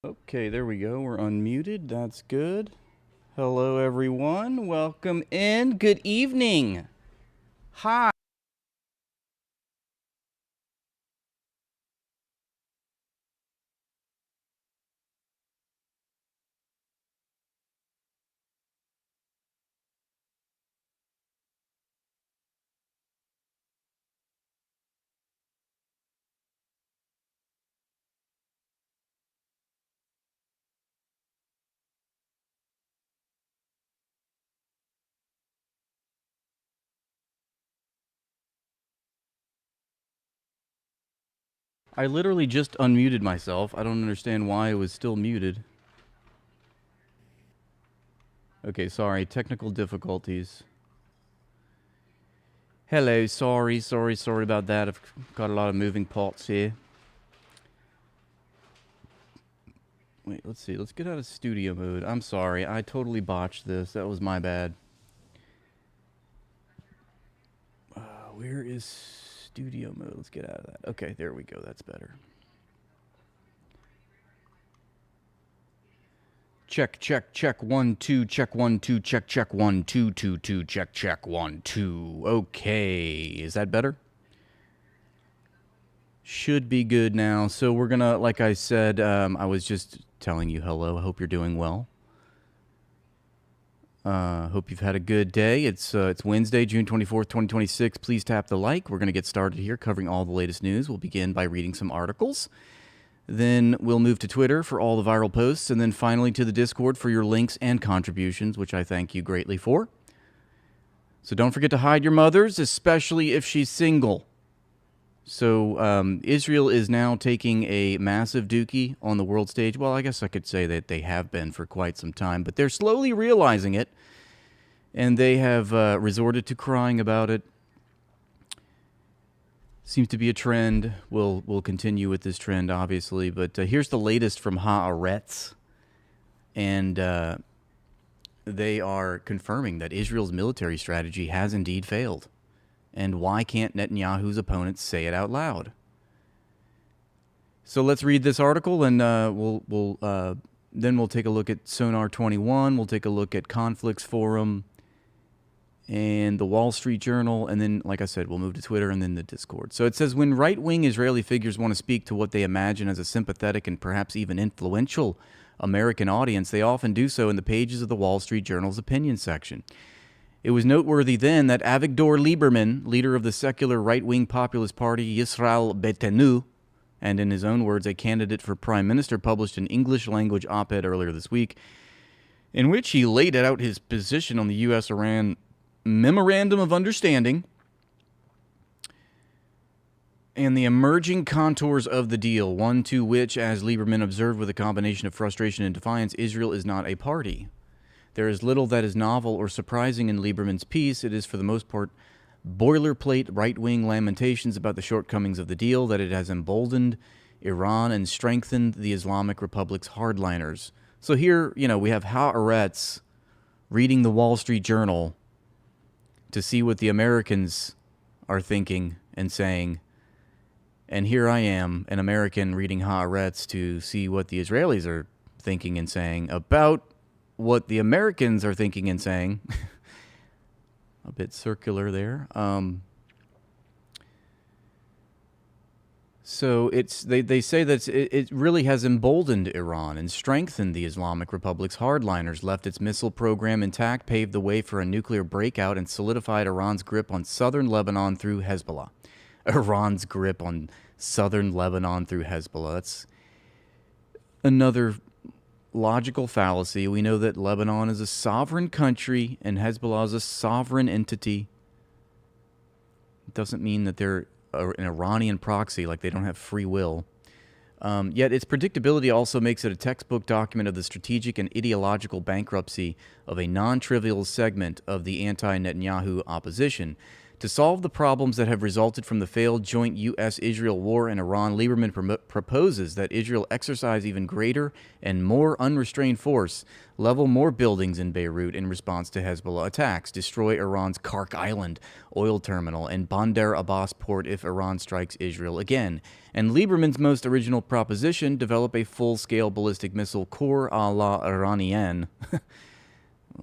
Okay, there we go. We're unmuted. That's good. Hello, everyone. Welcome in. Good evening. Hi. I literally just unmuted myself. I don't understand why it was still muted. Okay, sorry. Technical difficulties. Hello. Sorry about that. I've got a lot of moving parts here. Wait, let's see. Let's get out of studio mode. I'm sorry. I totally botched this. That was my bad. Where is studio mode? Let's get out of that. Okay, there we go. That's better. Check, 1, 2, check, 1, 2, check, 1, 2, 2, 2, check, 1, 2. Okay, is that better? Should be good now. So we're gonna, like I said, I was just telling you hello. I hope you're doing well. Hope you've had a good day. It's Wednesday, June 24th, 2026. Please tap the like. We're gonna get started here, covering all the latest news. We'll begin by reading some articles. Then we'll move to Twitter for all the viral posts, and then finally to the Discord for your links and contributions, which I thank you greatly for. So don't forget to hide your mothers, especially if she's single. So Israel is now taking a massive dookie on the world stage. Well, I guess I could say that they have been for quite some time, but they're slowly realizing it, and they have resorted to crying about it. Seems to be a trend. We'll continue with this trend, obviously. But here's the latest from Haaretz. And they are confirming that Israel's military strategy has indeed failed. And why can't Netanyahu's opponents say it out loud? So let's read this article, and then we'll take a look at Sonar 21. We'll take a look at Conflicts Forum and the Wall Street Journal, and then, like I said, we'll move to Twitter and then the Discord. So it says, when right-wing Israeli figures want to speak to what they imagine as a sympathetic and perhaps even influential American audience, they often do so in the pages of the Wall Street Journal's opinion section. It was noteworthy then that Avigdor Lieberman, leader of the secular right-wing populist party Yisrael Beitenu, and in his own words, a candidate for prime minister, published an English-language op-ed earlier this week in which he laid out his position on the U.S.-Iran Memorandum of Understanding and the emerging contours of the deal, one to which, as Lieberman observed with a combination of frustration and defiance, Israel is not a party. There is little that is novel or surprising in Lieberman's piece. It is, for the most part, boilerplate right-wing lamentations about the shortcomings of the deal, that it has emboldened Iran and strengthened the Islamic Republic's hardliners. So here, we have Haaretz reading the Wall Street Journal to see what the Americans are thinking and saying. And here I am, an American, reading Haaretz to see what the Israelis are thinking and saying about what the Americans are thinking and saying. A bit circular there. So they say that it really has emboldened Iran and strengthened the Islamic Republic's hardliners, left its missile program intact, paved the way for a nuclear breakout, and solidified Iran's grip on southern Lebanon through Hezbollah. Iran's grip on southern Lebanon through Hezbollah. That's another logical fallacy. We know that Lebanon is a sovereign country and Hezbollah is a sovereign entity. It doesn't mean that they're an Iranian proxy, like they don't have free will. Yet its predictability also makes it a textbook document of the strategic and ideological bankruptcy of a non-trivial segment of the anti-Netanyahu opposition. To solve the problems that have resulted from the failed joint U.S.-Israel war in Iran, Lieberman proposes that Israel exercise even greater and more unrestrained force, level more buildings in Beirut in response to Hezbollah attacks, destroy Iran's Kark Island oil terminal and Bandar Abbas port if Iran strikes Israel again. And Lieberman's most original proposition, develop a full-scale ballistic missile corps a la Iranienne.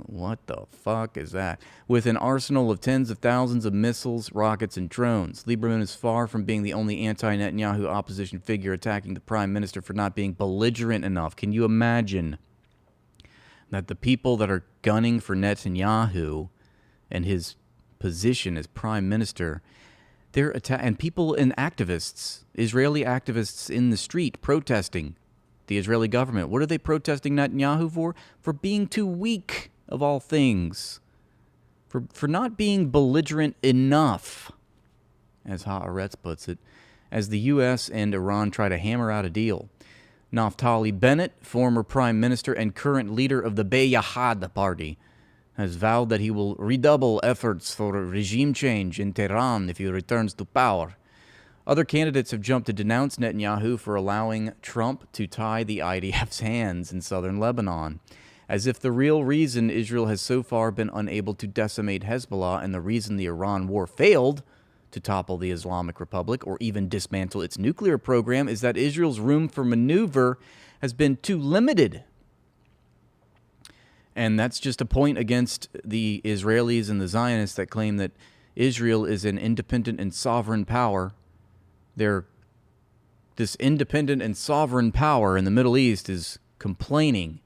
What the fuck is that? With an arsenal of tens of thousands of missiles, rockets, and drones. Lieberman is far from being the only anti-Netanyahu opposition figure attacking the prime minister for not being belligerent enough. Can you imagine that the people that are gunning for Netanyahu and his position as prime minister, they're and people and activists, Israeli activists in the street protesting the Israeli government. What are they protesting Netanyahu for? For being too weak, of all things. For not being belligerent enough, as Haaretz puts it, as the U.S. and Iran try to hammer out a deal. Naftali Bennett, former prime minister and current leader of the Beyahad party, has vowed that he will redouble efforts for regime change in Tehran if he returns to power. Other candidates have jumped to denounce Netanyahu for allowing Trump to tie the IDF's hands in southern Lebanon, as if the real reason Israel has so far been unable to decimate Hezbollah and the reason the Iran war failed to topple the Islamic Republic or even dismantle its nuclear program is that Israel's room for maneuver has been too limited. And that's just a point against the Israelis and the Zionists that claim that Israel is an independent and sovereign power. This independent and sovereign power in the Middle East is complaining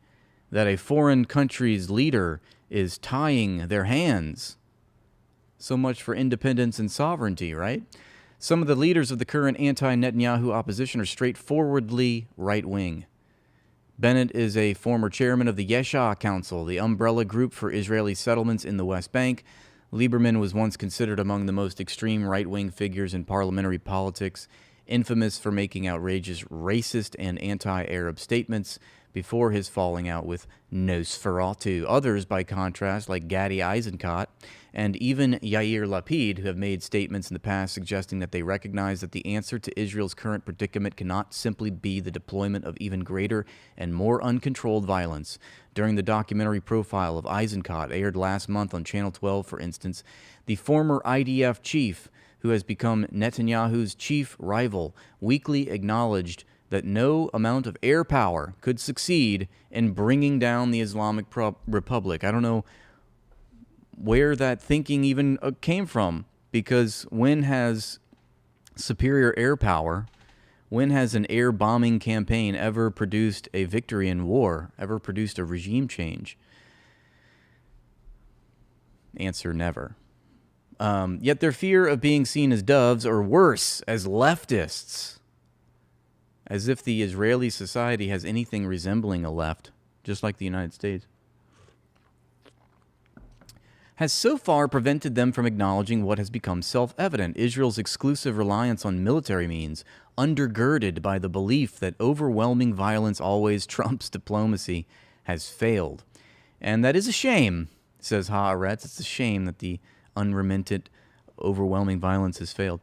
that a foreign country's leader is tying their hands. So much for independence and sovereignty, right? Some of the leaders of the current anti-Netanyahu opposition are straightforwardly right-wing. Bennett is a former chairman of the Yesha Council, the umbrella group for Israeli settlements in the West Bank. Lieberman was once considered among the most extreme right-wing figures in parliamentary politics, infamous for making outrageous racist and anti-Arab statements before his falling out with Nosferatu. Others, by contrast, like Gadi Eisenkot and even Yair Lapid, who have made statements in the past suggesting that they recognize that the answer to Israel's current predicament cannot simply be the deployment of even greater and more uncontrolled violence. During the documentary profile of Eisenkot, aired last month on Channel 12, for instance, the former IDF chief, who has become Netanyahu's chief rival, weakly acknowledged that no amount of air power could succeed in bringing down the Islamic Republic. I don't know where that thinking even came from, because when has superior air power, when has an air bombing campaign ever produced a victory in war, ever produced a regime change? Answer, never. Yet their fear of being seen as doves, or worse, as leftists, as if the Israeli society has anything resembling a left, just like the United States, has so far prevented them from acknowledging what has become self-evident: Israel's exclusive reliance on military means, undergirded by the belief that overwhelming violence always trumps diplomacy, has failed. And that is a shame, says Haaretz. It's a shame that the unremitted, overwhelming violence has failed.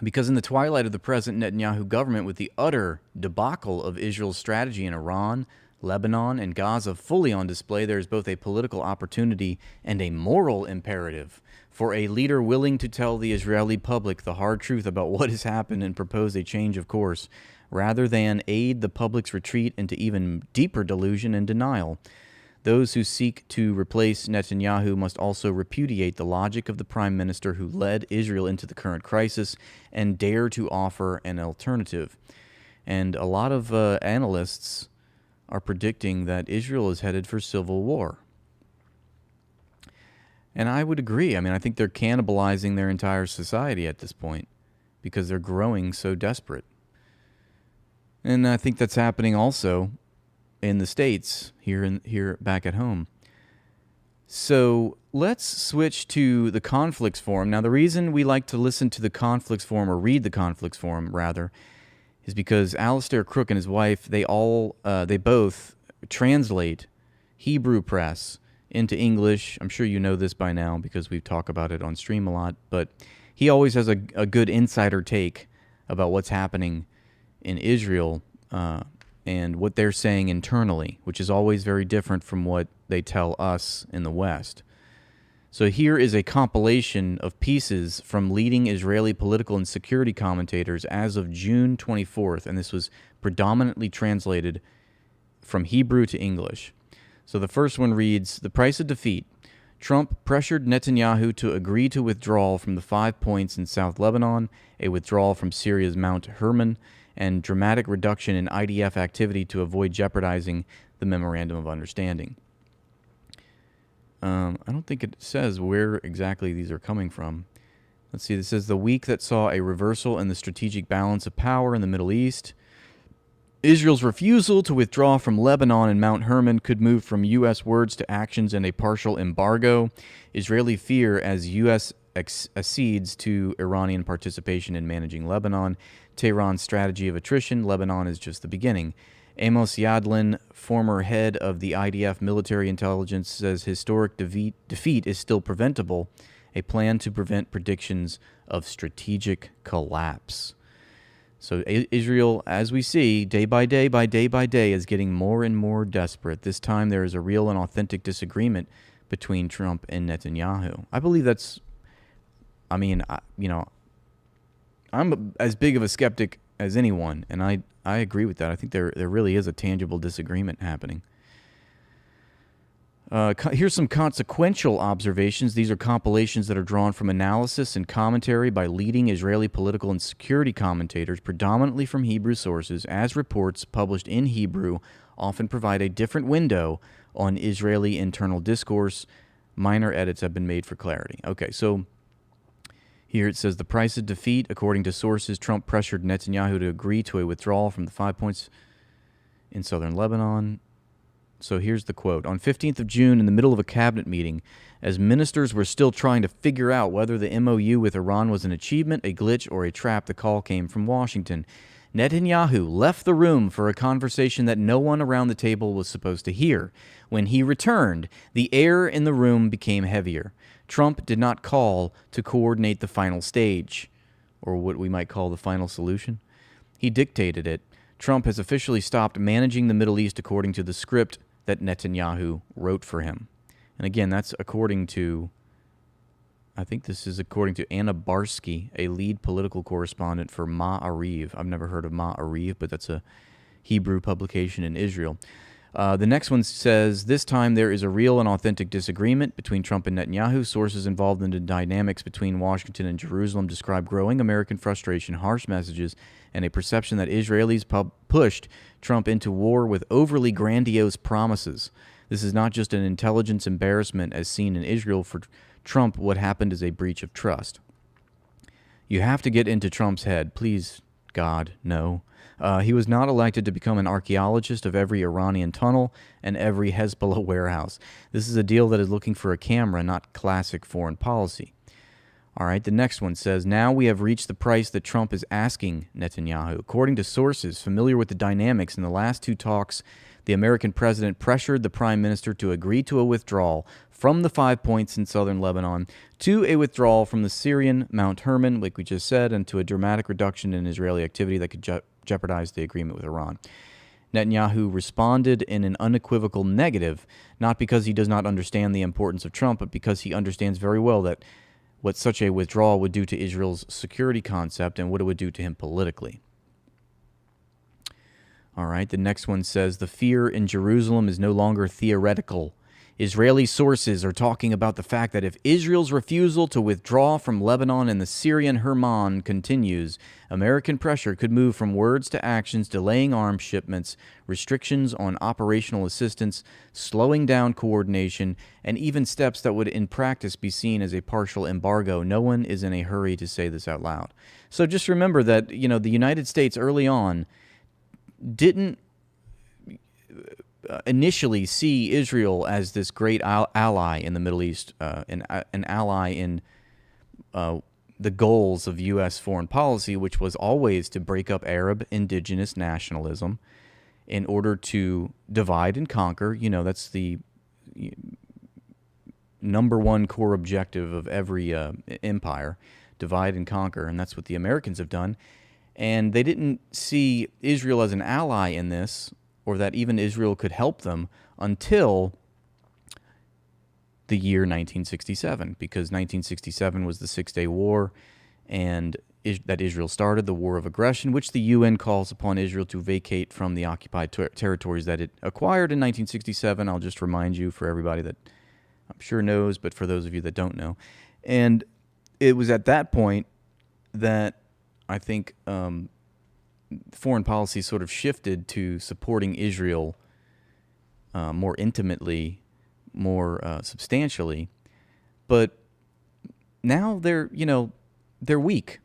Because in the twilight of the present Netanyahu government, with the utter debacle of Israel's strategy in Iran, Lebanon, and Gaza fully on display, there is both a political opportunity and a moral imperative for a leader willing to tell the Israeli public the hard truth about what has happened and propose a change of course, rather than aid the public's retreat into even deeper delusion and denial. Those who seek to replace Netanyahu must also repudiate the logic of the prime minister who led Israel into the current crisis and dare to offer an alternative. And a lot of analysts are predicting that Israel is headed for civil war. And I would agree. I mean, I think they're cannibalizing their entire society at this point because they're growing so desperate. And I think that's happening also in the States, here back at home. So let's switch to the Conflicts Forum. Now, the reason we like to listen to the Conflicts Forum, or read the Conflicts Forum, rather, is because Alistair Crook and his wife, they both translate Hebrew press into English. I'm sure you know this by now because we've talked about it on stream a lot, but he always has a good insider take about what's happening in Israel and what they're saying internally, which is always very different from what they tell us in the West. So here is a compilation of pieces from leading Israeli political and security commentators as of June 24th, and this was predominantly translated from Hebrew to English. So the first one reads, "The price of defeat. Trump pressured Netanyahu to agree to withdrawal from the 5 points in South Lebanon, a withdrawal from Syria's Mount Hermon, and dramatic reduction in IDF activity to avoid jeopardizing the Memorandum of Understanding." I don't think it says where exactly these are coming from. Let's see. This says the week that saw a reversal in the strategic balance of power in the Middle East. Israel's refusal to withdraw from Lebanon and Mount Hermon could move from U.S. words to actions and a partial embargo. Israeli fear as U.S. accedes to Iranian participation in managing Lebanon. Tehran's strategy of attrition. Lebanon is just the beginning. Amos Yadlin, former head of the IDF military intelligence, says historic defeat is still preventable. A plan to prevent predictions of strategic collapse. So Israel, as we see, day by day, is getting more and more desperate. This time there is a real and authentic disagreement between Trump and Netanyahu. I believe that's, I'm as big of a skeptic as anyone, and I agree with that. I think there really is a tangible disagreement happening. Here's some consequential observations. These are compilations that are drawn from analysis and commentary by leading Israeli political and security commentators, predominantly from Hebrew sources, as reports published in Hebrew often provide a different window on Israeli internal discourse. Minor edits have been made for clarity. Okay, so here it says the price of defeat. According to sources, Trump pressured Netanyahu to agree to a withdrawal from the 5 points in southern Lebanon. So here's the quote. On 15th of June, in the middle of a cabinet meeting, as ministers were still trying to figure out whether the MOU with Iran was an achievement, a glitch, or a trap, the call came from Washington. Netanyahu left the room for a conversation that no one around the table was supposed to hear. When he returned, the air in the room became heavier. Trump did not call to coordinate the final stage, or what we might call the final solution. He dictated it. Trump has officially stopped managing the Middle East according to the script that Netanyahu wrote for him. And again, that's according to, I think this is according to Anna Barsky, a lead political correspondent for Ma'ariv. I've never heard of Ma'ariv, but that's a Hebrew publication in Israel. The next one says, this time there is a real and authentic disagreement between Trump and Netanyahu. Sources involved in the dynamics between Washington and Jerusalem describe growing American frustration, harsh messages, and a perception that Israelis pushed Trump into war with overly grandiose promises. This is not just an intelligence embarrassment as seen in Israel. For Trump, what happened is a breach of trust. You have to get into Trump's head. Please, God, no. He was not elected to become an archaeologist of every Iranian tunnel and every Hezbollah warehouse. This is a deal that is looking for a camera, not classic foreign policy. All right, the next one says, now we have reached the price that Trump is asking Netanyahu. According to sources familiar with the dynamics in the last two talks, the American president pressured the prime minister to agree to a withdrawal from the 5 points in southern Lebanon, to a withdrawal from the Syrian Mount Hermon, like we just said, and to a dramatic reduction in Israeli activity that could jeopardize the agreement with Iran. Netanyahu responded in an unequivocal negative, not because he does not understand the importance of Trump, but because he understands very well that what such a withdrawal would do to Israel's security concept and what it would do to him politically. All right, the next one says, the fear in Jerusalem is no longer theoretical. Israeli sources are talking about the fact that if Israel's refusal to withdraw from Lebanon and the Syrian Hermon continues, American pressure could move from words to actions, delaying arms shipments, restrictions on operational assistance, slowing down coordination, and even steps that would in practice be seen as a partial embargo. No one is in a hurry to say this out loud. So just remember that, the United States early on didn't initially see Israel as this great ally in the Middle East, an ally in the goals of U.S. foreign policy, which was always to break up Arab indigenous nationalism in order to divide and conquer. That's the number one core objective of every empire, divide and conquer, and that's what the Americans have done. And they didn't see Israel as an ally in this, or that even Israel could help them, until the year 1967, because 1967 was the Six-Day War, and that Israel started the war of aggression, which the UN calls upon Israel to vacate from the occupied territories that it acquired in 1967. I'll just remind you, for everybody that I'm sure knows, but for those of you that don't know. And it was at that point that I think foreign policy sort of shifted to supporting Israel more intimately, more substantially. But now they're weak.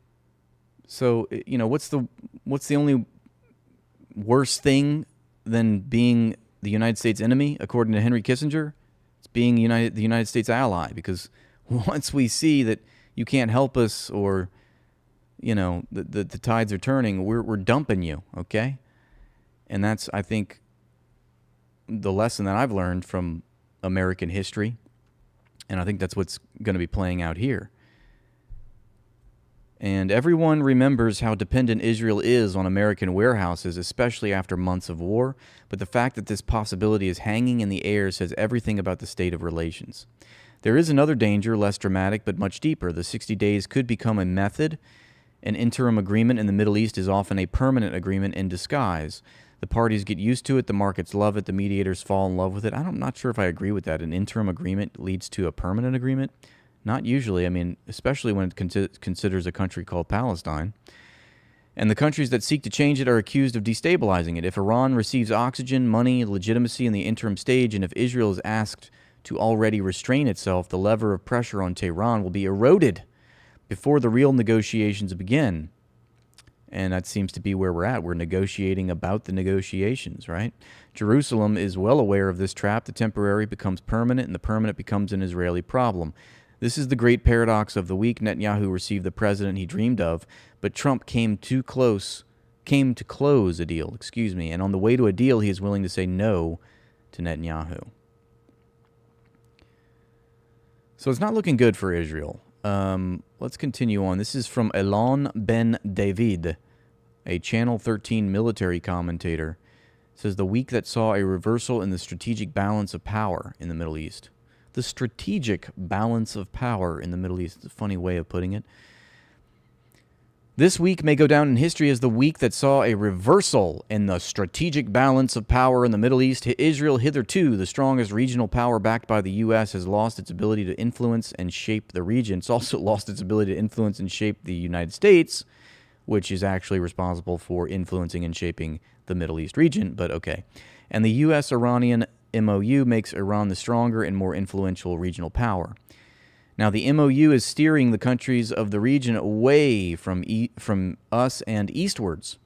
So, what's the only worse thing than being the United States enemy, according to Henry Kissinger? It's being the United States ally, because once we see that you can't help us, or the tides are turning, we're dumping you, okay? And that's, I think, the lesson that I've learned from American history, and I think that's what's going to be playing out here. And everyone remembers how dependent Israel is on American warehouses, especially after months of war, but the fact that this possibility is hanging in the air says everything about the state of relations. There is another danger, less dramatic but much deeper. The 60 days could become a method. An interim agreement in the Middle East is often a permanent agreement in disguise. The parties get used to it, the markets love it, the mediators fall in love with it. I'm not sure if I agree with that. An interim agreement leads to a permanent agreement? Not usually. I mean, especially when it considers a country called Palestine. And the countries that seek to change it are accused of destabilizing it. If Iran receives oxygen, money, legitimacy in the interim stage, and if Israel is asked to already restrain itself, the lever of pressure on Tehran will be eroded before the real negotiations begin. And that seems to be where we're at. We're negotiating about the negotiations, right? Jerusalem is well aware of this trap. The temporary becomes permanent, and the permanent becomes an Israeli problem. This is the great paradox of the week. Netanyahu received the president he dreamed of, but Trump came to close a deal, and on the way to a deal, he is willing to say no to Netanyahu. So it's not looking good for Israel. Let's continue on. This is from Elon Ben David, a Channel 13 military commentator. It says, the week that saw a reversal in the strategic balance of power in the Middle East. The strategic balance of power in the Middle East. It's a funny way of putting it. This week may go down in history as the week that saw a reversal in the strategic balance of power in the Middle East. Israel, hitherto the strongest regional power backed by the U.S., has lost its ability to influence and shape the region. It's also lost its ability to influence and shape the United States, which is actually responsible for influencing and shaping the Middle East region, but okay. And the U.S.-Iranian MOU makes Iran the stronger and more influential regional power. Now, the MOU is steering the countries of the region away from us and eastwards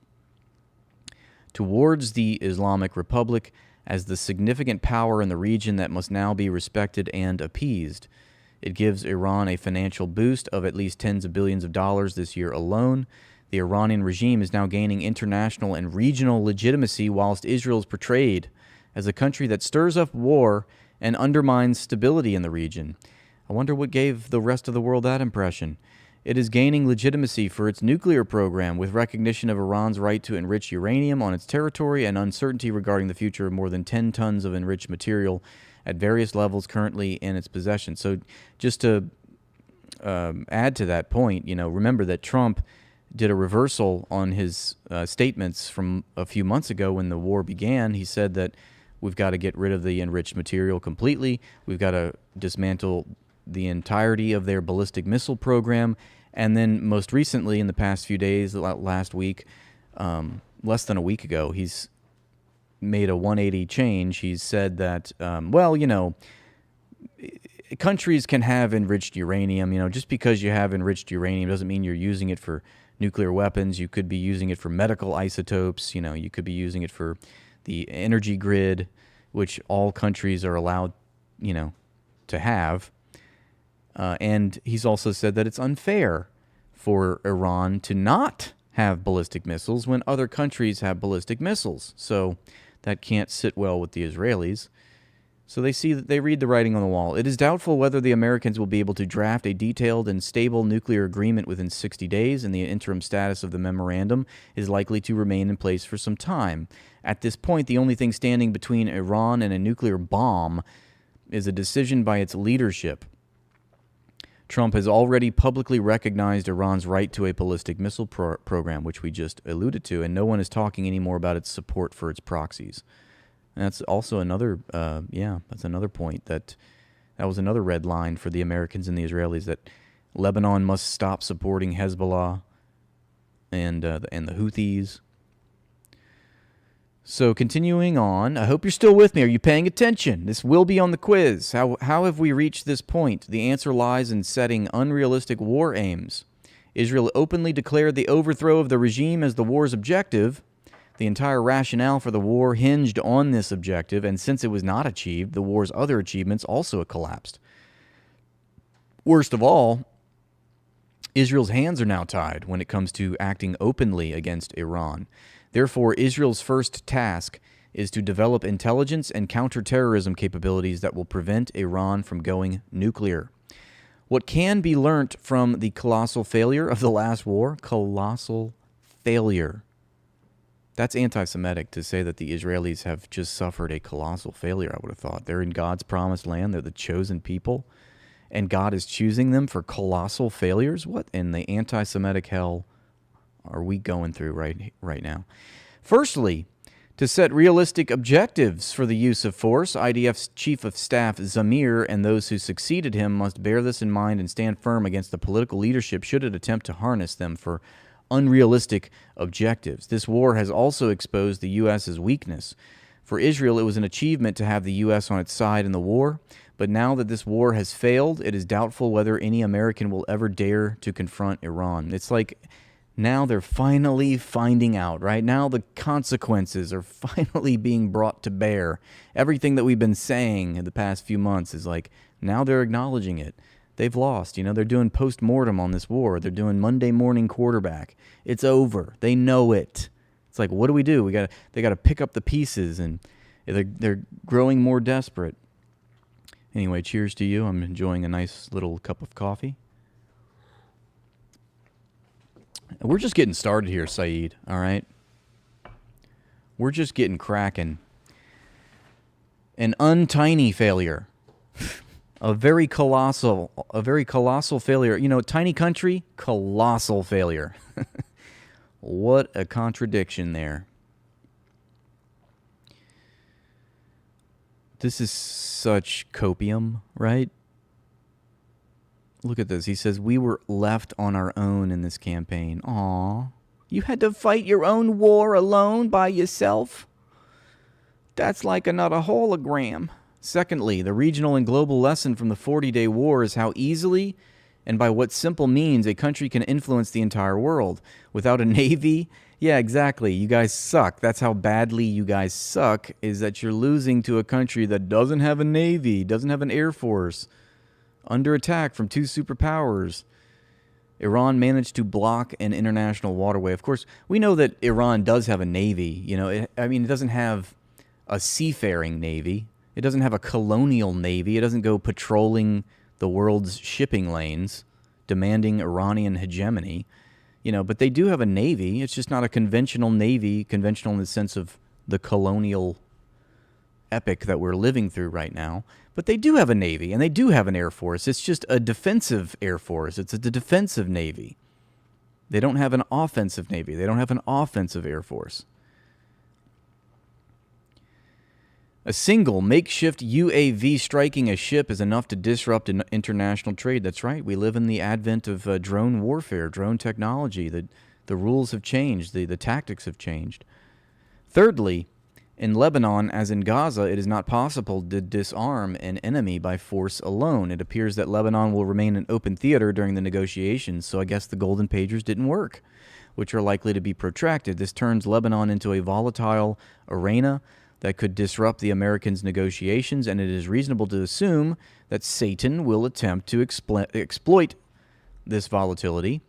towards the Islamic Republic as the significant power in the region that must now be respected and appeased. It gives Iran a financial boost of at least tens of billions of dollars this year alone. The Iranian regime is now gaining international and regional legitimacy, whilst Israel is portrayed as a country that stirs up war and undermines stability in the region. I wonder what gave the rest of the world that impression. It is gaining legitimacy for its nuclear program, with recognition of Iran's right to enrich uranium on its territory and uncertainty regarding the future of more than 10 tons of enriched material at various levels currently in its possession. So just to add to that point, remember that Trump did a reversal on his statements from a few months ago when the war began. He said that we've got to get rid of the enriched material completely. We've got to dismantle the entirety of their ballistic missile program. And then most recently, in the past few days, last week, less than a week ago, he's made a 180 change. He's said that, countries can have enriched uranium. Just because you have enriched uranium doesn't mean you're using it for nuclear weapons. You could be using it for medical isotopes. You could be using it for the energy grid, which all countries are allowed, to have. And he's also said that it's unfair for Iran to not have ballistic missiles when other countries have ballistic missiles. So that can't sit well with the Israelis. So they see that they read the writing on the wall. It is doubtful whether the Americans will be able to draft a detailed and stable nuclear agreement within 60 days, and the interim status of the memorandum is likely to remain in place for some time. At this point, the only thing standing between Iran and a nuclear bomb is a decision by its leadership. Trump has already publicly recognized Iran's right to a ballistic missile program, which we just alluded to, and no one is talking anymore about its support for its proxies. And that's also another, that's another point that was another red line for the Americans and the Israelis, that Lebanon must stop supporting Hezbollah and the Houthis. So continuing on, I hope you're still with me. Are you paying attention? This will be on the quiz. How have we reached this point? The answer lies in setting unrealistic war aims. Israel openly declared the overthrow of the regime as the war's objective. The entire rationale for the war hinged on this objective, and since it was not achieved, the war's other achievements also collapsed. Worst of all, Israel's hands are now tied when it comes to acting openly against Iran. Therefore, Israel's first task is to develop intelligence and counterterrorism capabilities that will prevent Iran from going nuclear. What can be learnt from the colossal failure of the last war? Colossal failure. That's anti-Semitic to say that the Israelis have just suffered a colossal failure, I would have thought. They're in God's promised land. They're the chosen people. And God is choosing them for colossal failures? What in the anti-Semitic hell are we going through right now? Firstly, to set realistic objectives for the use of force, IDF's Chief of Staff Zamir and those who succeeded him must bear this in mind and stand firm against the political leadership should it attempt to harness them for unrealistic objectives. This war has also exposed the U.S.'s weakness. For Israel, it was an achievement to have the U.S. on its side in the war, but now that this war has failed, it is doubtful whether any American will ever dare to confront Iran. It's like now they're finally finding out, right? Now the consequences are finally being brought to bear. Everything that we've been saying in the past few months is like, now they're acknowledging it. They've lost. They're doing post-mortem on this war. They're doing Monday morning quarterback. It's over. They know it. It's like, what do we do? They got to pick up the pieces, and they're growing more desperate. Anyway, cheers to you. I'm enjoying a nice little cup of coffee. We're just getting started here, Saeed, all right? We're just getting cracking. An untiny failure. A very colossal failure. Tiny country, colossal failure. What a contradiction there. This is such copium, right? Look at this. He says, we were left on our own in this campaign. Aw. You had to fight your own war alone by yourself? That's like another hologram. Secondly, the regional and global lesson from the 40-day war is how easily and by what simple means a country can influence the entire world. Without a navy, yeah, exactly, you guys suck. That's how badly you guys suck, is that you're losing to a country that doesn't have a navy, doesn't have an air force, under attack from two superpowers. Iran managed to block an international waterway. Of course, we know that Iran does have a navy. It doesn't have a seafaring navy. It doesn't have a colonial navy. It doesn't go patrolling the world's shipping lanes, demanding Iranian hegemony. But they do have a navy. It's just not a conventional navy, conventional in the sense of the colonial epic that we're living through right now. But they do have a navy, and they do have an air force. It's just a defensive air force. It's a defensive navy. They don't have an offensive navy. They don't have an offensive air force. A single makeshift UAV striking a ship is enough to disrupt an international trade. That's right. We live in the advent of drone warfare, drone technology. The rules have changed. The tactics have changed. Thirdly, in Lebanon, as in Gaza, it is not possible to disarm an enemy by force alone. It appears that Lebanon will remain an open theater during the negotiations, so I guess the Golden Pagers didn't work, which are likely to be protracted. This turns Lebanon into a volatile arena that could disrupt the Americans' negotiations, and it is reasonable to assume that Satan will attempt to exploit this volatility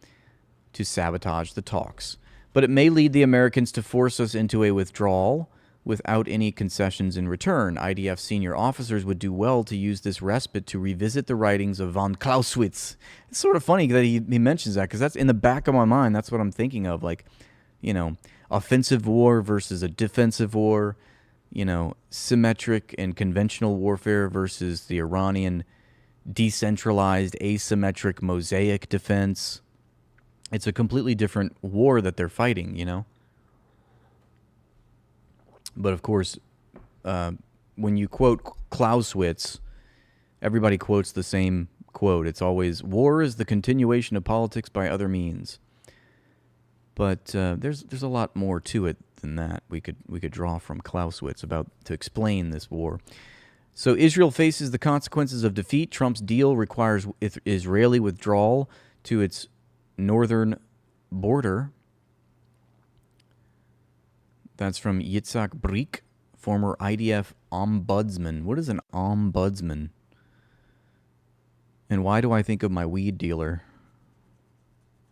to sabotage the talks. But it may lead the Americans to force us into a withdrawal, without any concessions in return. IDF senior officers would do well to use this respite to revisit the writings of von Clausewitz. It's sort of funny that he mentions that, because that's in the back of my mind. That's what I'm thinking of, like, offensive war versus a defensive war, symmetric and conventional warfare versus the Iranian decentralized, asymmetric, mosaic defense. It's a completely different war that they're fighting, But of course, when you quote Clausewitz, everybody quotes the same quote. It's always, war is the continuation of politics by other means. But there's a lot more to it than that we could draw from Clausewitz to explain this war. So Israel faces the consequences of defeat. Trump's deal requires Israeli withdrawal to its northern border. That's from Yitzhak Brik, former IDF ombudsman. What is an ombudsman? And why do I think of my weed dealer?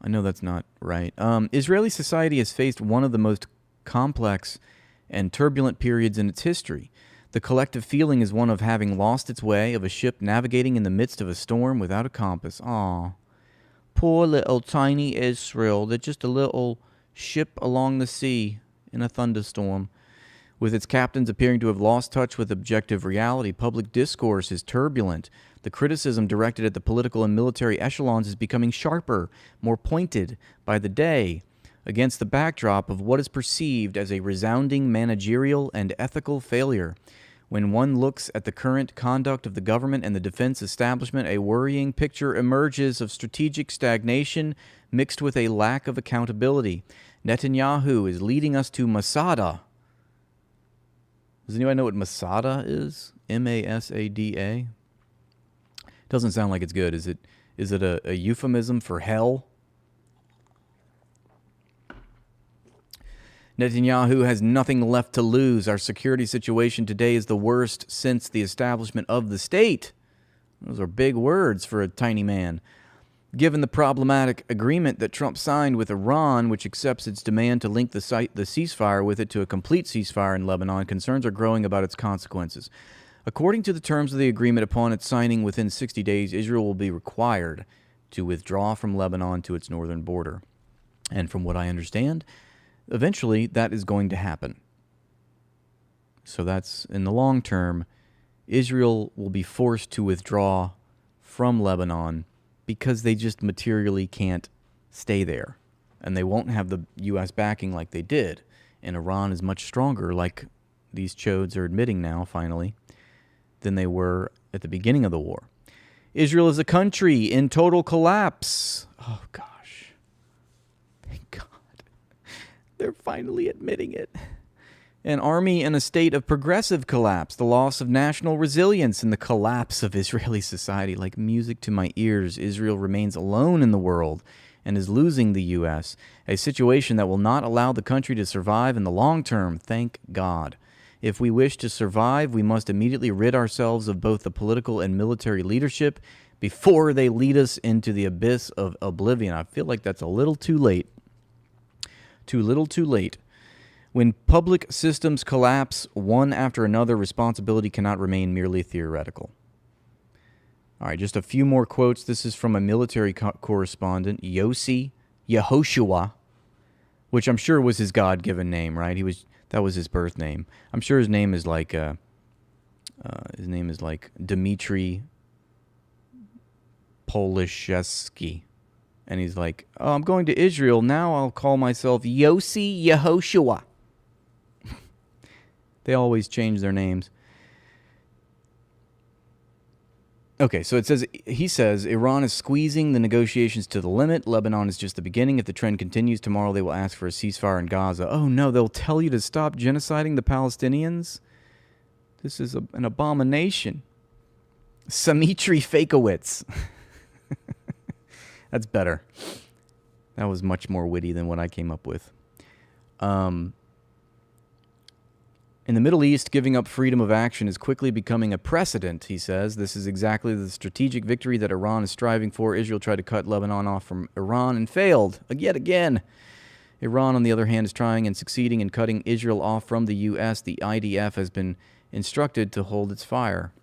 I know that's not right. Israeli society has faced one of the most complex and turbulent periods in its history. The collective feeling is one of having lost its way, of a ship navigating in the midst of a storm without a compass. Aw, poor little tiny Israel. They're just a little ship along the sea in a thunderstorm. With its captains appearing to have lost touch with objective reality, public discourse is turbulent. The criticism directed at the political and military echelons is becoming sharper, more pointed by the day, against the backdrop of what is perceived as a resounding managerial and ethical failure. When one looks at the current conduct of the government and the defense establishment, a worrying picture emerges of strategic stagnation mixed with a lack of accountability. Netanyahu is leading us to Masada. Does anybody know what Masada is? M-A-S-A-D-A? Doesn't sound like it's good. Is it a euphemism for hell? Netanyahu has nothing left to lose. Our security situation today is the worst since the establishment of the state. Those are big words for a tiny man. Given the problematic agreement that Trump signed with Iran, which accepts its demand to link the ceasefire with it to a complete ceasefire in Lebanon, concerns are growing about its consequences. According to the terms of the agreement, upon its signing within 60 days, Israel will be required to withdraw from Lebanon to its northern border. And from what I understand, eventually that is going to happen. So that's, in the long term, Israel will be forced to withdraw from Lebanon because they just materially can't stay there. And they won't have the U.S. backing like they did. And Iran is much stronger, like these chodes are admitting now, finally, than they were at the beginning of the war. Israel is a country in total collapse. Oh, gosh. Thank God. They're finally admitting it. An army in a state of progressive collapse, the loss of national resilience, and the collapse of Israeli society. Like music to my ears, Israel remains alone in the world and is losing the U.S., a situation that will not allow the country to survive in the long term, thank God. If we wish to survive, we must immediately rid ourselves of both the political and military leadership before they lead us into the abyss of oblivion. I feel like that's a little too late. Too little, too late. When public systems collapse one after another, responsibility cannot remain merely theoretical. All right, just a few more quotes. This is from a military correspondent, Yossi Yehoshua, which I'm sure was his God-given name, right? That was his birth name. I'm sure his name is like Dmitry Polishevsky. And he's like, oh, I'm going to Israel. Now I'll call myself Yossi Yehoshua. They always change their names. Okay, so he says, Iran is squeezing the negotiations to the limit. Lebanon is just the beginning. If the trend continues, tomorrow they will ask for a ceasefire in Gaza. Oh no, they'll tell you to stop genociding the Palestinians? This is an abomination. Smitry Fakowitz. That's better. That was much more witty than what I came up with. In the Middle East, giving up freedom of action is quickly becoming a precedent, he says. This is exactly the strategic victory that Iran is striving for. Israel tried to cut Lebanon off from Iran and failed, yet again. Iran, on the other hand, is trying and succeeding in cutting Israel off from the U.S. The IDF has been instructed to hold its fire.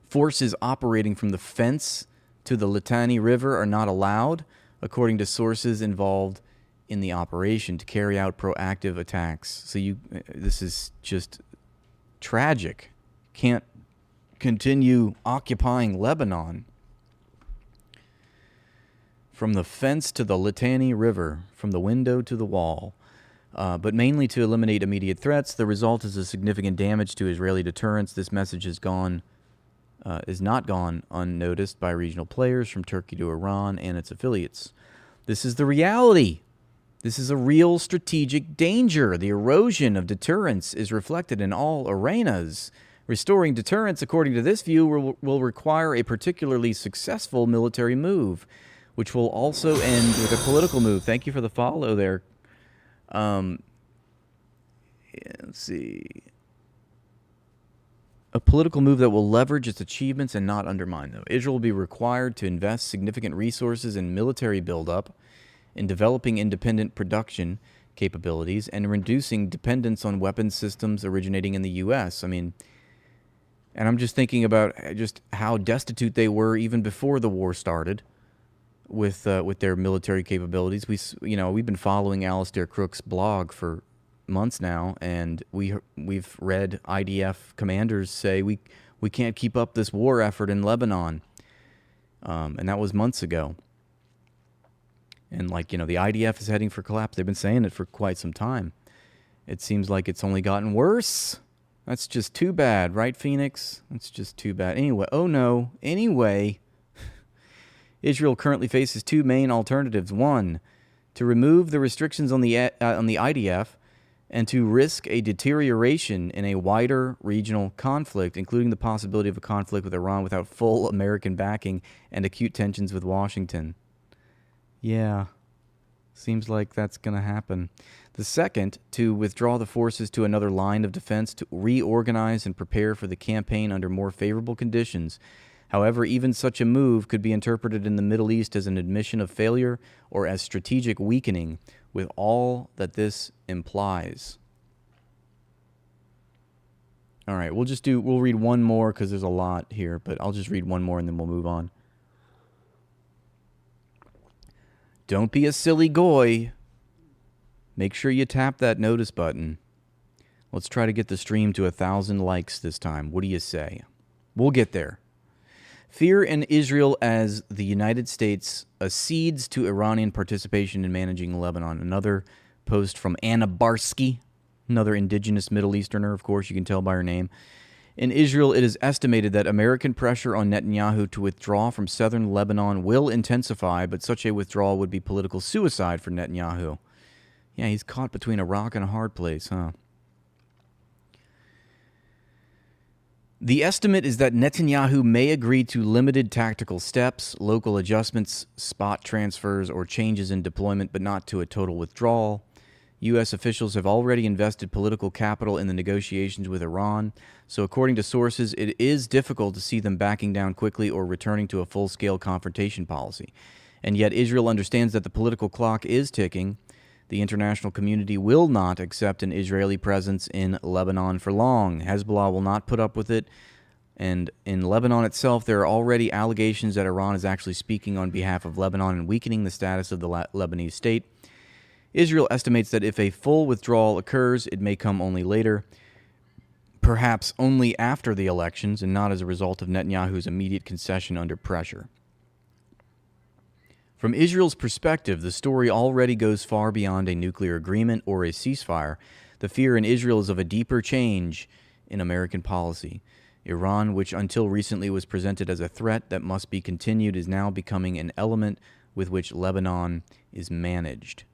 Forces operating from the fence to the Litani River are not allowed, according to sources involved in the operation, to carry out proactive attacks. So this is just tragic. Can't continue occupying Lebanon. From the fence to the Litani River, from the window to the wall. But mainly to eliminate immediate threats. The result is a significant damage to Israeli deterrence. This message is not gone unnoticed by regional players from Turkey to Iran and its affiliates. This is the reality. This is a real strategic danger. The erosion of deterrence is reflected in all arenas. Restoring deterrence, according to this view, will require a particularly successful military move, which will also end with a political move. Thank you for the follow there. Let's see. A political move that will leverage its achievements and not undermine them. Israel will be required to invest significant resources in military buildup, in developing independent production capabilities, and reducing dependence on weapons systems originating in the U.S. I mean, and I'm just thinking about just how destitute they were even before the war started with their military capabilities. We've been following Alistair Crook's blog for months now, and we've read IDF commanders say we can't keep up this war effort in Lebanon, and that was months ago. And the IDF is heading for collapse. They've been saying it for quite some time. It seems like it's only gotten worse. That's just too bad, right, Phoenix? That's just too bad. Anyway, Israel currently faces two main alternatives. One, to remove the restrictions on the IDF and to risk a deterioration in a wider regional conflict, including the possibility of a conflict with Iran without full American backing and acute tensions with Washington. Yeah, seems like that's going to happen. The second, to withdraw the forces to another line of defense to reorganize and prepare for the campaign under more favorable conditions. However, even such a move could be interpreted in the Middle East as an admission of failure or as strategic weakening, with all that this implies. All right, we'll read one more because there's a lot here, but I'll just read one more and then we'll move on. Don't be a silly goy. Make sure you tap that notice button. Let's try to get the stream to 1,000 likes this time. What do you say? We'll get there. Fear in Israel as the United States accedes to Iranian participation in managing Lebanon. Another post from Anna Barsky, another indigenous Middle Easterner, of course, you can tell by her name. In Israel, it is estimated that American pressure on Netanyahu to withdraw from southern Lebanon will intensify, but such a withdrawal would be political suicide for Netanyahu. Yeah, he's caught between a rock and a hard place, huh? The estimate is that Netanyahu may agree to limited tactical steps, local adjustments, spot transfers, or changes in deployment, but not to a total withdrawal. U.S. officials have already invested political capital in the negotiations with Iran, so according to sources, it is difficult to see them backing down quickly or returning to a full-scale confrontation policy. And yet Israel understands that the political clock is ticking. The international community will not accept an Israeli presence in Lebanon for long. Hezbollah will not put up with it. And in Lebanon itself, there are already allegations that Iran is actually speaking on behalf of Lebanon and weakening the status of the Lebanese state. Israel estimates that if a full withdrawal occurs, it may come only later, perhaps only after the elections, and not as a result of Netanyahu's immediate concession under pressure. From Israel's perspective, the story already goes far beyond a nuclear agreement or a ceasefire. The fear in Israel is of a deeper change in American policy. Iran, which until recently was presented as a threat that must be continued, is now becoming an element with which Lebanon is managed.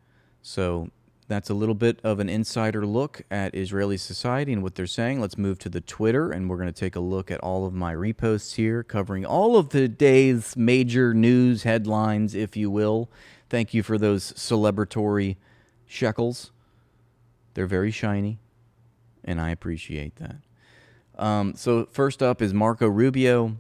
So that's a little bit of an insider look at Israeli society and what they're saying. Let's move to the Twitter, and we're going to take a look at all of my reposts here, covering all of the day's major news headlines, if you will. Thank you for those celebratory shekels. They're very shiny, and I appreciate that. So first up is Marco Rubio.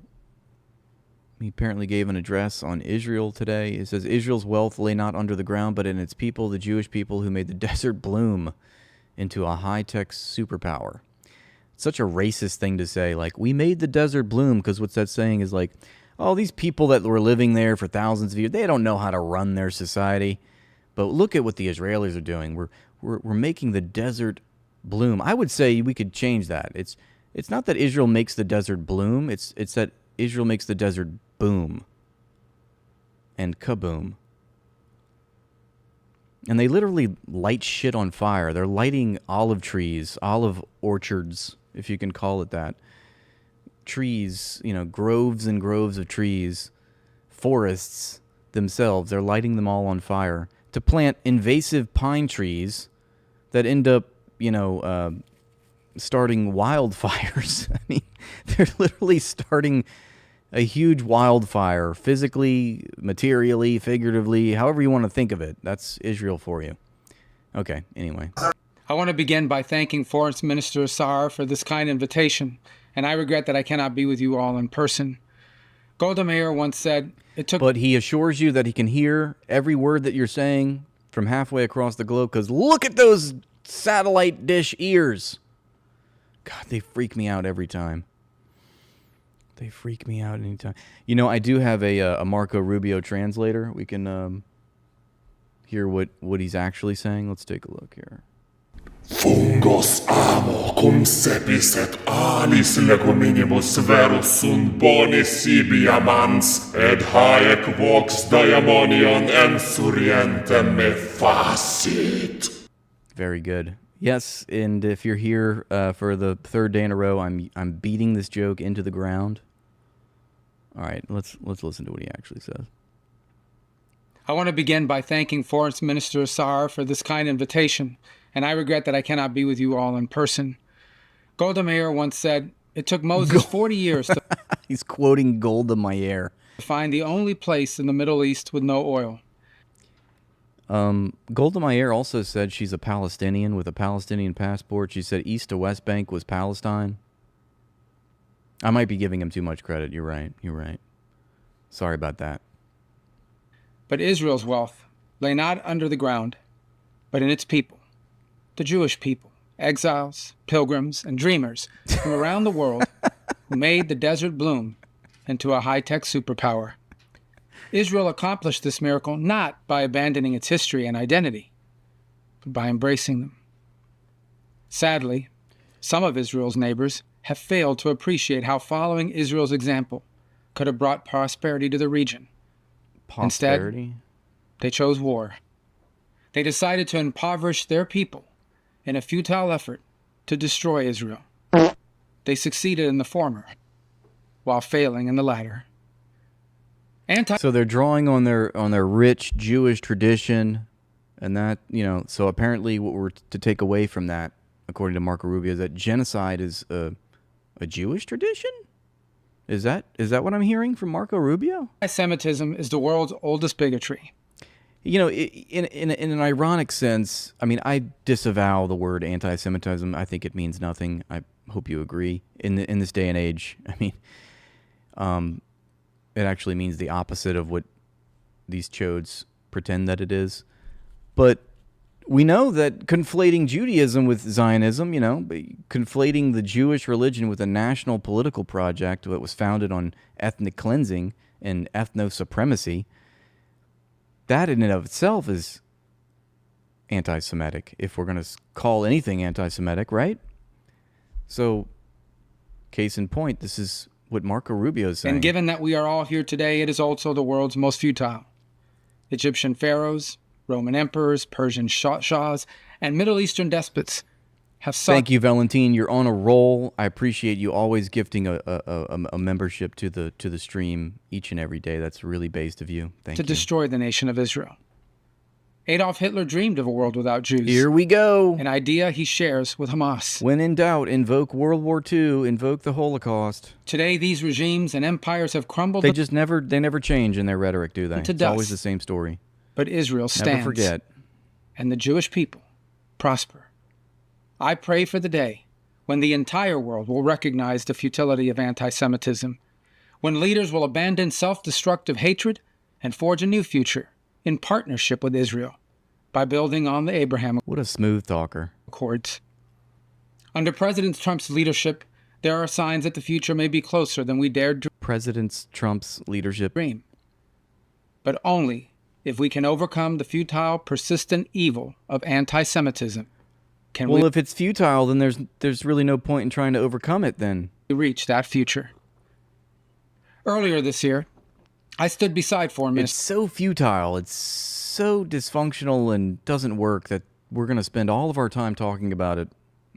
He apparently gave an address on Israel today. It says, Israel's wealth lay not under the ground, but in its people, the Jewish people who made the desert bloom into a high-tech superpower. It's such a racist thing to say. Like, we made the desert bloom, because what's that saying is like, oh, these people that were living there for thousands of years, they don't know how to run their society. But look at what the Israelis are doing. We're making the desert bloom. I would say we could change that. It's not that Israel makes the desert bloom. It's that Israel makes the desert boom. And kaboom. And they literally light shit on fire. They're lighting olive trees, olive orchards, if you can call it that. Trees, groves and groves of trees, forests themselves. They're lighting them all on fire to plant invasive pine trees that end up, starting wildfires. I mean, they're literally starting a huge wildfire, physically, materially, figuratively, however you want to think of it. That's Israel for you. Okay, anyway. I want to begin by thanking Foreign Minister Saar for this kind invitation, and I regret that I cannot be with you all in person. Golda Meir once said, But he assures you that he can hear every word that you're saying from halfway across the globe, because look at those satellite dish ears. God, they freak me out every time. They freak me out anytime. I do have a Marco Rubio translator. We can hear what he's actually saying. Let's take a look here. Fungos amo cum sepiset alis lego minimus verus sunt bonis ibiamans ed haec vox diamonion ensurientem me facit. Very good. Yes, and if you're here for the third day in a row, I'm beating this joke into the ground. All right, let's listen to what he actually says. I want to begin by thanking Foreign Minister Saar for this kind invitation, and I regret that I cannot be with you all in person. Golda Meir once said, it took Moses 40 years to He's quoting Golda Meir. find the only place in the Middle East with no oil. Golda Meir also said she's a Palestinian with a Palestinian passport. She said East to West Bank was Palestine. I might be giving him too much credit. You're right. Sorry about that. But Israel's wealth lay not under the ground, but in its people, the Jewish people, exiles, pilgrims, and dreamers from around the world who made the desert bloom into a high-tech superpower. Israel accomplished this miracle not by abandoning its history and identity, but by embracing them. Sadly, some of Israel's neighbors have failed to appreciate how following Israel's example could have brought prosperity to the region. Prosperity? Instead, they chose war. They decided to impoverish their people in a futile effort to destroy Israel. They succeeded in the former, while failing in the latter. So they're drawing on their rich Jewish tradition, and that, so apparently what we're to take away from that, according to Marco Rubio, is that genocide is a Jewish tradition? Is that what I'm hearing from Marco Rubio? Anti-Semitism is the world's oldest bigotry. In an ironic sense, I mean, I disavow the word anti-Semitism. I think it means nothing. I hope you agree. In this day and age, I mean, it actually means the opposite of what these chodes pretend that it is. But we know that conflating Judaism with Zionism, conflating the Jewish religion with a national political project that was founded on ethnic cleansing and ethno-supremacy, that in and of itself is anti-Semitic, if we're going to call anything anti-Semitic, right? So, case in point, this is what Marco Rubio is saying. And given that we are all here today, it is also the world's most futile. Egyptian pharaohs, Roman emperors, Persian shahs, and Middle Eastern despots have sought... Thank you, Valentin. You're on a roll. I appreciate you always gifting a membership to the stream each and every day. That's really based of you. Thank you. To destroy the nation of Israel. Adolf Hitler dreamed of a world without Jews. Here we go. An idea he shares with Hamas. When in doubt, invoke World War II, invoke the Holocaust. Today, these regimes and empires have crumbled... They never change in their rhetoric, do they? It's always the same story. But Israel stands. Never forget. And the Jewish people prosper. I pray for the day when the entire world will recognize the futility of anti-Semitism, when leaders will abandon self-destructive hatred and forge a new future in partnership with Israel by building on the Abraham What a smooth talker. Accords. Under President Trump's leadership, there are signs that the future may be closer than we dared President Trump's leadership. dream. But only if we can overcome the futile, persistent evil of anti-Semitism can Well, if it's futile, then there's really no point in trying to overcome it then. we reach that future. Earlier this year, I stood beside Foreign It's Minister so futile, it's so dysfunctional and doesn't work that we're going to spend all of our time talking about it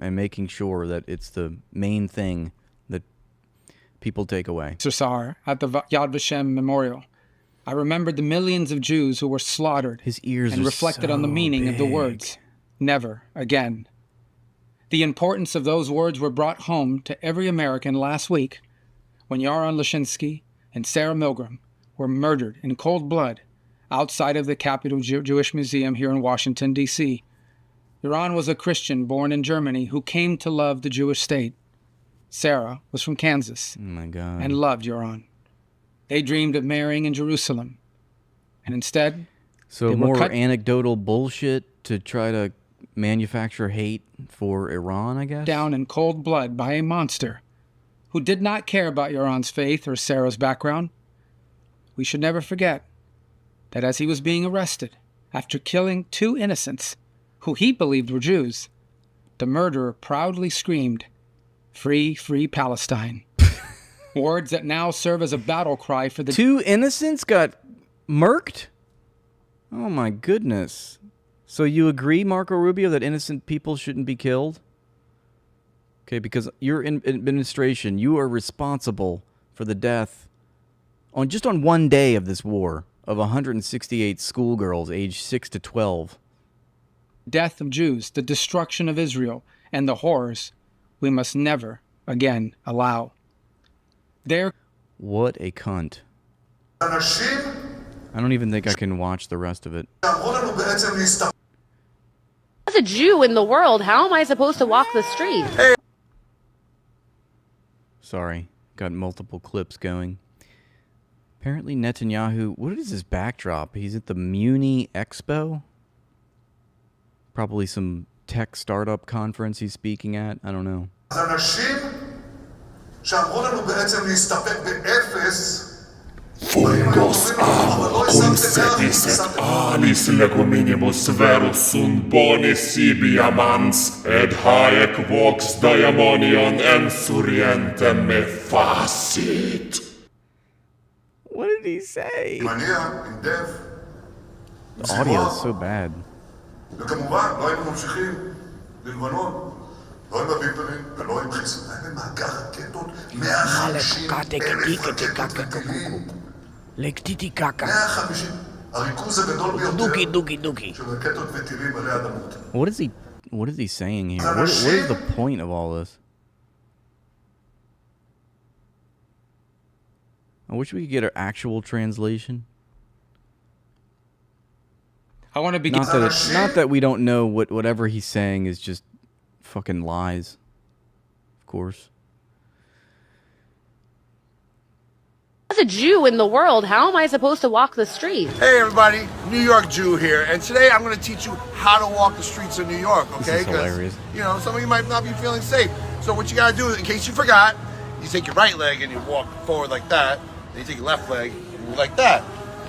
and making sure that it's the main thing that people take away. Saar at the Yad Vashem Memorial. I remembered the millions of Jews who were slaughtered His ears and are reflected on the so meaning of the big. words, never again. The importance of those words were brought home to every American last week when Yaron Lashinsky and Sarah Milgram were murdered in cold blood outside of the Capitol Jewish Museum here in Washington, D.C. Yaron was a Christian born in Germany who came to love the Jewish state. Sarah was from Kansas Oh my God. and loved Yaron. They dreamed of marrying in Jerusalem, and instead, So they were more cut anecdotal bullshit to try to manufacture hate for Iran, I guess? down in cold blood by a monster who did not care about Yaron's faith or Sarah's background. We should never forget that as he was being arrested after killing 2 innocents who he believed were Jews, the murderer proudly screamed, "Free, free Palestine." Words that now serve as a battle cry for the 2 innocents got murked? Oh my goodness. So you agree, Marco Rubio, that innocent people shouldn't be killed? Okay, because your administration, you are responsible for the death on one day of this war of 168 schoolgirls aged 6 to 12. death of Jews, the destruction of Israel, and the horrors we must never again allow. There What a cunt. אנשים I don't even think I can watch the rest of it. שאמרו לנו בעצם להסתכל. As a Jew in the world, how am I supposed to walk the street? Sorry, got multiple clips going. Apparently Netanyahu, what is his backdrop? He's at the Muni Expo? Probably some tech startup conference he's speaking at. I don't know. אז אנשים שאמרו לנו בעצם להסתפק באפס. Fungos amo concepis et alis legominimus verus sunt bonis sibi amans, et haec vox daemonion ensurientem me facit. What did he say? מניע עם דף. The audio is so bad. וכמובן, לא היינו ממשיכים ללבנון. לא עם הביפרים ולא עם חיסון. היה במאגר רקטות 150,000 רקטות וטילים. 150. הריכוז הגדול ביותר של רקטות וטילים עלי אדמות. What is he saying here? What is the point of all this? I wish we could get an actual translation. I want to begin. Not that we don't know whatever he's saying is just fucking lies. Of course. As a Jew in the world, how am I supposed to walk the street? Hey everybody, New York Jew here, and today I'm going to teach you how to walk the streets of New York, okay? This is hilarious. You know, some of you might not be feeling safe. So what you got to do, in case you forgot, you take your right leg and you walk forward like that, then you take your left leg and you like that.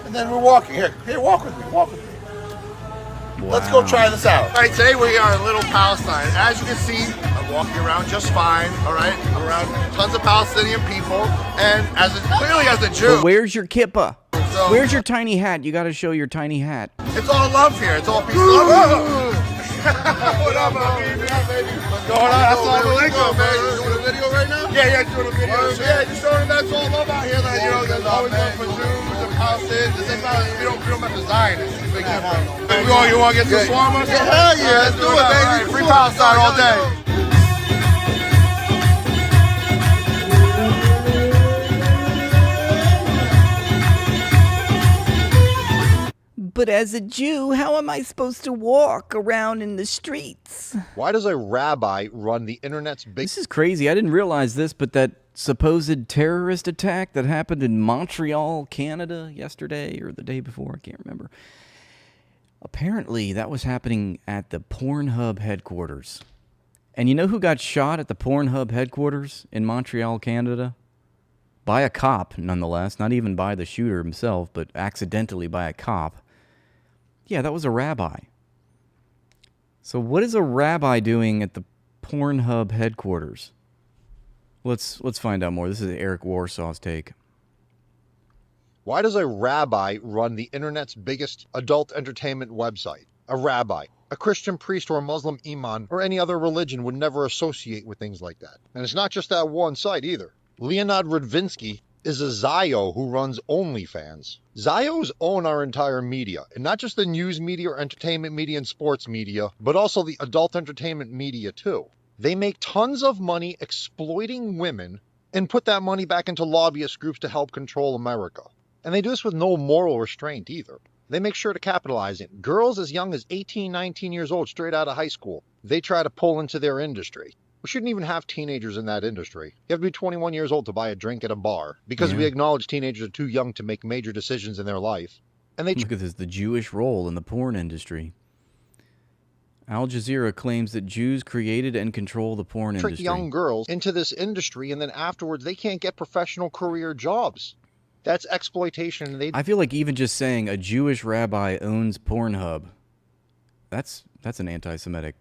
And then we're walking. Here, walk with me, walk with me. Let's go try this out. All right, today we are in Little Palestine. As you can see, I'm walking around just fine, all right? I'm around tons of Palestinian people, and clearly as a Jew, But where's your kippah? So- Where's your tiny hat? You got to show your tiny hat. it's all love here. It's all peace and love. What up, baby? What's going on? That's all the lingo, man. You doing a video right now? Yeah, doing a video. Yeah, just showing that's all love out here. That, you know, there's always love for Jews and Palestinians. This ain't about, we don't have to Zionists. It's a big difference. You want to get some shawarma? Yeah, hell yeah. Let's do it, baby. Free Palestine all day. But as a Jew, how am I supposed to walk around in the streets? Why does a rabbi run the internet's big This is crazy. I didn't realize this, but that supposed terrorist attack that happened in Montreal, Canada yesterday or the day before. I can't remember. Apparently, that was happening at the Pornhub headquarters. And you know who got shot at the Pornhub headquarters in Montreal, Canada? By a cop, nonetheless. Not even by the shooter himself, but accidentally by a cop. Yeah, that was a rabbi. So what is a rabbi doing at the Pornhub headquarters? Let's find out more. This is Eric Warsaw's take. Why does a rabbi run the internet's biggest adult entertainment website? A rabbi, a Christian priest or a Muslim imam or any other religion would never associate with things like that. And it's not just that one site either. Leonid Radvinsky is a Zio who runs OnlyFans. Zios own our entire media, and not just the news media or entertainment media and sports media, but also the adult entertainment media too. They make tons of money exploiting women and put that money back into lobbyist groups to help control America. And they do this with no moral restraint either. They make sure to capitalize it. Girls as young as 18, 19 years old, straight out of high school, they try to pull into their industry. We shouldn't even have teenagers in that industry. You have to be 21 years old to buy a drink at a bar because we acknowledge teenagers are too young to make major decisions in their life. And they look at this, the Jewish role in the porn industry. Al Jazeera claims that Jews created and control the porn trick industry. Young girls into this industry, and then afterwards they can't get professional career jobs. That's exploitation. I feel like even just saying a Jewish rabbi owns Pornhub, that's an anti-Semitic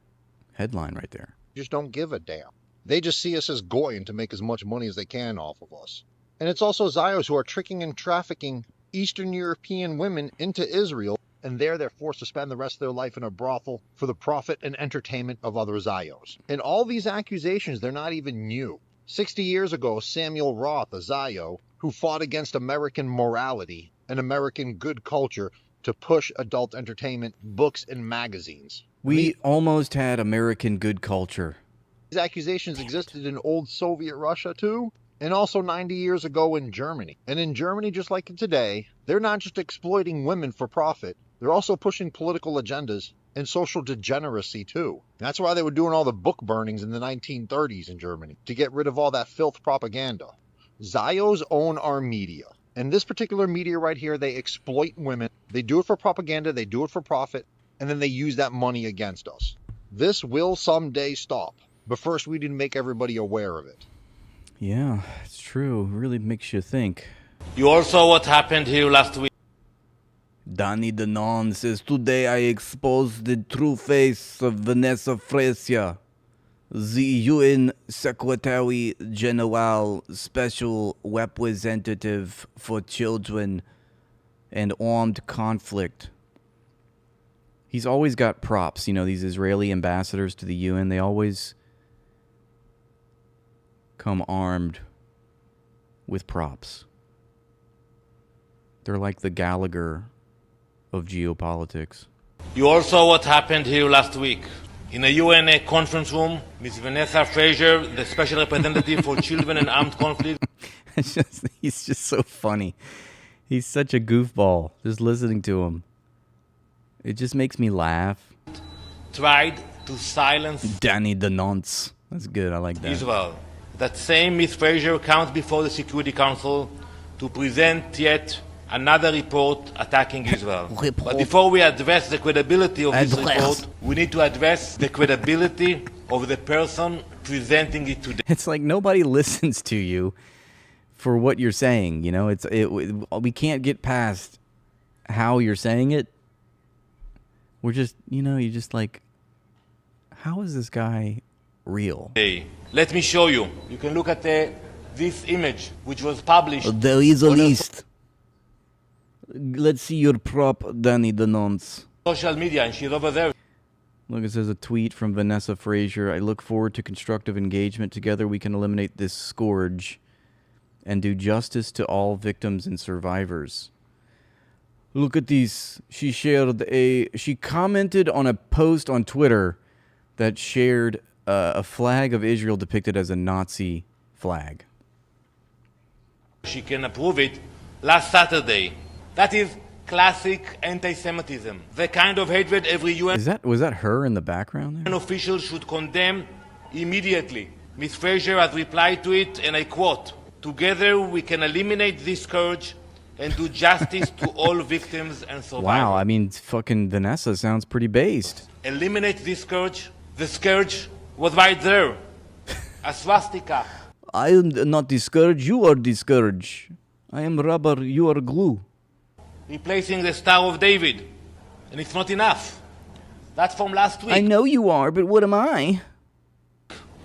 headline right there. Just don't give a damn. They just see us as goyim to make as much money as they can off of us. And it's also Zios who are tricking and trafficking Eastern European women into Israel, and there they're forced to spend the rest of their life in a brothel for the profit and entertainment of other Zios. And all these accusations, they're not even new. 60 years ago, Samuel Roth, a Zio, who fought against American morality and American good culture to push adult entertainment, books, and magazines. We almost had American good culture. These accusations existed in old Soviet Russia too, and also 90 years ago in Germany. And in Germany, just like today, they're not just exploiting women for profit, they're also pushing political agendas and social degeneracy too. That's why they were doing all the book burnings in the 1930s in Germany, to get rid of all that filth propaganda. Zios own our media. And this particular media right here, they exploit women. They do it for propaganda, they do it for profit, and then they use that money against us. This will someday stop. But first, we need to make everybody aware of it. Yeah, it's true. It really makes you think. You all saw what happened here last week. Danny Danon says, today I exposed the true face of Vanessa Frazier, the UN Secretary General Special Representative for Children and Armed Conflict. He's always got props, you know, these Israeli ambassadors to the UN, they always come armed with props. They're like the Gallagher of geopolitics. You all saw what happened here last week. In a UN conference room, Ms. Vanessa Frazier, the Special Representative for Children and Armed Conflict. He's just so funny. He's such a goofball, just listening to him. It just makes me laugh. Tried to silence Danny the Nonce. That's good, I like that. Israel. That same Ms. Frazier comes before the Security Council to present yet another report attacking Israel. But before we address the credibility of this report, we need to address the credibility of the person presenting it today. It's like nobody listens to you for what you're saying, you know? We can't get past how you're saying it. We're just, you know, you're just like, how is this guy real? Hey, let me show you. You can look at this image, which was published. There is a list. Let's see your prop, Danny the Nonce. Social media, and she's over there. Look, it says a tweet from Vanessa Frazier. I look forward to constructive engagement. Together we can eliminate this scourge and do justice to all victims and survivors. Look at these. She commented on a post on Twitter that shared a flag of Israel depicted as a Nazi flag. She can approve it last Saturday. That is classic anti-Semitism. The kind of hatred every UN was that her in the background there? official should condemn immediately. Ms. Fraser has replied to it, and I quote, "Together we can eliminate this scourge and do justice to all victims and survivors." Wow, I mean, fucking Vanessa sounds pretty based. Eliminate this scourge. The scourge was right there. A swastika. I am not discouraged, you are discouraged. I am rubber, you are glue. Replacing the Star of David. And it's not enough. That's from last week. I know you are, but what am I?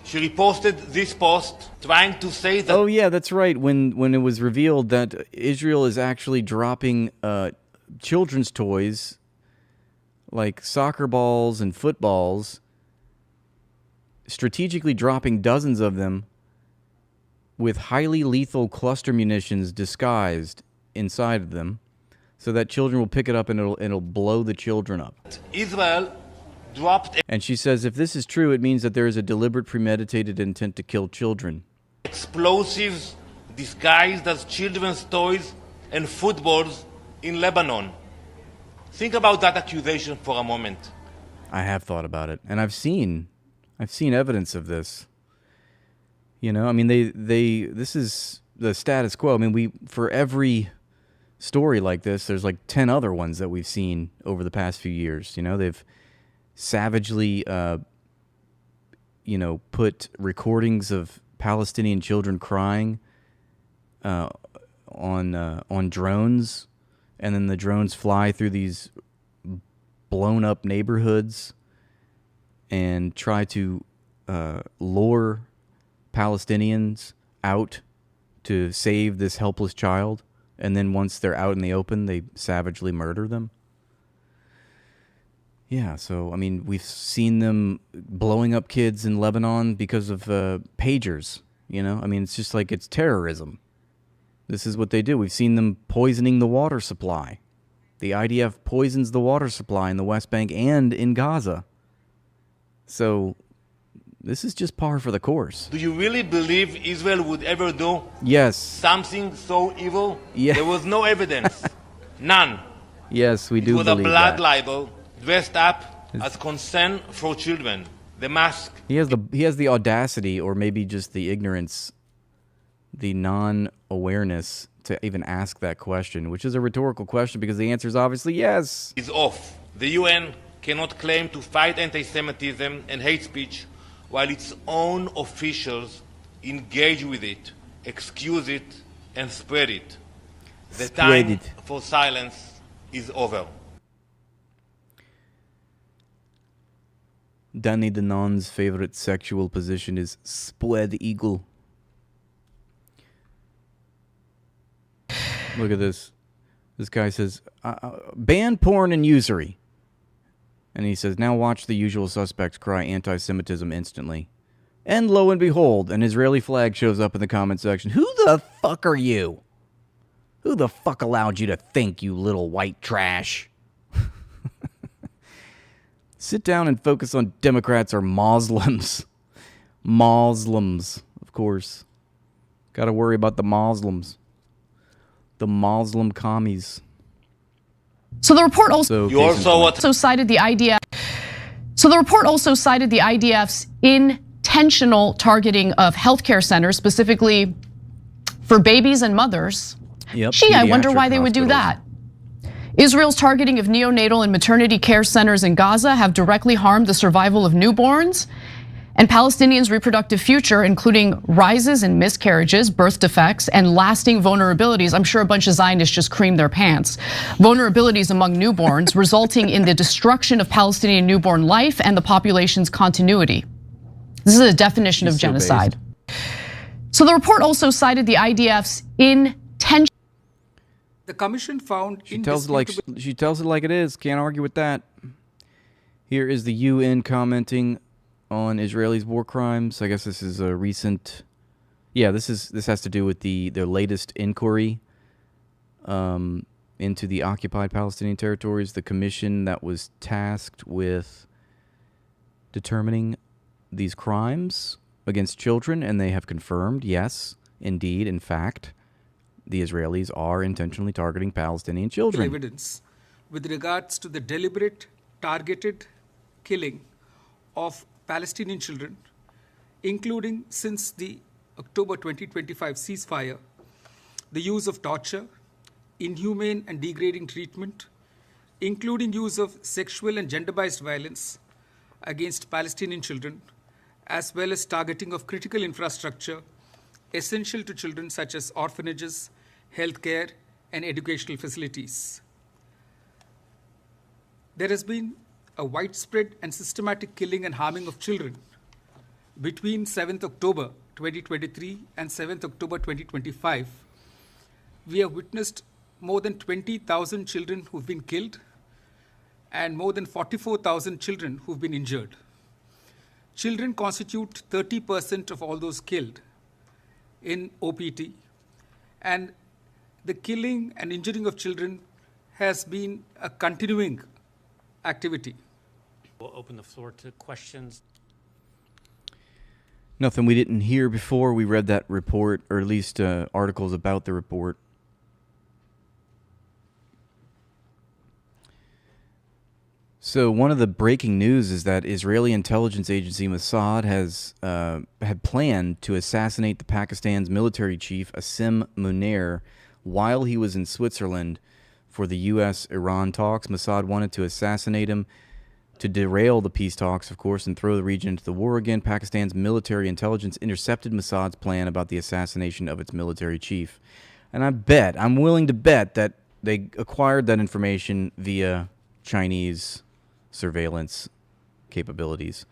She reposted this post trying to say that... Oh, yeah, that's right. When it was revealed that Israel is actually dropping children's toys, like soccer balls and footballs, strategically dropping dozens of them with highly lethal cluster munitions disguised inside of them, so that children will pick it up and it'll blow the children up. Israel dropped And she says if this is true, it means that there is a deliberate, premeditated intent to kill children. explosives disguised as children's toys and footballs in Lebanon. Think about that accusation for a moment. I have thought about it, and I've seen evidence of this. You know, I mean, this is the status quo. I mean, for every story like this, there's like 10 other ones that we've seen over the past few years. You know, they've savagely, put recordings of Palestinian children crying on drones, and then the drones fly through these blown up neighborhoods and try to lure Palestinians out to save this helpless child. And then once they're out in the open, they savagely murder them. Yeah, so, I mean, we've seen them blowing up kids in Lebanon because of pagers, you know? I mean, it's just like it's terrorism. This is what they do. We've seen them poisoning the water supply. The IDF poisons the water supply in the West Bank and in Gaza. So, this is just par for the course. Do you really believe Israel would ever do Yes. something so evil? Yeah. There was no evidence. None. Yes, we do It was a believe blood that. libel dressed up as concern for children. The mask. He has the audacity, or maybe just the ignorance, the non-awareness to even ask that question, which is a rhetorical question because the answer is obviously yes. Is off. The UN cannot claim to fight anti-Semitism and hate speech while its own officials engage with it, excuse it, and spread it. The time for silence is over. Danny Danon's favorite sexual position is spread eagle. Look at this. This guy says, ban porn and usury. And he says, now watch the usual suspects cry anti-Semitism instantly. And lo and behold, an Israeli flag shows up in the comment section. Who the fuck are you? Who the fuck allowed you to think, you little white trash? Sit down and focus on Democrats or Muslims. Muslims, of course. Gotta worry about the Muslims. The Muslim commies. So the report also cited the IDF. So the report also cited the IDF's intentional targeting of healthcare centers, specifically for babies and mothers. Yep, Gee, I wonder why they would do that. Israel's targeting of neonatal and maternity care centers in Gaza have directly harmed the survival of newborns and Palestinians' reproductive future, including rises in miscarriages, birth defects, and lasting vulnerabilities. I'm sure a bunch of Zionists just creamed their pants. Vulnerabilities among newborns, resulting in the destruction of Palestinian newborn life and the population's continuity. This is a definition of genocide. So the report also cited the IDF's intention. The commission found she tells it like it is. Can't argue with that. Here is the UN commenting on Israelis' war crimes. I guess this is a recent. Yeah, this has to do with their latest inquiry into the occupied Palestinian territories. The commission that was tasked with determining these crimes against children, and they have confirmed, yes, indeed, in fact, the Israelis are intentionally targeting Palestinian children. Evidence with regards to the deliberate, targeted killing of Palestinian children including since the October 2025 ceasefire, the use of torture, inhumane and degrading treatment, including use of sexual and gender-based violence against Palestinian children, as well as targeting of critical infrastructure essential to children such as orphanages, healthcare, and educational facilities. There has been a widespread and systematic killing and harming of children between 7th October 2023 and 7th October 2025. We have witnessed more than 20,000 children who've been killed and more than 44,000 children who've been injured. Children constitute 30% of all those killed in OPT, and the killing and injuring of children has been a continuing activity. We'll open the floor to questions. Nothing we didn't hear before we read that report, or at least articles about the report. So one of the breaking news is that Israeli intelligence agency Mossad has had planned to assassinate the Pakistan's military chief Asim Munir while he was in Switzerland for the U.S.-Iran talks. Mossad wanted to assassinate him to derail the peace talks, of course, and throw the region into the war again. Pakistan's military intelligence intercepted Mossad's plan about the assassination of its military chief. And I'm willing to bet that they acquired that information via Chinese surveillance capabilities.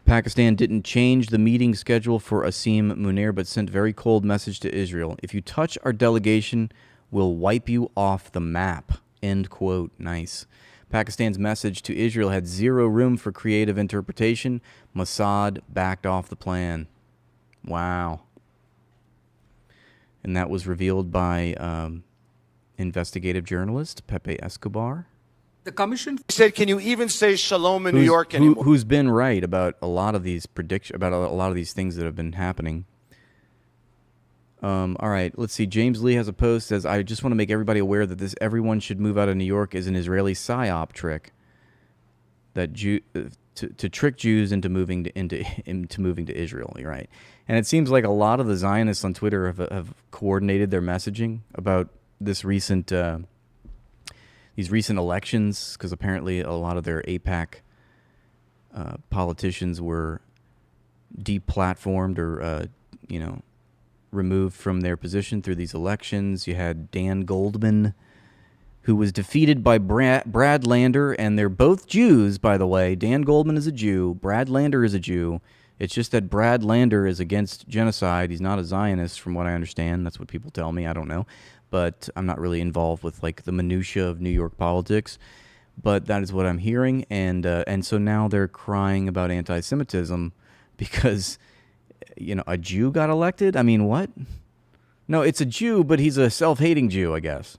Pakistan didn't change the meeting schedule for Asim Munir, but sent very cold message to Israel. If you touch our delegation, we'll wipe you off the map. End quote. Nice. Pakistan's message to Israel had zero room for creative interpretation. Mossad backed off the plan. Wow. And that was revealed by investigative journalist Pepe Escobar. The commission said, "Can you even say shalom in New York anymore?" Who's been right about a lot of these about a lot of these things that have been happening. All right, let's see. James Lee has a post, says, "I just want to make everybody aware that this everyone should move out of New York is an Israeli psyop trick that to trick Jews into moving to Israel." You're right, and it seems like a lot of the Zionists on Twitter have coordinated their messaging about this recent. These recent elections, because apparently a lot of their AIPAC politicians were deplatformed or, removed from their position through these elections. You had Dan Goldman, who was defeated by Brad Lander, and they're both Jews, by the way. Dan Goldman is a Jew. Brad Lander is a Jew. It's just that Brad Lander is against genocide. He's not a Zionist, from what I understand. That's what people tell me. I don't know. But I'm not really involved with like the minutia of New York politics, but that is what I'm hearing, and so now they're crying about anti-Semitism because a Jew got elected. I mean, what? No, it's a Jew, but he's a self-hating Jew, I guess,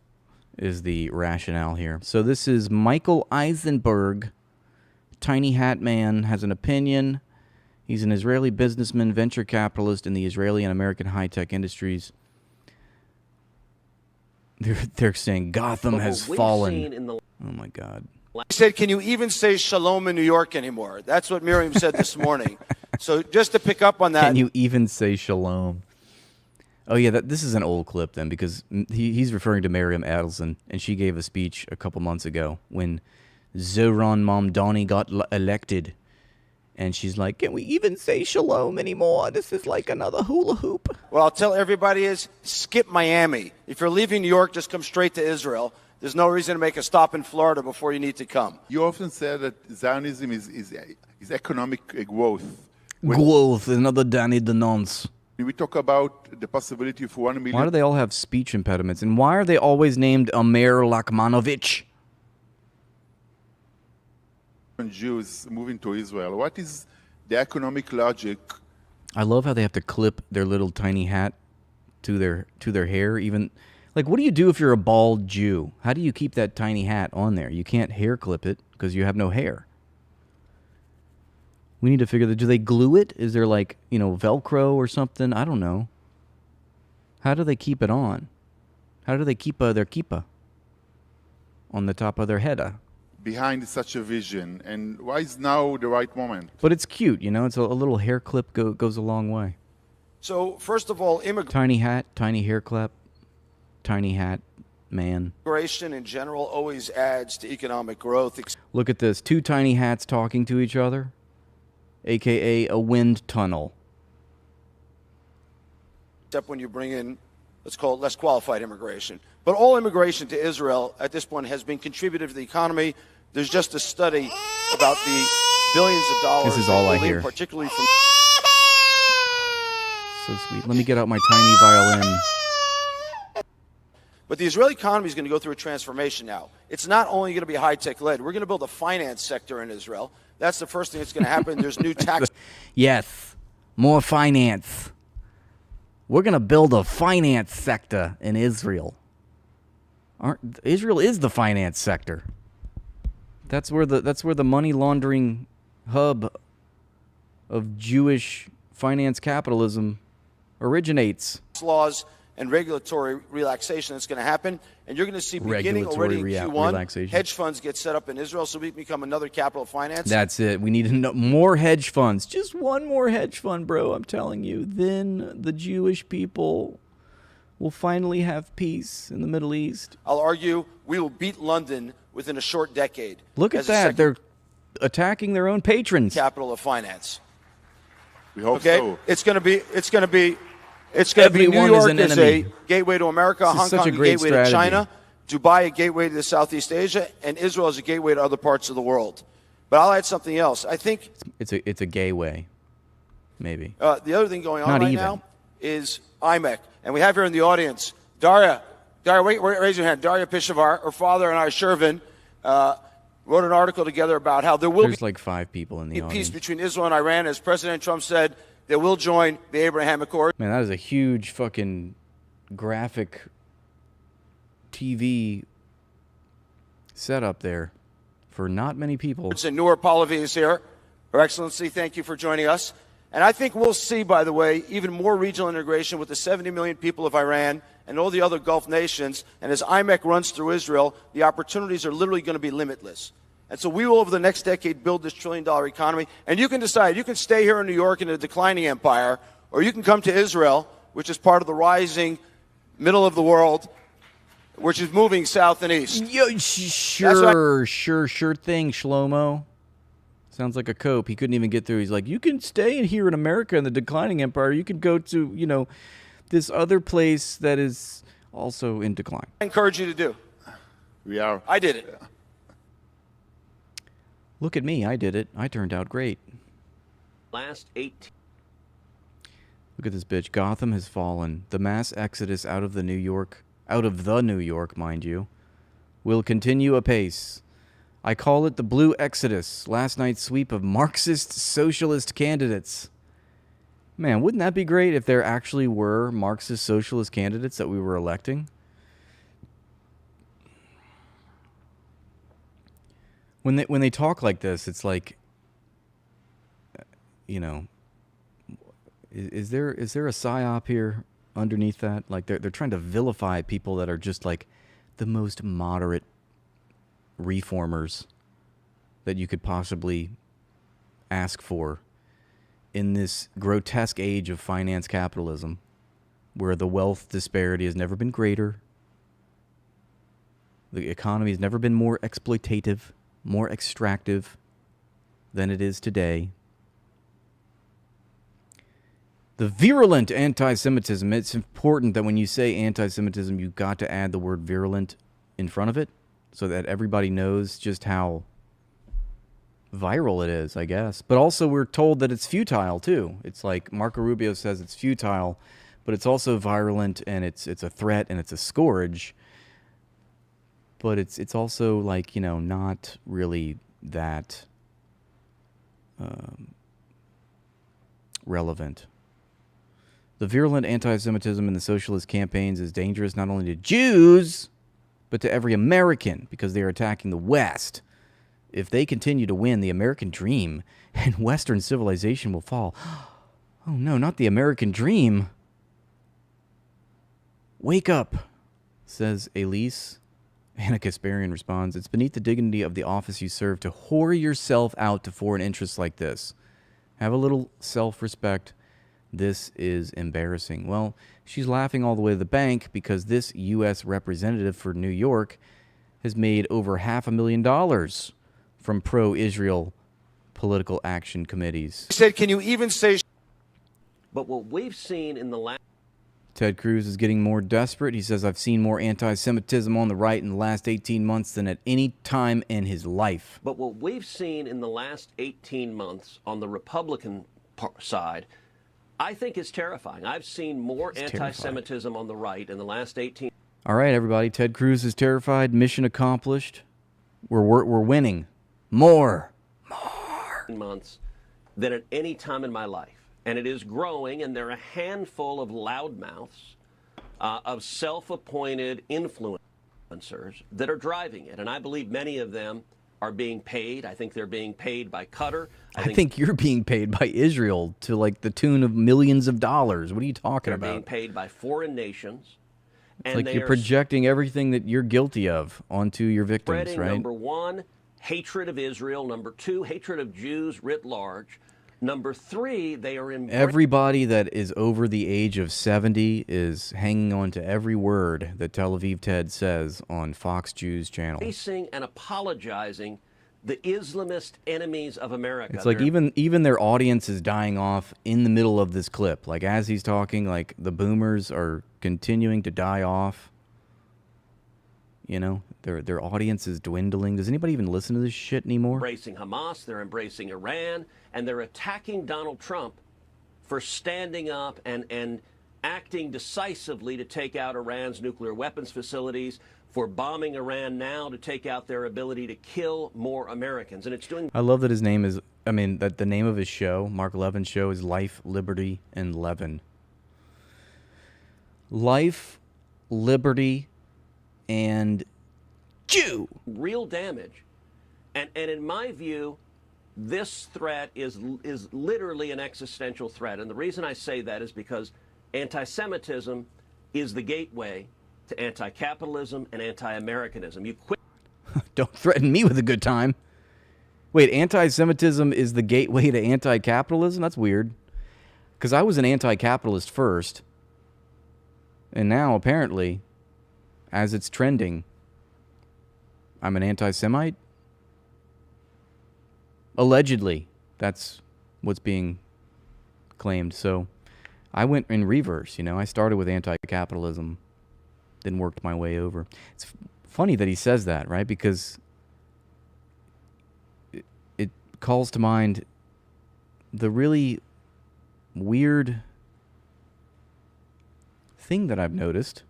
is the rationale here. So this is Michael Eisenberg, Tiny Hat Man, has an opinion. He's an Israeli businessman, venture capitalist in the Israeli and American high-tech industries. They're saying Gotham has fallen. Oh, my God. He said, "Can you even say shalom in New York anymore?" That's what Miriam said this morning. So just to pick up on that. Can you even say shalom? Oh, yeah, this is an old clip then, because he's referring to Miriam Adelson, and she gave a speech a couple months ago when Zohran Mamdani got elected. And she's like, "Can we even say shalom anymore? This is like another hula hoop." Well, I'll tell everybody is skip Miami. If you're leaving New York, just come straight to Israel. There's no reason to make a stop in Florida before you need to come. You often say that Zionism is economic growth. Growth, another Danny Denonce. We talk about the possibility for 1 million. Why do they all have speech impediments? And why are they always named Amer Lakmanovich? Jews moving to Israel. What is the economic logic? I love how they have to clip their little tiny hat to their hair. Even like, what do you do if you're a bald Jew? How do you keep that tiny hat on there? You can't hair clip it because you have no hair. We need to figure that. Do they glue it? Is there like Velcro or something? I don't know. How do they keep it on? How do they keep their kippah on the top of their head? behind such a vision, and why is now the right moment? But it's cute, you know. It's a little hair clip goes a long way. So, first of all, Tiny hat, tiny hair clip, tiny hat, man. immigration in general always adds to economic growth. Look at this. Two tiny hats talking to each other, a.k.a. a wind tunnel. Except when you bring in, let's call it less qualified immigration. But all immigration to Israel at this point has been contributive to the economy. There's just a study about the billions of dollars. This is all I hear. Particularly from. So sweet. Let me get out my tiny violin. But the Israeli economy is going to go through a transformation now. It's not only going to be high-tech led. We're going to build a finance sector in Israel. That's the first thing that's going to happen. There's new tax. Yes, more finance. We're going to build a finance sector in Israel. Israel is the finance sector. That's where the money laundering hub of Jewish finance capitalism originates. Laws and regulatory relaxation that's going to happen. And you're going to see beginning already in Q1, hedge funds get set up in Israel so we can become another capital of finance. That's it. We need more hedge funds. Just one more hedge fund, bro, I'm telling you. Then the Jewish people will finally have peace in the Middle East. I'll argue we will beat London within a short decade. Look at that. They're attacking their own patrons. Capital of finance. We hope so. It's going to be Everyone New York is an as enemy. a gateway to America, This is Hong such Kong a a great gateway strategy. to China, Dubai a gateway to Southeast Asia, and Israel is a gateway to other parts of the world. But I'll add something else. I think it's a gay way, maybe. the other thing going on Not right even. now is IMEC. And we have here in the audience, Daria, wait, raise your hand. Daria Pishavar, her father and I, Shervin, wrote an article together about how there will There's be like 5 people in the peace audience. between Israel and Iran. As President Trump said, they will join the Abraham Accords. Man, that is a huge fucking graphic TV setup there for not many people. And Noor Pahlavi is here. Her Excellency, thank you for joining us. And I think we'll see, by the way, even more regional integration with the 70 million people of Iran and all the other Gulf nations. And as IMEC runs through Israel, the opportunities are literally going to be limitless. And so we will, over the next decade, build this trillion-dollar economy. And you can decide. You can stay here in New York in a declining empire, or you can come to Israel, which is part of the rising middle of the world, which is moving south and east. Sure thing, Shlomo. Sounds like a cope. He couldn't even get through. He's like, you can stay in here in America in the declining empire. You can go to, this other place that is also in decline. I encourage you to do. We are. I did it. Look at me. I did it. I turned out great. Last 18. Look at this bitch. Gotham has fallen. The mass exodus out of the New York, mind you, will continue apace. I call it the Blue Exodus, last night's sweep of Marxist socialist candidates. Man, wouldn't that be great if there actually were Marxist socialist candidates that we were electing? When they talk like this, it's like, is there a psyop here underneath that? Like they're trying to vilify people that are just like the most moderate reformers that you could possibly ask for in this grotesque age of finance capitalism, where the wealth disparity has never been greater, the economy has never been more exploitative, more extractive than it is today. The virulent anti-Semitism, it's important that when you say anti-Semitism, you've got to add the word virulent in front of it so that everybody knows just how viral it is, I guess. But also we're told that it's futile, too. It's like Marco Rubio says it's futile, but it's also virulent, and it's a threat, and it's a scourge. But it's also like, not really that relevant. The virulent anti-Semitism in the socialist campaigns is dangerous not only to Jews, but to every American, because they are attacking the West. If they continue to win, the American dream and Western civilization will fall. Oh no, not the American dream. Wake up, says Elise Anna Kasparian responds, "It's beneath the dignity of the office you serve to whore yourself out to foreign interests like this. Have a little self-respect. This is embarrassing." Well, she's laughing all the way to the bank because this U.S. representative for New York has made over $500,000 from pro-Israel political action committees. He said, can you even say... But what we've seen in the last... Ted Cruz is getting more desperate. He says, "I've seen more anti-Semitism on the right in the last 18 months than at any time in his life." But what we've seen in the last 18 months on the Republican side, I think is terrifying. I've seen more anti-Semitism on the right in the last 18 months. All right, everybody. Ted Cruz is terrified. Mission accomplished. We're winning. More months than at any time in my life. And it is growing, and there are a handful of loudmouths, of self-appointed influencers that are driving it. And I believe many of them are being paid. I think they're being paid by Qatar. I think you're being paid by Israel to like the tune of millions of dollars. What are you talking about? They're being paid by foreign nations. It's like you're projecting everything that you're guilty of onto your victims, spreading, right? Number one, hatred of Israel. Number two, hatred of Jews writ large. Number three, they are everybody that is over the age of 70 is hanging on to every word that Tel Aviv Ted says on Fox Jews channel. Facing and apologizing the Islamist enemies of America. It's like even their audience is dying off in the middle of this clip. Like as he's talking, like the boomers are continuing to die off. You know, their audience is dwindling. Does anybody even listen to this shit anymore? Embracing Hamas, they're embracing Iran, and they're attacking Donald Trump for standing up and acting decisively to take out Iran's nuclear weapons facilities, for bombing Iran now to take out their ability to kill more Americans. And it's doing... I love that his name is, that the name of his show, Mark Levin's show, is Life, Liberty, and Levin. Life, Liberty, and Jew. Real damage. And in my view, this threat is literally an existential threat. And the reason I say that is because anti-Semitism is the gateway to anti-capitalism and anti-Americanism. You quit. Don't threaten me with a good time. Wait, anti-Semitism is the gateway to anti-capitalism? That's weird. Because I was an anti-capitalist first. And now, apparently, as it's trending, I'm an anti-Semite? Allegedly. That's what's being claimed. So I went in reverse, you know. I started with anti-capitalism, then worked my way over. It's funny that he says that, right? Because it calls to mind the really weird thing that I've noticed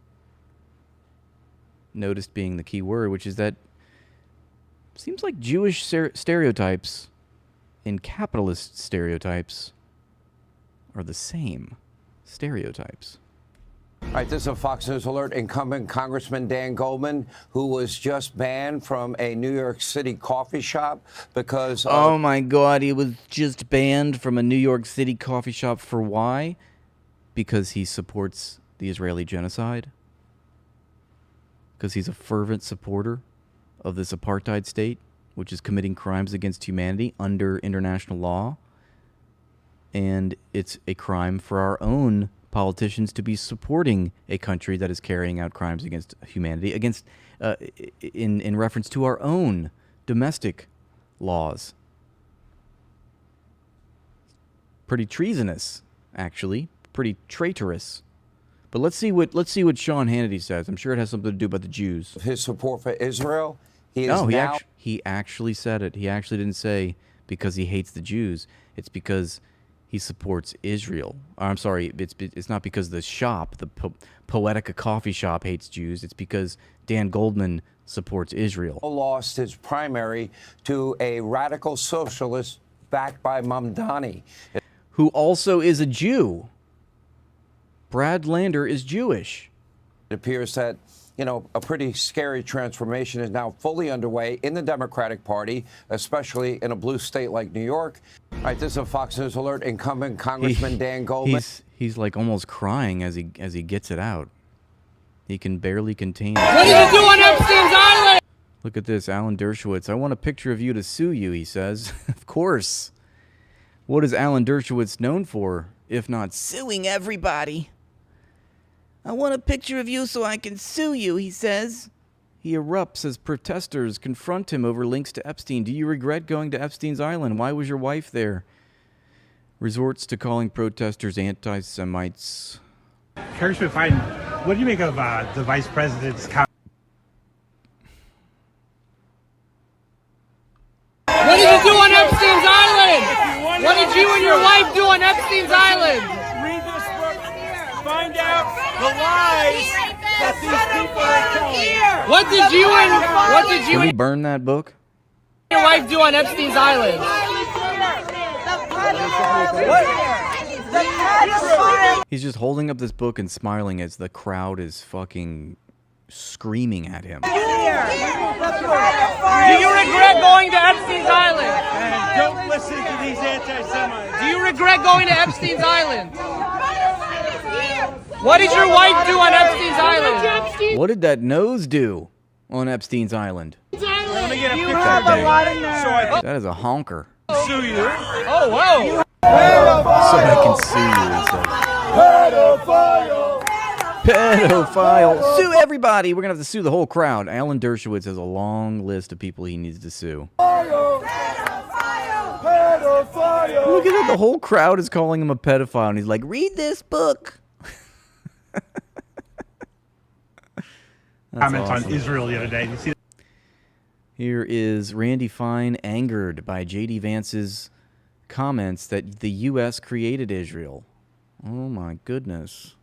being the key word, which is that it seems like Jewish stereotypes and capitalist stereotypes are the same stereotypes. All right, this is a Fox News alert. Incumbent Congressman Dan Goldman, who was just banned from a New York City coffee shop because of... Oh my God, he was just banned from a New York City coffee shop for why? Because he supports the Israeli genocide? Because he's a fervent supporter of this apartheid state, which is committing crimes against humanity under international law? And it's a crime for our own politicians to be supporting a country that is carrying out crimes against humanity, against in reference to our own domestic laws. Pretty treasonous, actually. Pretty traitorous. But let's see what Sean Hannity says. I'm sure it has something to do about the Jews. His support for Israel. He actually said it. He actually didn't say because he hates the Jews. It's because he supports Israel. I'm sorry, it's not because the shop, the Poetica coffee shop, hates Jews. It's because Dan Goldman supports Israel. Lost his primary to a radical socialist backed by Mamdani, who also is a Jew. Brad Lander is Jewish. It appears that, you know, a pretty scary transformation is now fully underway in the Democratic Party, especially in a blue state like New York. All right, this is a Fox News alert. Incumbent Congressman Dan Goldman. He's like almost crying as he gets it out. He can barely contain it. What did you do on Epstein's Island? Look at this, Alan Dershowitz. I want a picture of you to sue you, he says. Of course. What is Alan Dershowitz known for, if not suing everybody? I want a picture of you so I can sue you, he says. He erupts as protesters confront him over links to Epstein. Do you regret going to Epstein's Island? Why was your wife there? Resorts to calling protesters anti-Semites. Congressman Biden, what do you make of the vice president's comment? What did you do on Epstein's Island? What did you and your wife do on Epstein's Island? Read this book. Find out the lies that these people are telling. What did you Can we burn that book? and your wife do on Epstein's Island? He's just holding up this book and smiling as the crowd is fucking screaming at him. Do you regret going to Epstein's Island? And don't listen to these anti-Semites. Do you regret going to Epstein's Island? What did your wife do on Epstein's Island? What did that nose do on Epstein's Island? Let me get a picture of that. That is a honker. Sue you. Oh, whoa. So I can sue you, he says. Pedophile. Sue everybody. We're going to have to sue the whole crowd. Alan Dershowitz has a long list of people he needs to sue. Look at it. The whole crowd is calling him a pedophile. And he's like, read this book. Comments on Israel the other day. You see that? Here is Randy Fine angered by J.D. Vance's comments that the U.S. created Israel. Oh, my goodness.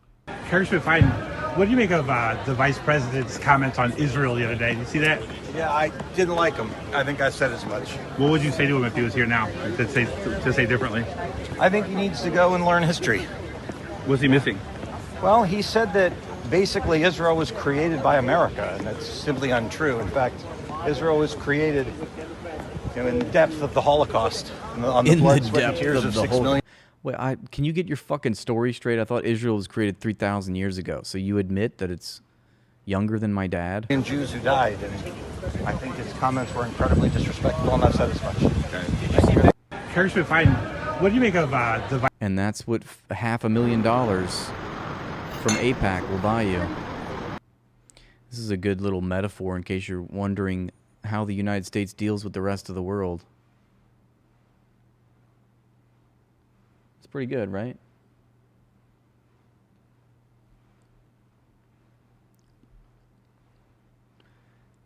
Congressman Biden, what do you make of the vice president's comments on Israel the other day? You see that? Yeah, I didn't like him. I think I said as much. What would you say to him if he was here now to say differently? I think he needs to go and learn history. What's he missing? Well, he said that basically Israel was created by America, and that's simply untrue. In fact, Israel was created in the depth of the Holocaust, on the blood, sweat, and tears of 6 million. Wait, can you get your fucking story straight? I thought Israel was created 3,000 years ago. So you admit that it's younger than my dad? And Jews who died, and I think his comments were incredibly disrespectful, and I've said as much. Okay. Congressman Biden, what do you make of the... And that's what $500,000 from AIPAC will buy you. This is a good little metaphor in case you're wondering how the United States deals with the rest of the world. It's pretty good, right?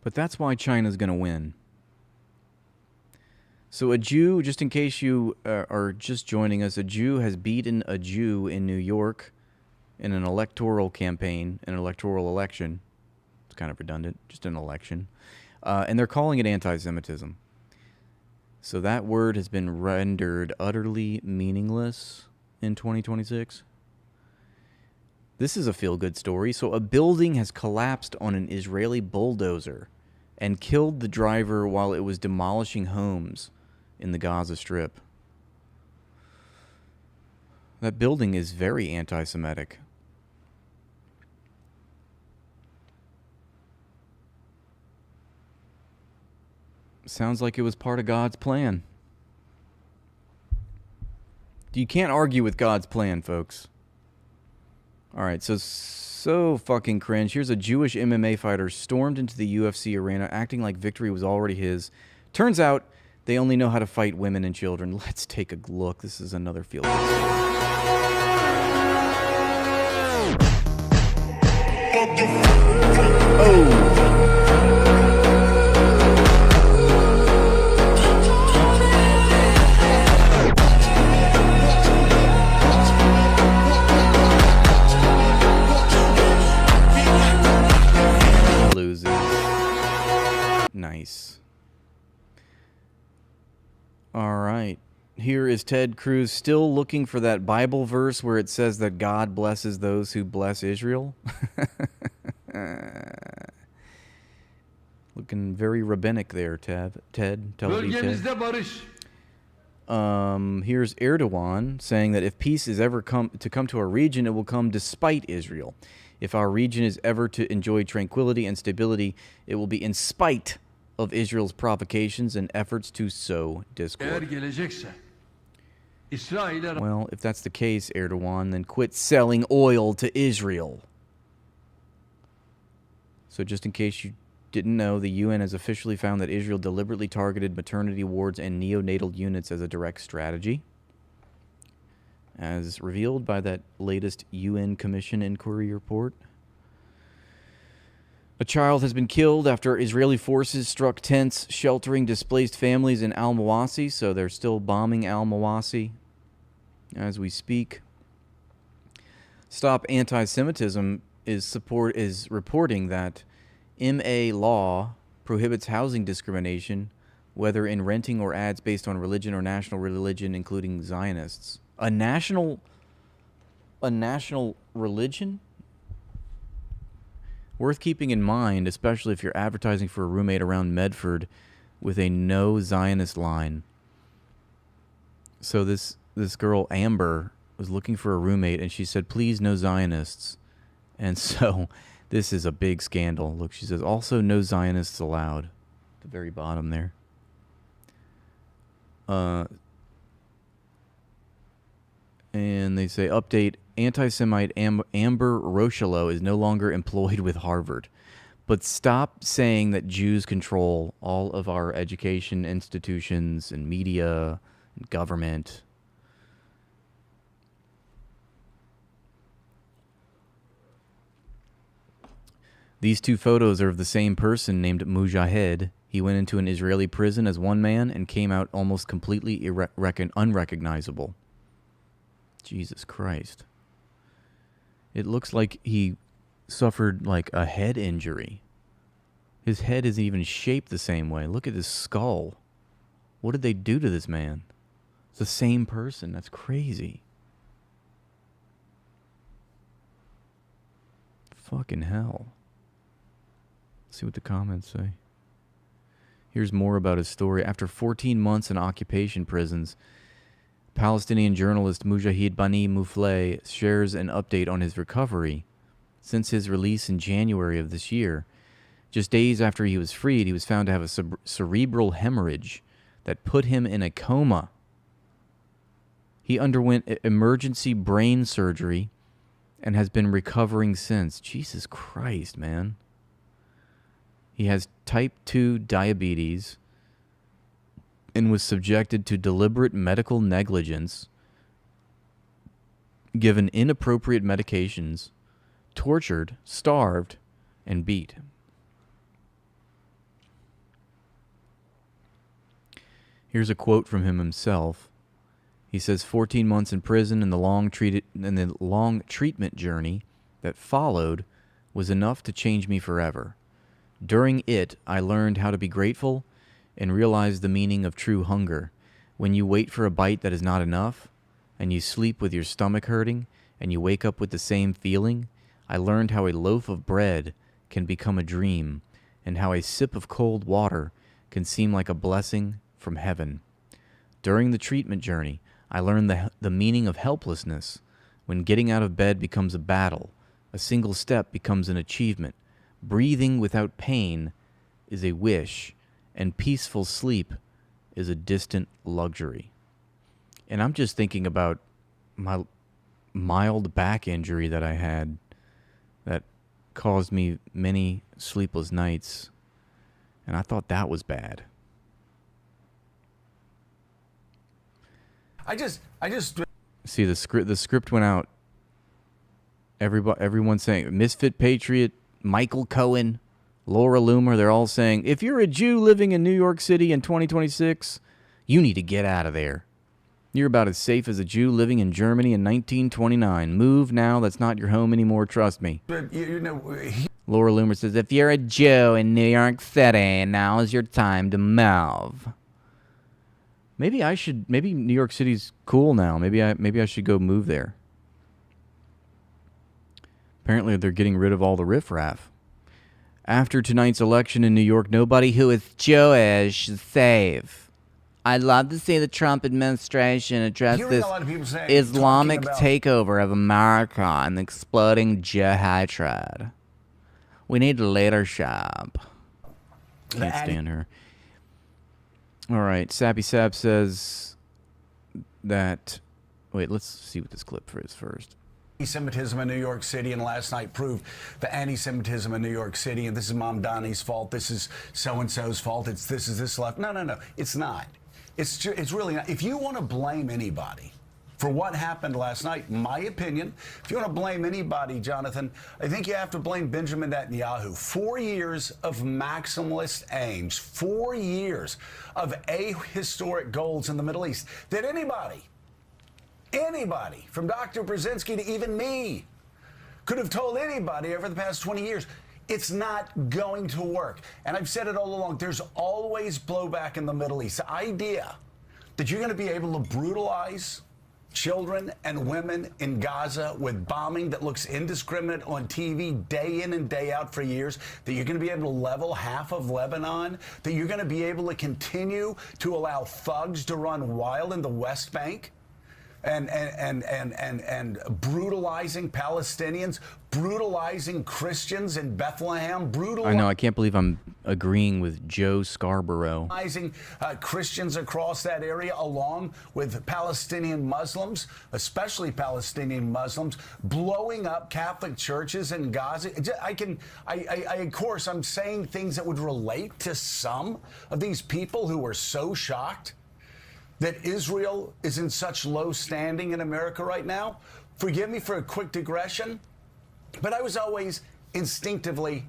But that's why China's going to win. So a Jew, just in case you are just joining us, a Jew has beaten a Jew in New York in an electoral campaign, an electoral election. It's kind of redundant, just an election. And they're calling it anti-Semitism. So that word has been rendered utterly meaningless in 2026. This is a feel-good story. So a building has collapsed on an Israeli bulldozer and killed the driver while it was demolishing homes in the Gaza Strip. That building is very anti-Semitic. Sounds like it was part of God's plan. You can't argue with God's plan, folks. Alright, so fucking cringe. Here's a Jewish MMA fighter stormed into the UFC arena acting like victory was already his. Turns out they only know how to fight women and children. Let's take a look. This is another field. Oh! Loses. Nice. All right. Here is Ted Cruz still looking for that Bible verse where it says that God blesses those who bless Israel. Looking very rabbinic there, Ted. Tell me, Ted. Here's Erdogan saying that if peace is ever to come to our region, it will come despite Israel. If our region is ever to enjoy tranquility and stability, it will be in spite of Israel's provocations and efforts to sow discord. Well, if that's the case, Erdogan, then quit selling oil to Israel. So just in case you didn't know, the UN has officially found that Israel deliberately targeted maternity wards and neonatal units as a direct strategy, as revealed by that latest UN Commission inquiry report. A child has been killed after Israeli forces struck tents sheltering displaced families in Al-Mawasi, so they're still bombing Al-Mawasi as we speak. Stop Anti-Semitism is reporting that MA law prohibits housing discrimination, whether in renting or ads based on religion or national religion, including Zionists. A national religion? Worth keeping in mind, especially if you're advertising for a roommate around Medford with a no Zionist line. So this girl, Amber, was looking for a roommate, and she said, please, no Zionists. And so this is a big scandal. Look, she says, also no Zionists allowed. At the very bottom there. And they say, update, anti-Semite Amber Rocheleau is no longer employed with Harvard. But stop saying that Jews control all of our education institutions and media and government. These two photos are of the same person named Mujahid. He went into an Israeli prison as one man and came out almost completely unrecognizable. Jesus Christ. It looks like he suffered like a head injury. His head isn't even shaped the same way. Look at his skull. What did they do to this man? It's the same person. That's crazy. Fucking hell. Let's see what the comments say. Here's more about his story. After 14 months in occupation prisons, Palestinian journalist Mujahid Bani Moufleh shares an update on his recovery. Since his release in January of this year, just days after he was freed, he was found to have a cerebral hemorrhage that put him in a coma. He underwent emergency brain surgery and has been recovering since. Jesus Christ, man. He has type 2 diabetes and was subjected to deliberate medical negligence, given inappropriate medications, tortured, starved, and beat. Here's a quote from him himself. He says, 14 months in prison and the long treatment journey that followed was enough to change me forever. During it, I learned how to be grateful and realized the meaning of true hunger. When you wait for a bite that is not enough, and you sleep with your stomach hurting, and you wake up with the same feeling, I learned how a loaf of bread can become a dream, and how a sip of cold water can seem like a blessing from heaven. During the treatment journey, I learned the meaning of helplessness. When getting out of bed becomes a battle, a single step becomes an achievement. Breathing without pain is a wish, and peaceful sleep is a distant luxury. And I'm just thinking about my mild back injury that I had that caused me many sleepless nights, and I thought that was bad. I just See, the script went out. Everyone's saying Misfit Patriot, Michael Cohen, Laura Loomer, they're all saying, if you're a Jew living in New York City in 2026, you need to get out of there. You're about as safe as a Jew living in Germany in 1929. Move now, that's not your home anymore, trust me. Laura Loomer says, if you're a Jew in New York City, now is your time to move. Maybe New York City's cool now. Maybe I should go move there. Apparently they're getting rid of all the riffraff. After tonight's election in New York, nobody who is Jewish is safe. I'd love to see the Trump administration address Hearing this a lot of people saying- Islamic talking about- takeover of America and the exploding jihad. We need leadership. Can't stand her. All right, Sappy Sap says that... Wait, let's see what this clip is first. Anti-Semitism in New York City, and last night proved the anti-Semitism in New York City, and this is Mom Donnie's fault, this is so-and-so's fault, this is this left. No, it's not. It's really not. If you want to blame anybody for what happened last night, my opinion, if you want to blame anybody, Jonathan, I think you have to blame Benjamin Netanyahu. 4 years of maximalist aims, 4 years of ahistoric goals in the Middle East that anybody, from Dr. Brzezinski to even me, could have told anybody over the past 20 years, it's not going to work. And I've said it all along, there's always blowback in the Middle East. The idea that you're going to be able to brutalize children and women in Gaza with bombing that looks indiscriminate on TV day in and day out for years, that you're going to be able to level half of Lebanon, that you're going to be able to continue to allow thugs to run wild in the West Bank, and brutalizing Palestinians, brutalizing Christians in Bethlehem, I know, I can't believe I'm agreeing with Joe Scarborough. brutalizing Christians across that area, along with Palestinian Muslims, especially Palestinian Muslims, blowing up Catholic churches in Gaza. Of course, I'm saying things that would relate to some of these people who are so shocked that Israel is in such low standing in America right now. Forgive me for a quick digression, but I was always instinctively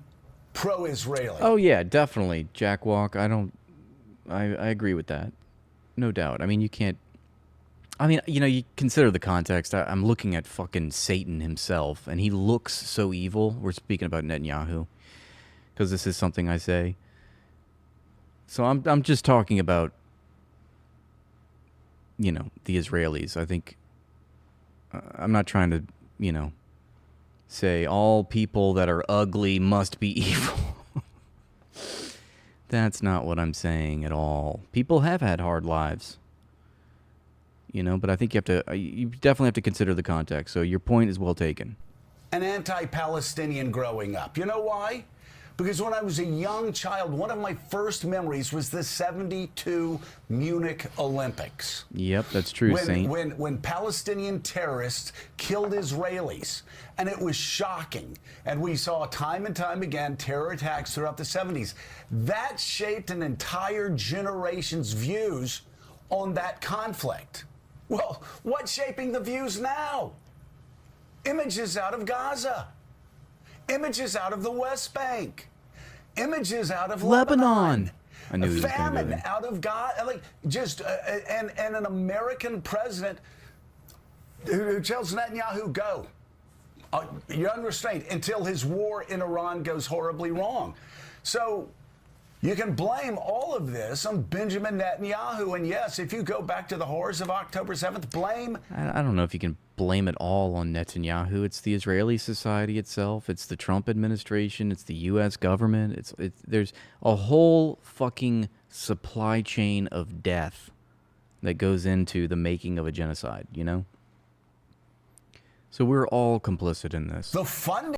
pro-Israeli. Oh yeah, definitely, Jack Walk. I agree with that, no doubt. I mean, you can't. I mean, you know, you consider the context. I'm looking at fucking Satan himself, and he looks so evil. We're speaking about Netanyahu, because this is something I say. So I'm just talking about, you know, the Israelis. I think I'm not trying to, you know, say all people that are ugly must be evil. That's not what I'm saying at all. People have had hard lives, you know, but I think you definitely have to consider the context. So your point is well taken. An anti-Palestinian growing up. You know why? Because when I was a young child, one of my first memories was the '72 Munich Olympics. Yep, that's true, Saint. When Palestinian terrorists killed Israelis, and it was shocking. And we saw time and time again terror attacks throughout the 70s. That shaped an entire generation's views on that conflict. Well, what's shaping the views now? Images out of Gaza. Images out of the West Bank. Images out of Lebanon. I knew he was going to go Famine there. out of Gaza. Like, just, and an American president who tells Netanyahu, go. You're unrestrained until his war in Iran goes horribly wrong. So you can blame all of this on Benjamin Netanyahu. And yes, if you go back to the horrors of October 7th, blame. I don't know if you can blame it all on Netanyahu. It's the Israeli society itself. It's the Trump administration. It's the U.S. government. There's a whole fucking supply chain of death that goes into the making of a genocide, you know? So we're all complicit in this. The funding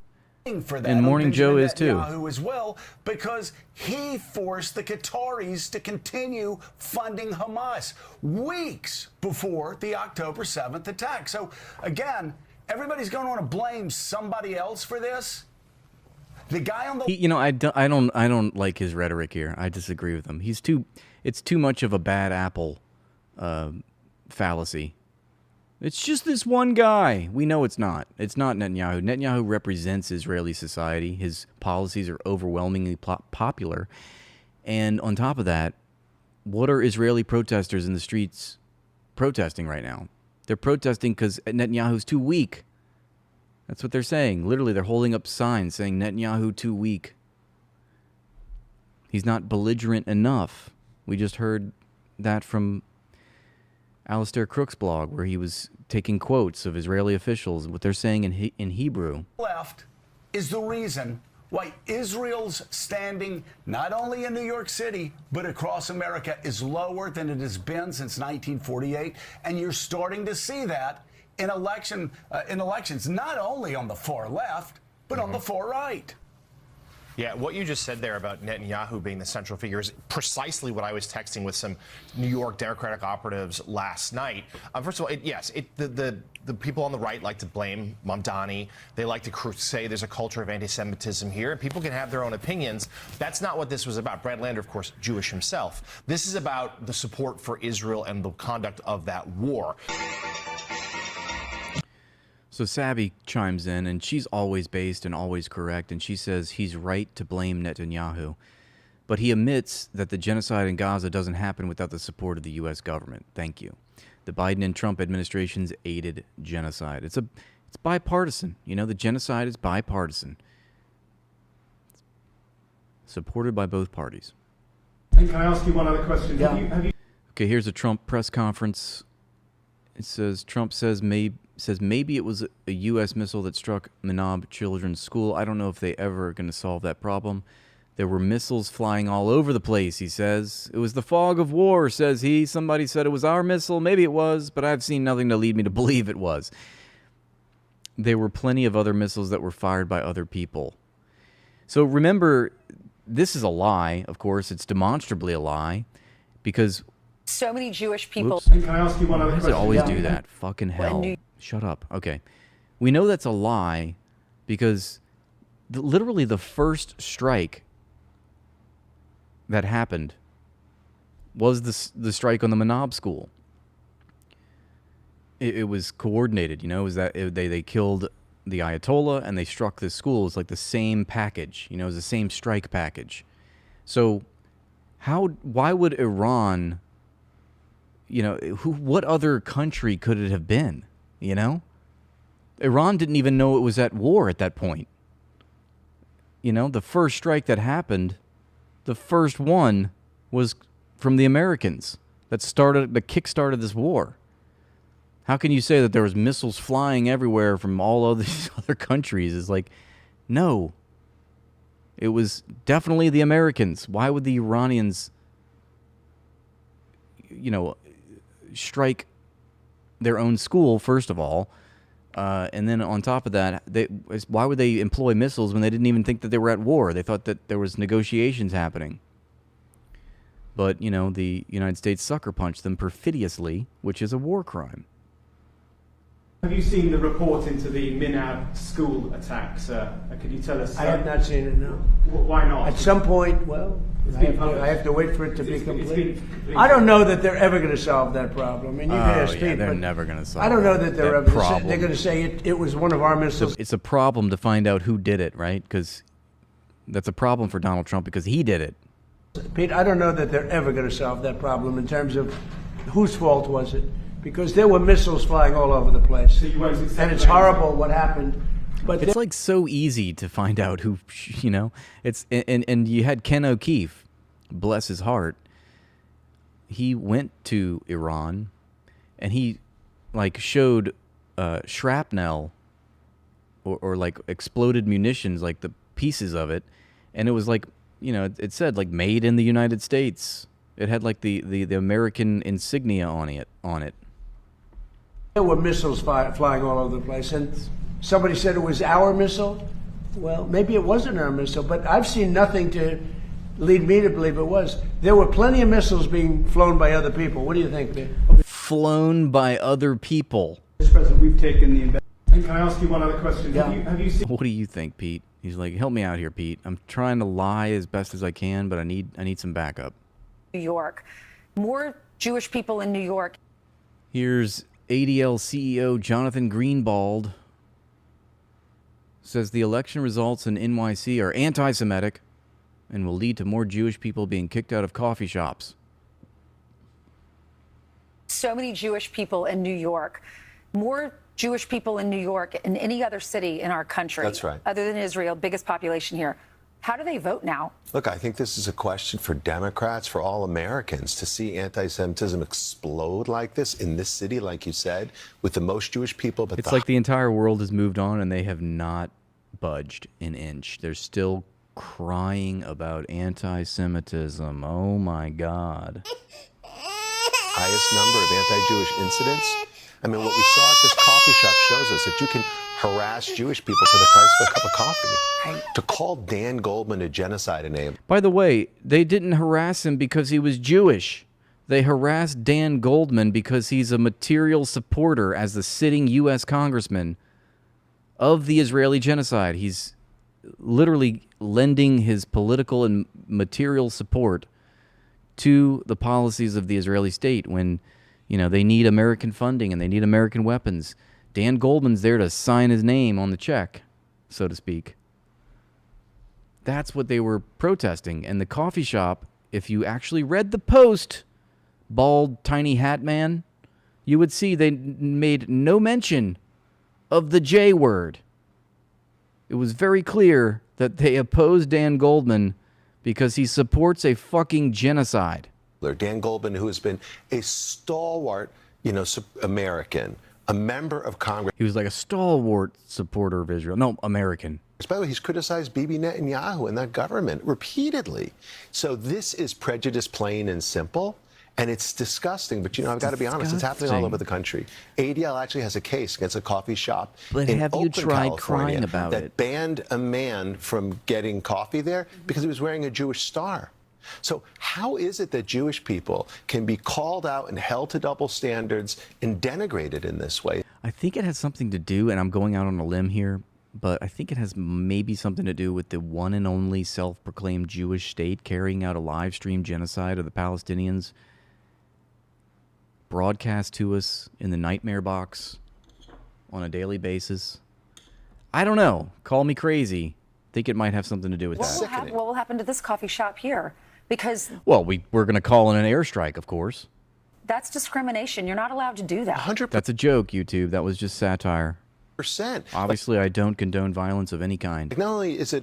for that, And Morning Joe is too. Netanyahu as well, because he forced the Qataris to continue funding Hamas weeks before the October 7th attack. So again, everybody's going to want to blame somebody else for this. The guy on the You know, I don't like his rhetoric here. I disagree with him. It's too much of a bad apple fallacy. It's just this one guy. We know it's not. It's not Netanyahu. Netanyahu represents Israeli society. His policies are overwhelmingly popular. And on top of that, what are Israeli protesters in the streets protesting right now? They're protesting because Netanyahu's too weak. That's what they're saying. Literally, they're holding up signs saying Netanyahu too weak. He's not belligerent enough. We just heard that from Alistair Crook's blog, where he was taking quotes of Israeli officials, what they're saying in Hebrew. left is the reason why Israel's standing not only in New York City, but across America is lower than it has been since 1948. And you're starting to see that in elections, not only on the far left, but on the far right. Yeah, what you just said there about Netanyahu being the central figure is precisely what I was texting with some New York Democratic operatives last night. First of all, the people on the right like to blame Mamdani. They like to say there's a culture of anti-Semitism here, and people can have their own opinions. That's not what this was about. Brad Lander, of course, Jewish himself. This is about the support for Israel and the conduct of that war. So Sabby chimes in, and she's always based and always correct, and she says he's right to blame Netanyahu. But he admits that the genocide in Gaza doesn't happen without the support of the U.S. government. Thank you. The Biden and Trump administrations aided genocide. It's bipartisan. You know, the genocide is bipartisan. It's supported by both parties. And can I ask you one other question? Yeah. Have you... Okay, here's a Trump press conference. It says Trump says maybe it was a U.S. missile that struck Menab Children's School. I don't know if they ever are going to solve that problem. There were missiles flying all over the place, he says. It was the fog of war, says he. Somebody said it was our missile. Maybe it was, but I've seen nothing to lead me to believe it was. There were plenty of other missiles that were fired by other people. So remember, this is a lie, of course. It's demonstrably a lie because... So many Jewish people... And can I ask you one other question? question? Why does it always do that? Fucking hell. Shut up. Okay. We know that's a lie because literally the first strike that happened was the strike on the Menab school. It was coordinated, you know. It was that they killed the Ayatollah and they struck this school. It was like the same package, you know. It was the same strike package. So why would Iran, you know, what other country could it have been, you know? Iran didn't even know it was at war at that point. You know, the first strike that happened, the first one was from the Americans that kick-started this war. How can you say that there was missiles flying everywhere from all of these other countries? It's like, no. It was definitely the Americans. Why would the Iranians, you know, strike their own school, first of all? And then on top of that, why would they employ missiles when they didn't even think that they were at war? They thought that there was negotiations happening. But, you know, the United States sucker punched them perfidiously, which is a war crime. Have you seen the report into the Menab school attack, sir? Could you tell us? I have not seen it, no. Why not? At some point, well, I have to wait for it to be complete. I don't know that they're ever going to solve that problem. I mean, you can ask Pete, they're but never going to solve I don't know that they're ever problem. they're going to say it was one of our missiles. It's a problem to find out who did it, right? Because that's a problem for Donald Trump because he did it. Pete, I don't know that they're ever going to solve that problem in terms of whose fault was it. Because there were missiles flying all over the place. And it's horrible what happened. But it's like so easy to find out who, you know, it's, and you had Ken O'Keefe, bless his heart. He went to Iran and he like showed shrapnel or like exploded munitions, like the pieces of it. And it was like, you know, it said like made in the United States. It had like the American insignia on it. There were missiles flying all over the place, and somebody said it was our missile. Well, maybe it wasn't our missile, but I've seen nothing to lead me to believe it was. There were plenty of missiles being flown by other people. What do you think, Pete? Flown by other people. Mr. President, we've taken the investment. And can I ask you one other question? Yeah. Have you seen... What do you think, Pete? He's like, help me out here, Pete. I'm trying to lie as best as I can, but I need some backup. New York. More Jewish people in New York. Here's ADL CEO Jonathan Greenwald. Says the election results in NYC are anti-Semitic and will lead to more Jewish people being kicked out of coffee shops. So many Jewish people in New York. More Jewish people in New York than any other city in our country. That's right. Other than Israel, biggest population here. How do they vote now? Look, I think this is a question for Democrats, for all Americans, to see anti-Semitism explode like this in this city, like you said, with the most Jewish people. But it's like the entire world has moved on and they have not budged an inch. They're still crying about anti-Semitism. Oh my God. Highest number of anti-Jewish incidents. I mean, what we saw at this coffee shop shows us that you can harass Jewish people for the price of a cup of coffee. To call Dan Goldman a genocide enabler. By the way, they didn't harass him because he was Jewish. They harassed Dan Goldman because he's a material supporter as the sitting U.S. congressman of the Israeli genocide. He's literally lending his political and material support to the policies of the Israeli state when, you know, they need American funding and they need American weapons. Dan Goldman's there to sign his name on the check, so to speak. That's what they were protesting. And the coffee shop, if you actually read the post, bald, tiny hat man, you would see they made no mention of the J word. It was very clear that they opposed Dan Goldman because he supports a fucking genocide. Dan Goldman, who has been a stalwart, American, a member of Congress. He was like a stalwart supporter of Israel. No, American. By the way, he's criticized Bibi Netanyahu and that government repeatedly. So this is prejudice, plain and simple. And it's disgusting, but I've got to be honest, it's happening all over the country. ADL actually has a case against a coffee shop in Oakland, California, that banned a man from getting coffee there because he was wearing a Jewish star. So how is it that Jewish people can be called out and held to double standards and denigrated in this way? I think it has something to do, and I'm going out on a limb here, but I think it has maybe something to do with the one and only self-proclaimed Jewish state carrying out a live stream genocide of the Palestinians, broadcast to us in the nightmare box on a daily basis. I don't know. Call me crazy. Think it might have something to do with that. What will happen to this coffee shop here? Because well, we're going to call in an airstrike, of course. That's discrimination. You're not allowed to do that. 100%. That's a joke, YouTube. That was just satire. Obviously, I don't condone violence of any kind. Not only is it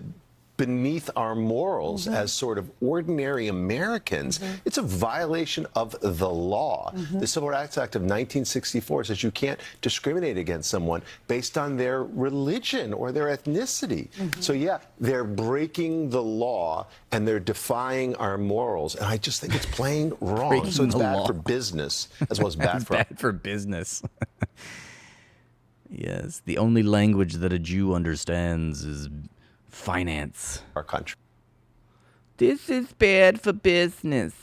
beneath our morals as sort of ordinary Americans, it's a violation of the law. The Civil Rights Act of 1964 says you can't discriminate against someone based on their religion or their ethnicity. So yeah, they're breaking the law and they're defying our morals. And I just think it's plain wrong. So it's bad for business as well as bad for business. Yes, the only language that a Jew understands is finance. Our country. This is bad for business.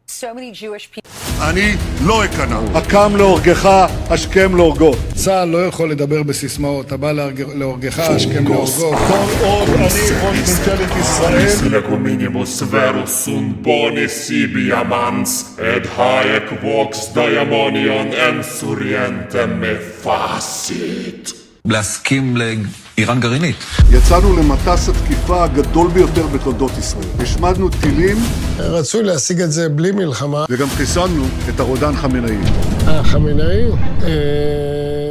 So many Jewish people. אני לא אכנע. הקם להורגך, השכם להורגו. צה"ל לא יכול לדבר בסיסמאות. הבא להורגך, השכם להורגו. כל עוד אני ראש ממשלת ישראל. Legominimus verus un boni sibiamans, ed haec vox diamonion ensurientem me facit. להסכים לאיראן גרעינית. יצאנו למטס התקיפה הגדול ביותר בתולדות ישראל. השמדנו טילים. רצוי להשיג את זה בלי מלחמה. וגם חיסלנו את הרודן חמינאי. חמינאי?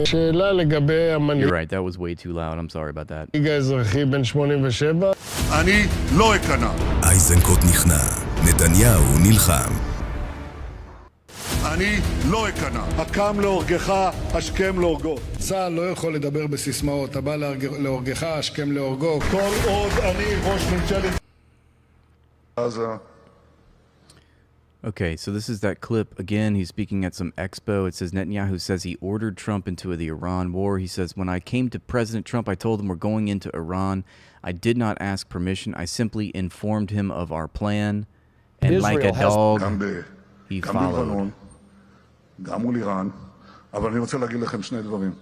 שאלה לגבי המנהיג. You're right, that was way too loud. I'm sorry about that. המנהיג האזרחי בן 87. אני לא אכנע. איזנקוט נכנע. נתניהו נלחם. אני לא אכנע. הקם להורגך, השכם להורגו. צה"ל לא יכול לדבר בסיסמאות. הבא להורגך, השכם להורגו. כל עוד אני ראש ממשלת... Okay, so this is that clip. Again, he's speaking at some expo. It says Netanyahu says he ordered Trump into the Iran war. He says, when I came to President Trump, I told him we're going into Iran. I did not ask permission. I simply informed him of our plan. And Israel like a dog, he followed. גם מול איראן, אבל אני רוצה להגיד לכם שני דברים.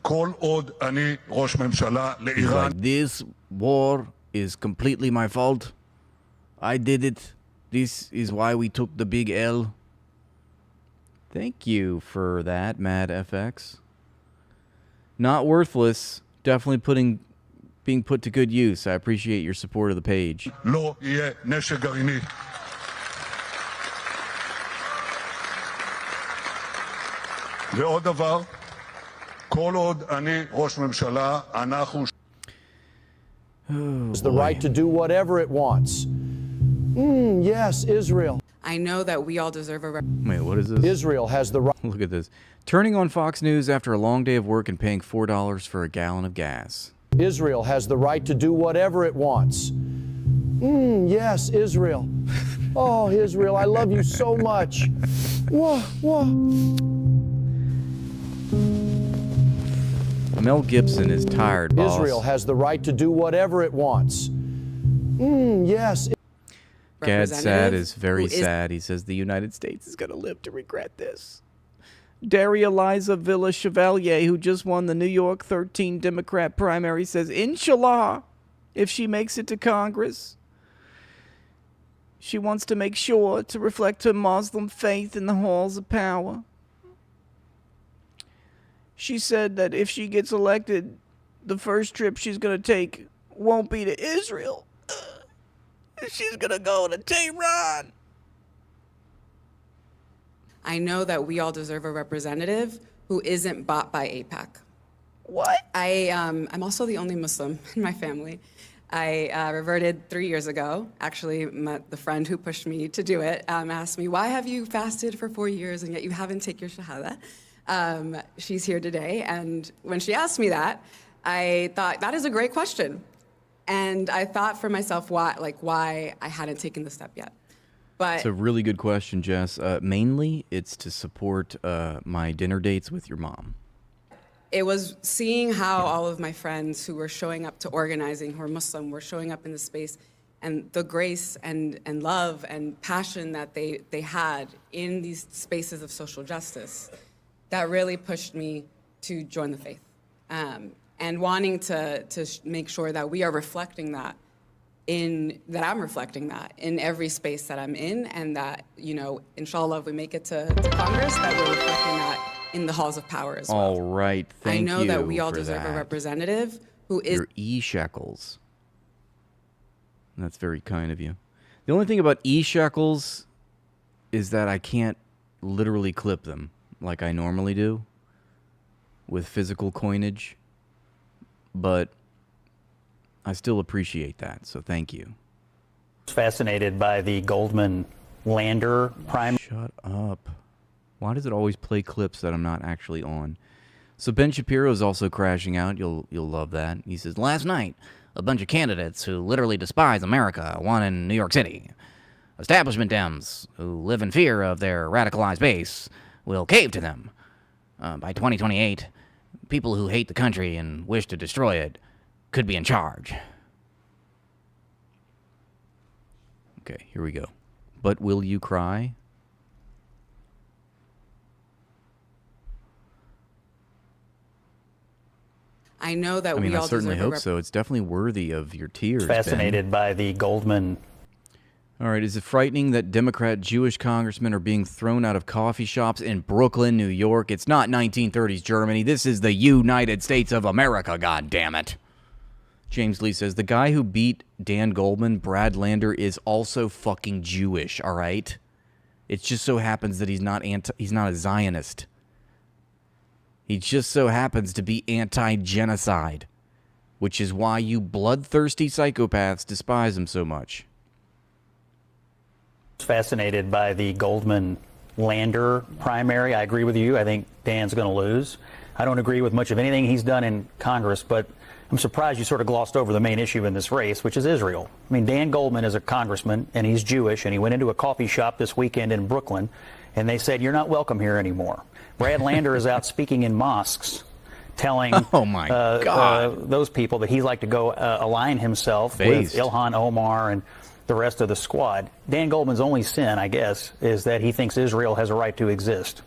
כל עוד אני ראש ממשלה לאיראן... This war is completely my fault. I did it. This is why we took the big L. Thank you for that, Mad FX. Not worthless. Definitely being put to good use. I appreciate your support of the page. לא יהיה נשק גרעיני. ועוד דבר, כל עוד אני ראש ממשלה, אנחנו... The right to do whatever it wants. Yes, Israel. I know that we all deserve a... Wait, what is this? Israel has the right. Look at this. Turning on Fox News after a long day of work and paying $4 for a gallon of gas. Israel has the right to do whatever it wants. Yes, Israel. Oh, Israel, I love you so much. Whoa, whoa. Mel Gibson is tired, boss. Israel has the right to do whatever it wants. Yes. Gad Sad is very sad. He says the United States is going to live to regret this. Daria Liza Villa Chevalier, who just won the New York 13 Democrat primary, says, Inshallah, if she makes it to Congress, she wants to make sure to reflect her Muslim faith in the halls of power. She said that if she gets elected, the first trip she's going to take won't be to Israel. She's going to go to Tehran. I know that we all deserve a representative who isn't bought by AIPAC. What? I'm also the only Muslim in my family. I reverted 3 years ago. Actually, the friend who pushed me to do it asked me, why have you fasted for 4 years and yet you haven't taken your shahada? She's here today, and when she asked me that, I thought, that is a great question. And I thought for myself why I hadn't taken the step yet. But it's a really good question, Jess. Mainly, it's to support my dinner dates with your mom. it was seeing how all of my friends who were showing up to organizing, who are Muslim, were showing up in the space, and the grace and love and passion that they had in these spaces of social justice, that really pushed me to join the faith. And wanting to make sure that we are reflecting that that I'm reflecting that in every space that I'm in, and that, you know, inshallah, if we make it to Congress, that we're reflecting that in the halls of power as well. All right, thank you. I know that we all for deserve that. a representative who is... Your e-shekels. That's very kind of you. The only thing about e-shekels is that I can't literally clip them like I normally do with physical coinage, but I still appreciate that, so thank you. Fascinated by the Goldman Lander prime. Shut up. Why does it always play clips that I'm not actually on? So Ben Shapiro is also crashing out. You'll love that. He says, last night, a bunch of candidates who literally despise America won in New York City. Establishment Dems who live in fear of their radicalized base will cave to them. By 2028, people who hate the country and wish to destroy it could be in charge. Okay, here we go. But will you cry? I know that we all I certainly deserve hope so. It's definitely worthy of your tears. Fascinated Ben. by the Goldman. All right, is it frightening that Democrat Jewish congressmen are being thrown out of coffee shops in Brooklyn, New York? It's not 1930s Germany. This is the United States of America, goddammit. James Lee says, the guy who beat Dan Goldman, Brad Lander, is also fucking Jewish, all right? It just so happens that he's not a Zionist. He just so happens to be anti-genocide, which is why you bloodthirsty psychopaths despise him so much. Fascinated by the Goldman Lander primary. I agree with you. I think Dan's going to lose. I don't agree with much of anything he's done in Congress, but I'm surprised you sort of glossed over the main issue in this race, which is Israel. I mean, Dan Goldman is a congressman, and he's Jewish, and he went into a coffee shop this weekend in Brooklyn, and they said, you're not welcome here anymore. Brad Lander is out speaking in mosques, telling those people that he'd like to go align himself with Ilhan Omar and the rest of the squad. Dan Goldman's only sin, I guess, is that he thinks Israel has a right to exist.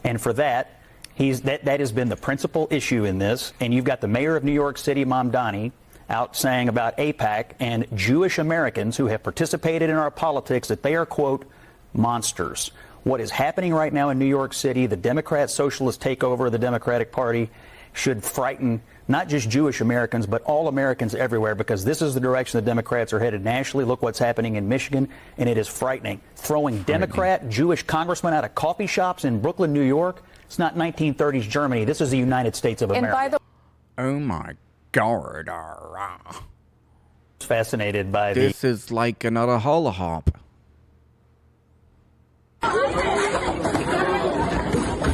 And for that, that has been the principal issue in this. And you've got the mayor of New York City, Mamdani, out saying about AIPAC and Jewish Americans who have participated in our politics that they are, quote, monsters. What is happening right now in New York City, the Democrat socialist takeover of the Democratic Party, should frighten not just Jewish Americans, but all Americans everywhere, because this is the direction the Democrats are headed nationally. Look what's happening in Michigan, and it is frightening. Throwing Democrat Jewish congressmen out of coffee shops in Brooklyn, New York, it's not 1930s Germany. This is the United States of America. Oh my God. Fascinated by this is like another hula hop.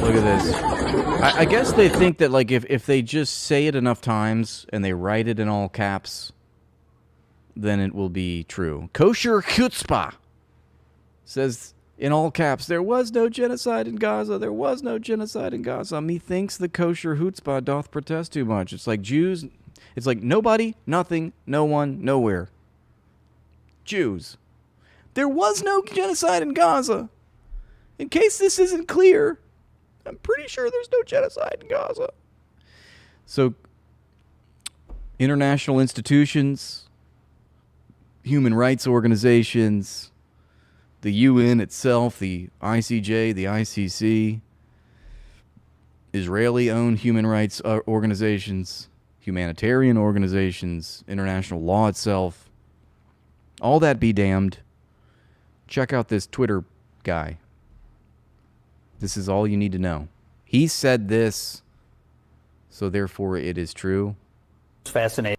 Look at this. I guess they think that, like, if they just say it enough times and they write it in all caps, then it will be true. Kosher chutzpah says in all caps, there was no genocide in Gaza. There was no genocide in Gaza. Methinks the kosher chutzpah doth protest too much. It's like Jews. It's like nobody, nothing, no one, nowhere. Jews. There was no genocide in Gaza. In case this isn't clear, I'm pretty sure there's no genocide in Gaza. So, international institutions, human rights organizations, the UN itself, the ICJ, the ICC, Israeli-owned human rights organizations, humanitarian organizations, international law itself, all that be damned. Check out this Twitter guy. This is all you need to know. He said this, so therefore it is true. It's fascinating.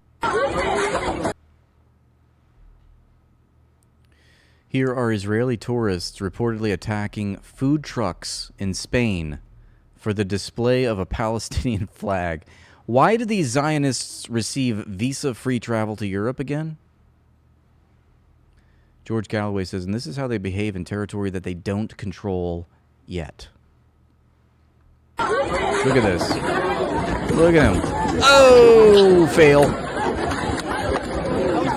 Here are Israeli tourists reportedly attacking food trucks in Spain for the display of a Palestinian flag. Why do these Zionists receive visa-free travel to Europe again? George Galloway says, and this is how they behave in territory that they don't control yet. Look at this. Look at him. Oh, fail.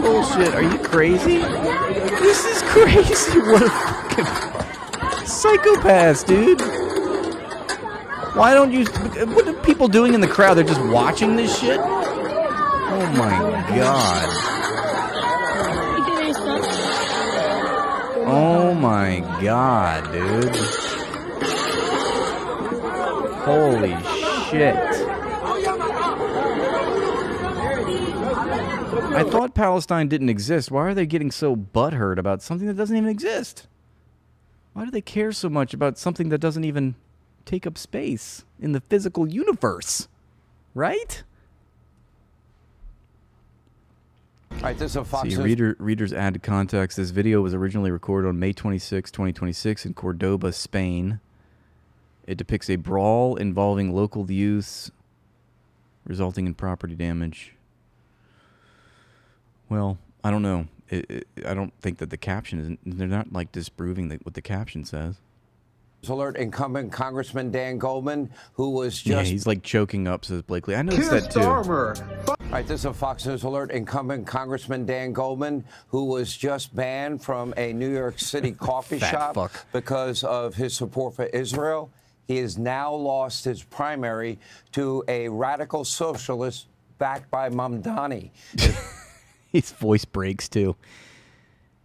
Bullshit. Are you crazy? This is crazy. What a fucking psychopath, dude. Why don't you... What are people doing in the crowd? They're just watching this shit? Oh my god. Oh my god, dude. Holy shit. I thought Palestine didn't exist. Why are they getting so butthurt about something that doesn't even exist? Why do they care so much about something that doesn't even take up space in the physical universe? Right? All right, this is a Fox See, News. readers add context. This video was originally recorded on May 26, 2026 in Cordoba, Spain. It depicts a brawl involving local youths, resulting in property damage. Well, I don't know. I don't think that the caption isn't... They're not, like, disproving what the caption says. Alert incumbent Congressman Dan Goldman, who was just... Yeah, he's, like, choking up, says Blakely. I noticed that, too. All right, this is a Fox News alert. Incumbent Congressman Dan Goldman, who was just banned from a New York City coffee shop because of his support for Israel. He has now lost his primary to a radical socialist backed by Mamdani. His voice breaks, too.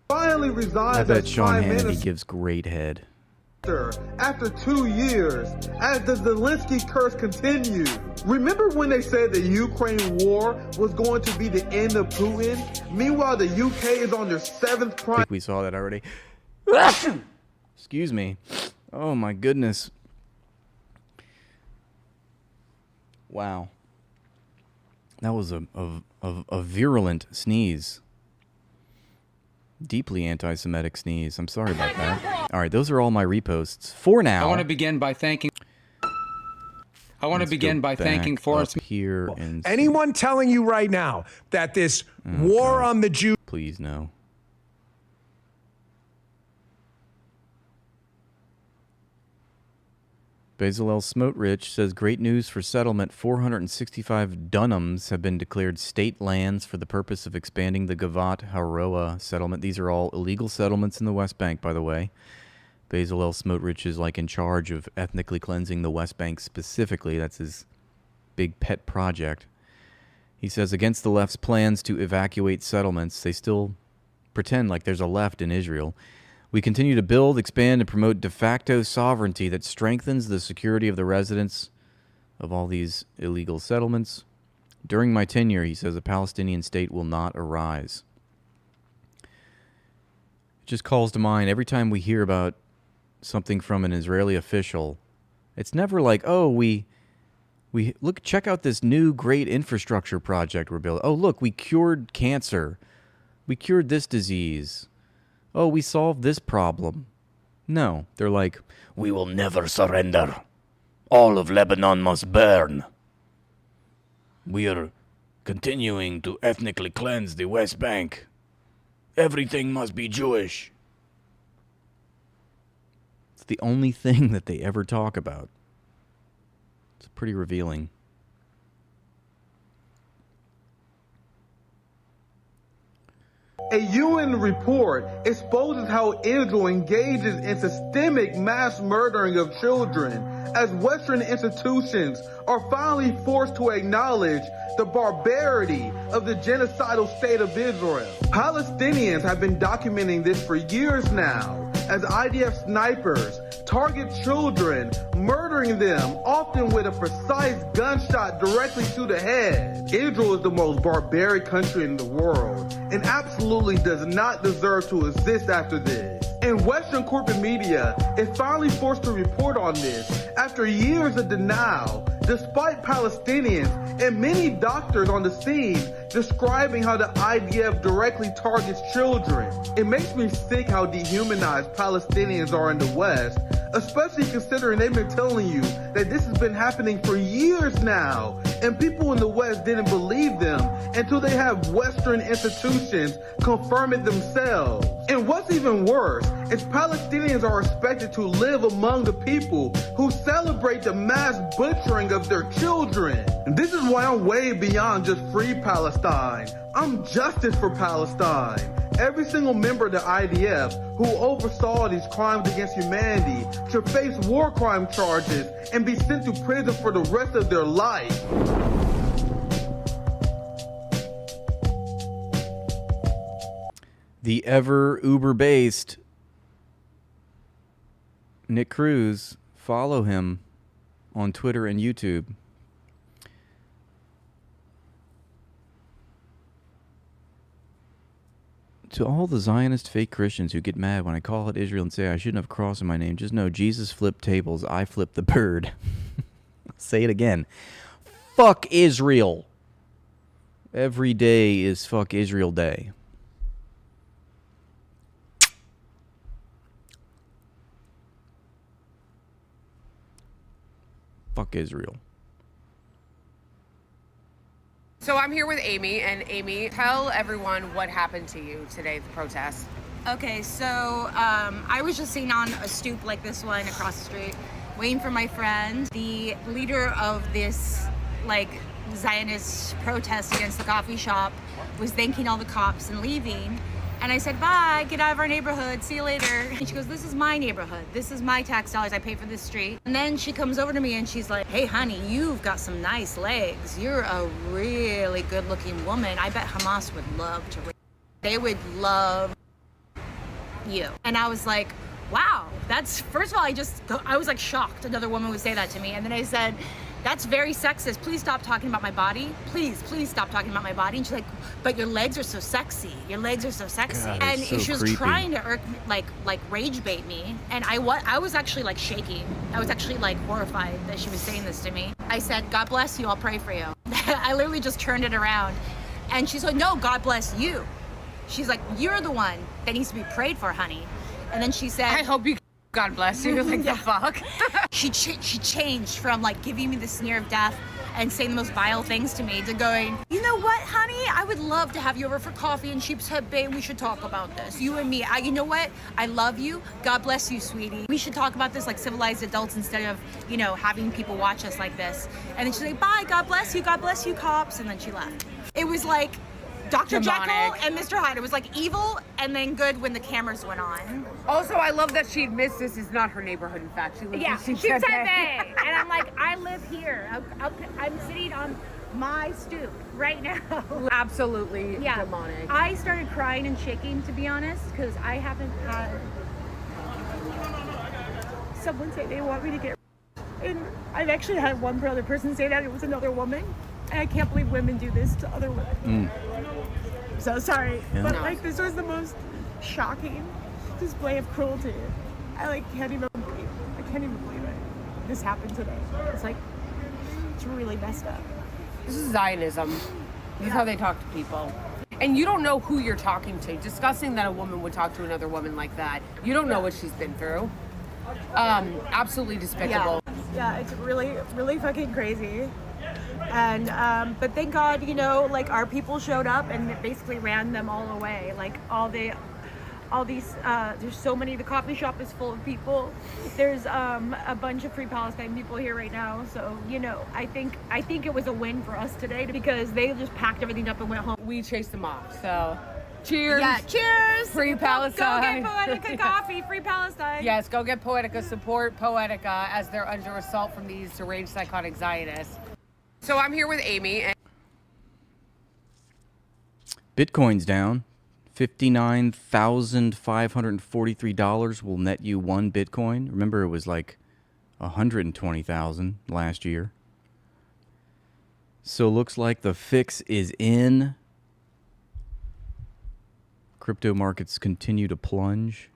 Finally resigns I bet as Sean Prime Hannity Minister gives great head. after 2 years, as the Zelensky curse continues. Remember when they said the Ukraine war was going to be the end of Putin? Meanwhile, the UK is on their 7th I prime. think we saw that already. Excuse me. Oh, my goodness. Wow. That was a virulent sneeze. Deeply anti-Semitic sneeze. I'm sorry about that. All right, those are all my reposts for now. I want to begin by thanking Forrest here and anyone telling you right now that this war on the Jews... Please, no. Bezalel Smotrich says, great news for settlement. 465 dunhams have been declared state lands for the purpose of expanding the Gavat Haroa settlement. These are all illegal settlements in the West Bank, by the way. Bezalel Smotrich is like in charge of ethnically cleansing the West Bank specifically. That's his big pet project. He says, against the left's plans to evacuate settlements, they still pretend like there's a left in Israel. We continue to build, expand, and promote de facto sovereignty that strengthens the security of the residents of all these illegal settlements. During my tenure, he says, a Palestinian state will not arise. It just calls to mind every time we hear about something from an Israeli official, it's never like, oh, we look, check out this new great infrastructure project we're building. Oh, look, we cured cancer. We cured this disease. Oh, we solved this problem. No, they're like, we will never surrender. All of Lebanon must burn. We are continuing to ethnically cleanse the West Bank. Everything must be Jewish. It's the only thing that they ever talk about. It's pretty revealing. A UN report exposes how Israel engages in systemic mass murdering of children as Western institutions are finally forced to acknowledge the barbarity of the genocidal state of Israel. Palestinians have been documenting this for years now as IDF snipers target children, murdering them, often with a precise gunshot directly to the head. Israel is the most barbaric country in the world and absolutely does not deserve to exist after this. And Western corporate media is finally forced to report on this after years of denial, despite Palestinians and many doctors on the scene describing how the IDF directly targets children. It makes me sick how dehumanized Palestinians are in the West, especially considering they've been telling you that this has been happening for years now, and people in the West didn't believe them until they have Western institutions confirm it themselves. And what's even worse is Palestinians are expected to live among the people who celebrate the mass butchering of their children. And this is why I'm way beyond just free Palestine. I'm justice for Palestine. Every single member of the IDF who oversaw these crimes against humanity should face war crime charges and be sent to prison for the rest of their life. The ever Uber-based Nick Cruz, follow him on Twitter and YouTube. To all the Zionist fake Christians who get mad when I call out Israel and say I shouldn't have a cross in my name, just know Jesus flipped tables, I flipped the bird. Say it again. Fuck Israel. Every day is fuck Israel day. Fuck Israel. So I'm here with Amy, and Amy, tell everyone what happened to you today at the protest. Okay, so I was just sitting on a stoop like this one across the street, waiting for my friend. The leader of this, like, Zionist protest against the coffee shop was thanking all the cops and leaving. And I said, bye, get out of our neighborhood, see you later. And she goes, this is my neighborhood. This is my tax dollars, I pay for this street. And then she comes over to me and she's like, hey, honey, you've got some nice legs. You're a really good looking woman. I bet Hamas would love to, they would love you. And I was like, wow, that's, first of all, I was like shocked another woman would say that to me. And then I said, that's very sexist. Please stop talking about my body. Please stop talking about my body. And she's like, but your legs are so sexy. Your legs are so sexy. God, and so she was creepy. trying to like rage bait me. And I was actually like shaking. I was actually like horrified that she was saying this to me. I said, God bless you, I'll pray for you. I literally just turned it around. And she's like, no, God bless you. She's like, you're the one that needs to be prayed for, honey. And then she said, I hope you, God bless you, like the fuck. She changed from like giving me the sneer of death and saying the most vile things to me to going, you know what, honey? I would love to have you over for coffee in Sheepshead Bay and we should talk about this. You and me. You know what? I love you. God bless you, sweetie. We should talk about this like civilized adults instead of, you know, having people watch us like this. And then she's like, bye, God bless you, cops. And then she left. It was like Dr. Demonic. Jekyll and Mr. Hyde. It was like evil and then good when the cameras went on. Also, I love that she admits this is not her neighborhood. In fact, she lives in Sheepshead Bay. And I'm like, I live here. I'm sitting on my stoop right now. Absolutely demonic. I started crying and shaking, to be honest, because I haven't had someone say they want me to get. And I've actually had one other person say that it was another woman. And I can't believe women do this to other women. So sorry, but like this was the most shocking display of cruelty. I can't even believe it. This happened today. It's like, it's really messed up. This is Zionism. This is how they talk to people. And you don't know who you're talking to. Disgusting that a woman would talk to another woman like that. You don't know what she's been through. Absolutely despicable. Yeah, it's really, really fucking crazy. And, but thank God, you know, like our people showed up and basically ran them all away. Like all these, there's so many, the coffee shop is full of people. There's a bunch of Free Palestine people here right now. So, you know, I think it was a win for us today because they just packed everything up and went home. We chased them off, so cheers. Yeah, cheers. Free Palestine. Go get Poetica coffee, Free Palestine. Yes, go get Poetica, support Poetica as they're under assault from these deranged psychotic Zionists. So I'm here with Amy. And Bitcoin's down. $59,543 will net you 1 Bitcoin. Remember, it was like 120,000 last year. So looks like the fix is in. Crypto markets continue to plunge.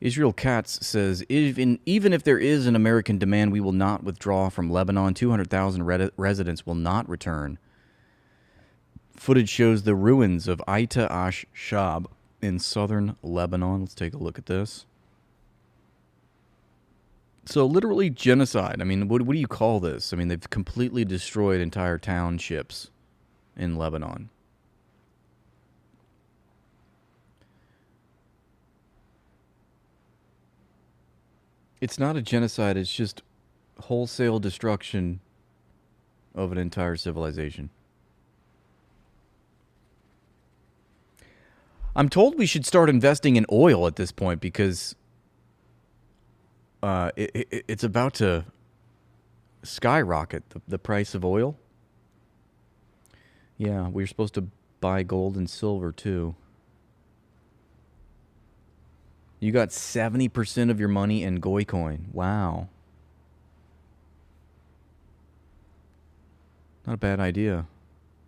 Israel Katz says, even if there is an American demand, we will not withdraw from Lebanon. 200,000 residents will not return. Footage shows the ruins of Aita Ash-Shab in southern Lebanon. Let's take a look at this. So literally genocide. I mean, what do you call this? I mean, they've completely destroyed entire townships in Lebanon. It's not a genocide, it's just wholesale destruction of an entire civilization. I'm told we should start investing in oil at this point because it's about to skyrocket, the price of oil. Yeah, we're supposed to buy gold and silver too. You got 70% of your money in Goy coin. Wow. Not a bad idea.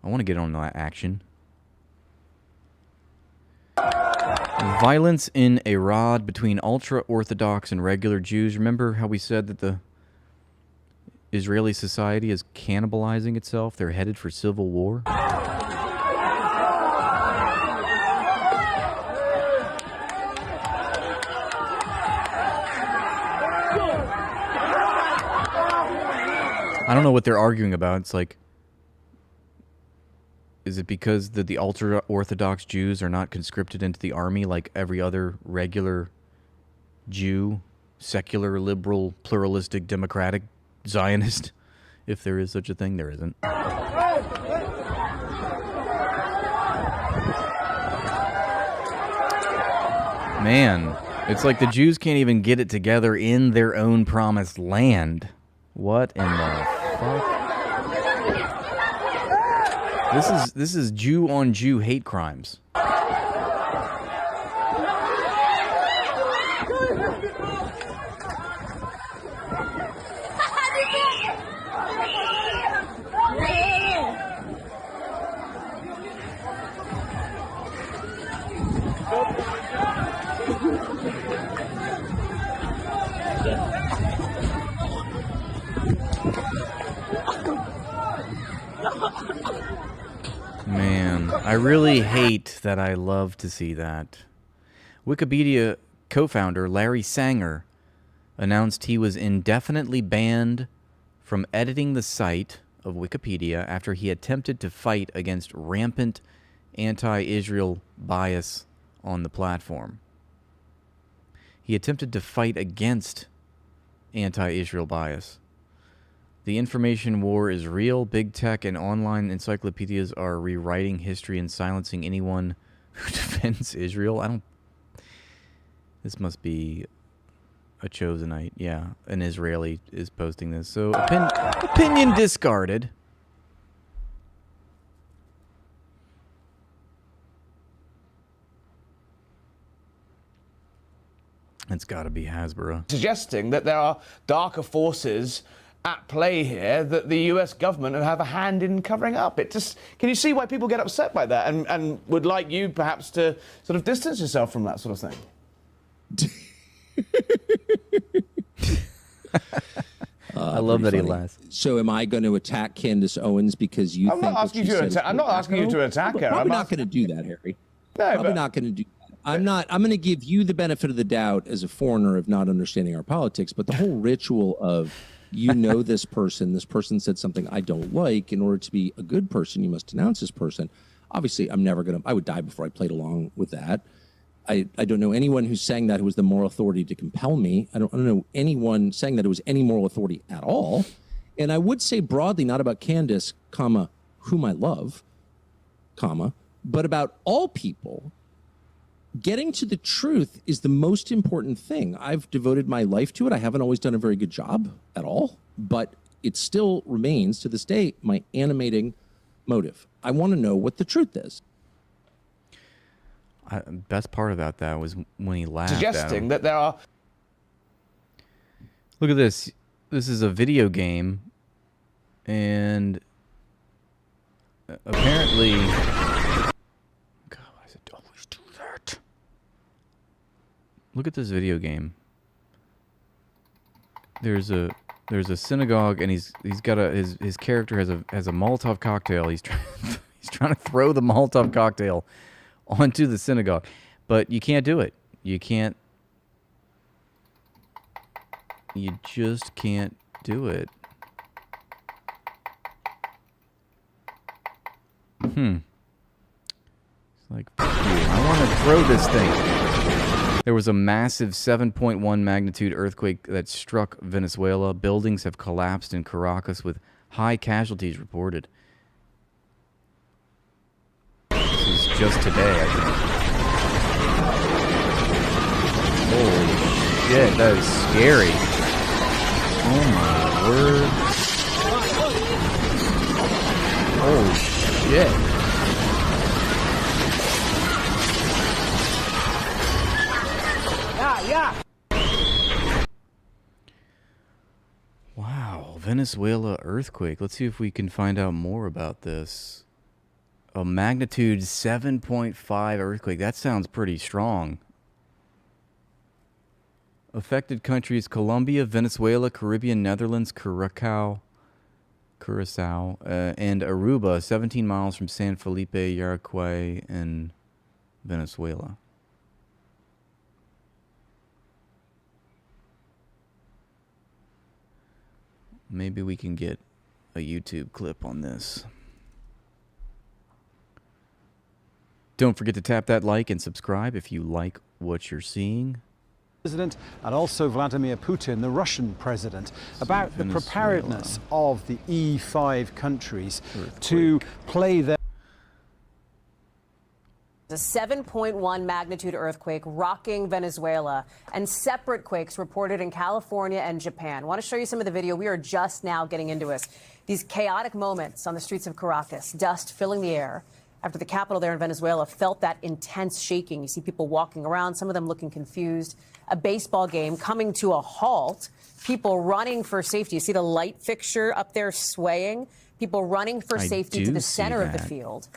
I want to get on that action. Violence in Arad between ultra-Orthodox and regular Jews. Remember how we said that the Israeli society is cannibalizing itself? They're headed for civil war. I don't know what they're arguing about. It's like, is it because the ultra-Orthodox Jews are not conscripted into the army like every other regular Jew, secular, liberal, pluralistic, democratic Zionist? If there is such a thing, there isn't. Man, it's like the Jews can't even get it together in their own promised land. What in the fuck? This is Jew on Jew hate crimes. Man, I really hate that I love to see that. Wikipedia co-founder Larry Sanger announced he was indefinitely banned from editing the site of Wikipedia after he attempted to fight against rampant anti-Israel bias on the platform. He attempted to fight against anti-Israel bias. The information war is real. Big tech and online encyclopedias are rewriting history and silencing anyone who defends Israel. This must be a Chosenite. Yeah, an Israeli is posting this. So, opinion discarded. It's got to be Hasbro. Suggesting that there are darker forces at play here that the US government would have a hand in covering up. Can you see why people get upset by that and would like you perhaps to sort of distance yourself from that sort of thing? I love that he funny. laughs. So am I going to attack Candace Owens because you I'm think not asking you to attack. I'm not asking you to attack her. Probably I'm not going to do that, Harry. No, Probably not going to do that. I'm going to give you the benefit of the doubt as a foreigner of not understanding our politics, but the whole ritual of this person said something I don't like. In order to be a good person, you must denounce this person. Obviously, I would die before I played along with that. I don't know anyone who's saying that who was the moral authority to compel me. I don't know anyone saying that it was any moral authority at all. And I would say broadly, not about Candace, comma, whom I love, comma, but about all people. Getting to the truth is the most important thing. I've devoted my life to it. I haven't always done a very good job at all, but it still remains to this day my animating motive. I want to know what the truth is. Best part about that was when he laughed suggesting at him. that there are. Look at this. This is a video game, and apparently, God, why does it always do that? Look at this video game. There's a synagogue, and he's got his character has a Molotov cocktail. He's trying to throw the Molotov cocktail onto the synagogue, but you can't do it. You just can't do it. It's like, fuck you. I want to throw this thing. There was a massive 7.1 magnitude earthquake that struck Venezuela. Buildings have collapsed in Caracas with high casualties reported. This is just today, I think. Holy shit, that is scary. Oh my word. Holy shit. Yeah. Wow, Venezuela earthquake. Let's see if we can find out more about this. A magnitude 7.5 earthquake. That sounds pretty strong. Affected countries: Colombia, Venezuela, Caribbean, Netherlands, Curacao, and Aruba, 17 miles from San Felipe, Yaracuy, and Venezuela. Maybe we can get a YouTube clip on this. Don't forget to tap that like and subscribe if you like what you're seeing. President and also Vladimir Putin, the Russian president, about the preparedness of the E5 countries to play their... A 7.1 magnitude earthquake rocking Venezuela, and separate quakes reported in California and Japan. I want to show you some of the video. We are just now getting into it. These chaotic moments on the streets of Caracas, dust filling the air after the capital there in Venezuela felt that intense shaking. You see people walking around, some of them looking confused. A baseball game coming to a halt, people running for safety. You see the light fixture up there swaying, people running for safety to the center of the field.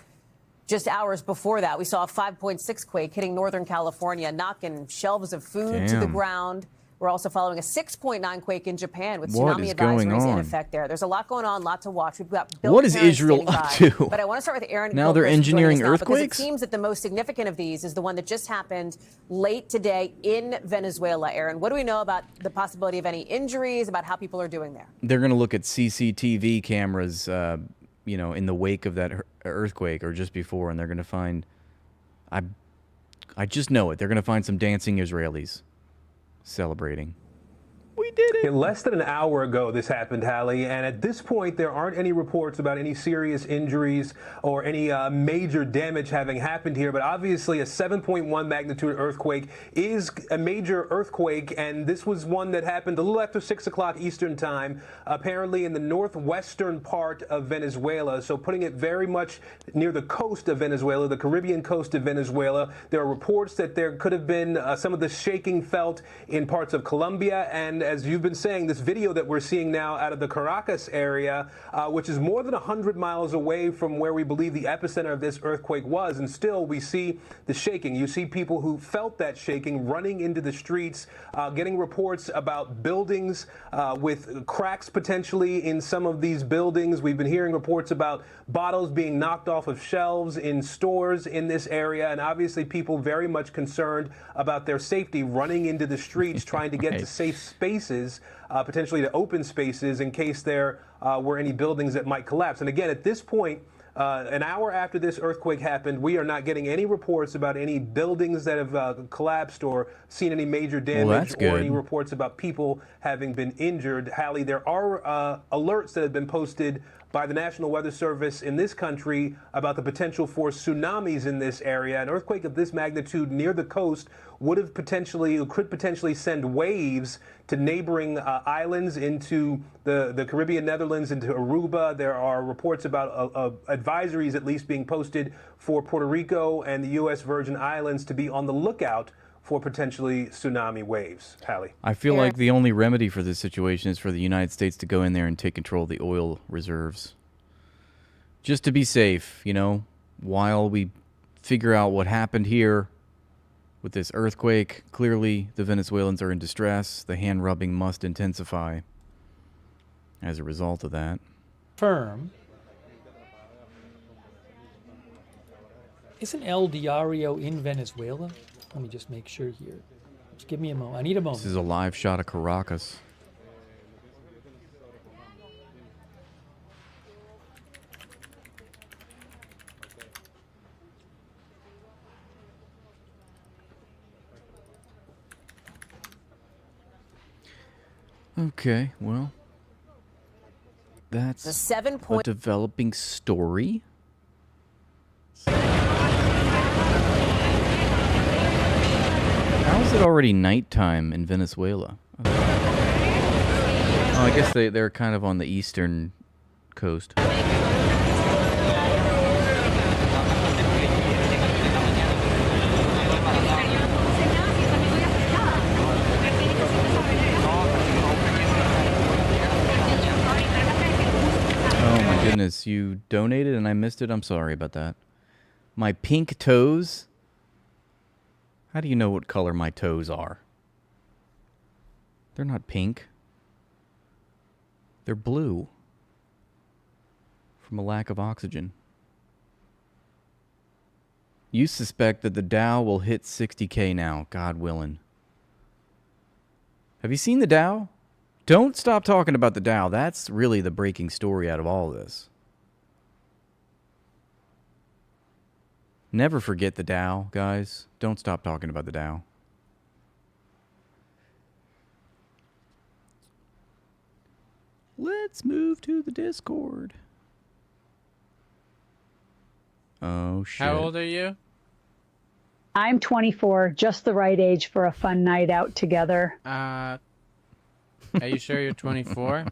Just hours before that, we saw a 5.6 quake hitting Northern California, knocking shelves of food to the ground. We're also following a 6.9 quake in Japan with tsunami advisories in effect there. There's a lot going on, a lot to watch. We've got Bill What is Perrin Israel standing up by. to? But I want to start with Aaron. Now they're engineering earthquakes? Because it seems that the most significant of these is the one that just happened late today in Venezuela. Aaron, what do we know about the possibility of any injuries, about how people are doing there? They're going to look at CCTV cameras, in the wake of that earthquake or just before, and they're going to find, I just know it, they're going to find some dancing Israelis celebrating. We did it. Less than an hour ago, this happened, Hallie, and at this point, there aren't any reports about any serious injuries or any major damage having happened here. But obviously, a 7.1 magnitude earthquake is a major earthquake, and this was one that happened a little after 6 o'clock Eastern time, apparently in the northwestern part of Venezuela. So putting it very much near the coast of Venezuela, the Caribbean coast of Venezuela. There are reports that there could have been some of the shaking felt in parts of Colombia, and as you've been saying, this video that we're seeing now out of the Caracas area, which is more than 100 miles away from where we believe the epicenter of this earthquake was, and still we see the shaking. You see people who felt that shaking running into the streets, getting reports about buildings with cracks potentially in some of these buildings. We've been hearing reports about bottles being knocked off of shelves in stores in this area, and obviously people very much concerned about their safety, running into the streets, trying to get to safe spaces, potentially to open spaces in case there were any buildings that might collapse. And again, at this point, an hour after this earthquake happened, we are not getting any reports about any buildings that have collapsed or seen any major damage or any reports about people having been injured. Hallie, there are alerts that have been posted by the National Weather Service in this country about the potential for tsunamis in this area. An earthquake of this magnitude near the coast could potentially send waves to neighboring islands into the Caribbean Netherlands, into Aruba. There are reports about advisories at least being posted for Puerto Rico and the U.S. Virgin Islands to be on the lookout for potentially tsunami waves. Hallie. I feel like the only remedy for this situation is for the United States to go in there and take control of the oil reserves. Just to be safe, you know, while we figure out what happened here with this earthquake. Clearly, the Venezuelans are in distress. The hand-rubbing must intensify as a result of that. Firm. Isn't El Diario in Venezuela? Let me just make sure here. Just give me a moment. I need a moment. This is a live shot of Caracas. Okay, well, that's a developing story. How is it already nighttime in Venezuela? Oh, I guess they're kind of on the eastern coast. Oh my goodness, you donated and I missed it? I'm sorry about that. My pink toes? How do you know what color my toes are? They're not pink. They're blue. From a lack of oxygen. You suspect that the Dow will hit 60K now, God willing. Have you seen the Dow? Don't stop talking about the Dow. That's really the breaking story out of all of this. Never forget the Dow, guys. Don't stop talking about the Dow. Let's move to the Discord. Oh, shit. How old are you? I'm 24, just the right age for a fun night out together. Are you sure you're 24?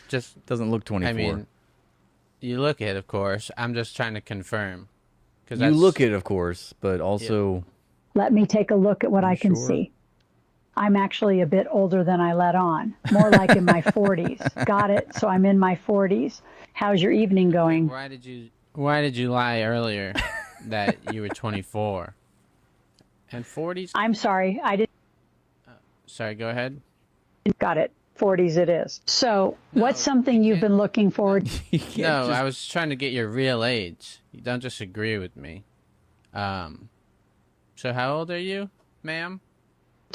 Just doesn't look 24. I mean, you look it, of course. I'm just trying to confirm. You look it, of course, but also... Let me take a look at what I can see. I'm actually a bit older than I let on. More like in my 40s. Got it? So I'm in my 40s. How's your evening going? Why did you lie earlier that you were 24? And 40s? I'm sorry, I didn't... Sorry, go ahead. Got it. 40s it is. So, what's something you've been looking forward to? No, I was trying to get your real age. You don't just agree with me. So how old are you, ma'am?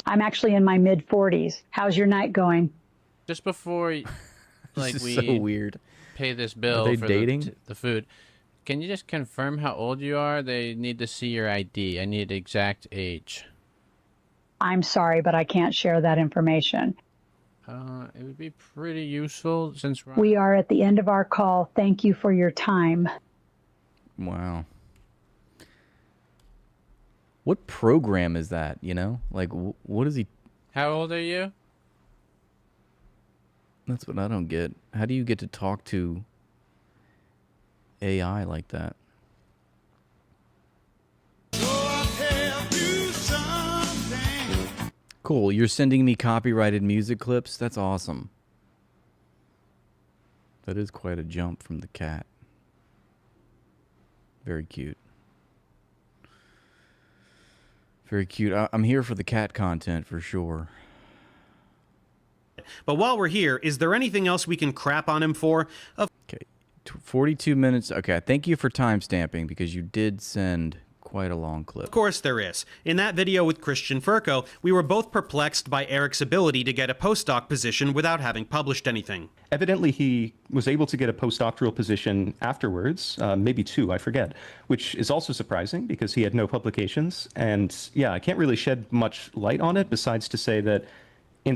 I'm actually in my mid-40s. How's your night going? Just before, like, This is we so weird. pay this bill Are they for dating? the food, can you just confirm how old you are? They need to see your ID. I need exact age. I'm sorry, but I can't share that information. It would be pretty useful since We are at the end of our call. Thank you for your time. Wow. What program is that, you know? Like, what is he... How old are you? That's what I don't get. How do you get to talk to AI like that? Cool. You're sending me copyrighted music clips? That's awesome. That is quite a jump from the cat. Very cute. Very cute. I'm here for the cat content for sure. But while we're here, is there anything else we can crap on him for? Okay, 42 minutes. Okay, thank you for timestamping because you did send quite a long clip. Of course there is. In that video with Christian Furco, we were both perplexed by Eric's ability to get a postdoc position without having published anything. Evidently, he was able to get a postdoctoral position afterwards, maybe 2, I forget, which is also surprising because he had no publications. And yeah, I can't really shed much light on it besides to say that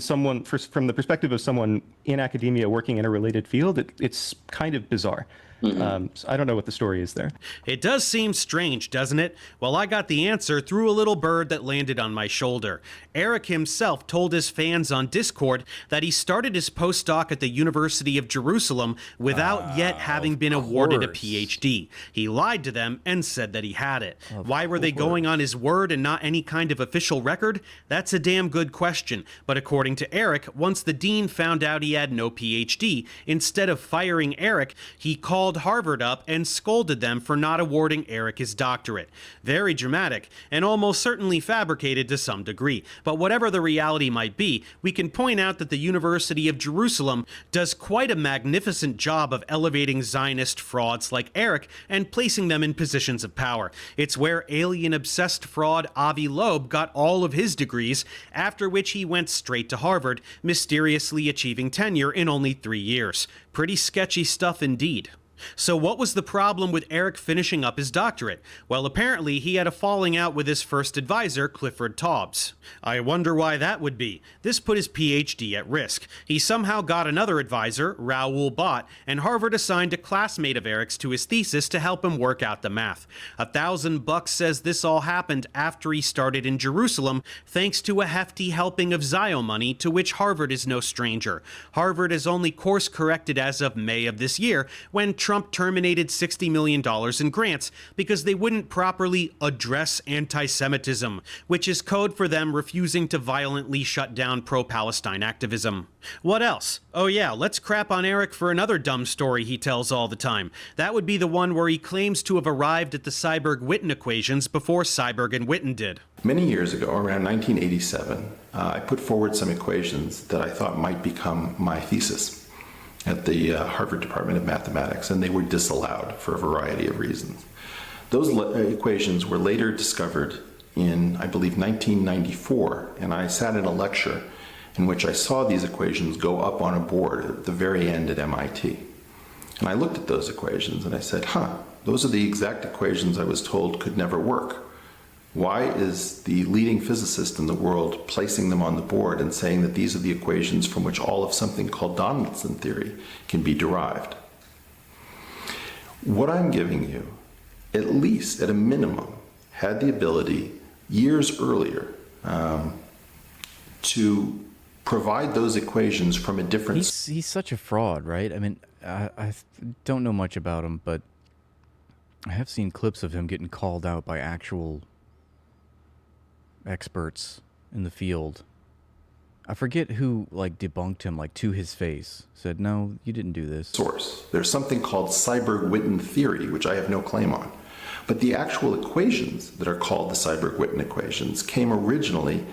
from the perspective of someone in academia working in a related field, it's kind of bizarre. So I don't know what the story is there. It does seem strange, doesn't it? Well, I got the answer through a little bird that landed on my shoulder. Eric himself told his fans on Discord that he started his postdoc at the University of Jerusalem without yet having been awarded a PhD. He lied to them and said that he had it. Why were they going on his word and not any kind of official record? That's a damn good question. But according to Eric, once the dean found out he had no PhD, instead of firing Eric, he called Harvard up and scolded them for not awarding Eric his doctorate. Very dramatic, and almost certainly fabricated to some degree. But whatever the reality might be, we can point out that the University of Jerusalem does quite a magnificent job of elevating Zionist frauds like Eric and placing them in positions of power. It's where alien-obsessed fraud Avi Loeb got all of his degrees, after which he went straight to Harvard, mysteriously achieving tenure in only 3 years. Pretty sketchy stuff indeed. So what was the problem with Eric finishing up his doctorate? Well, apparently he had a falling out with his first advisor, Clifford Taubes. I wonder why that would be. This put his PhD at risk. He somehow got another advisor, Raoul Bott, and Harvard assigned a classmate of Eric's to his thesis to help him work out the math. $1,000 says this all happened after he started in Jerusalem, thanks to a hefty helping of Zion money, to which Harvard is no stranger. Harvard has only course corrected as of May of this year, when Trump terminated $60 million in grants because they wouldn't properly address anti-Semitism, which is code for them refusing to violently shut down pro-Palestine activism. What else? Oh yeah, let's crap on Eric for another dumb story he tells all the time. That would be the one where he claims to have arrived at the Seiberg-Witten equations before Seiberg and Witten did. Many years ago, around 1987, I put forward some equations that I thought might become my thesis at the Harvard Department of Mathematics, and they were disallowed for a variety of reasons. Those equations were later discovered in, I believe, 1994, and I sat in a lecture in which I saw these equations go up on a board at the very end at MIT. And I looked at those equations and I said, those are the exact equations I was told could never work. Why is the leading physicist in the world placing them on the board and saying that these are the equations from which all of something called Donaldson theory can be derived? What I'm giving you, at least at a minimum, had the ability years earlier to provide those equations from a different... He's such a fraud, right? I mean, I don't know much about him, but I have seen clips of him getting called out by actual experts in the field. I forget who debunked him to his face. Said, no, you didn't do this. Source. There's something called Seiberg-Witten theory, which I have no claim on. But the actual equations that are called the Seiberg-Witten equations came originally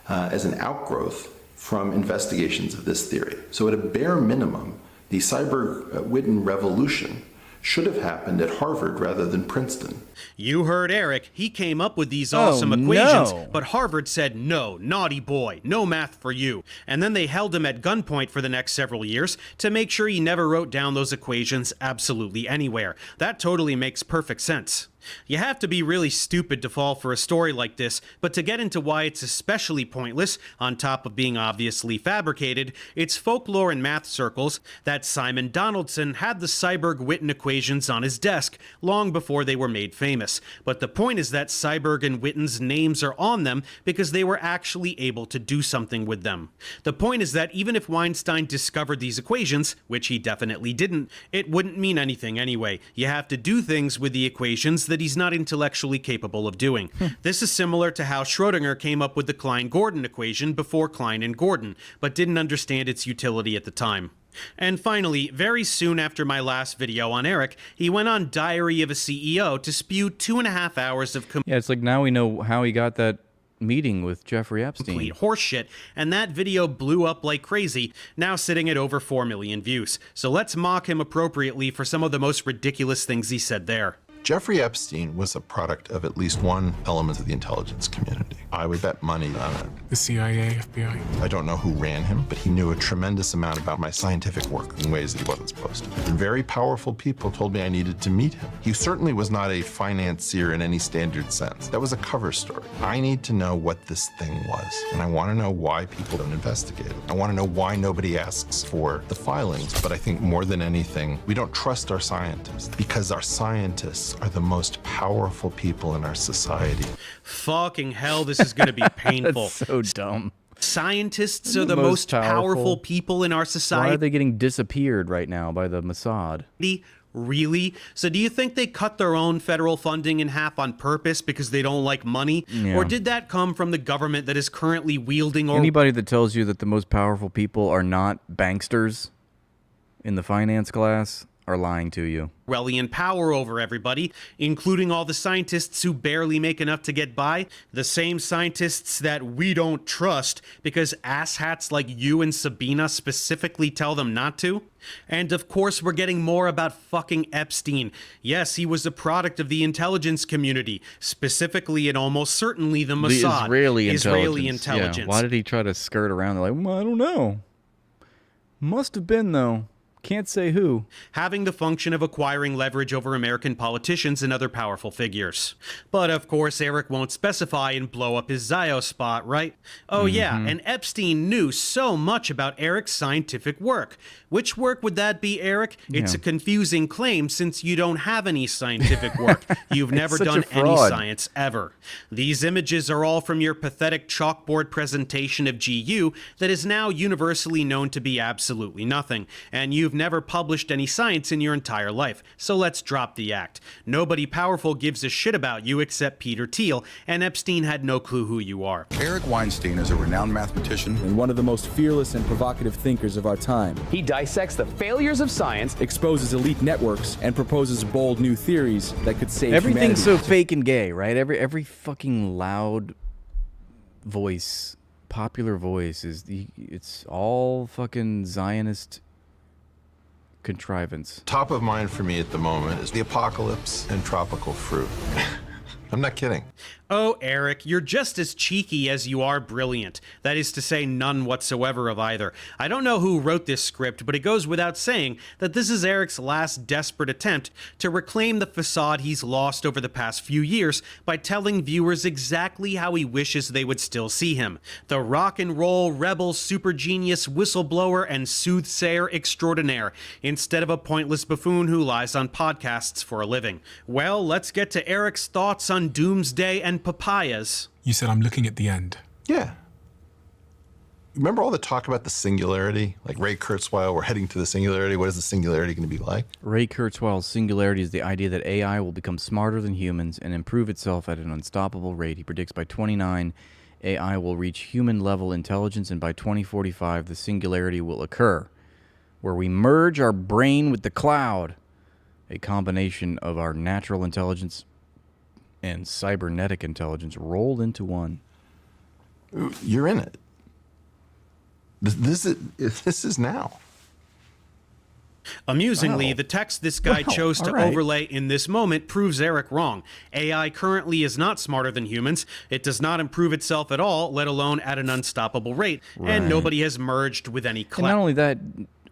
as an outgrowth from investigations of this theory. So at a bare minimum, the Seiberg-Witten revolution should have happened at Harvard rather than Princeton. You heard Eric. He came up with these awesome equations, but Harvard said, no, naughty boy, no math for you. And then they held him at gunpoint for the next several years to make sure he never wrote down those equations absolutely anywhere. That totally makes perfect sense. You have to be really stupid to fall for a story like this, but to get into why it's especially pointless, on top of being obviously fabricated, it's folklore in math circles that Simon Donaldson had the Seiberg-Witten equations on his desk long before they were made famous. But the point is that Seiberg and Witten's names are on them because they were actually able to do something with them. The point is that even if Weinstein discovered these equations, which he definitely didn't, it wouldn't mean anything anyway. You have to do things with the equations that that he's not intellectually capable of doing. This is similar to how Schrödinger came up with the Klein-Gordon equation before Klein and Gordon, but didn't understand its utility at the time. And finally, very soon after my last video on Eric, he went on Diary of a CEO to spew 2.5 hours of Yeah, it's like now we know how he got that meeting with Jeffrey Epstein. complete horseshit, and that video blew up like crazy, now sitting at over 4 million views. So let's mock him appropriately for some of the most ridiculous things he said there. Jeffrey Epstein was a product of at least one element of the intelligence community. I would bet money on it. The CIA, FBI. I don't know who ran him, but he knew a tremendous amount about my scientific work in ways that he wasn't supposed to. And very powerful people told me I needed to meet him. He certainly was not a financier in any standard sense. That was a cover story. I need to know what this thing was, and I want to know why people don't investigate it. I want to know why nobody asks for the filings, but I think more than anything, we don't trust our scientists because our scientists are the most powerful people in our society. Fucking hell, this is going to be painful. That's so dumb. Scientists are the most powerful people in our society. Why are they getting disappeared right now by the Mossad? Really? So do you think they cut their own federal funding in half on purpose because they don't like money? Yeah. Or did that come from the government that is currently wielding or... Anybody that tells you that the most powerful people are not banksters in the finance class are lying to you. Orwellian power over everybody, including all the scientists who barely make enough to get by, the same scientists that we don't trust because asshats like you and Sabina specifically tell them not to. And of course, we're getting more about fucking Epstein. Yes, he was a product of the intelligence community, specifically and almost certainly the Mossad. The Israeli intelligence. Yeah. Why did he try to skirt around? They're like, well, I don't know. Must have been, though. Can't say who. Having the function of acquiring leverage over American politicians and other powerful figures. But of course, Eric won't specify and blow up his Zio spot, right? Oh yeah, and Epstein knew so much about Eric's scientific work. Which work would that be, Eric? It's a confusing claim since you don't have any scientific work. You've never done any science ever. These images are all from your pathetic chalkboard presentation of GU that is now universally known to be absolutely nothing. And you've never published any science in your entire life, so let's drop the act. Nobody powerful gives a shit about you except Peter Thiel, and Epstein had no clue who you are. Eric Weinstein is a renowned mathematician and one of the most fearless and provocative thinkers of our time. He dissects the failures of science, exposes elite networks, and proposes bold new theories that could save Everything's humanity. so fake and gay, right? Every fucking loud voice, popular voice it's all fucking Zionist contrivance. Top of mind for me at the moment is the apocalypse and tropical fruit. I'm not kidding. Oh, Eric, you're just as cheeky as you are brilliant. That is to say, none whatsoever of either. I don't know who wrote this script, but it goes without saying that this is Eric's last desperate attempt to reclaim the facade he's lost over the past few years by telling viewers exactly how he wishes they would still see him. The rock and roll, rebel, super genius, whistleblower, and soothsayer extraordinaire, instead of a pointless buffoon who lies on podcasts for a living. Well, let's get to Eric's thoughts on doomsday and papayas. You said I'm looking at the end. Yeah. Remember all the talk about the singularity? Like Ray Kurzweil, we're heading to the singularity. What is the singularity going to be like? Ray Kurzweil's singularity is the idea that AI will become smarter than humans and improve itself at an unstoppable rate. He predicts by 2029, AI will reach human-level intelligence, and by 2045, the singularity will occur, where we merge our brain with the cloud, a combination of our natural intelligence and cybernetic intelligence rolled into one. You're in it. This is now. Amusingly, the text this guy chose to overlay in this moment proves Eric wrong. AI currently is not smarter than humans. It does not improve itself at all, let alone at an unstoppable rate. And nobody has merged with any cloud. And not only that,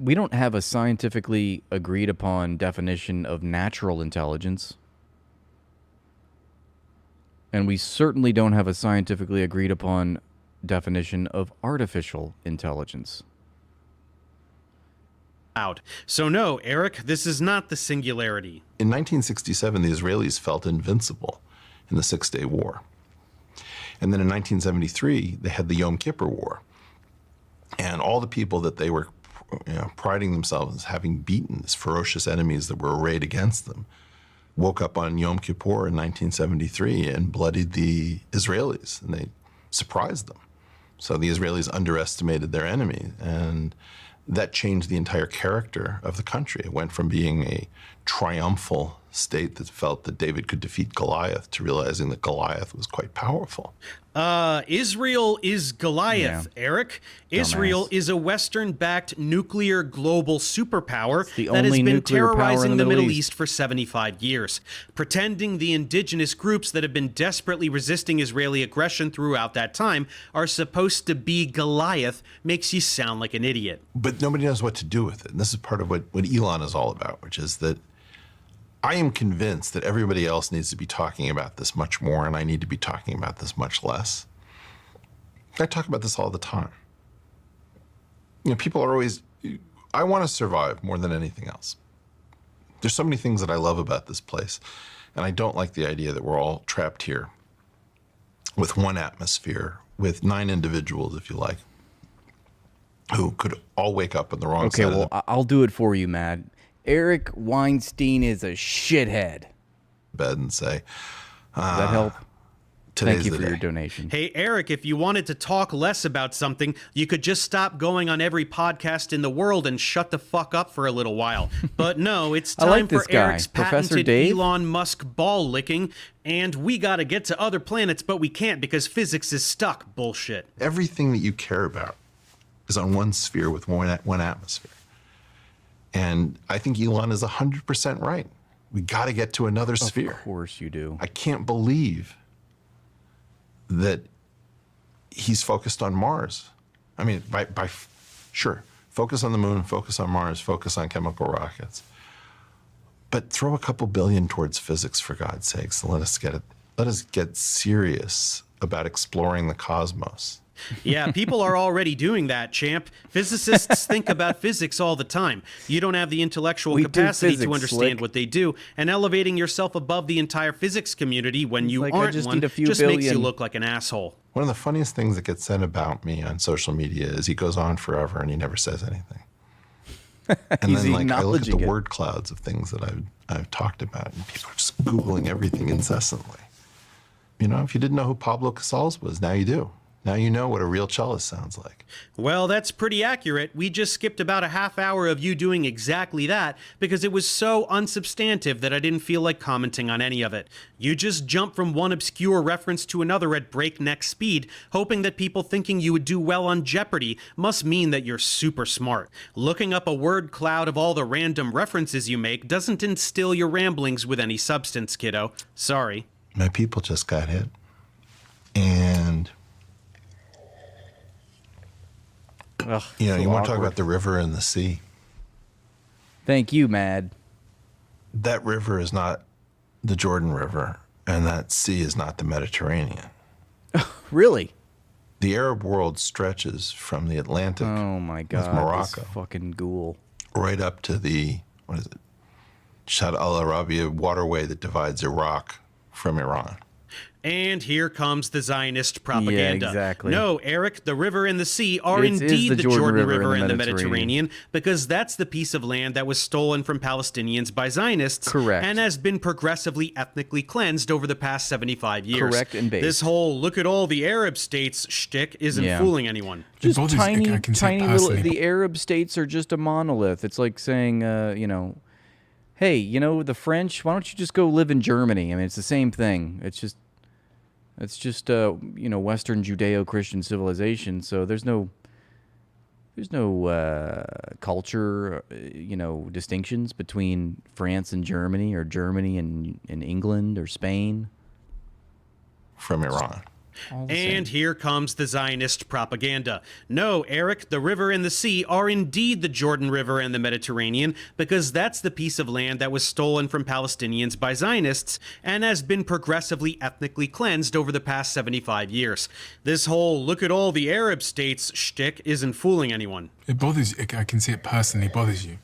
we don't have a scientifically agreed upon definition of natural intelligence. And we certainly don't have a scientifically agreed upon definition of artificial intelligence. So no, Eric, this is not the singularity. In 1967, the Israelis felt invincible in the Six-Day War. And then in 1973, they had the Yom Kippur War. And all the people that they were priding themselves as having beaten, these ferocious enemies that were arrayed against them, woke up on Yom Kippur in 1973 and bloodied the Israelis, and they surprised them. So the Israelis underestimated their enemy, and that changed the entire character of the country. It went from being a triumphal state that felt that David could defeat Goliath to realizing that Goliath was quite powerful. Israel is Goliath, Eric. Israel is a Western-backed nuclear global superpower that has been terrorizing the Middle East for 75 years. Pretending the indigenous groups that have been desperately resisting Israeli aggression throughout that time are supposed to be Goliath makes you sound like an idiot. But nobody knows what to do with it. And this is part of what Elon is all about, which is that I am convinced that everybody else needs to be talking about this much more, and I need to be talking about this much less. I talk about this all the time. You know, people are always, I want to survive more than anything else. There's so many things that I love about this place, and I don't like the idea that we're all trapped here with one atmosphere, with 9 individuals, if you like, who could all wake up on the wrong side. Okay, well, I'll do it for you, Matt. Eric Weinstein is a shithead. Bed and say, does that help? Thank you for your donation. Hey, Eric, if you wanted to talk less about something, you could just stop going on every podcast in the world and shut the fuck up for a little while. But no, it's time like for this guy, Eric's Professor patented Dave. Elon Musk ball licking, and we gotta get to other planets, but we can't because physics is stuck bullshit. Everything that you care about is on one sphere with one atmosphere. And I think Elon is 100% right. We got to get to another sphere. Of course you do. I can't believe that he's focused on Mars. I mean, sure, focus on the moon, focus on Mars, focus on chemical rockets. But throw a couple billion towards physics, for God's sakes, and let us get serious about exploring the cosmos. Yeah, people are already doing that, champ. Physicists think about physics all the time. You don't have the intellectual capacity to understand what they do, and elevating yourself above the entire physics community when you aren't one just makes you look like an asshole. One of the funniest things that gets said about me on social media is he goes on forever and he never says anything. And then, like, I look at the word clouds of things that I've talked about, and people are just Googling everything incessantly. You know, if you didn't know who Pablo Casals was, now you do. Now you know what a real cellist sounds like. Well, that's pretty accurate. We just skipped about a half hour of you doing exactly that because it was so unsubstantive that I didn't feel like commenting on any of it. You just jump from one obscure reference to another at breakneck speed, hoping that people thinking you would do well on Jeopardy must mean that you're super smart. Looking up a word cloud of all the random references you make doesn't instill your ramblings with any substance, kiddo. Sorry. My people just got hit. And you know, you want to talk about the river and the sea. Thank you, Mad. That river is not the Jordan River, and that sea is not the Mediterranean. Really? The Arab world stretches from the Atlantic, oh my God, with Morocco, this fucking ghoul, right up to the, what is it, Shad al Arabia waterway that divides Iraq from Iran. And here comes the Zionist propaganda. Yeah, exactly. No, Eric, the river and the sea are indeed the Jordan River and the Mediterranean because that's the piece of land that was stolen from Palestinians by Zionists. Correct. And has been progressively ethnically cleansed over the past 75 years. Correct and base. This whole look at all the Arab states shtick isn't fooling anyone. Just tiny little, the Arab states are just a monolith. It's like saying, you know, hey, you know, the French, why don't you just go live in Germany? I mean, it's the same thing. It's just, you know, Western Judeo-Christian civilization. So there's no culture, you know, distinctions between France and Germany, or Germany and England, or Spain. From Iran. And here comes the Zionist propaganda. No, Eric, the river and the sea are indeed the Jordan River and the Mediterranean because that's the piece of land that was stolen from Palestinians by Zionists and has been progressively ethnically cleansed over the past 75 years. This whole look at all the Arab states shtick isn't fooling anyone. It bothers you. I can see it personally bothers you.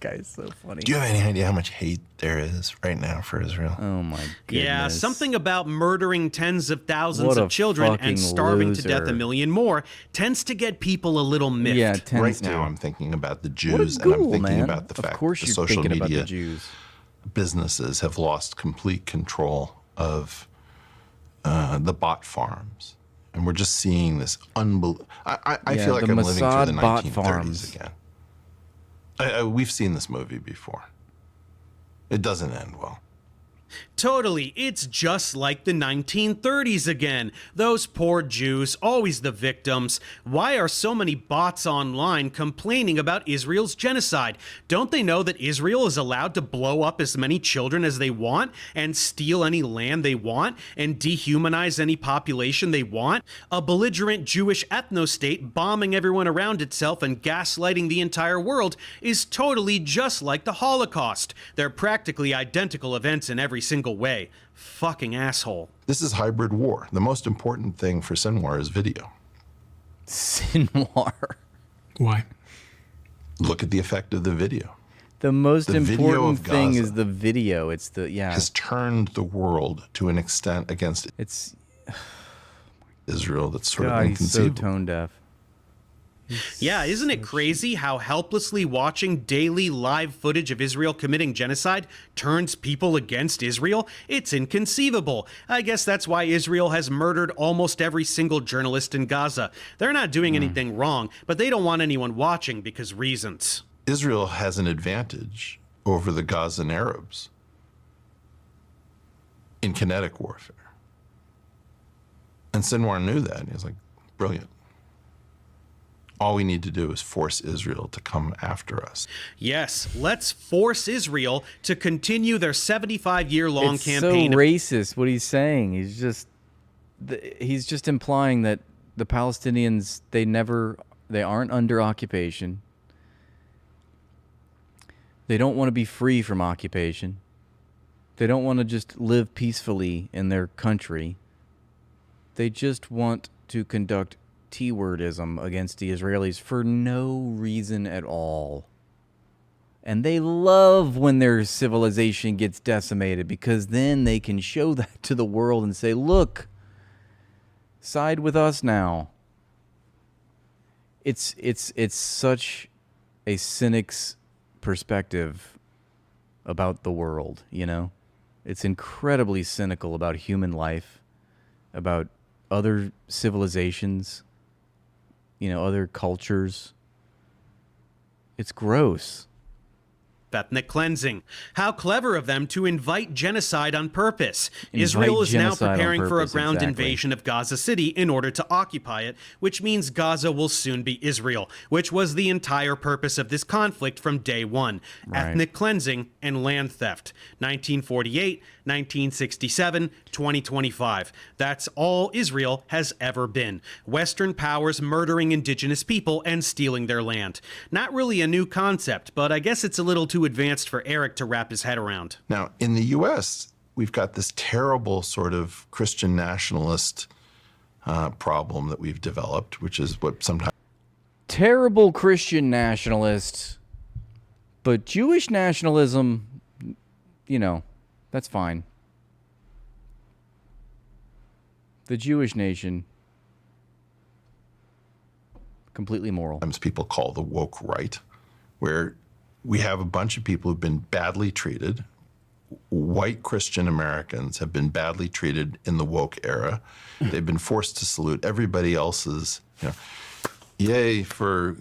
guy's so funny. Do you have any idea how much hate there is right now for Israel? Oh my goodness. Yeah, something about murdering tens of thousands What a of children fucking and starving to death loser. a million more tends to get people a little miffed. Yeah, right now I'm thinking about the What a Jews, and I'm ghoul, thinking man. about the Of fact course that the you're social thinking about the media Jews. businesses have lost complete control of the bot farms. And we're just seeing this unbelievable. I Yeah, feel like the I'm living through the Mossad bot 1930s farms. again. We've seen this movie before. It doesn't end well. Totally, it's just like the 1930s again. Those poor Jews, always the victims. Why are so many bots online complaining about Israel's genocide? Don't they know that Israel is allowed to blow up as many children as they want and steal any land they want and dehumanize any population they want? A belligerent Jewish ethno-state bombing everyone around itself and gaslighting the entire world is totally just like the Holocaust. They're practically identical events in every single way. Fucking asshole. This is hybrid war. The most important thing for Sinwar is video. Sinwar. Why? Look at the effect of the video. The most The video important of thing Gaza is the video. It's the has turned the world to an extent against Israel that's sort God, of he's so inconceivable. tone deaf. Yeah, isn't it crazy how helplessly watching daily live footage of Israel committing genocide turns people against Israel? It's inconceivable. I guess that's why Israel has murdered almost every single journalist in Gaza. They're not doing anything wrong, but they don't want anyone watching because reasons. Israel has an advantage over the Gazan Arabs in kinetic warfare. And Sinwar knew that, and he was like, brilliant. All we need to do is force Israel to come after us. Yes, let's force Israel to continue their 75-year-long It's campaign. so racist what he's saying. He's just implying that the Palestinians, they aren't under occupation. They don't want to be free from occupation. They don't want to just live peacefully in their country. They just want to conduct T-wordism against the Israelis for no reason at all. And they love when their civilization gets decimated because then they can show that to the world and say, look, side with us now. It's such a cynic's perspective about the world, you know? It's incredibly cynical about human life, about other civilizations, other cultures. It's gross. Ethnic cleansing. How clever of them to invite genocide on purpose. Invite Israel is now genocide on preparing for a purpose, ground exactly. invasion of Gaza City in order to occupy it, which means Gaza will soon be Israel, which was the entire purpose of this conflict from day one. Right. Ethnic cleansing and land theft. 1948, 1967, 2025. That's all Israel has ever been. Western powers murdering indigenous people and stealing their land. Not really a new concept, but I guess it's a little too advanced for Eric to wrap his head around. Now, in the U.S., we've got this terrible sort of Christian nationalist problem that we've developed, which is what sometimes... Terrible Christian nationalists, but Jewish nationalism, that's fine. The Jewish nation, completely moral. Sometimes people call the woke right, where we have a bunch of people who've been badly treated. White Christian Americans have been badly treated in the woke era. They've been forced to salute everybody else's, yay for,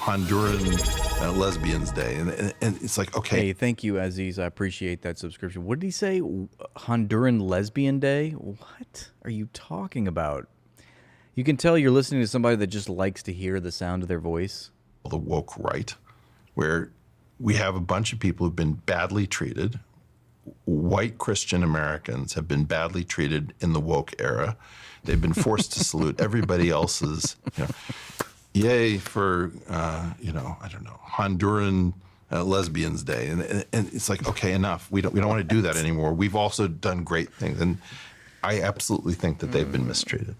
Honduran Lesbians Day. And it's like, okay. Hey, thank you, Aziz. I appreciate that subscription. What did he say? Honduran Lesbian Day? What are you talking about? You can tell you're listening to somebody that just likes to hear the sound of their voice. The woke right, where we have a bunch of people who've been badly treated. White Christian Americans have been badly treated in the woke era. They've been forced to salute everybody else's, yay for, Honduran Lesbians Day. And it's like, okay, enough. We don't want to do that anymore. We've also done great things. And I absolutely think that they've been mistreated.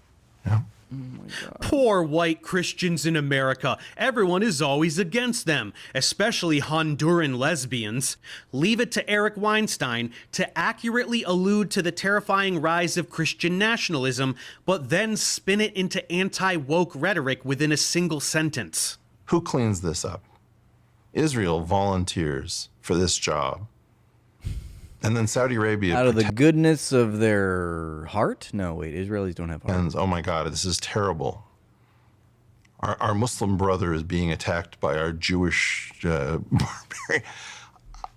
Poor white Christians in America. Everyone is always against them, especially Honduran lesbians. Leave it to Eric Weinstein to accurately allude to the terrifying rise of Christian nationalism, but then spin it into anti-woke rhetoric within a single sentence. Who cleans this up? Israel volunteers for this job. And then Saudi Arabia... Out of the goodness of their heart? No, wait, Israelis don't have heart. Oh my God, this is terrible. Our Muslim brother is being attacked by our Jewish barbarian.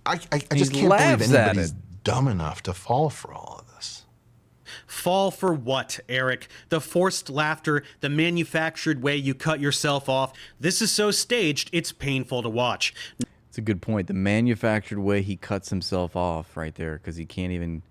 I just can't believe anybody's dumb enough to fall for all of this. Fall for what, Eric? The forced laughter, the manufactured way you cut yourself off. This is so staged, it's painful to watch. It's a good point. The manufactured way he cuts himself off right there because he can't even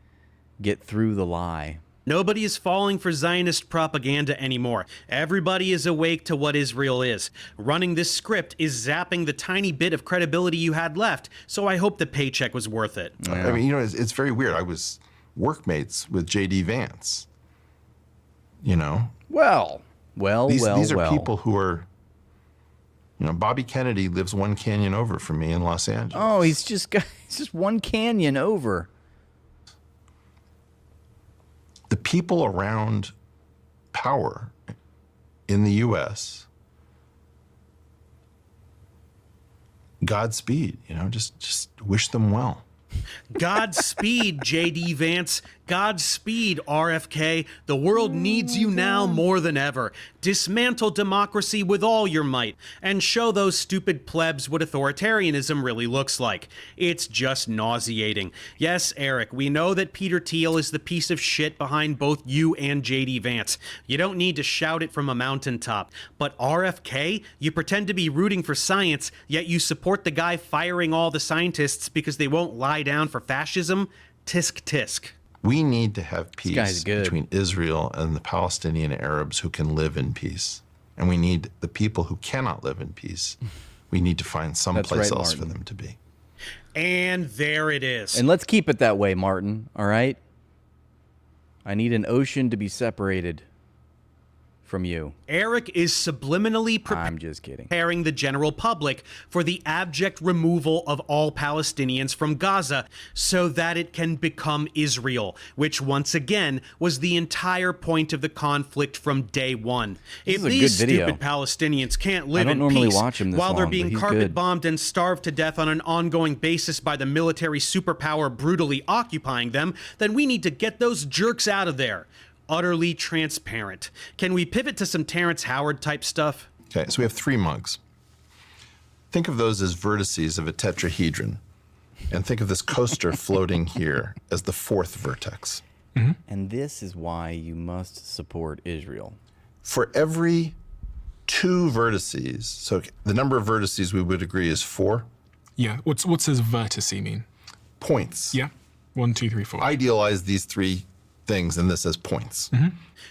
get through the lie. Nobody is falling for Zionist propaganda anymore. Everybody is awake to what Israel is. Running this script is zapping the tiny bit of credibility you had left, so I hope the paycheck was worth it. I mean, it's very weird. I was workmates with J.D. Vance, Well. These are people who are... Bobby Kennedy lives one canyon over from me in Los Angeles. Oh, he's just one canyon over. The people around power in the U.S., Godspeed, just wish them well. Godspeed, J.D. Vance. Godspeed, RFK. The world needs you now more than ever. Dismantle democracy with all your might and show those stupid plebs what authoritarianism really looks like. It's just nauseating. Yes, Eric, we know that Peter Thiel is the piece of shit behind both you and J.D. Vance. You don't need to shout it from a mountaintop. But RFK, you pretend to be rooting for science, yet you support the guy firing all the scientists because they won't lie down for fascism? Tisk tisk. We need to have peace between Israel and the Palestinian Arabs who can live in peace. And we need the people who cannot live in peace. We need to find some place else for them to be. And there it is. And let's keep it that way, Martin, all right? I need an ocean to be separated from you. Eric is subliminally preparing the general public for the abject removal of all Palestinians from Gaza so that it can become Israel, which once again was the entire point of the conflict from day one. If these stupid Palestinians can't live in peace while they're being carpet bombed and starved to death on an ongoing basis by the military superpower brutally occupying them, then we need to get those jerks out of there. Utterly transparent. Can we pivot to some Terrence Howard type stuff? Okay, so we have 3 mugs. Think of those as vertices of a tetrahedron. And think of this coaster floating here as the 4th vertex. Mm-hmm. And this is why you must support Israel. For every 2 vertices, so the number of vertices we would agree is 4. Yeah, what's does vertice mean? Points. Yeah, 1, 2, 3, 4. Idealize these 3 things, and this as points. Mm-hmm.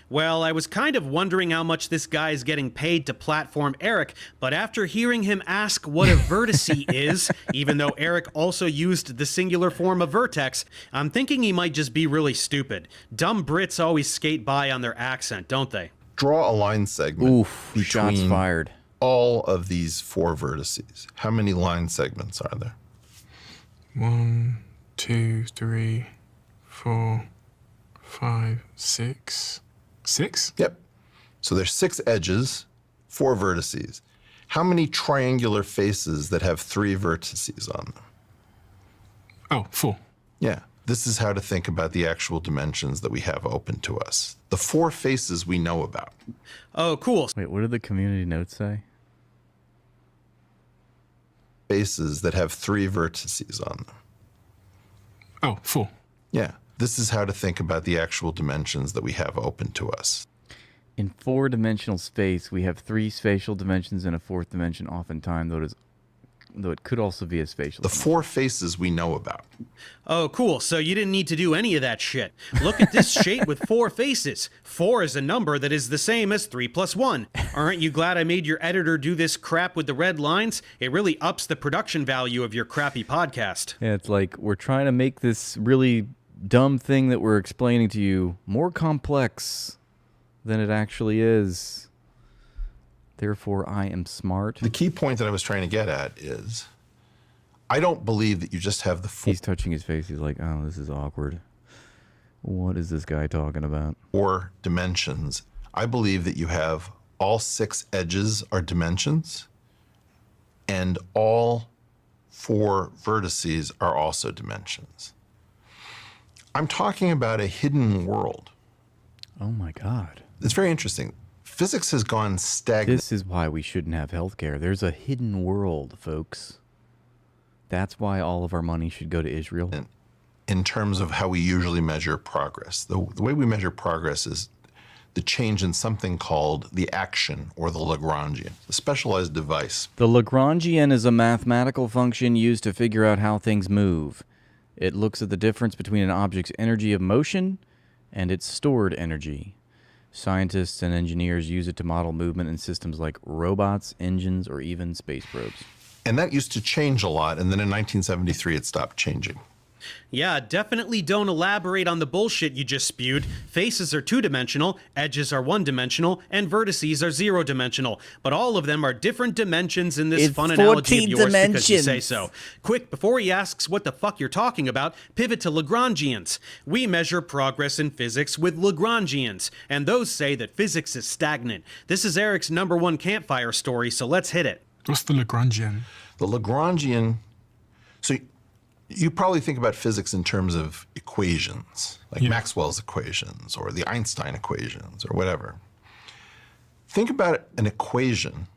Well, I was kind of wondering how much this guy is getting paid to platform Eric, but after hearing him ask what a vertice is, even though Eric also used the singular form of vertex, I'm thinking he might just be really stupid. Dumb Brits always skate by on their accent, don't they? Draw a line segment between shots fired. All of these 4 vertices. How many line segments are there? 1, 2, 3, 4, 5, 6. 6? Yep. So there's 6 edges, 4 vertices. How many triangular faces that have 3 vertices on them? Oh, 4. Yeah. This is how to think about the actual dimensions that we have open to us. The 4 faces we know about. Oh, cool. Wait, what did the community notes say? Faces that have 3 vertices on them. Oh, 4. Yeah. This is how to think about the actual dimensions that we have open to us. In 4-dimensional space, we have 3 spatial dimensions and a 4th dimension oftentimes, though it could also be a spatial dimension. 4 faces we know about. Oh, cool. So you didn't need to do any of that shit. Look at this shape with 4 faces. 4 is a number that is the same as 3 plus 1. Aren't you glad I made your editor do this crap with the red lines? It really ups the production value of your crappy podcast. Yeah, it's like we're trying to make this really dumb thing that we're explaining to you more complex than it actually is. Therefore, I am smart. The key point that I was trying to get at is, I don't believe that you just have the He's touching his face. He's like, oh, this is awkward. What is this guy talking about? 4 dimensions. I believe that you have all 6 edges are dimensions, and all 4 vertices are also dimensions. I'm talking about a hidden world. Oh my God. It's very interesting. Physics has gone stagnant. This is why we shouldn't have healthcare. There's a hidden world, folks. That's why all of our money should go to Israel. In terms of how we usually measure progress. The way we measure progress is the change in something called the action or the Lagrangian, a specialized device. The Lagrangian is a mathematical function used to figure out how things move. It looks at the difference between an object's energy of motion and its stored energy. Scientists and engineers use it to model movement in systems like robots, engines, or even space probes. And that used to change a lot, and then in 1973 it stopped changing. Yeah, definitely don't elaborate on the bullshit you just spewed. Faces are 2-dimensional, edges are 1-dimensional, and vertices are 0-dimensional. But all of them are different dimensions in this It's fun analogy of 14 yours because you say dimensions. so. Quick, before he asks what the fuck you're talking about, pivot to Lagrangians. We measure progress in physics with Lagrangians, and those say that physics is stagnant. This is Eric's #1 campfire story, so let's hit it. What's the Lagrangian? The Lagrangian, so you probably think about physics in terms of equations, like Maxwell's equations or the Einstein equations or whatever. Think about an equation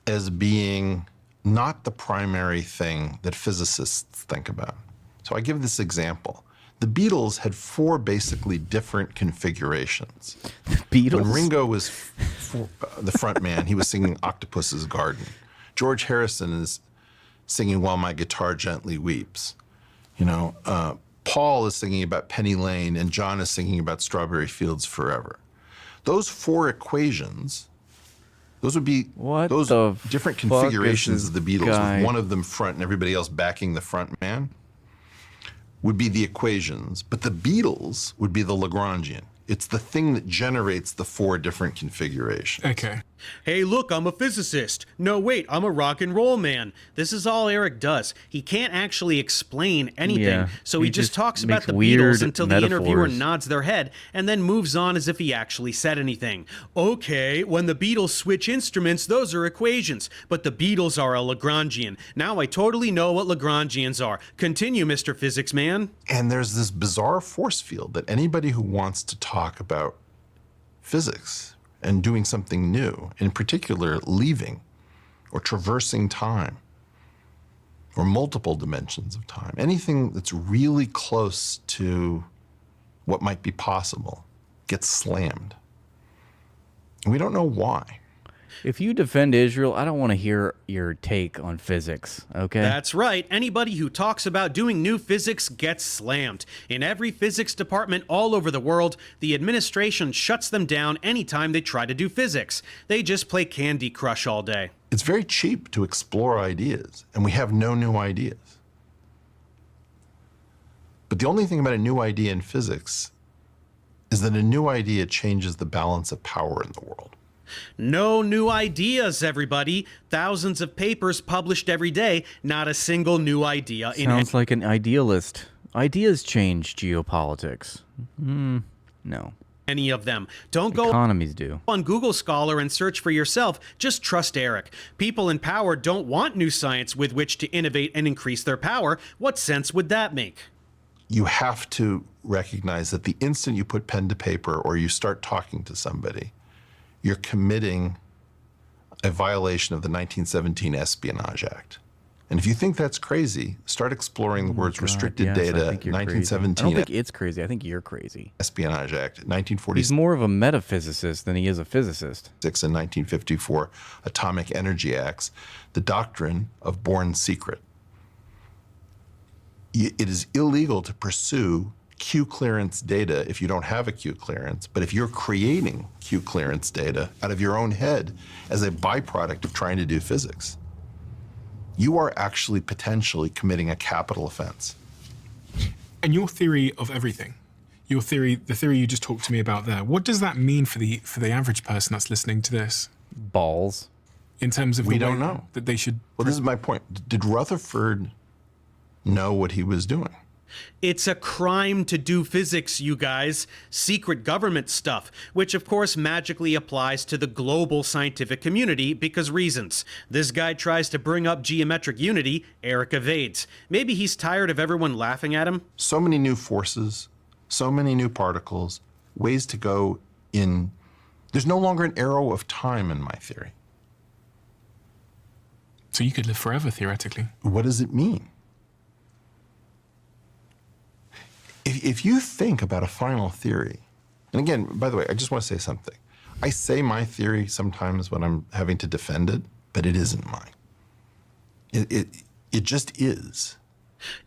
as being not the primary thing that physicists think about. So I give this example. The Beatles had 4 basically different configurations. Beatles? When Ringo was the front man, he was singing Octopus's Garden. George Harrison is singing While My Guitar Gently Weeps. Paul is singing about Penny Lane, and John is singing about Strawberry Fields Forever. Those 4 equations, those would be those different configurations of the Beatles, with one of them front and everybody else backing the front man, would be the equations, but the Beatles would be the Lagrangian. It's the thing that generates the 4 different configurations. Okay. Hey, look, I'm a physicist. No, wait, I'm a rock and roll man. This is all Eric does. He can't actually explain anything, Yeah, so he he just just talks about makes the weird Beatles until the interviewer metaphors. nods their head and then moves on as if he actually said anything. Okay, when the Beatles switch instruments, those are equations, but the Beatles are a Lagrangian. Now I totally know what Lagrangians are. Continue, Mr. Physics Man. And there's this bizarre force field that anybody who wants to talk about physics and doing something new, in particular leaving or traversing time or multiple dimensions of time, anything that's really close to what might be possible gets slammed. And we don't know why. If you defend Israel, I don't want to hear your take on physics, okay? That's right. Anybody who talks about doing new physics gets slammed. In every physics department all over the world, the administration shuts them down anytime they try to do physics. They just play Candy Crush all day. It's very cheap to explore ideas, and we have no new ideas. But the only thing about a new idea in physics is that a new idea changes the balance of power in the world. No new ideas, everybody. Thousands of papers published every day, not a single new idea in Sounds like an idealist. Ideas change geopolitics. No. any of them. Don't go Economies do. on Google Scholar and search for yourself. Just trust Eric. People in power don't want new science with which to innovate and increase their power. What sense would that make? You have to recognize that the instant you put pen to paper or you start talking to somebody, you're committing a violation of the 1917 Espionage Act. And if you think that's crazy, start exploring the words restricted data, 1917. I don't think it's crazy. I think you're crazy. Espionage Act, 1946. He's more of a metaphysicist than he is a physicist. And 1954 Atomic Energy Acts, the doctrine of born secret. It is illegal to pursue Q clearance data if you don't have a Q clearance, but if you're creating Q clearance data out of your own head as a byproduct of trying to do physics, you are actually potentially committing a capital offense. And your theory of everything, your theory, the theory you just talked to me about there, what does that mean for the average person that's listening to this? Balls. In terms of we the don't way know that they should. Well, this is my point. Did Rutherford know what he was doing? It's a crime to do physics, you guys. Secret government stuff, which of course magically applies to the global scientific community because reasons. This guy tries to bring up geometric unity, Eric evades. Maybe he's tired of everyone laughing at him. So many new forces, so many new particles, ways to go in. There's no longer an arrow of time in my theory. So you could live forever, theoretically. What does it mean? If you think about a final theory, and again, by the way, I just want to say something. I say my theory sometimes when I'm having to defend it, but it isn't mine. It just is.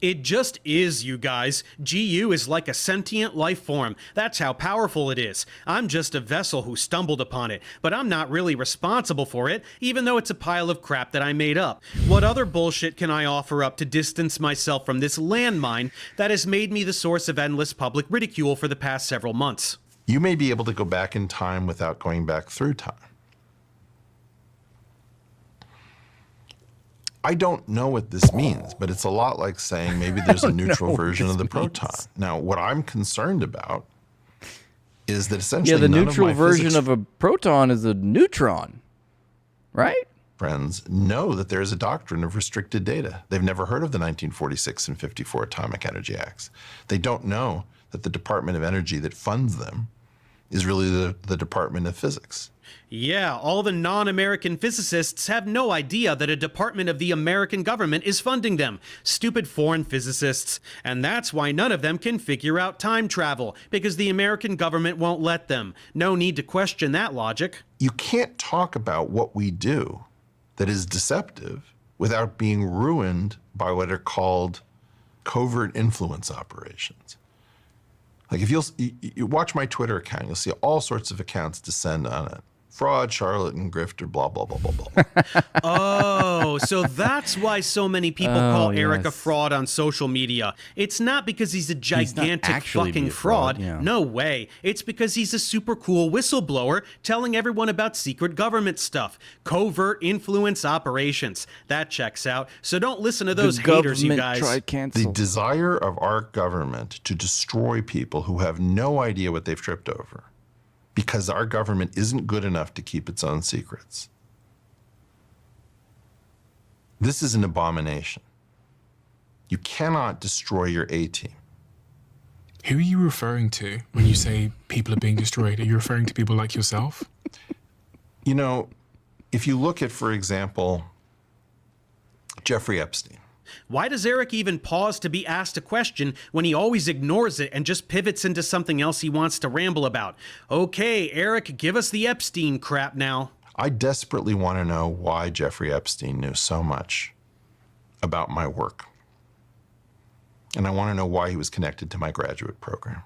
It just is, you guys. GU is like a sentient life form. That's how powerful it is. I'm just a vessel who stumbled upon it, but I'm not really responsible for it, even though it's a pile of crap that I made up. What other bullshit can I offer up to distance myself from this landmine that has made me the source of endless public ridicule for the past several months? You may be able to go back in time without going back through time. I don't know what this means, but it's a lot like saying maybe there's a neutral version of the proton. Now, what I'm concerned about is that essentially the none neutral of my version physics of a proton is a neutron, right? friends know that there is a doctrine of restricted data. They've never heard of the 1946 and 54 Atomic Energy Acts. They don't know that the Department of Energy that funds them is really the Department of Physics. Yeah, all the non-American physicists have no idea that a department of the American government is funding them. Stupid foreign physicists. And that's why none of them can figure out time travel, because the American government won't let them. No need to question that logic. You can't talk about what we do that is deceptive without being ruined by what are called covert influence operations. Like if you watch my Twitter account, you'll see all sorts of accounts descend on it. Fraud, charlatan, grifter, blah, blah, blah, blah, blah. Oh, so that's why so many people call Eric a fraud on social media. It's not because he's a gigantic fucking fraud. No way. It's because he's a super cool whistleblower telling everyone about secret government stuff. Covert influence operations. That checks out. So don't listen to those haters, you guys. The desire of our government to destroy people who have no idea what they've tripped over, because our government isn't good enough to keep its own secrets. This is an abomination. You cannot destroy your A-team. Who are you referring to when you say people are being destroyed? Are you referring to people like yourself? You know, if you look at, for example, Jeffrey Epstein. Why does Eric even pause to be asked a question when he always ignores it and just pivots into something else he wants to ramble about? Okay, Eric, give us the Epstein crap now. I desperately want to know why Jeffrey Epstein knew so much about my work. And I want to know why he was connected to my graduate program.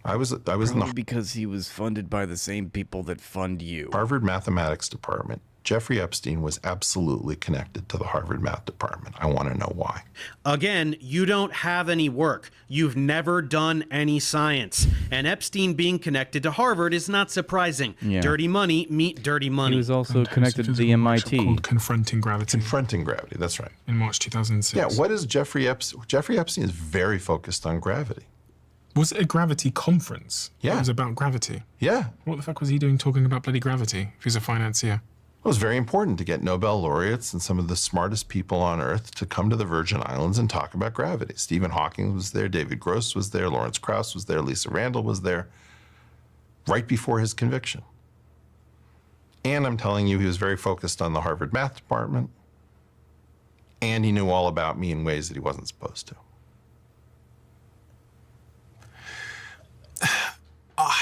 I was in the because he was funded by the same people that fund you. Harvard Mathematics Department. Jeffrey Epstein was absolutely connected to the Harvard Math Department. I want to know why. Again, you don't have any work. You've never done any science. And Epstein being connected to Harvard is not surprising. Yeah. Dirty money meet dirty money. He was also connected to the MIT. Called Confronting Gravity. Confronting Gravity, that's right. In March 2006. Yeah, what is Jeffrey Epstein? Jeffrey Epstein is very focused on gravity. Was it a gravity conference? Yeah. It was about gravity? Yeah. What the fuck was he doing talking about bloody gravity if he's a financier? It was very important to get Nobel laureates and some of the smartest people on Earth to come to the Virgin Islands and talk about gravity. Stephen Hawking was there, David Gross was there, Lawrence Krauss was there, Lisa Randall was there, right before his conviction. And I'm telling you, he was very focused on the Harvard Math Department, and he knew all about me in ways that he wasn't supposed to.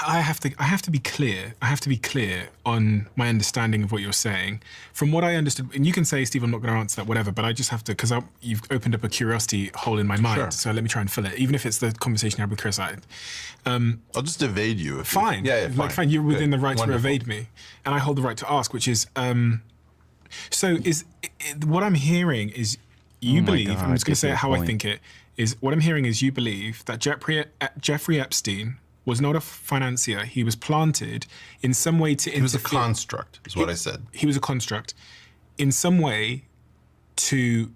I have to be clear. I have to be clear on my understanding of what you're saying. From what I understood, and you can say, Steve, I'm not going to answer that, whatever, but I just have to, because you've opened up a curiosity hole in my mind, Sure. so let me try and fill it, even if it's the conversation I had with Chris. I'll just evade you. Fine. Yeah, fine. Like, fine, you're within the right Wonderful. to evade me, and I hold the right to ask, which is, so what I'm hearing is you Oh my believe, God, I'm just going to say it get how the I point. think it, is what I'm hearing is you believe that Jeffrey Epstein was not a financier. He was planted in some way to interfere. He was a construct, is what I said. He was a construct in some way to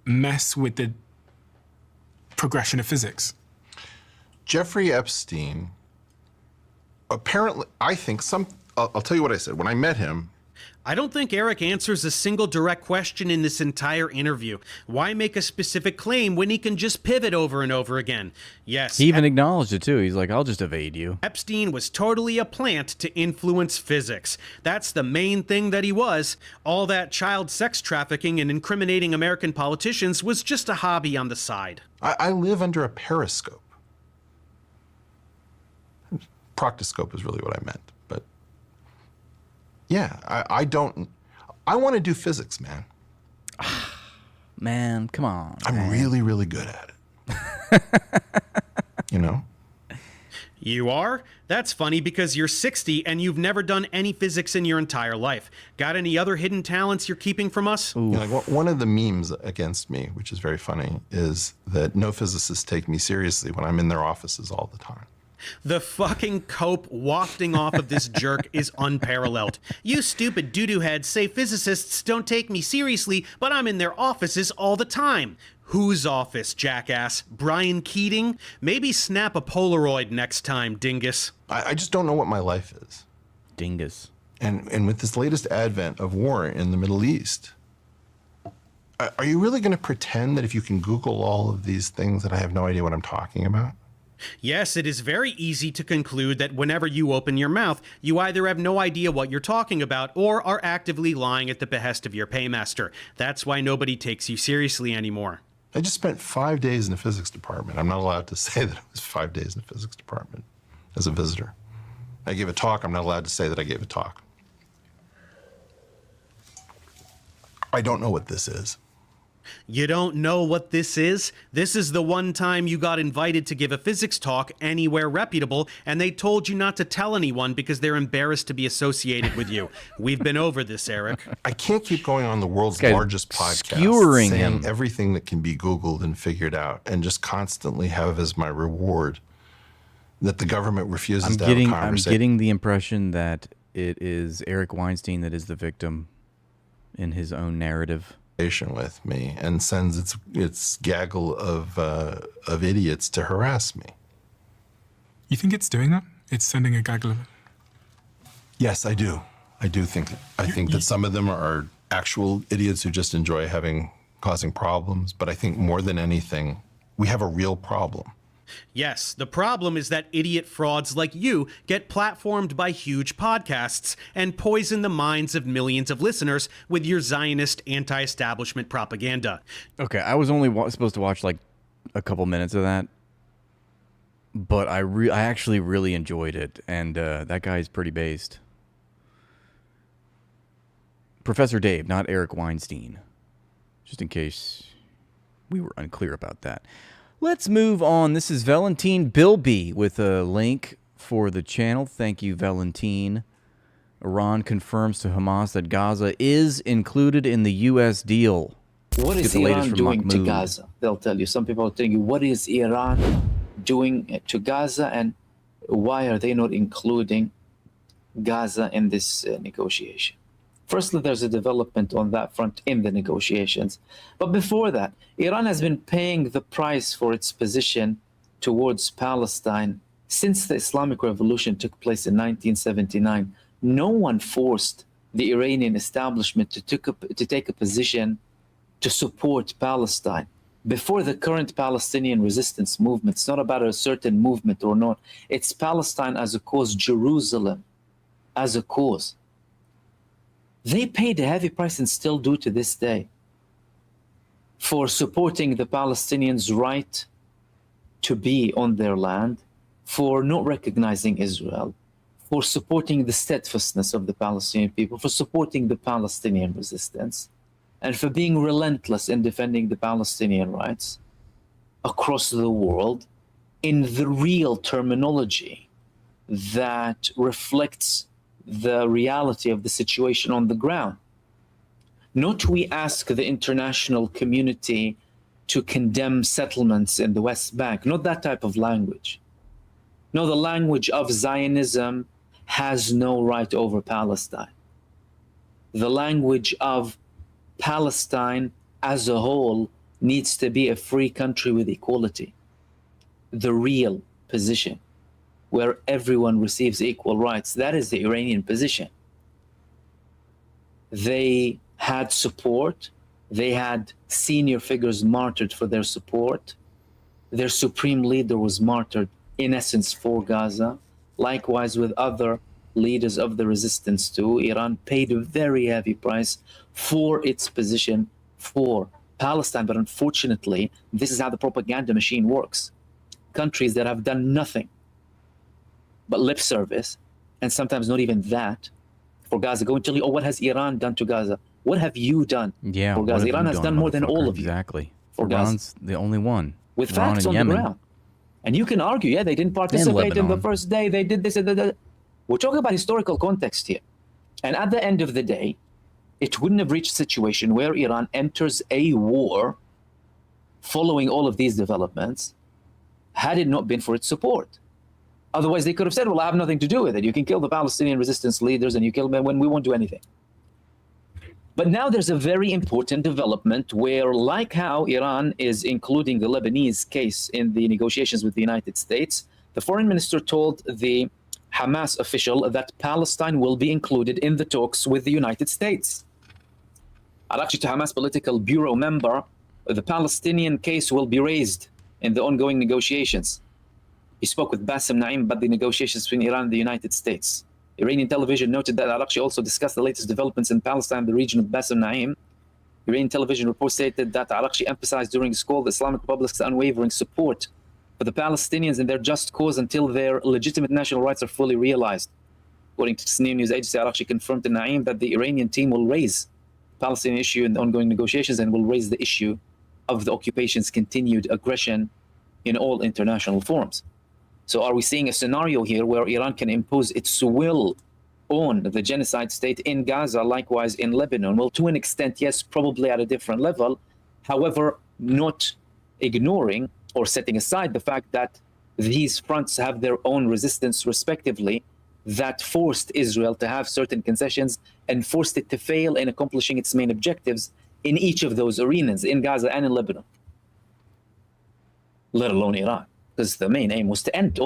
mess with the progression of physics. Jeffrey Epstein, apparently, I think I'll tell you what I said. When I met him, I don't think Eric answers a single direct question in this entire interview. Why make a specific claim when he can just pivot over and over again? Yes. He even acknowledged it too. He's like, I'll just evade you. Epstein was totally a plant to influence physics. That's the main thing that he was. All that child sex trafficking and incriminating American politicians was just a hobby on the side. I live under a periscope. Proctoscope is really what I meant, but yeah, I want to do physics, man. Man, come on. I'm really, really good at it. You know? You are? That's funny because you're 60 and you've never done any physics in your entire life. Got any other hidden talents you're keeping from us? You know, like one of the memes against me, which is very funny, is that no physicists take me seriously when I'm in their offices all the time. The fucking cope wafting off of this jerk is unparalleled. You stupid doo-doo heads say physicists don't take me seriously, but I'm in their offices all the time. Whose office, jackass? Brian Keating? Maybe snap a Polaroid next time, dingus. I just don't know what my life is. Dingus. And with this latest advent of war in the Middle East, are you really going to pretend that if you can Google all of these things that I have no idea what I'm talking about? Yes, it is very easy to conclude that whenever you open your mouth, you either have no idea what you're talking about or are actively lying at the behest of your paymaster. That's why nobody takes you seriously anymore. I just spent 5 days in the physics department. I'm not allowed to say that it was 5 days in the physics department as a visitor. I gave a talk. I'm not allowed to say that I gave a talk. I don't know what this is. You don't know what this is? This is the one time you got invited to give a physics talk anywhere reputable, and they told you not to tell anyone because they're embarrassed to be associated with you. We've been over this, Eric. I can't keep going on the world's largest podcast skewering saying him. everything that can be Googled and figured out and just constantly have as my reward that the government refuses to have a I'm conversation. getting the impression that it is Eric Weinstein that is the victim in his own narrative. With me and sends its gaggle of idiots to harass me. You think it's doing that? It's sending a gaggle of... Yes, I do. I do think that some of them are actual idiots who just enjoy causing problems. But I think more than anything, we have a real problem. Yes, the problem is that idiot frauds like you get platformed by huge podcasts and poison the minds of millions of listeners with your Zionist anti-establishment propaganda. Okay, I was only supposed to watch like a couple minutes of that, but I actually really enjoyed it, and that guy's pretty based. Professor Dave, not Eric Weinstein, just in case we were unclear about that. Let's move on. This is Valentine Bilby with a link for the channel. Thank you, Valentine. Iran confirms to Hamas that Gaza is included in the U.S. deal. What is Iran doing to Gaza? They'll tell you. Some people are telling you, what is Iran doing to Gaza, and why are they not including Gaza in this negotiation? Firstly, there's a development on that front in the negotiations. But before that, Iran has been paying the price for its position towards Palestine since the Islamic Revolution took place in 1979. No one forced the Iranian establishment to take a position to support Palestine. Before the current Palestinian resistance movement, it's not about a certain movement or not. It's Palestine as a cause, Jerusalem as a cause. They paid a heavy price and still do to this day for supporting the Palestinians' right to be on their land, for not recognizing Israel, for supporting the steadfastness of the Palestinian people, for supporting the Palestinian resistance, and for being relentless in defending the Palestinian rights across the world in the real terminology that reflects the reality of the situation on the ground. Not we ask the international community to condemn settlements in the West Bank. Not that type of language. No, the language of Zionism has no right over Palestine. The language of Palestine as a whole needs to be a free country with equality. The real position, where everyone receives equal rights. That is the Iranian position. They had support. They had senior figures martyred for their support. Their supreme leader was martyred, in essence, for Gaza. Likewise with other leaders of the resistance too. Iran paid a very heavy price for its position for Palestine. But unfortunately, this is how the propaganda machine works. Countries that have done nothing but lip service, and sometimes not even that, for Gaza, go and tell you, oh, what has Iran done to Gaza? What have you done for Gaza? Iran has done more than all of you. Exactly. For Iran's Gaza. the only one. With Iran facts and on Yemen. the ground. And you can argue, yeah, they didn't participate in the first day, they did this and that. We're talking about historical context here. And at the end of the day, it wouldn't have reached a situation where Iran enters a war following all of these developments had it not been for its support. Otherwise, they could have said, well, I have nothing to do with it. You can kill the Palestinian resistance leaders and you kill them when we won't do anything. But now there's a very important development where, like how Iran is including the Lebanese case in the negotiations with the United States, the foreign minister told the Hamas official that Palestine will be included in the talks with the United States. Actually, to Hamas political bureau member, the Palestinian case will be raised in the ongoing negotiations. He spoke with Bassem Naim about the negotiations between Iran and the United States. Iranian television noted that Arakchi also discussed the latest developments in Palestine, the region of Bassem Naim. Iranian television reports stated that Arakchi emphasized during his call the Islamic Republic's unwavering support for the Palestinians and their just cause until their legitimate national rights are fully realized. According to Tasnim news agency, Arakchi confirmed to Naim that the Iranian team will raise the Palestinian issue in the ongoing negotiations and will raise the issue of the occupation's continued aggression in all international forums. So are we seeing a scenario here where Iran can impose its will on the genocide state in Gaza, likewise in Lebanon? Well, to an extent, yes, probably at a different level. However, not ignoring or setting aside the fact that these fronts have their own resistance respectively that forced Israel to have certain concessions and forced it to fail in accomplishing its main objectives in each of those arenas, in Gaza and in Lebanon, let alone Iran. Because the main aim was to end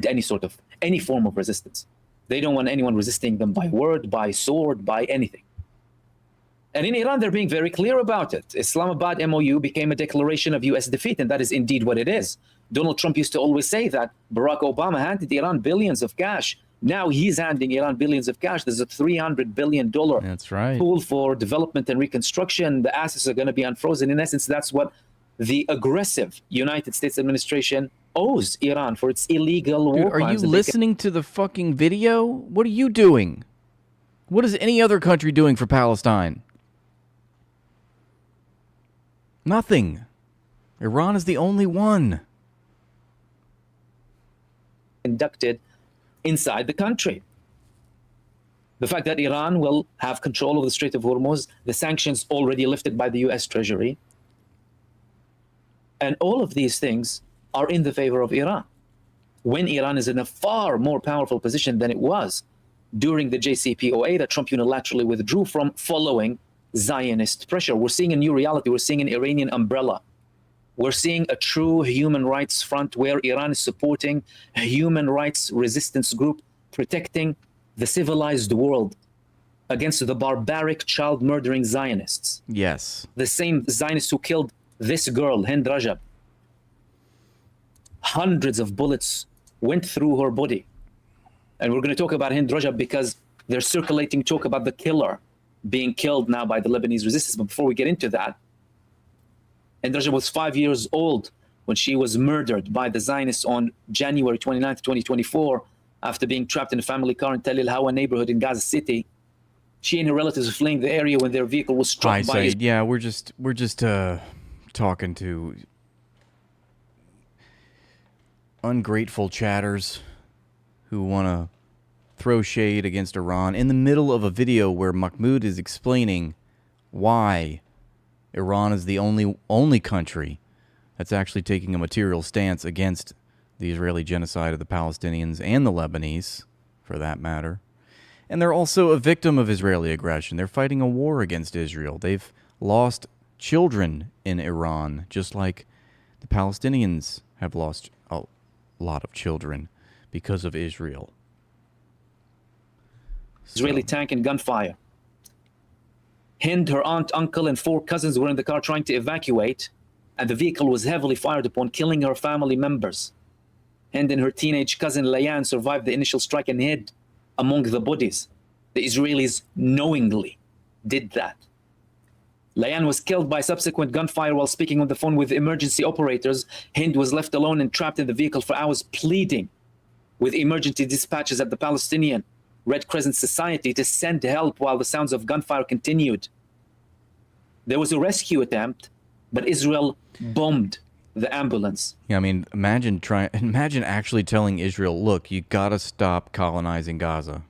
any form of resistance. They don't want anyone resisting them by word, by sword, by anything. And in Iran, they're being very clear about it. Islamabad MOU became a declaration of US defeat, and that is indeed what it is. Donald Trump used to always say that Barack Obama handed Iran billions of cash. Now he's handing Iran billions of cash. There's a $300 billion pool for development and reconstruction. The assets are going to be unfrozen. In essence, that's what the aggressive United States administration owes Iran for its illegal war crimes. Are you listening to the fucking video? What are you doing? What is any other country doing for Palestine? Nothing. Iran is the only one. Conducted inside the country. The fact that Iran will have control of the Strait of Hormuz, the sanctions already lifted by the US Treasury, and all of these things are in the favor of Iran, when Iran is in a far more powerful position than it was during the JCPOA that Trump unilaterally withdrew from following Zionist pressure. We're seeing a new reality. We're seeing an Iranian umbrella. We're seeing a true human rights front where Iran is supporting a human rights resistance group protecting the civilized world against the barbaric child-murdering Zionists. Yes. The same Zionists who killed this girl, Hind Rajab. Hundreds of bullets went through her body. And we're going to talk about Hind Rajab because there's circulating talk about the killer being killed now by the Lebanese resistance. But before we get into that, Hind Rajab was 5 years old when she was murdered by the Zionists on January 29th, 2024, after being trapped in a family car in Tel El Hawa neighborhood in Gaza City. She and her relatives were fleeing the area when their vehicle was struck by... Yeah, we're just talking to ungrateful chatters who want to throw shade against Iran in the middle of a video where Mahmoud is explaining why Iran is the only country that's actually taking a material stance against the Israeli genocide of the Palestinians and the Lebanese, for that matter. And they're also a victim of Israeli aggression. They're fighting a war against Israel. They've lost children in Iran, just like the Palestinians have lost a lot of children because of Israel. Israeli tank and gunfire. Hind, her aunt, uncle, and 4 cousins were in the car trying to evacuate, and the vehicle was heavily fired upon, killing her family members. Hind and her teenage cousin Layan survived the initial strike and hid among the bodies. The Israelis knowingly did that. Layan was killed by subsequent gunfire while speaking on the phone with emergency operators. Hind was left alone and trapped in the vehicle for hours, pleading with emergency dispatches at the Palestinian Red Crescent Society to send help while the sounds of gunfire continued. There was a rescue attempt, but Israel bombed the ambulance. Yeah, I mean, imagine actually telling Israel, look, you gotta stop colonizing Gaza.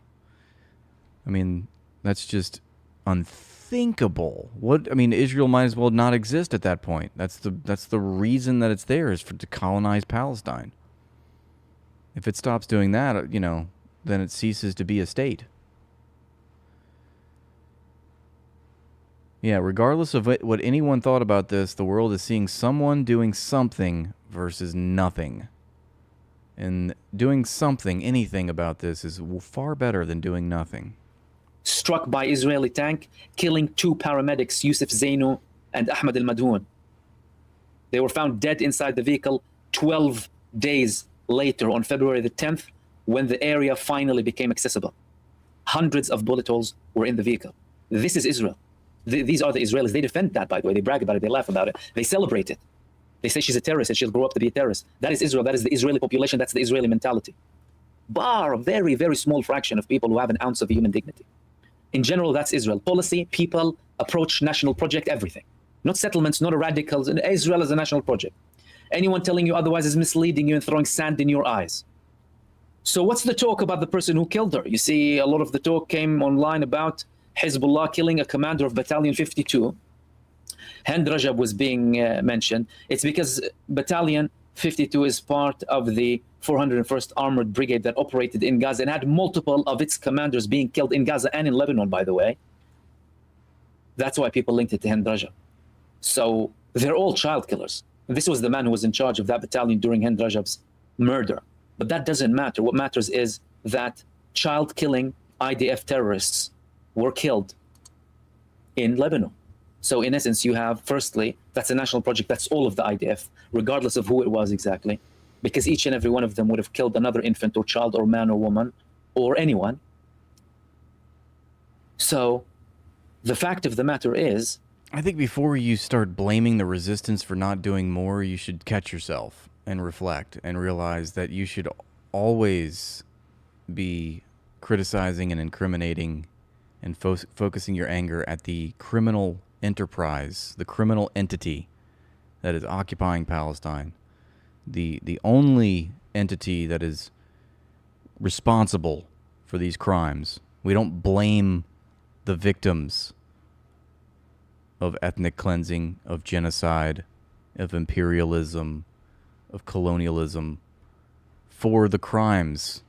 I mean, that's just unthinkable. Israel might as well not exist at that point. That's the reason that it's there, is to colonize Palestine. If it stops doing that, then it ceases to be a state. Yeah, regardless of what anyone thought about this, the world is seeing someone doing something versus nothing. And doing something, anything about this, is far better than doing nothing. Struck by Israeli tank, killing 2 paramedics, Yusuf Zainu and Ahmed al-Madhoun. They were found dead inside the vehicle 12 days later, on February the 10th, when the area finally became accessible. Hundreds of bullet holes were in the vehicle. This is Israel. These are the Israelis. They defend that, by the way. They brag about it. They laugh about it. They celebrate it. They say she's a terrorist and she'll grow up to be a terrorist. That is Israel. That is the Israeli population. That's the Israeli mentality. Bar a very, very small fraction of people who have an ounce of human dignity. In general, that's Israel. Policy, people, approach, national project, everything. Not settlements, not radicals. Israel is a national project. Anyone telling you otherwise is misleading you and throwing sand in your eyes. So what's the talk about the person who killed her? You see, a lot of the talk came online about Hezbollah killing a commander of Battalion 52. Hind Rajab was being mentioned. It's because Battalion 52 is part of the 401st Armored Brigade that operated in Gaza and had multiple of its commanders being killed in Gaza and in Lebanon, by the way. That's why people linked it to Hind Rajab. So they're all child killers. This was the man who was in charge of that battalion during Hind Rajab's murder. But that doesn't matter. What matters is that child-killing IDF terrorists were killed in Lebanon. So in essence, you have, firstly, that's a national project. That's all of the IDF, regardless of who it was exactly, because each and every one of them would have killed another infant or child or man or woman or anyone. So the fact of the matter is, I think before you start blaming the resistance for not doing more, you should catch yourself and reflect and realize that you should always be criticizing and incriminating and focusing your anger at the criminal enterprise, the criminal entity that is occupying Palestine, the only entity that is responsible for these crimes. We don't blame the victims of ethnic cleansing, of genocide, of imperialism, of colonialism for the crimes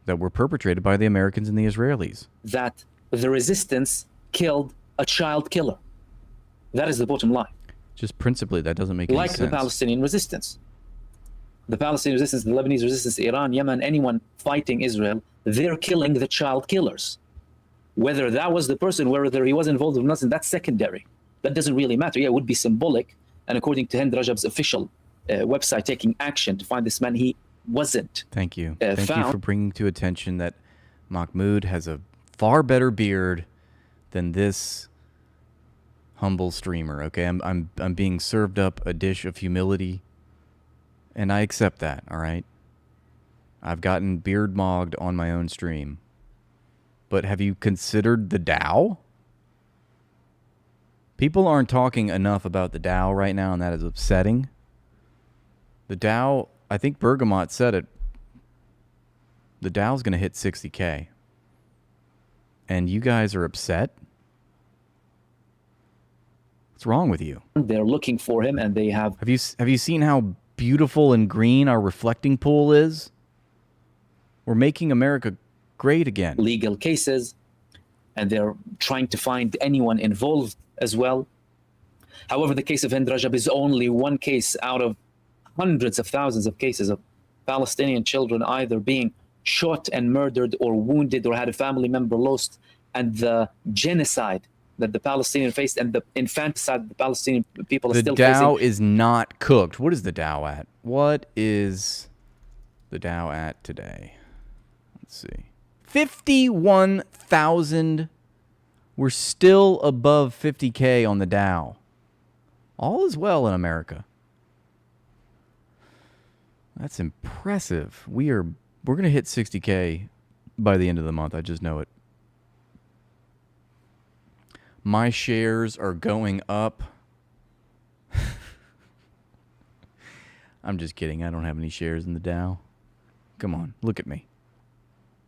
that were perpetrated by the Americans and the Israelis. That the resistance killed a child killer. That is the bottom line. Just principally, that doesn't make any sense. Like the Palestinian resistance. The Palestinian resistance, the Lebanese resistance, Iran, Yemen, anyone fighting Israel, they're killing the child killers. Whether that was the person, whether he was involved or not, that's secondary. That doesn't really matter. Yeah, it would be symbolic. And according to Hind Rajab's official website, taking action to find this man, he wasn't. Thank you. Thank you for bringing to attention that Mahmoud has a far better beard than this humble streamer. Okay, I'm being served up a dish of humility, and I accept that. All right. I've gotten beard mogged on my own stream, but have you considered the Dow? People aren't talking enough about the Dow right now, and that is upsetting. The Dow, I think Bergamot said it, the Dow's going to hit 60K. And you guys are upset? What's wrong with you? They're looking for him, and they have... Have you seen how beautiful and green our reflecting pool is? We're making America great again. Legal cases, and they're trying to find anyone involved as well. However, the case of Hind Rajab is only one case out of hundreds of thousands of cases of Palestinian children either being shot and murdered or wounded or had a family member lost, and the genocide that the Palestinian faced and the infanticide the Palestinian people are still facing. The Dow is not cooked. What is the Dow at? What is the Dow at today? Let's see. 51,000. We're still above 50K on the Dow. All is well in America. That's impressive. We're going to hit 60K by the end of the month. I just know it. My shares are going up. I'm just kidding. I don't have any shares in the Dow. Come on, look at me.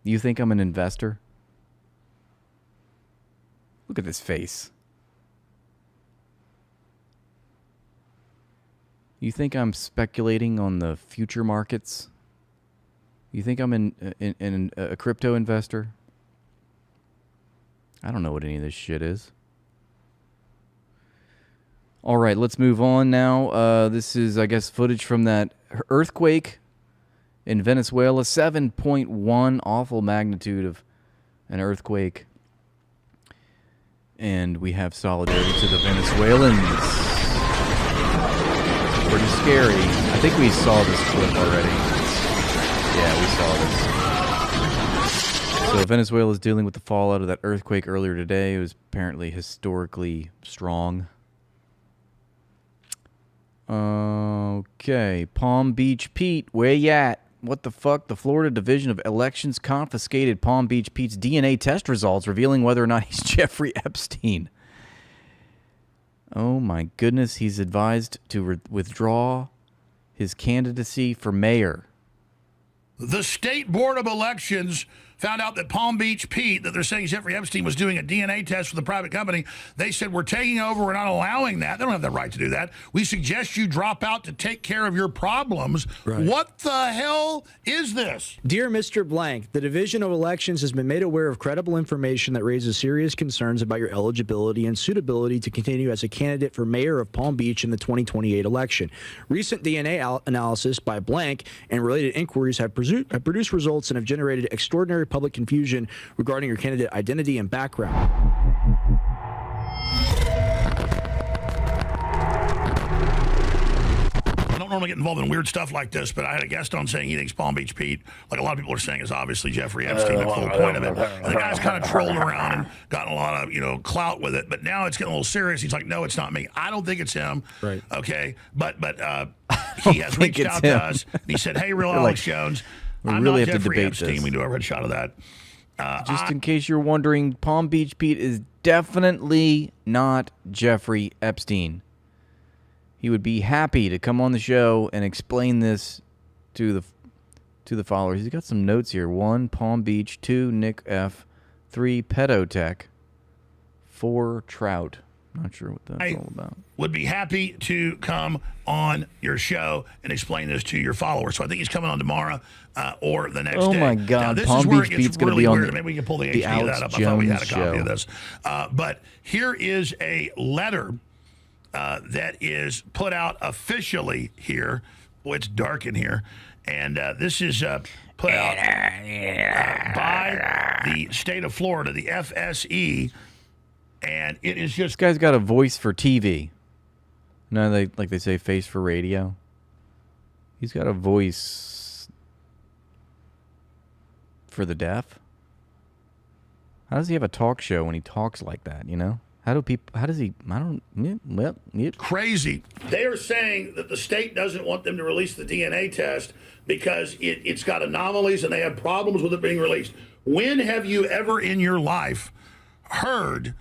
You think I'm an investor? Look at this face. You think I'm speculating on the future markets? You think I'm in a crypto investor? I don't know what any of this shit is. All right, let's move on now. This is, I guess, footage from that earthquake in Venezuela. 7.1, awful magnitude of an earthquake. And we have solidarity to the Venezuelans. Pretty scary. I think we saw this clip already. Yeah, we saw this. So Venezuela is dealing with the fallout of that earthquake earlier today. It was apparently historically strong. Okay, Palm Beach Pete, where you at? What the fuck? The Florida Division of Elections confiscated Palm Beach Pete's DNA test results, revealing whether or not he's Jeffrey Epstein. Oh my goodness, he's advised to withdraw his candidacy for mayor. The State Board of Elections found out that Palm Beach Pete, that they're saying Jeffrey Epstein was doing a DNA test for the private company. They said, we're taking over. We're not allowing that. They don't have the right to do that. We suggest you drop out to take care of your problems. Right. What the hell is this? Dear Mr. Blank, the Division of Elections has been made aware of credible information that raises serious concerns about your eligibility and suitability to continue as a candidate for mayor of Palm Beach in the 2028 election. Recent DNA analysis by Blank and related inquiries have produced results and have generated extraordinary public confusion regarding your candidate identity and background. I don't normally get involved in weird stuff like this, but I had a guest on saying he thinks Palm Beach Pete, like a lot of people are saying, is obviously Jeffrey Epstein. That's the whole point of it. And the guy's kind of trolled around and gotten a lot of, clout with it. But now it's getting a little serious. He's like, no, it's not me. I don't think it's him. Right. Okay. But he has reached out to us. And he said, hey, real Alex Jones, I'm really not Jeffrey Epstein. We do a red shot of that. Just in case you're wondering, Palm Beach Pete is definitely not Jeffrey Epstein. He would be happy to come on the show and explain this to the followers. He's got some notes here. 1, Palm Beach. 2, Nick F. 3, Pedotech. 4, Trout. Not sure what that's all about. Would be happy to come on your show and explain this to your followers. So I think he's coming on tomorrow or the next day. Oh my God, now, Palm Beach Pete's going to be on weird. Maybe we can pull the HD of that up. I thought we had a copy of this. But here is a letter that is put out officially here. Boy, it's dark in here. And this is put out by the state of Florida, the FSE. And it is just... This guy's got a voice for TV. No, they say face for radio. He's got a voice for the deaf. How does he have a talk show when he talks like that, How does he, I don't, Crazy. They are saying that the state doesn't want them to release the DNA test because it's got anomalies and they have problems with it being released. When have you ever in your life heard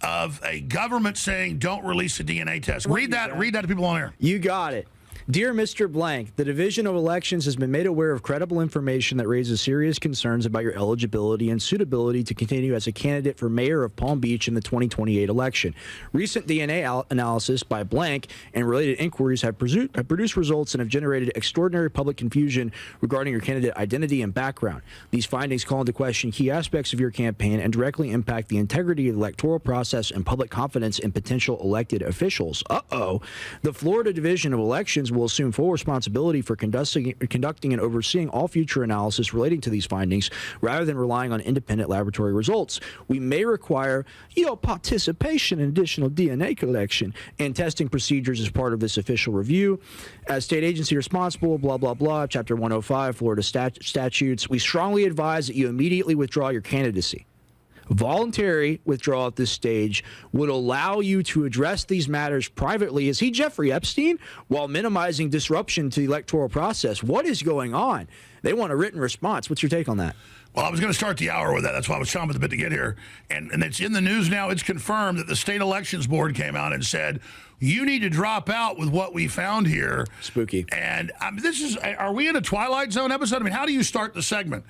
of a government saying don't release the DNA test? Read that to people on air. You got it. Dear Mr. Blank, the Division of Elections has been made aware of credible information that raises serious concerns about your eligibility and suitability to continue as a candidate for mayor of Palm Beach in the 2028 election. Recent DNA analysis by Blank and related inquiries have produced results and have generated extraordinary public confusion regarding your candidate identity and background. These findings call into question key aspects of your campaign and directly impact the integrity of the electoral process and public confidence in potential elected officials. The Florida Division of Elections will assume full responsibility for conducting and overseeing all future analysis relating to these findings rather than relying on independent laboratory results. We may require your participation in additional DNA collection and testing procedures as part of this official review. As state agency responsible, blah, blah, blah, Chapter 105, Florida statutes, we strongly advise that you immediately withdraw your candidacy. Voluntary withdrawal at this stage would allow you to address these matters privately. Is he Jeffrey Epstein? While minimizing disruption to the electoral process. What is going on? They want a written response. What's your take on that? Well, I was going to start the hour with that. That's why I was chomping a bit to get here. And it's in the news now. It's confirmed that the State Elections Board came out and said, you need to drop out with what we found here. Spooky. And are we in a Twilight Zone episode? I mean, how do you start the segment?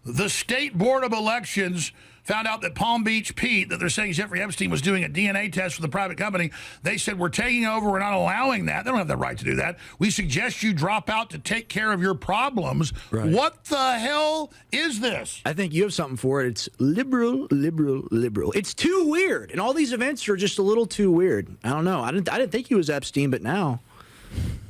The State Board of Elections found out that Palm Beach Pete, that they're saying Jeffrey Epstein was doing a DNA test for the private company. They said, we're taking over. We're not allowing that. They don't have the right to do that. We suggest you drop out to take care of your problems. Right. What the hell is this? I think you have something for it. It's liberal, liberal, liberal. It's too weird. And all these events are just a little too weird. I don't know. I didn't think he was Epstein, but now.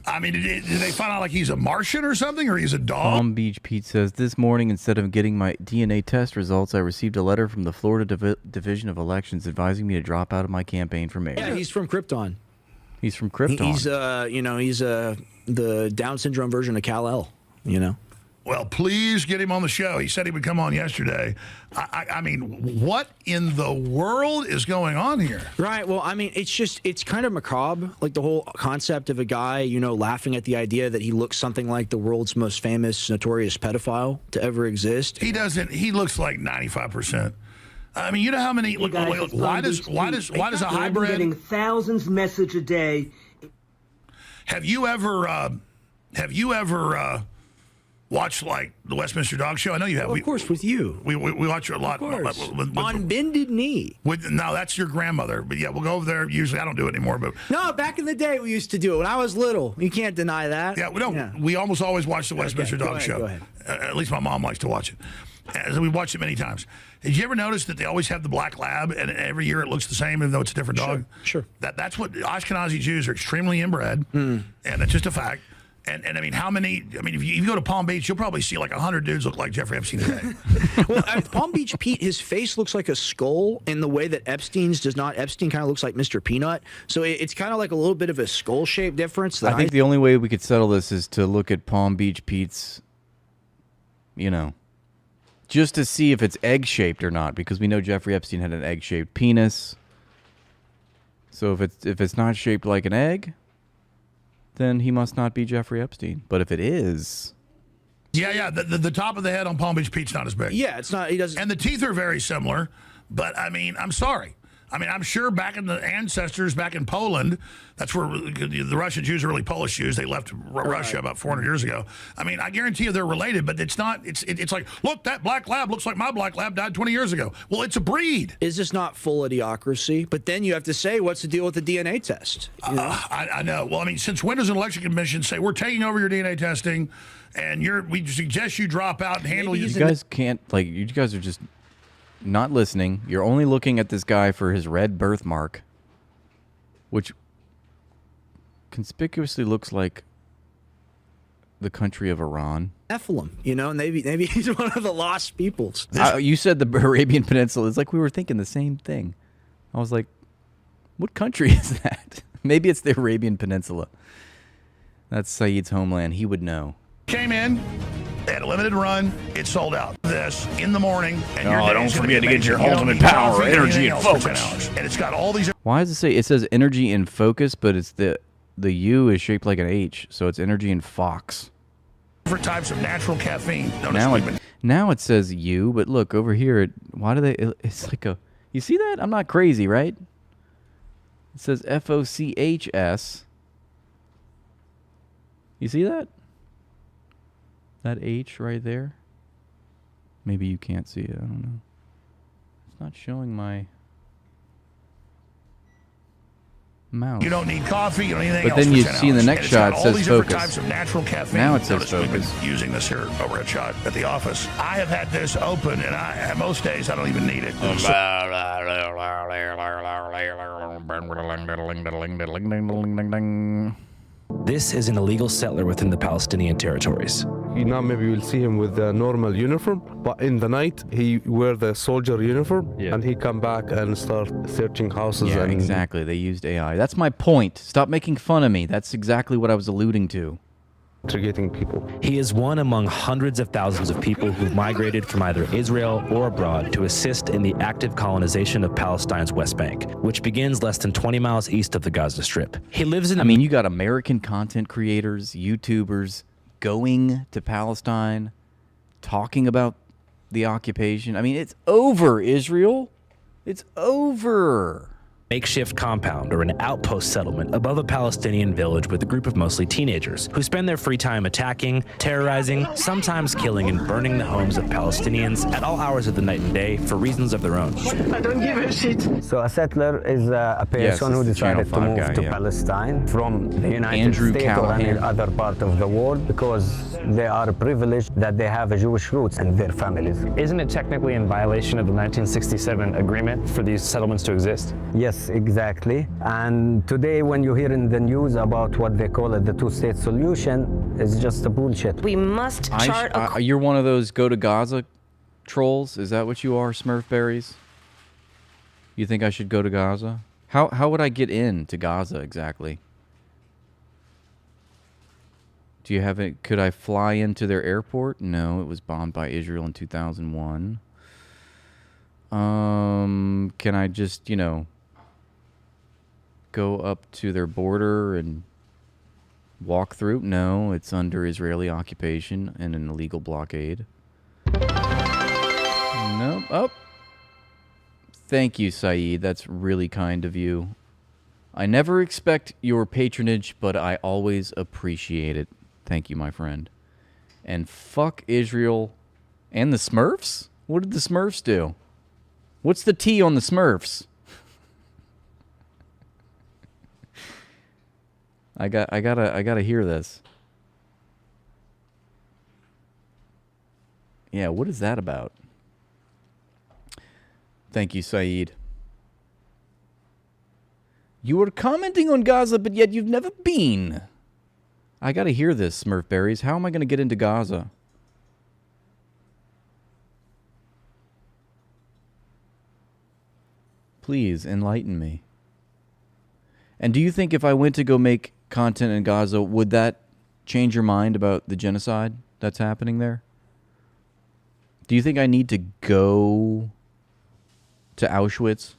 I mean, did they find out like he's a Martian or something, or he's a dog? Palm Beach Pete says, this morning, instead of getting my DNA test results, I received a letter from the Florida Division of Elections advising me to drop out of my campaign for mayor. Yeah, he's from Krypton. He's from Krypton. He's the Down syndrome version of Kal-El, Well, please get him on the show. He said he would come on yesterday. I mean, what in the world is going on here? Right. Well, I mean, it's kind of macabre, like the whole concept of a guy, laughing at the idea that he looks something like the world's most famous, notorious pedophile to ever exist. He doesn't. He looks like 95%. I mean, you know how many? Why does a hybrid? Getting thousands message a day. Have you ever watch like the Westminster Dog Show? I know you have. Of course, with you. We watch it a lot. On bended knee. No, that's your grandmother. But yeah, we'll go over there. Usually, I don't do it anymore. But no, back in the day, we used to do it when I was little. You can't deny that. Yeah, we don't. Yeah. We almost always watch the Westminster Dog Show. Go ahead. At least my mom likes to watch it. And we watched it many times. Did you ever notice that they always have the black lab, and every year it looks the same, even though it's a different dog? Sure. That's what Ashkenazi Jews are extremely inbred, and that's just a fact. And I mean, if you go to Palm Beach, you'll probably see like 100 dudes look like Jeffrey Epstein today. Well, Palm Beach Pete, his face looks like a skull in the way that Epstein's does not. Epstein kind of looks like Mr. Peanut. So it's kind of like a little bit of a skull shape difference. I think the only way we could settle this is to look at Palm Beach Pete's, just to see if it's egg-shaped or not, because we know Jeffrey Epstein had an egg-shaped penis. So if it's not shaped like an egg, then he must not be Jeffrey Epstein. But if it is... Yeah, the top of the head on Palm Beach Pete's not as big. Yeah, it's not... He doesn't... And the teeth are very similar, but, I mean, I'm sorry. I mean, I'm sure back in the ancestors, back in Poland, that's where the Russian Jews are really Polish Jews. They left Russia about 400 years ago. I mean, I guarantee you they're related, but it's not. It's like, look, that black lab looks like my black lab died 20 years ago. Well, it's a breed. Is this not full idiocracy? But then you have to say, what's the deal with the DNA test? I know. Well, I mean, since when does an election commission say, we're taking over your DNA testing, and we suggest you drop out and handle You guys can't, you guys are just... not listening. You're only looking at this guy for his red birthmark, which conspicuously looks like the country of Iran. Nephilim, maybe he's one of the lost peoples. You said the Arabian Peninsula. It's like we were thinking the same thing. I was like, what country is that? Maybe it's the Arabian Peninsula. That's Saeed's homeland. He would know. Came in. They had a limited run. It sold out. This in the morning. And don't forget to get your ultimate power, energy, and focus. And it's got all these. Why does it say? It says energy and focus, but it's the U is shaped like an H, so it's energy and fox. Different types of natural caffeine. Now it says U, but look over here. Why do they? It's like a. You see that? I'm not crazy, right? It says FOCHS. You see that? That H right there? Maybe you can't see it. I don't know. It's not showing my mouse. You don't need coffee. You don't need anything But else then for you 10 see in the hours. next And it's shot, got it all says these different focus. types of natural caffeine. Now it says Notice we've focus. been using this here over at Shot at the office. I have had this open, and most days I don't even need it. This is an illegal settler within the Palestinian territories. Now maybe you'll see him with the normal uniform, but in the night he wear the soldier uniform, and he come back and start searching houses. Yeah, and exactly. They used AI. That's my point. Stop making fun of me. That's exactly what I was alluding to. interrogating people. He is one among hundreds of thousands of people who've migrated from either Israel or abroad to assist in the active colonization of Palestine's West Bank, which begins less than 20 miles east of the Gaza Strip. He lives in... I mean, you got American content creators, YouTubers going to Palestine, talking about the occupation. I mean, it's over, Israel. It's over. Makeshift compound or an outpost settlement above a Palestinian village with a group of mostly teenagers who spend their free time attacking, terrorizing, sometimes killing and burning the homes of Palestinians at all hours of the night and day for reasons of their own. I don't give a shit. So a settler is a person who decided to move to Palestine from the United States or any other part of the world because they are privileged that they have a Jewish roots in their families. Isn't it technically in violation of the 1967 agreement for these settlements to exist? Yes, exactly. And today when you hear in the news about what they call it the two-state solution, it's just a bullshit. We must chart a... You're one of those go to Gaza trolls? Is that what you are, Smurfberries? You think I should go to Gaza? How would I get in to Gaza exactly? Do you have it? Could I fly into their airport? No, it was bombed by Israel in 2001. Can I just, go up to their border and walk through? No, it's under Israeli occupation and an illegal blockade. Nope. Oh. Thank you, Saeed. That's really kind of you. I never expect your patronage, but I always appreciate it. Thank you, my friend. And fuck Israel and the Smurfs? What did the Smurfs do? What's the T on the Smurfs? I gotta hear this. Yeah, what is that about? Thank you, Saeed. You were commenting on Gaza, but yet you've never been. I gotta hear this, Smurfberries. How am I gonna get into Gaza? Please enlighten me. And do you think if I went to go make content in Gaza, would that change your mind about the genocide that's happening there? Do you think I need to go to Auschwitz?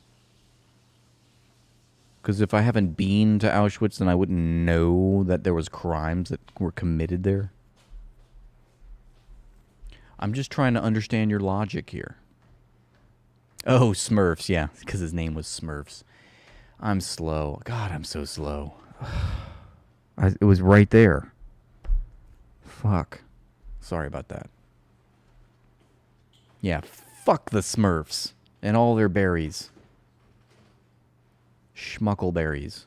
Because if I haven't been to Auschwitz, then I wouldn't know that there was crimes that were committed there. I'm just trying to understand your logic here. Oh, Smurfs, yeah, because his name was Smurfs. I'm slow. God, I'm so slow. It was right there. Fuck. Sorry about that. Yeah, fuck the Smurfs and all their berries. Schmuckleberries.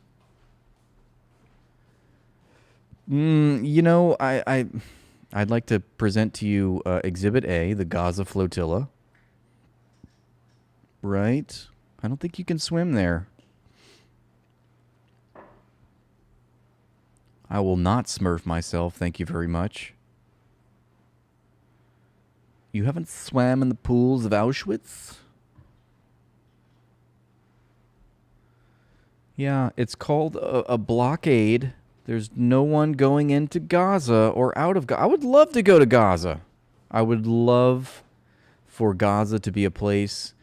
I'd like to present to you Exhibit A, the Gaza Flotilla. Right? I don't think you can swim there. I will not smurf myself, thank you very much. You haven't swam in the pools of Auschwitz? Yeah, it's called a blockade. There's no one going into Gaza or out of Gaza. I would love to go to Gaza. I would love for Gaza to be a place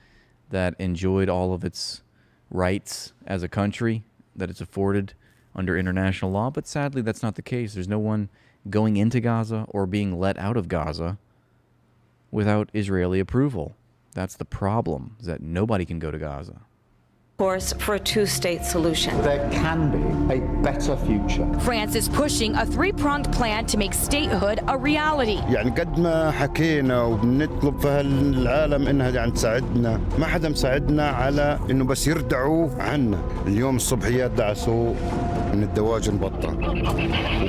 that enjoyed all of its rights as a country that it's afforded under international law, but sadly that's not the case. There's no one going into Gaza or being let out of Gaza without Israeli approval. That's the problem, is that nobody can go to Gaza. course for a two-state solution. There can be a better future. France is pushing a three-pronged plan to make statehood a reality. يعني قد ما حكينا وبنطلب في هالعالم انها يعني تساعدنا، ما حدا مساعدنا على انه بس يردعوا عنا. اليوم الصبحيات دعسوا من الدواجن بطة،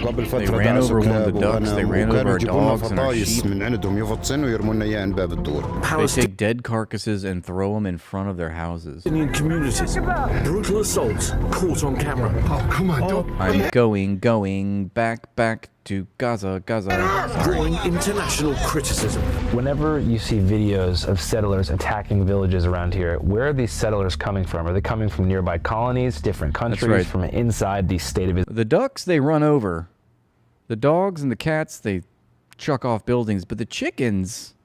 وقبل فترة دعسوا كلاب وغنم، وكانوا يجيبوا لنا فطايس من عندهم يفطسن ويرموا لنا اياها من باب الدور. They take dead carcasses and throw them in front of their houses. Indian communities, brutal assaults caught on camera. Oh, come on, don't. I'm going back to Gaza. Drawing international criticism. Whenever you see videos of settlers attacking villages around here, where are these settlers coming from? Are they coming from nearby colonies, different countries, from inside the state of Israel? The ducks, they run over. The dogs and the cats, they chuck off buildings. But the chickens,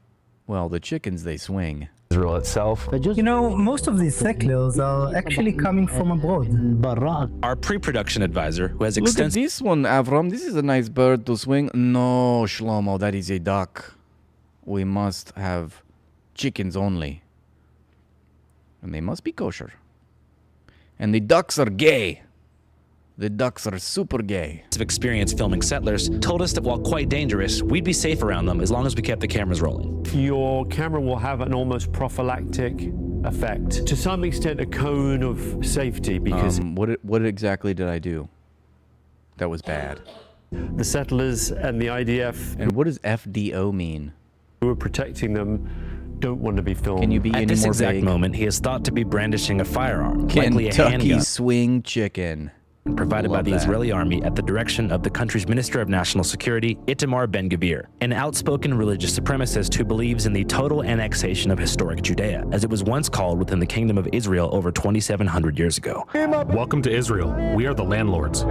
well, the chickens, they swing. Israel itself. You know, most of these settlers are actually coming from abroad. Our pre-production advisor, who has Look at extensive... this one, Avram. This is a nice bird to swing. No, Shlomo, that is a duck. We must have chickens only. And they must be kosher. And the ducks are gay. The ducks are super gay. Experience filming settlers told us that while quite dangerous, we'd be safe around them as long as we kept the cameras rolling. Your camera will have an almost prophylactic effect. To some extent, a cone of safety because... What exactly did I do that was bad? The settlers and the IDF... And what does FDO mean? Who are protecting them don't want to be filmed. Can you be At any this more exact vague? moment, he is thought to be brandishing a firearm, likely a Kentucky handgun. swing chicken. Provided by the Israeli army at the direction of the country's Minister of National Security, Itamar Ben-Gvir, an outspoken religious supremacist who believes in the total annexation of historic Judea, as it was once called within the Kingdom of Israel over 2,700 years ago. Welcome to Israel. We are the landlords.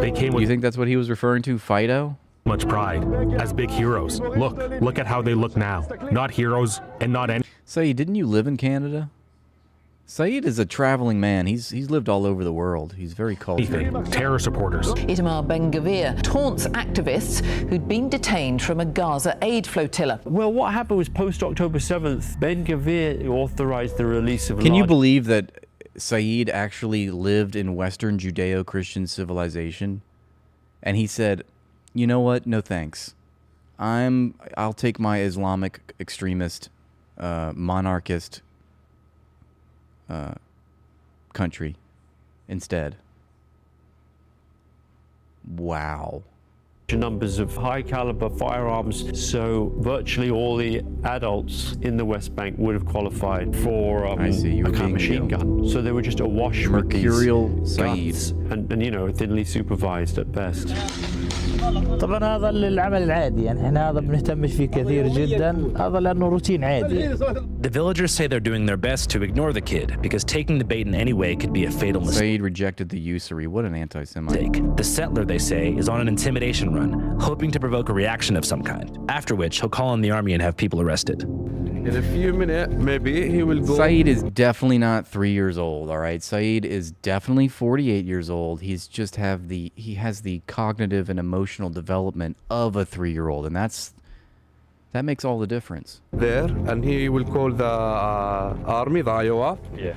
They came with... You think that's what he was referring to, Fido? Much pride, as big heroes. Look at how they look now. Not heroes and not any... Saeed, didn't you live in Canada? Saeed is a traveling man. He's lived all over the world. He's very cultured. Terror supporters. Itamar Ben-Gvir taunts activists who'd been detained from a Gaza aid flotilla. Well, what happened was post-October 7th, Ben-Gvir authorized the release of... Can you believe that Saeed actually lived in Western Judeo-Christian civilization? And he said, you know what? No thanks. I'll take my Islamic extremist, monarchist country instead. Wow. Numbers of high caliber firearms, so virtually all the adults in the West Bank would have qualified for a machine gun. So they were just awash with these guns and you know, thinly supervised at best. طبعا هذا العمل العادي يعني احنا هذا بنهتمش فيه كثير جدا هذا لانه روتين عادي. The villagers say they're doing their best to ignore the kid because taking the bait in any way could be a fatal mistake. Saeed rejected the usury. What an anti-Semite. The settler, they say, is on an intimidation run, hoping to provoke a reaction of some kind, after which he'll call in the army and have people arrested. In a few minutes, maybe he will go. Saeed is definitely not 3 years old, all right? Saeed is definitely 48 years old. He has the cognitive and emotional development of a 3-year-old, and that makes all the difference. There, and he will call the army, the Iowa. Yeah.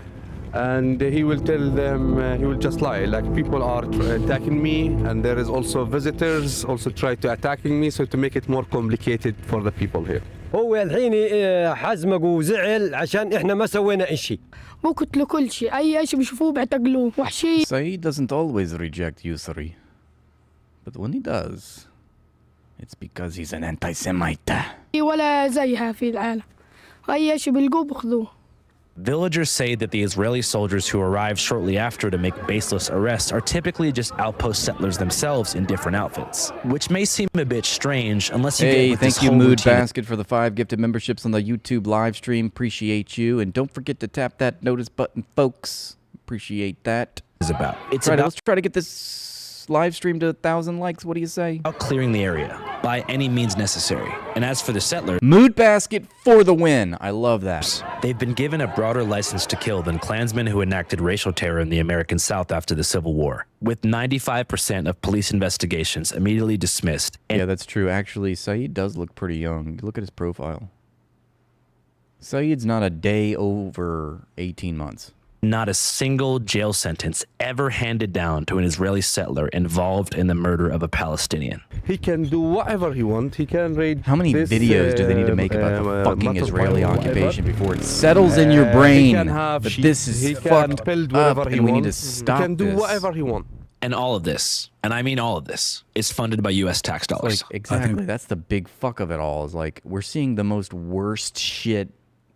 And he will tell them, he will just lie, like people are attacking me, and there is also visitors also try to attacking me, so to make it more complicated for the people here. هو الحين حزمق وزعل عشان احنا ما سوينا اشي. مو قلت له كل شيء اي شيء بيشوفوه بيعتقلوه وحشي. Saeed doesn't always reject usury, but when he does, it's because he's an anti-Semite. ولا زيها في العالم. اي شيء بيلقوه بخذوه. Villagers say that the Israeli soldiers who arrive shortly after to make baseless arrests are typically just outpost settlers themselves in different outfits, which may seem a bit strange unless you get with this thank you, whole Mood routine. Basket, for the 5 gifted memberships on the YouTube live stream. Appreciate you, and don't forget to tap that notice button, folks. Appreciate that. It's right, about let's try to get this live stream to 1,000 likes. What do you say? about clearing the area by any means necessary. And as for the settlers, Mood Basket for the win. I love that. they've been given a broader license to kill than Klansmen who enacted racial terror in the American South after the Civil War, with 95% of police investigations immediately dismissed. Yeah, that's true. Actually, Saeed does look pretty young. Look at his profile. Saeed's not a day over 18 months. Not a single jail sentence ever handed down to an Israeli settler involved in the murder of a Palestinian. He can do whatever he wants. He can raid. How many videos do they need to make about the fucking Israeli occupation before it settles in your He brain can have that sheep. this is He fucked can build up whatever he and we need to wants. stop He can do this. whatever he wants. And all of this, and I mean all of this, is funded by U.S. tax dollars. Like, exactly. That's the big fuck of it all. Is like we're seeing the most worst shit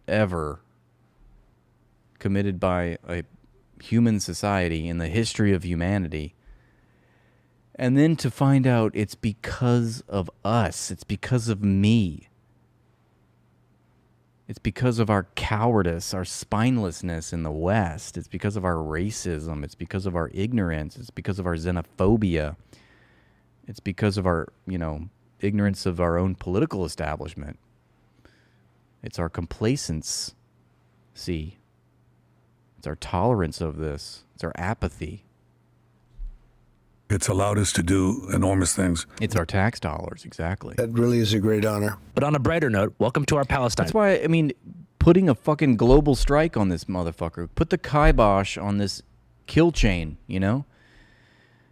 ever committed by a human society in the history of humanity. And then to find out it's because of us. It's because of me. It's because of our cowardice, our spinelessness in the West. It's because of our racism. It's because of our ignorance. It's because of our xenophobia. It's because of our, ignorance of our own political establishment. It's our complacency. It's our tolerance of this. It's our apathy. It's allowed us to do enormous things. It's our tax dollars, exactly. That really is a great honor. But on a brighter note, welcome to our Palestine. That's why, putting a fucking global strike on this motherfucker, put the kibosh on this kill chain,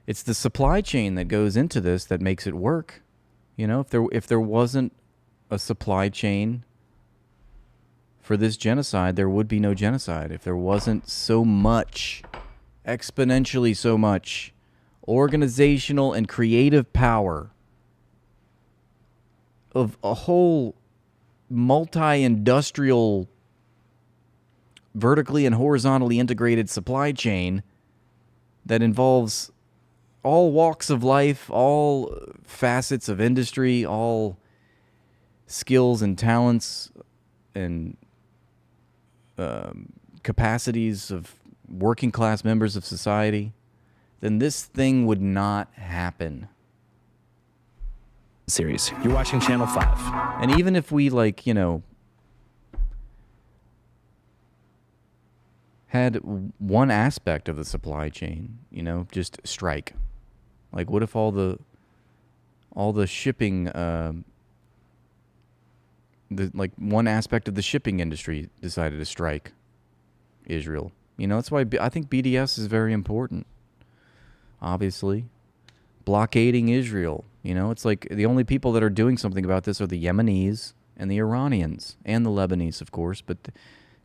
It's the supply chain that goes into this that makes it work. If there wasn't a supply chain for this genocide, there would be no genocide. If there wasn't so much, exponentially so much, organizational and creative power of a whole multi-industrial, vertically and horizontally integrated supply chain that involves all walks of life, all facets of industry, all skills and talents and capacities of working class members of society, then this thing would not happen. Series. You're watching Channel 5. And even if we had one aspect of the supply chain, just strike. Like what if all the shipping one aspect of the shipping industry decided to strike Israel? That's why I think BDS is very important. Obviously, blockading Israel. It's like the only people that are doing something about this are the Yemenis and the Iranians and the Lebanese, of course. But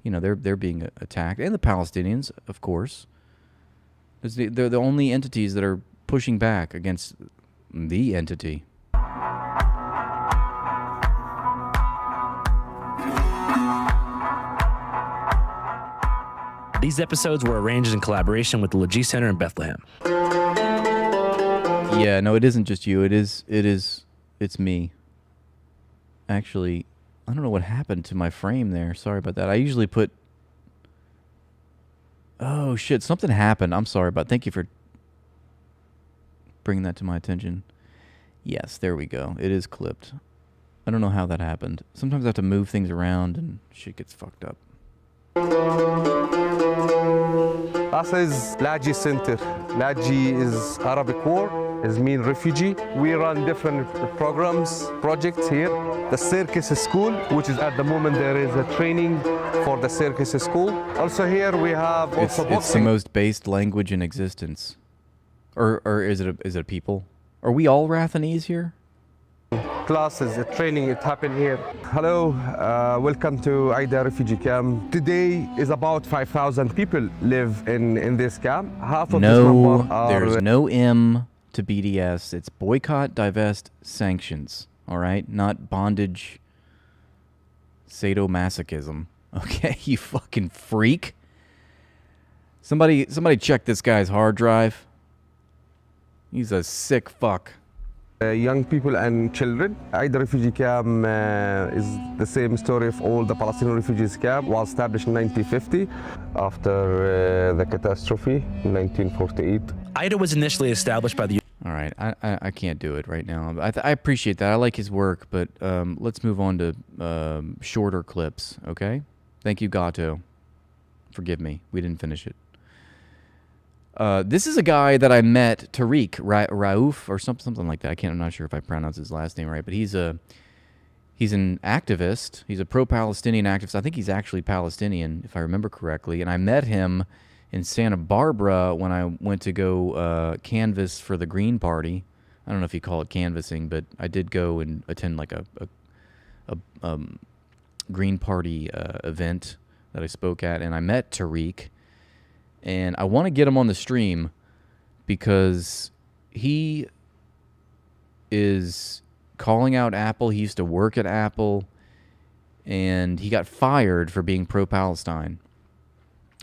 they're being attacked, and the Palestinians, of course. They're the only entities that are pushing back against the entity. These episodes were arranged in collaboration with the Lajee Center in Bethlehem. Yeah, no, it isn't just you. It's me. Actually, I don't know what happened to my frame there. Sorry about that. I usually put... Oh, shit, something happened. I'm sorry about it. Thank you for bringing that to my attention. Yes, there we go. It is clipped. I don't know how that happened. Sometimes I have to move things around and shit gets fucked up. This is Lajee Center. Lajee is Arabic word, is mean refugee. We run different projects here. The circus school, which is at the moment there is a training for the circus school. Also here we have also boxing. It's the most based language in existence. Or is it a people? Are we all Rathanese here? Classes, training, it happened here. Hello, welcome to Aida refugee camp. Today is about 5,000 people live in this camp. Half of this number are... There's no M to BDS. It's boycott, divest, sanctions. All right? Not bondage, sadomasochism. Okay, you fucking freak. Somebody check this guy's hard drive. He's a sick fuck. Young people and children. Aida refugee camp is the same story of all the Palestinian refugees camp. Was established in 1950 after the catastrophe in 1948. Aida was initially established by the... All right, I can't do it right now. I appreciate that. I like his work, but let's move on to shorter clips, okay? Thank you, Gato. Forgive me. We didn't finish it. This is a guy that I met, Tariq Raouf or something like that. I'm not sure if I pronounce his last name right, but he's He's an activist. He's a pro-Palestinian activist. I think he's actually Palestinian, if I remember correctly. And I met him in Santa Barbara when I went to go canvass for the Green Party. I don't know if you call it canvassing, but I did go and attend like a Green Party event that I spoke at, and I met Tariq. And I want to get him on the stream because he is calling out Apple. He used to work at Apple, and he got fired for being pro-Palestine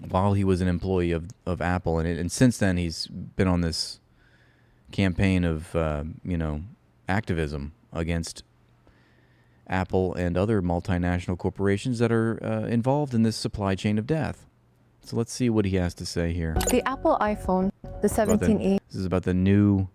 while he was an employee of Apple. And since then, he's been on this campaign of, activism against Apple and other multinational corporations that are involved in this supply chain of death. So let's see what he has to say here. The Apple iPhone, the 17e. This is about the new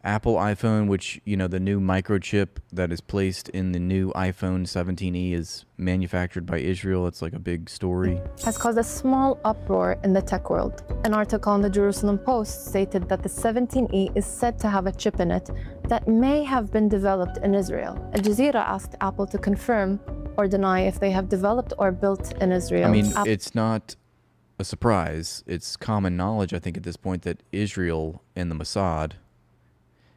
Apple iPhone, which, the new microchip that is placed in the new iPhone 17e is manufactured by Israel. It's like a big story. Has caused a small uproar in the tech world. An article on the Jerusalem Post stated that the 17e is said to have a chip in it that may have been developed in Israel. Al Jazeera asked Apple to confirm or deny if they have developed or built in Israel. I mean, it's not a surprise. It's common knowledge, I think, at this point that Israel and the Mossad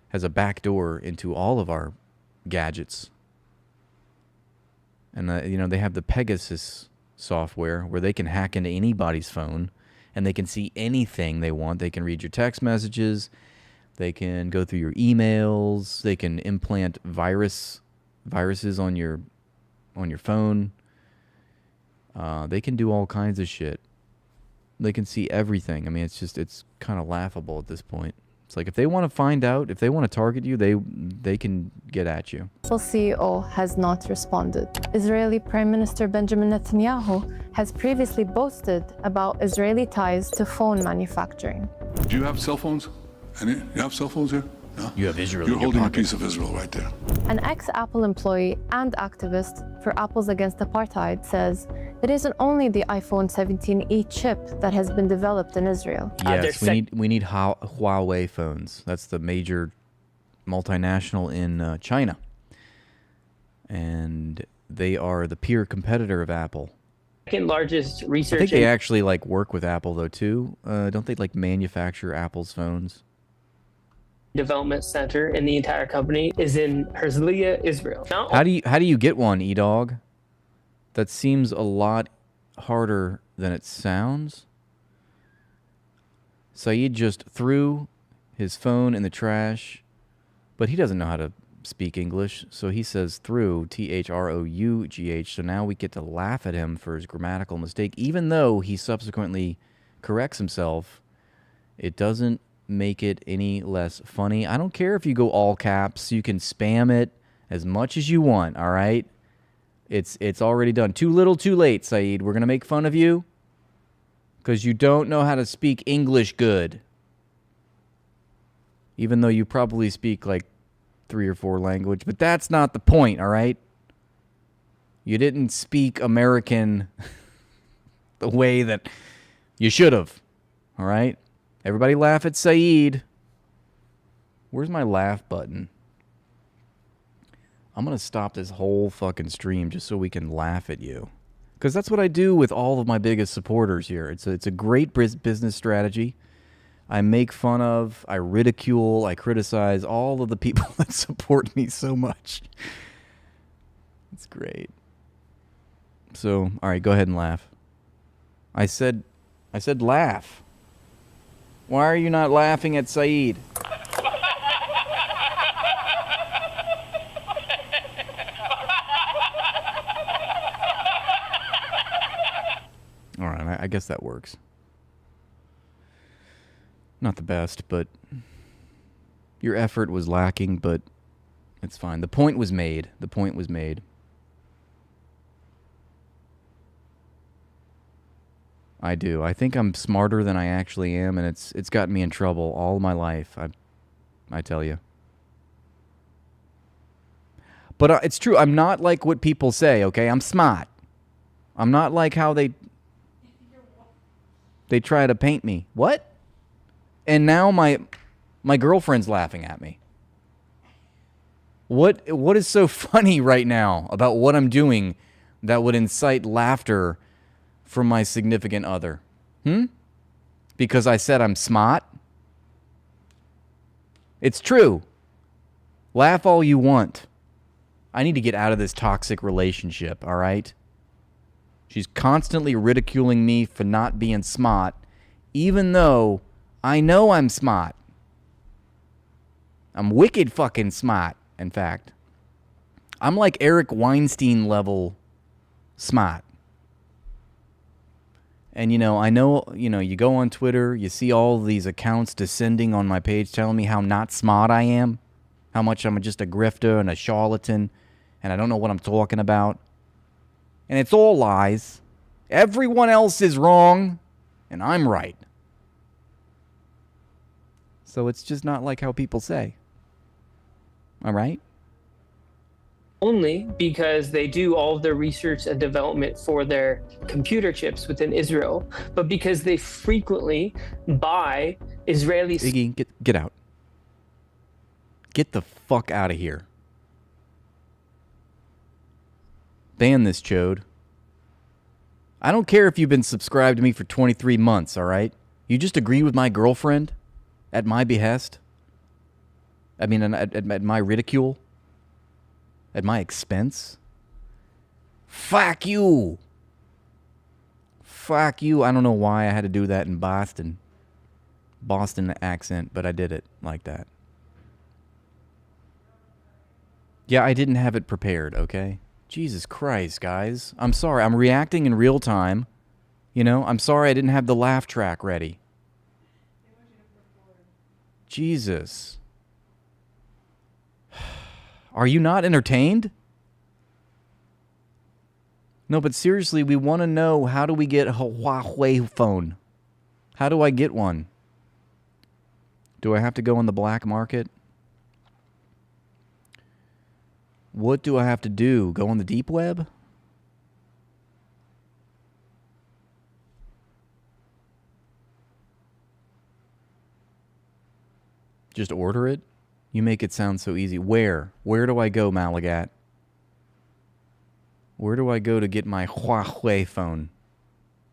has a backdoor into all of our gadgets. And, they have the Pegasus software where they can hack into anybody's phone and they can see anything they want. They can read your text messages. They can go through your emails. They can implant viruses on your phone. They can do all kinds of shit. They can see everything. I mean, it's kind of laughable at this point. It's like if they want to find out, if they want to target you, they can get at you. Apple CEO has not responded. Israeli Prime Minister Benjamin Netanyahu has previously boasted about Israeli ties to phone manufacturing. Do you have cell phones? You have cell phones here? No? You have Israel. You're holding a piece of Israel right there. An ex-Apple employee and activist for Apples Against Apartheid says it isn't only the iPhone 17e chip that has been developed in Israel. Yes, we need Huawei phones. That's the major multinational in China. And they are the peer competitor of Apple. Second largest research. I think they actually work with Apple though too. Don't they manufacture Apple's phones? Development center in the entire company is in Herzliya, Israel. How do you get one, E-Dog? That seems a lot harder than it sounds. Saeed just threw his phone in the trash, but he doesn't know how to speak English, so he says through, T-H-R-O-U-G-H, so now we get to laugh at him for his grammatical mistake. Even though he subsequently corrects himself, it doesn't make it any less funny. I don't care if you go all caps. You can spam it as much as you want, all right? It's already done. Too little, too late, Saeed. We're going to make fun of you because you don't know how to speak English good. Even though you probably speak 3 or 4 language, but that's not the point, all right? You didn't speak American the way that you should have, all right? Everybody laugh at Saeed. Where's my laugh button? I'm going to stop this whole fucking stream just so we can laugh at you. Because that's what I do with all of my biggest supporters here. It's a great business strategy. I make fun of, I ridicule, I criticize all of the people that support me so much. It's great. So, all right, go ahead and laugh. I said laugh. Why are you not laughing at Saeed? All right, I guess that works. Not the best, but your effort was lacking, but it's fine. The point was made. The point was made. I do. I think I'm smarter than I actually am, and it's gotten me in trouble all my life. I tell you. But it's true. I'm not like what people say. Okay, I'm smart. I'm not like how they try to paint me. What? And now my girlfriend's laughing at me. What is so funny right now about what I'm doing that would incite laughter from my significant other? Because I said I'm smart? It's true. Laugh all you want. I need to get out of this toxic relationship, all right? She's constantly ridiculing me for not being smart, even though I know I'm smart. I'm wicked fucking smart, in fact. I'm like Eric Weinstein level smart. And, I know, you go on Twitter, you see all these accounts descending on my page telling me how not smart I am, how much I'm just a grifter and a charlatan, and I don't know what I'm talking about. And it's all lies. Everyone else is wrong, and I'm right. So it's just not like how people say. All right? Only because they do all of their research and development for their computer chips within Israel, but because they frequently buy Israeli... Iggy, get out. Get the fuck out of here. Ban this chode. I don't care if you've been subscribed to me for 23 months, all right? You just agree with my girlfriend at my behest? I mean, at my ridicule? At my expense? Fuck you! Fuck you. I don't know why I had to do that in Boston. Boston accent, but I did it like that. Yeah, I didn't have it prepared, okay? Jesus Christ, guys. I'm sorry. I'm reacting in real time. I'm sorry I didn't have the laugh track ready. Jesus. Are you not entertained? No, but seriously, we want to know, how do we get a Huawei phone? How do I get one? Do I have to go on the black market? What do I have to do? Go on the deep web? Just order it? You make it sound so easy. Where? Where do I go, Malagat? Where do I go to get my Huawei phone?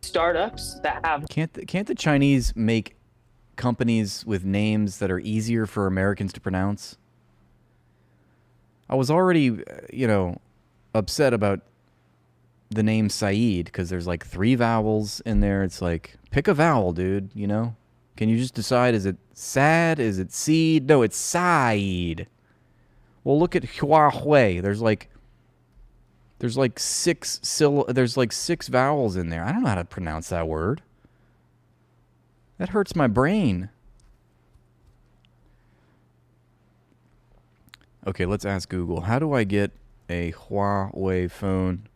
Startups that have... Can't the Chinese make companies with names that are easier for Americans to pronounce? I was already, upset about the name Saeed because there's like 3 vowels in there. It's like, pick a vowel, dude, Can you just decide, is it sad? Is it seed? No, it's Saeed. Well, look at Huawei. There's like 6 vowels in there. I don't know how to pronounce that word. That hurts my brain. Okay, let's ask Google. How do I get a Huawei phone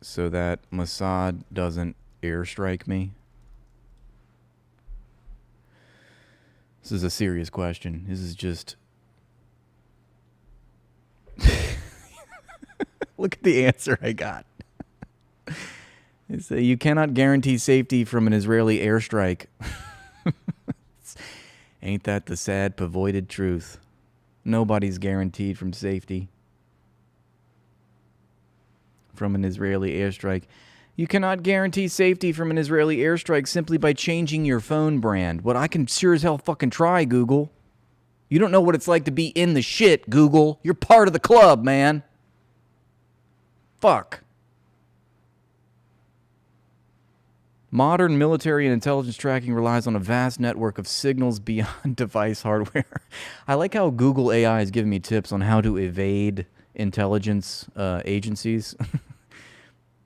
so that Mossad doesn't airstrike me? This is a serious question. This is just... Look at the answer I got. It's you cannot guarantee safety from an Israeli airstrike. Ain't that the sad, pavoided truth? Nobody's guaranteed from safety from an Israeli airstrike. You cannot guarantee safety from an Israeli airstrike simply by changing your phone brand. What I can sure as hell fucking try, Google. You don't know what it's like to be in the shit, Google. You're part of the club, man. Fuck. Modern military and intelligence tracking relies on a vast network of signals beyond device hardware. I like how Google AI is giving me tips on how to evade intelligence agencies.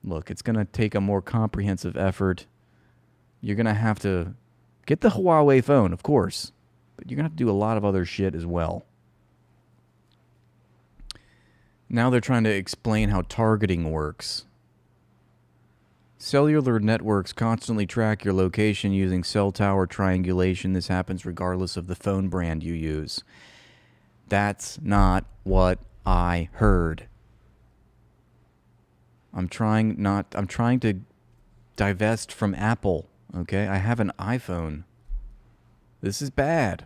Look, it's going to take a more comprehensive effort. You're going to have to get the Huawei phone, of course, but you're going to have to do a lot of other shit as well. Now they're trying to explain how targeting works. Cellular networks constantly track your location using cell tower triangulation. This happens regardless of the phone brand you use. That's not what I heard. I'm trying to divest from Apple, okay? I have an iPhone. This is bad.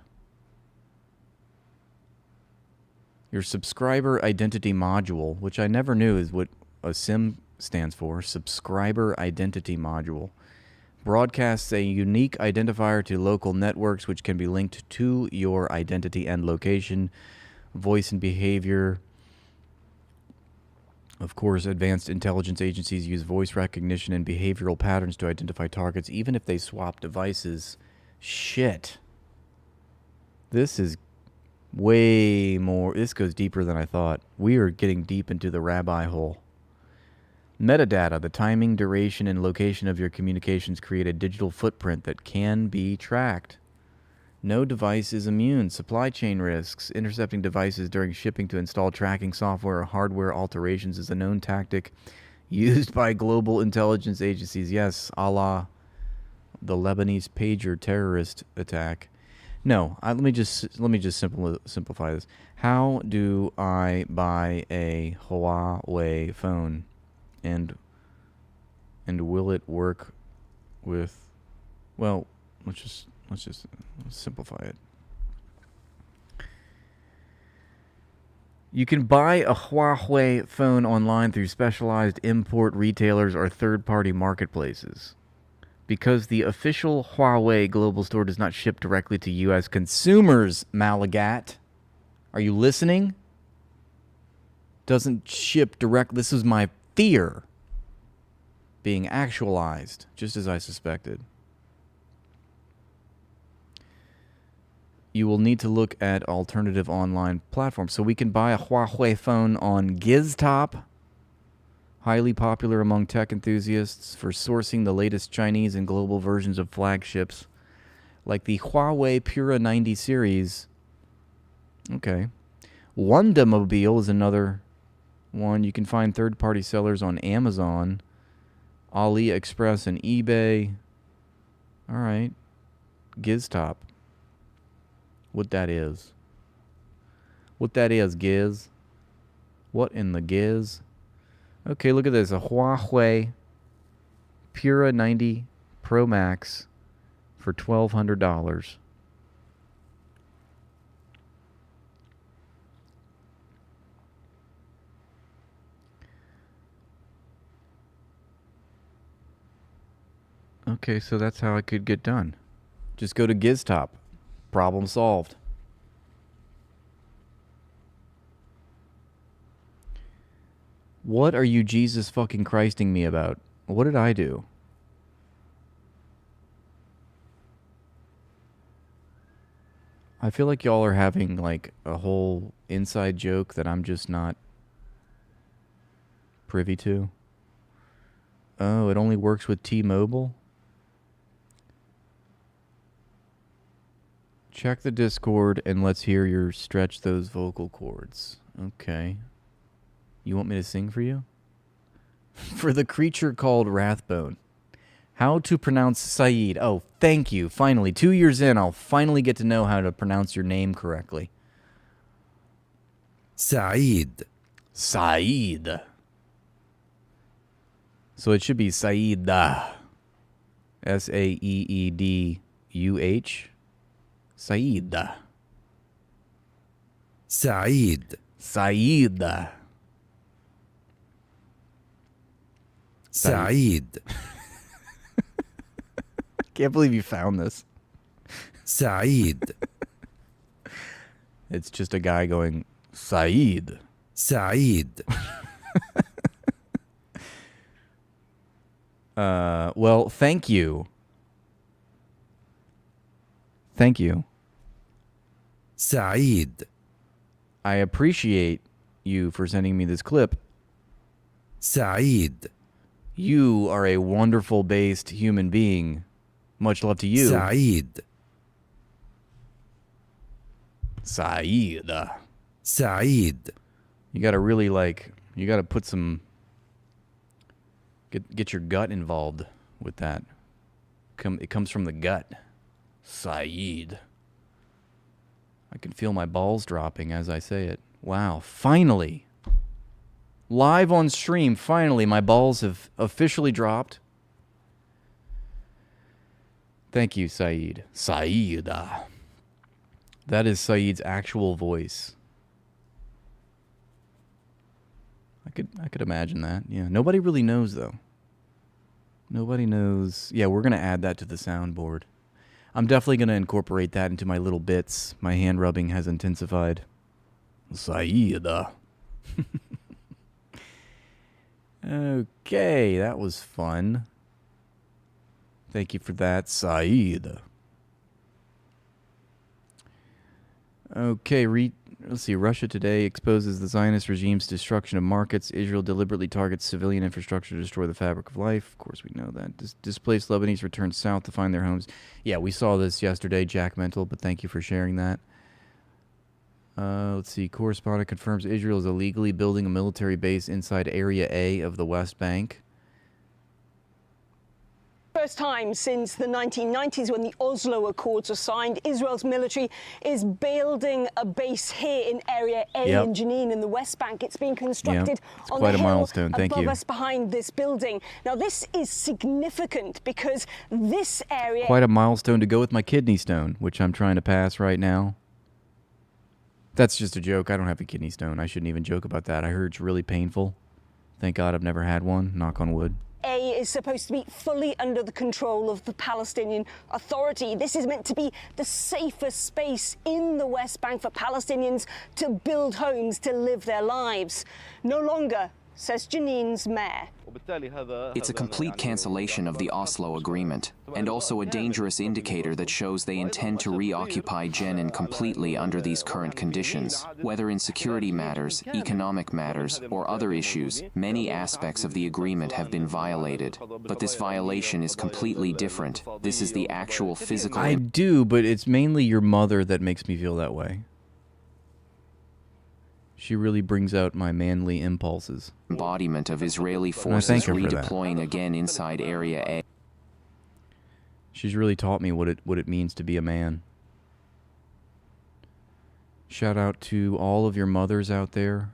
Your subscriber identity module, which I never knew is what a SIM stands for, subscriber identity module, broadcasts a unique identifier to local networks which can be linked to your identity and location, voice and behavior. Of course, advanced intelligence agencies use voice recognition and behavioral patterns to identify targets, even if they swap devices. Shit. This is way more. This goes deeper than I thought. We are getting deep into the rabbi hole. Metadata, the timing, duration, and location of your communications create a digital footprint that can be tracked. No device is immune. Supply chain risks. Intercepting devices during shipping to install tracking software or hardware alterations is a known tactic used by global intelligence agencies. Yes, a la the Lebanese pager terrorist attack. No, let me just simplify this. How do I buy a Huawei phone? And will it work with, well, let's just simplify it. You can buy a Huawei phone online through specialized import retailers or third-party marketplaces. Because the official Huawei global store does not ship directly to U.S. consumers, Malagat. Are you listening? Doesn't ship direct. This is my fear being actualized, just as I suspected. You will need to look at alternative online platforms. So we can buy a Huawei phone on GizTop, highly popular among tech enthusiasts for sourcing the latest Chinese and global versions of flagships, like the Huawei Pura 90 series. Okay. Wanda Mobile is another one. You can find third-party sellers on Amazon, AliExpress, and eBay. All right. GizTop. What that is. What that is, Giz. What in the Giz? Okay, look at this. A Huawei Pura 90 Pro Max for $1,200. Okay, so that's how it could get done. Just go to GizTop. Problem solved. What are you Jesus fucking Christing me about? What did I do? I feel like y'all are having like a whole inside joke that I'm just not privy to. Oh, it only works with T-Mobile? Check the Discord and let's hear your stretch those vocal cords. Okay. You want me to sing for you? For the creature called Wrathbone. How to pronounce Saeed. Oh, thank you. Finally, 2 years in, I'll finally get to know how to pronounce your name correctly. Saeed. Saeed. So it should be Saeeda. S-A-E-E-D-U-H. Saeed. Saeed. Saeed. Saeed. Can't believe you found this. Saeed. It's just a guy going, Saeed. Saeed. Well, thank you. Thank you. Saeed. I appreciate you for sending me this clip. Saeed. You are a wonderful based human being. Much love to you. Saeed. Saeed. Saeed. You gotta really you gotta put some, get your gut involved with that. It comes from the gut. Saeed. I can feel my balls dropping as I say it. Wow, finally. Live on stream, finally, my balls have officially dropped. Thank you, Saeed. Saeed. That is Saeed's actual voice. I could imagine that. Yeah. Nobody really knows though. Nobody knows. Yeah, we're gonna add that to the soundboard. I'm definitely gonna incorporate that into my little bits. My hand rubbing has intensified. Saida. Okay, that was fun. Thank you for that, Said. Okay, let's see. Russia today exposes the Zionist regime's destruction of markets. Israel deliberately targets civilian infrastructure to destroy the fabric of life. Of course, we know that. Displaced Lebanese return south to find their homes. Yeah, we saw this yesterday, Jack Mental, but thank you for sharing that. Let's see. Correspondent confirms Israel is illegally building a military base inside Area A of the West Bank. First time since the 1990s when the Oslo Accords were signed, Israel's military is building a base here in Area A in Jenin in the West Bank. It's being constructed on the hill above us behind this building. Now this is significant because this area... Quite a milestone to go with my kidney stone, which I'm trying to pass right now. That's just a joke. I don't have a kidney stone. I shouldn't even joke about that. I heard it's really painful. Thank God I've never had one. Knock on wood. A is supposed to be fully under the control of the Palestinian Authority. This is meant to be the safest space in the West Bank for Palestinians to build homes, to live their lives. No longer, says Jenin's mayor. It's a complete cancellation of the Oslo Agreement, and also a dangerous indicator that shows they intend to reoccupy Jenin completely under these current conditions. Whether in security matters, economic matters, or other issues, many aspects of the agreement have been violated. But this violation is completely different. This is the actual physical... I do, but it's mainly your mother that makes me feel that way. She really brings out my manly impulses. Embodiment of Israeli forces redeploying again inside Area A. She's really taught me what it means to be a man. Shout out to all of your mothers out there.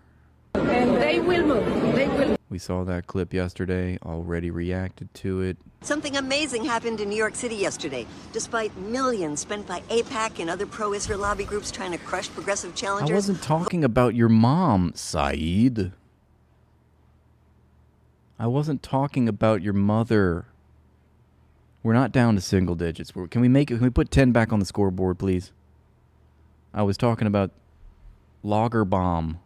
And they will move. They will. We saw that clip yesterday, already reacted to it. Something amazing happened in New York City yesterday. Despite millions spent by AIPAC and other pro-Israel lobby groups trying to crush progressive challengers... I wasn't talking about your mom, Saeed. I wasn't talking about your mother. We're not down to single digits. Can we put 10 back on the scoreboard, please? I was talking about Lager Bomb.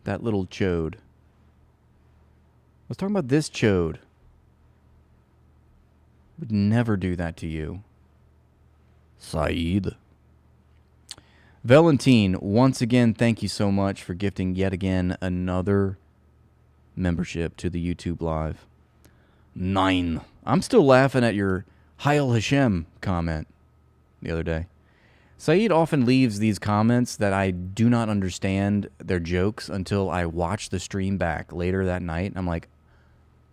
That little chode. I was talking about this chode. Would never do that to you. Saeed. Valentine, once again, thank you so much for gifting yet again another membership to the YouTube Live. 9. I'm still laughing at your Hail Hashem comment the other day. Saeed often leaves these comments that I do not understand their jokes until I watch the stream back later that night. I'm like,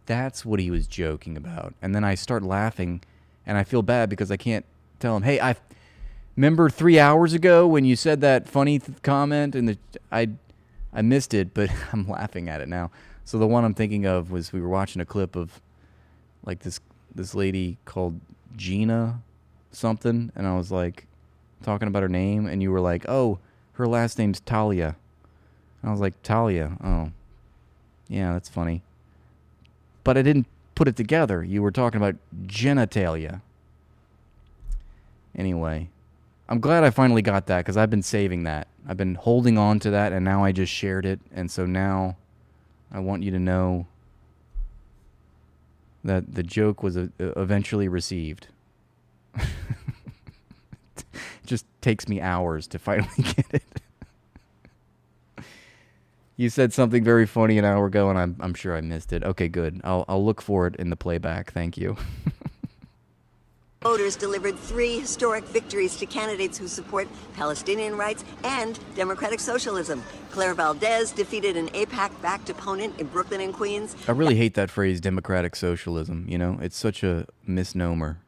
that's what he was joking about. And then I start laughing, and I feel bad because I can't tell him, hey, I remember 3 hours ago when you said that funny comment, and I missed it, but I'm laughing at it now. So the one I'm thinking of was we were watching a clip of like this lady called Gina something, and I was like, talking about her name, and you were like, oh, her last name's Talia. I was like, Talia, oh. Yeah, that's funny. But I didn't put it together. You were talking about genitalia. Anyway, I'm glad I finally got that, because I've been saving that. I've been holding on to that, and now I just shared it, and so now I want you to know that the joke was eventually received. Just takes me hours to finally get it. You said something very funny an hour ago, and I'm sure I missed it. Okay, good. I'll look for it in the playback. Thank you. Voters delivered 3 historic victories to candidates who support Palestinian rights and democratic socialism. Claire Valdez defeated an AIPAC-backed opponent in Brooklyn and Queens. I really hate that phrase, democratic socialism. You know, it's such a misnomer.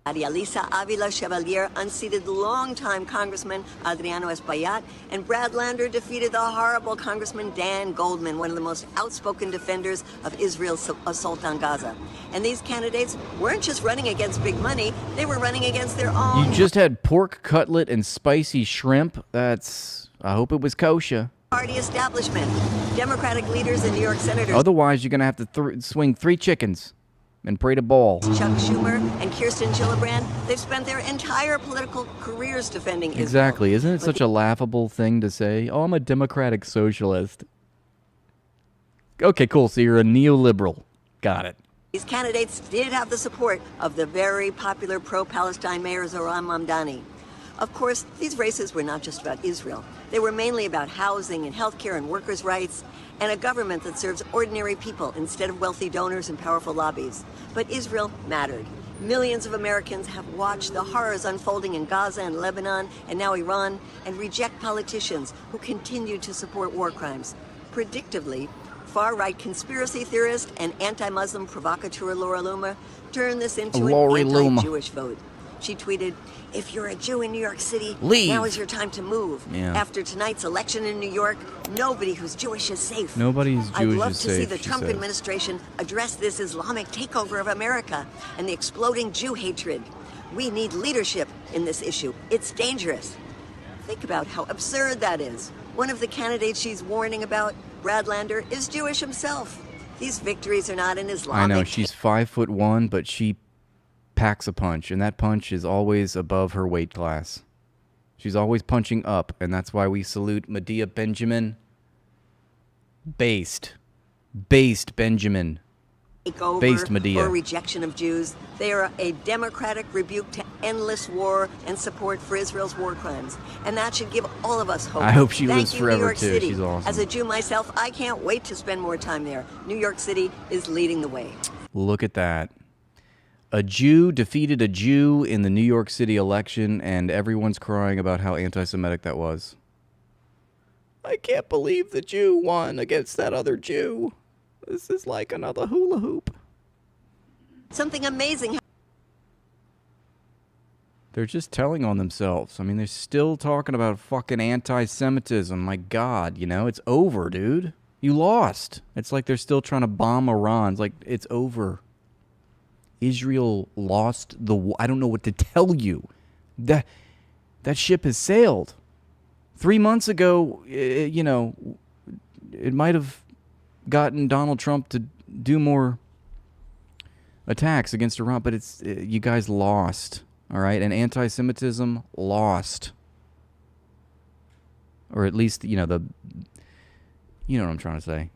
Maria Lisa Avila Chevalier unseated longtime Congressman Adriano Espaillat, and Brad Lander defeated the horrible Congressman Dan Goldman, one of the most outspoken defenders of Israel's assault on Gaza. And these candidates weren't just running against big money, they were running against their own... You just had pork cutlet and spicy shrimp. I hope it was kosher. Party establishment. Democratic leaders and New York senators. Otherwise, you're going to have to swing 3 chickens and pray to ball. Chuck Schumer and Kirsten Gillibrand, they've spent their entire political careers defending Israel. Exactly. Isn't it such a laughable thing to say? Oh, I'm a democratic socialist. Okay, cool. So you're a neoliberal. Got it. These candidates did have the support of the very popular pro-Palestine mayor Zoran Mamdani. Of course, these races were not just about Israel. They were mainly about housing and healthcare and workers' rights, and a government that serves ordinary people instead of wealthy donors and powerful lobbies. But Israel mattered. Millions of Americans have watched the horrors unfolding in Gaza and Lebanon and now Iran, and reject politicians who continue to support war crimes. Predictably, far-right conspiracy theorist and anti-Muslim provocateur Laura Loomer turned this into an anti-Jewish vote. She tweeted, "If you're a Jew in New York City, leave. Now is your time to move. Yeah. After tonight's election in New York, nobody who's Jewish is safe." Nobody's Jewish I'd love is to see safe, the she Trump says. administration address this Islamic takeover of America and the exploding Jew hatred. We need leadership in this issue. It's dangerous. Think about how absurd that is. One of the candidates she's warning about, Brad Lander, is Jewish himself. These victories are not an Islamic. I know, she's 5'1", but she packs a punch, and that punch is always above her weight class. She's always punching up, and that's why we salute Medea Benjamin. Based Benjamin. Takeover Based Medea. or rejection of Jews. They are a democratic rebuke to endless war and support for Israel's war crimes. And that should give all of us hope. I hope she Thank lives you, forever, New York too. City. She's awesome. As a Jew myself, I can't wait to spend more time there. New York City is leading the way. Look at that. A Jew defeated a Jew in the New York City election, and everyone's crying about how anti-Semitic that was. I can't believe the Jew won against that other Jew. This is like another hula hoop. Something amazing. They're just telling on themselves. I mean, they're still talking about fucking anti-Semitism. My God, it's over, dude. You lost. It's like they're still trying to bomb Iran. It's like, it's over. Israel lost the... I don't know what to tell you. That ship has sailed. 3 months ago, it might have gotten Donald Trump to do more attacks against Iran, but you guys lost, all right? And anti-Semitism lost. Or at least, you know what I'm trying to say.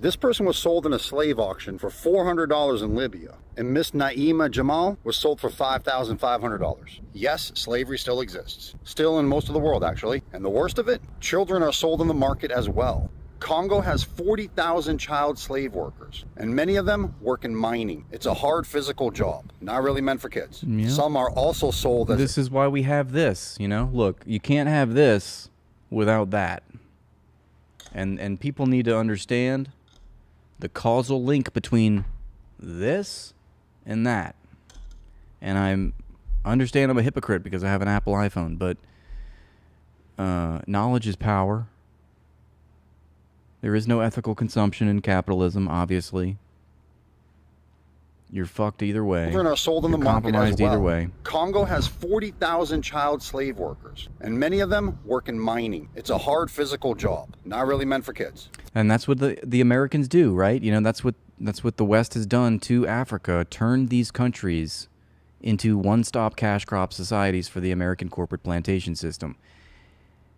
This person was sold in a slave auction for $400 in Libya, and Miss Naima Jamal was sold for $5,500. Yes, slavery still exists. Still in most of the world, actually. And the worst of it, children are sold in the market as well. Congo has 40,000 child slave workers, and many of them work in mining. It's a hard physical job, not really meant for kids. Yeah. Some are also sold as... This is why we have this, Look, you can't have this without that. And people need to understand the causal link between this and that. And I understand I'm a hypocrite because I have an Apple iPhone, but knowledge is power. There is no ethical consumption in capitalism, obviously. You're fucked either way. Children are sold in the You're market as compromised well. either way. Congo has 40,000 child slave workers, and many of them work in mining. It's a hard physical job, not really meant for kids. And that's what the Americans do, right? That's what the West has done to Africa, turned these countries into one-stop cash crop societies for the American corporate plantation system.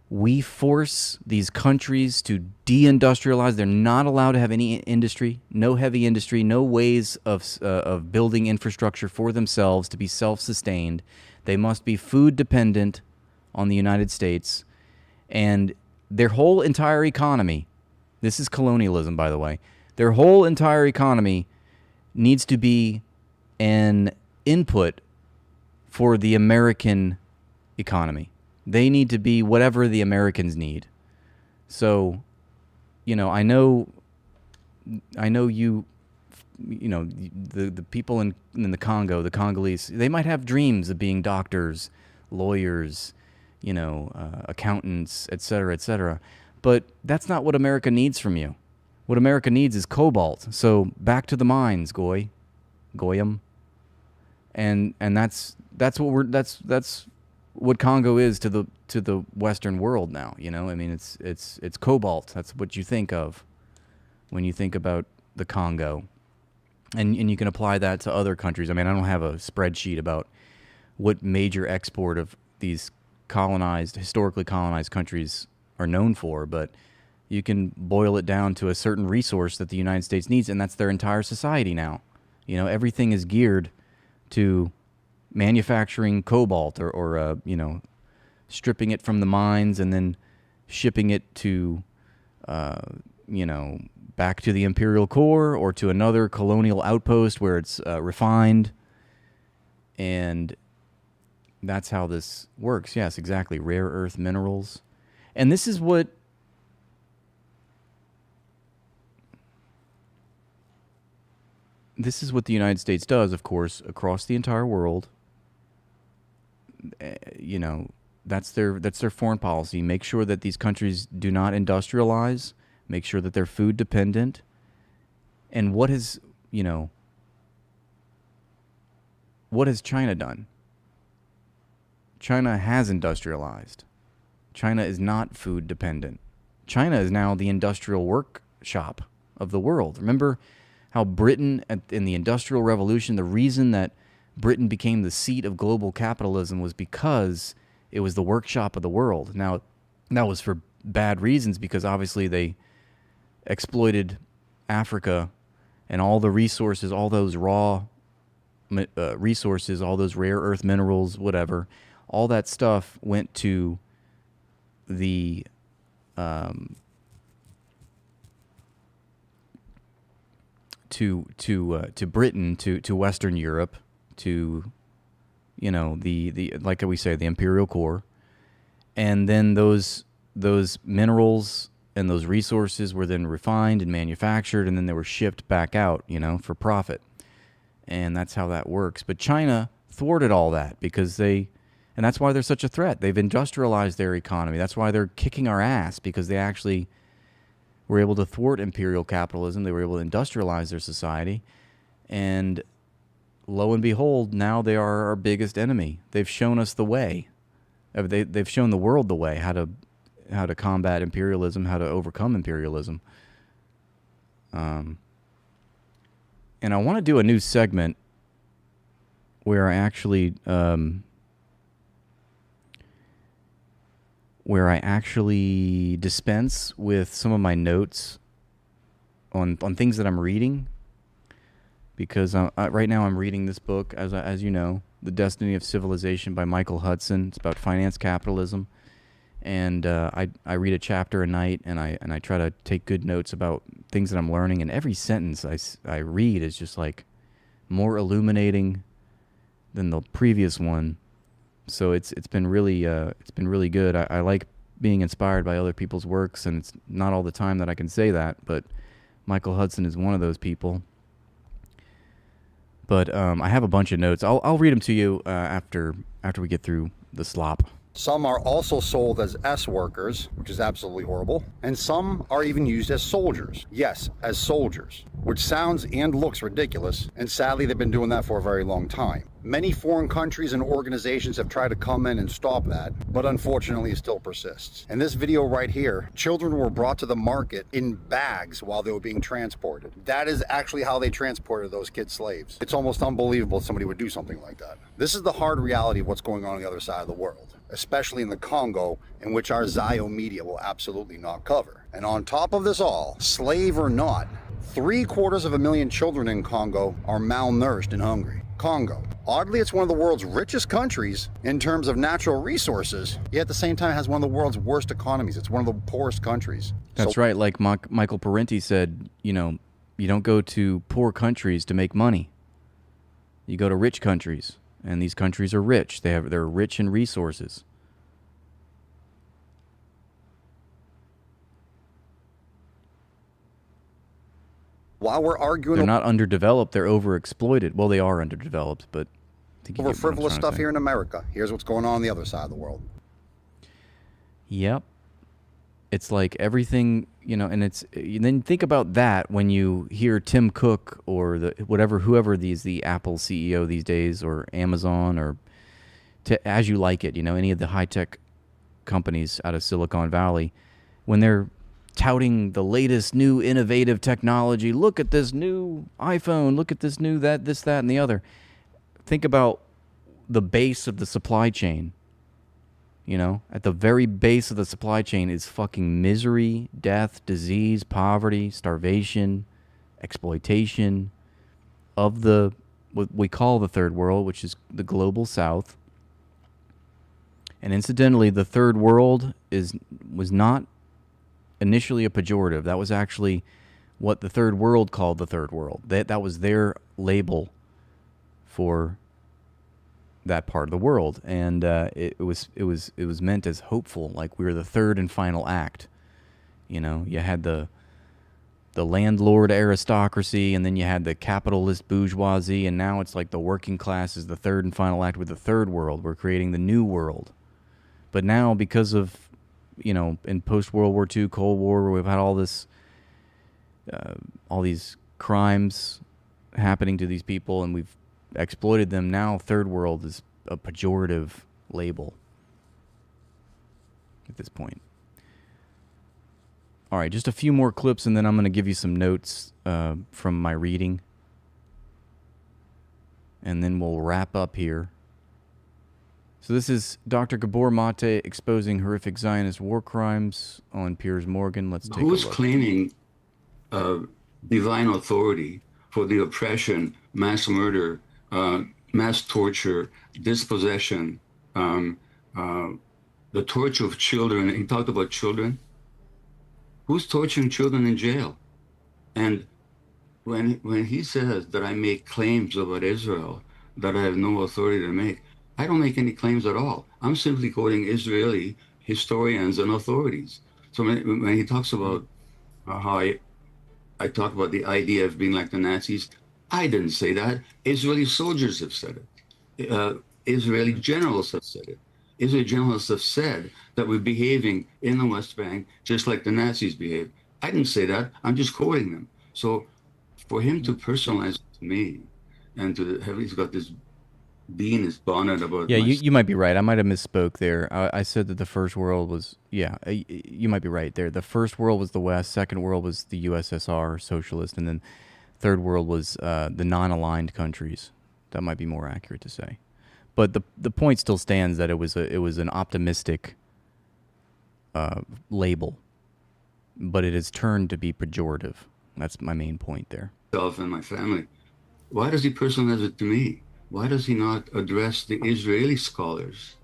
We force these countries to deindustrialize. They're not allowed to have any industry, no heavy industry, no ways of building infrastructure for themselves to be self-sustained. They must be food dependent on the United States. And their whole entire economy, this is colonialism, by the way, their whole entire economy needs to be an input for the American economy. They need to be whatever the Americans need. So, I know you, the people in the Congo, the Congolese, they might have dreams of being doctors, lawyers, accountants, et cetera, but that's not what America needs from you. What America needs is cobalt. So back to the mines, Goyam. And that's what what Congo is to the Western world now. You know, I mean, it's cobalt. That's what you think of when you think about the Congo, and you can apply that to other countries. I mean, I don't have a spreadsheet about what major export of these historically colonized countries are known for, but you can boil it down to a certain resource that the United States needs, and that's their entire society now. You know, everything is geared to manufacturing cobalt or you know, stripping it from the mines and then shipping it to, you know, back to the imperial core or to another colonial outpost where it's refined. And that's how this works. Yes, exactly. Rare earth minerals. And this is what the United States does, of course, across the entire world. You know, that's their foreign policy. Make sure that these countries do not industrialize. Make sure that they're food dependent. And what has China done? China has industrialized. China is not food dependent. China is now the industrial workshop of the world. Remember how Britain, in the Industrial Revolution, the reason that Britain became the seat of global capitalism was because it was the workshop of the world. Now, that was for bad reasons, because obviously they exploited Africa and all the resources, all those raw resources, all those rare earth minerals, whatever. All that stuff went to the to Britain, to Western Europe, to, you know, the like we say, the imperial core, and then those minerals and those resources were then refined and manufactured, and then they were shipped back out, you know, for profit. And that's how that works. But China thwarted all that and that's why they're such a threat. They've industrialized their economy. That's why they're kicking our ass, because they actually were able to thwart imperial capitalism. They were able to industrialize their society. And lo and behold, now they are our biggest enemy. They've shown us the way. They've shown the world the way, how to combat imperialism, how to overcome imperialism. And I want to do a new segment where I actually dispense with some of my notes on things that I'm reading, because right now I'm reading this book, as you know, The Destiny of Civilization by Michael Hudson. It's about finance capitalism, and I read a chapter a night, and I try to take good notes about things that I'm learning, and every sentence I read is just like more illuminating than the previous one. So it's been really good. I like being inspired by other people's works, and it's not all the time that I can say that, but Michael Hudson is one of those people. But I have a bunch of notes. I'll read them to you after we get through the slop. Some are also sold as S-workers, which is absolutely horrible. And some are even used as soldiers. Yes, as soldiers, which sounds and looks ridiculous. And sadly, they've been doing that for a very long time. Many foreign countries and organizations have tried to come in and stop that, but unfortunately it still persists. In this video right here, children were brought to the market in bags while they were being transported. That is actually how they transported those kid slaves. It's almost unbelievable somebody would do something like that. This is the hard reality of what's going on the other side of the world, especially in the Congo, in which our Zio media will absolutely not cover. And on top of this all, slave or not, 750,000 children in Congo are malnourished and hungry. Congo. Oddly, it's one of the world's richest countries in terms of natural resources, yet at the same time has one of the world's worst economies. It's one of the poorest countries. That's right. Like Michael Parenti said, you know, you don't go to poor countries to make money. You go to rich countries, and these countries are rich. They're rich in resources. While we're arguing, they're not underdeveloped, they're overexploited. Well, they are underdeveloped, but over frivolous stuff here in America. Here's what's going on the other side of the world. Yep. It's like everything, you know, and then think about that when you hear Tim Cook or whoever the Apple CEO these days, or Amazon, or to As You Like It, any of the high-tech companies out of Silicon Valley, when they're touting the latest new innovative technology, look at this new iPhone, look at this new this, that, and the other. Think about the base of the supply chain. At the very base of the supply chain is fucking misery, death, disease, poverty, starvation, exploitation of what we call the third world, which is the global south. And incidentally, the third world was not initially a pejorative. That was actually what the third world called the third world. That was their label for that part of the world, and it was meant as hopeful, like we were the third and final act. You had the landlord aristocracy, and then you had the capitalist bourgeoisie, and now it's like the working class is the third and final act with the third world. We're creating the new world. But now, because of, in post-World War II, Cold War, where we've had all these crimes happening to these people, and we've exploited them, now third world is a pejorative label at this point. All right, just a few more clips, and then I'm going to give you some notes from my reading. And then we'll wrap up here. So this is Dr. Gabor Mate exposing horrific Zionist war crimes on Piers Morgan. Let's take a look. Who's claiming divine authority for the oppression, mass murder, mass torture, dispossession, the torture of children? He talked about children. Who's torturing children in jail? And when he says that I make claims about Israel that I have no authority to make, I don't make any claims at all. I'm simply quoting Israeli historians and authorities. So when he talks about how I talk about the idea of being like the Nazis, I didn't say that. Israeli soldiers have said it. Israeli generals have said it. Israeli generals have said that we're behaving in the West Bank just like the Nazis behaved. I didn't say that. I'm just quoting them. So for him to personalize it to me and to have, he's got this bee in his bonnet about... Yeah, you might be right. I might have misspoke there. I said that the first world was... Yeah, you might be right there. The first world was the West. Second world was the USSR, socialist. And then third world was the non-aligned countries. That might be more accurate to say. But the point still stands that it was an optimistic label. But it has turned to be pejorative. That's my main point there. ...myself and my family. Why does he personalize it to me? Why does he not address the Israeli scholars,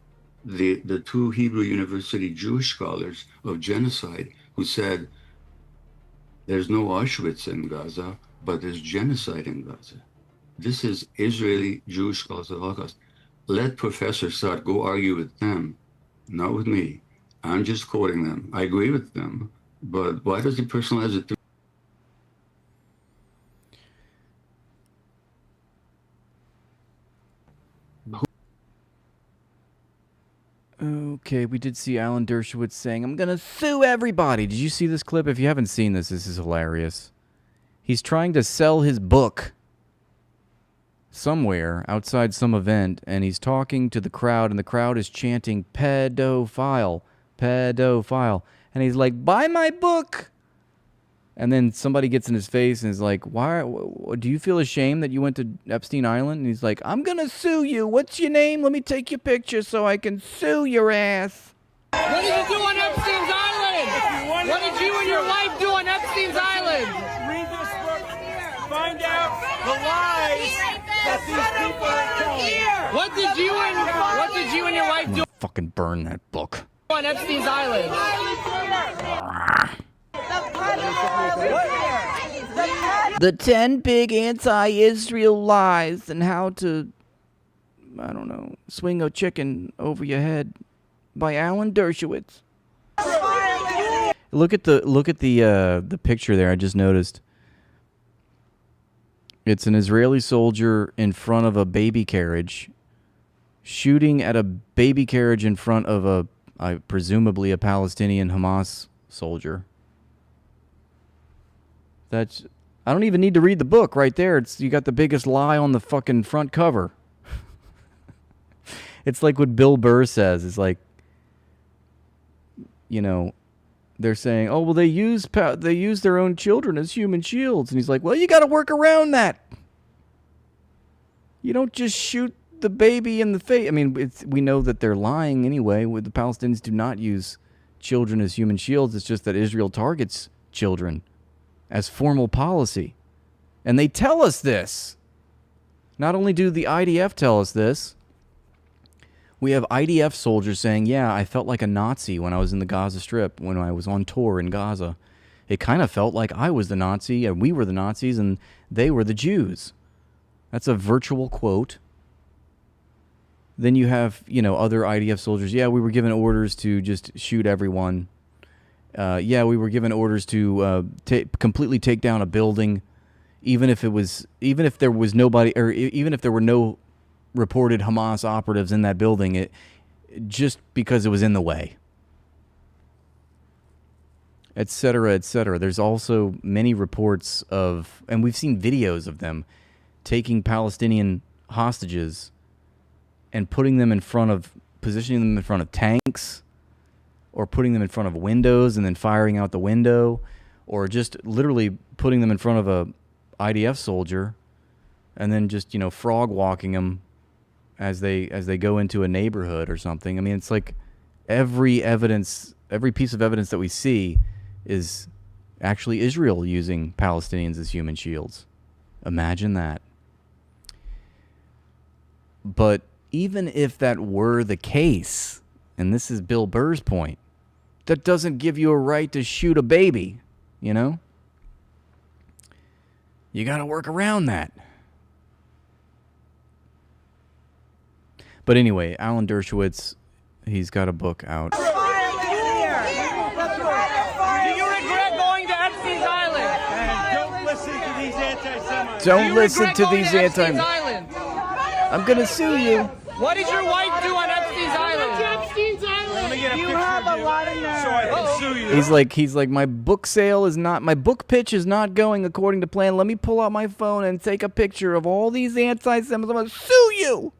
the two Hebrew University Jewish scholars of genocide who said there's no Auschwitz in Gaza, but there's genocide in Gaza? This is Israeli Jewish scholars of the Holocaust. Let Professor Saad go argue with them, not with me. I'm just quoting them. I agree with them, but why does he personalize it to Okay, we did see Alan Dershowitz saying, I'm going to sue everybody. Did you see this clip? If you haven't seen this, this is hilarious. He's trying to sell his book somewhere outside some event, and he's talking to the crowd, and the crowd is chanting, pedophile, pedophile. And he's like, buy my book. And then somebody gets in his face and is like, "Why? Do you feel ashamed that you went to Epstein Island?" And he's like, "I'm going to sue you. What's your name? Let me take your picture so I can sue your ass." What did you do on Epstein's Island? What did you and your wife do on Epstein's Island? Read this book. Find out the lies that these people are telling. What did you and your wife do? Fucking burn that book. On Epstein's Island. The 10 big anti-Israel lies and how to, I don't know, swing a chicken over your head by Alan Dershowitz. Look at the picture there. I just noticed. It's an Israeli soldier in front of a baby carriage, shooting at a baby carriage in front of presumably a Palestinian Hamas soldier. I don't even need to read the book right there. You got the biggest lie on the fucking front cover. It's like what Bill Burr says. It's like, you know, they're saying, oh, well, they use their own children as human shields. And he's like, well, you got to work around that. You don't just shoot the baby in the face. I mean, we know that they're lying anyway. The Palestinians do not use children as human shields. It's just that Israel targets children as formal policy. And they tell us this. Not only do the IDF tell us this, we have IDF soldiers saying, yeah, I felt like a Nazi when I was in the Gaza Strip, when I was on tour in Gaza. It kind of felt like I was the Nazi, and we were the Nazis, and they were the Jews. That's a virtual quote. Then you have, other IDF soldiers. Yeah, we were given orders to just shoot everyone. Yeah, we were given orders to completely take down a building, even if there was nobody, or even if there were no reported Hamas operatives in that building, just because it was in the way, et cetera, et cetera. There's also many reports of, and we've seen videos of them taking Palestinian hostages and positioning them in front of tanks, or putting them in front of windows and then firing out the window, or just literally putting them in front of a IDF soldier and then just, frog walking them as they go into a neighborhood or something. I mean, it's like every piece of evidence that we see is actually Israel using Palestinians as human shields. Imagine that. But even if that were the case, and this is Bill Burr's point, that doesn't give you a right to shoot a baby, You got to work around that. But anyway, Alan Dershowitz, he's got a book out. Do you regret going to Epstein's Island? Don't listen to these anti-Semites. Don't listen to these anti-Semites. I'm going to sue you. What did your wife do on Epstein's Island? Epstein's Island. Let me get a picture have a lot of nerve. So I can sue you. He's like, my book pitch is not going according to plan. Let me pull out my phone and take a picture of all these anti-Semites. I'm going to sue you.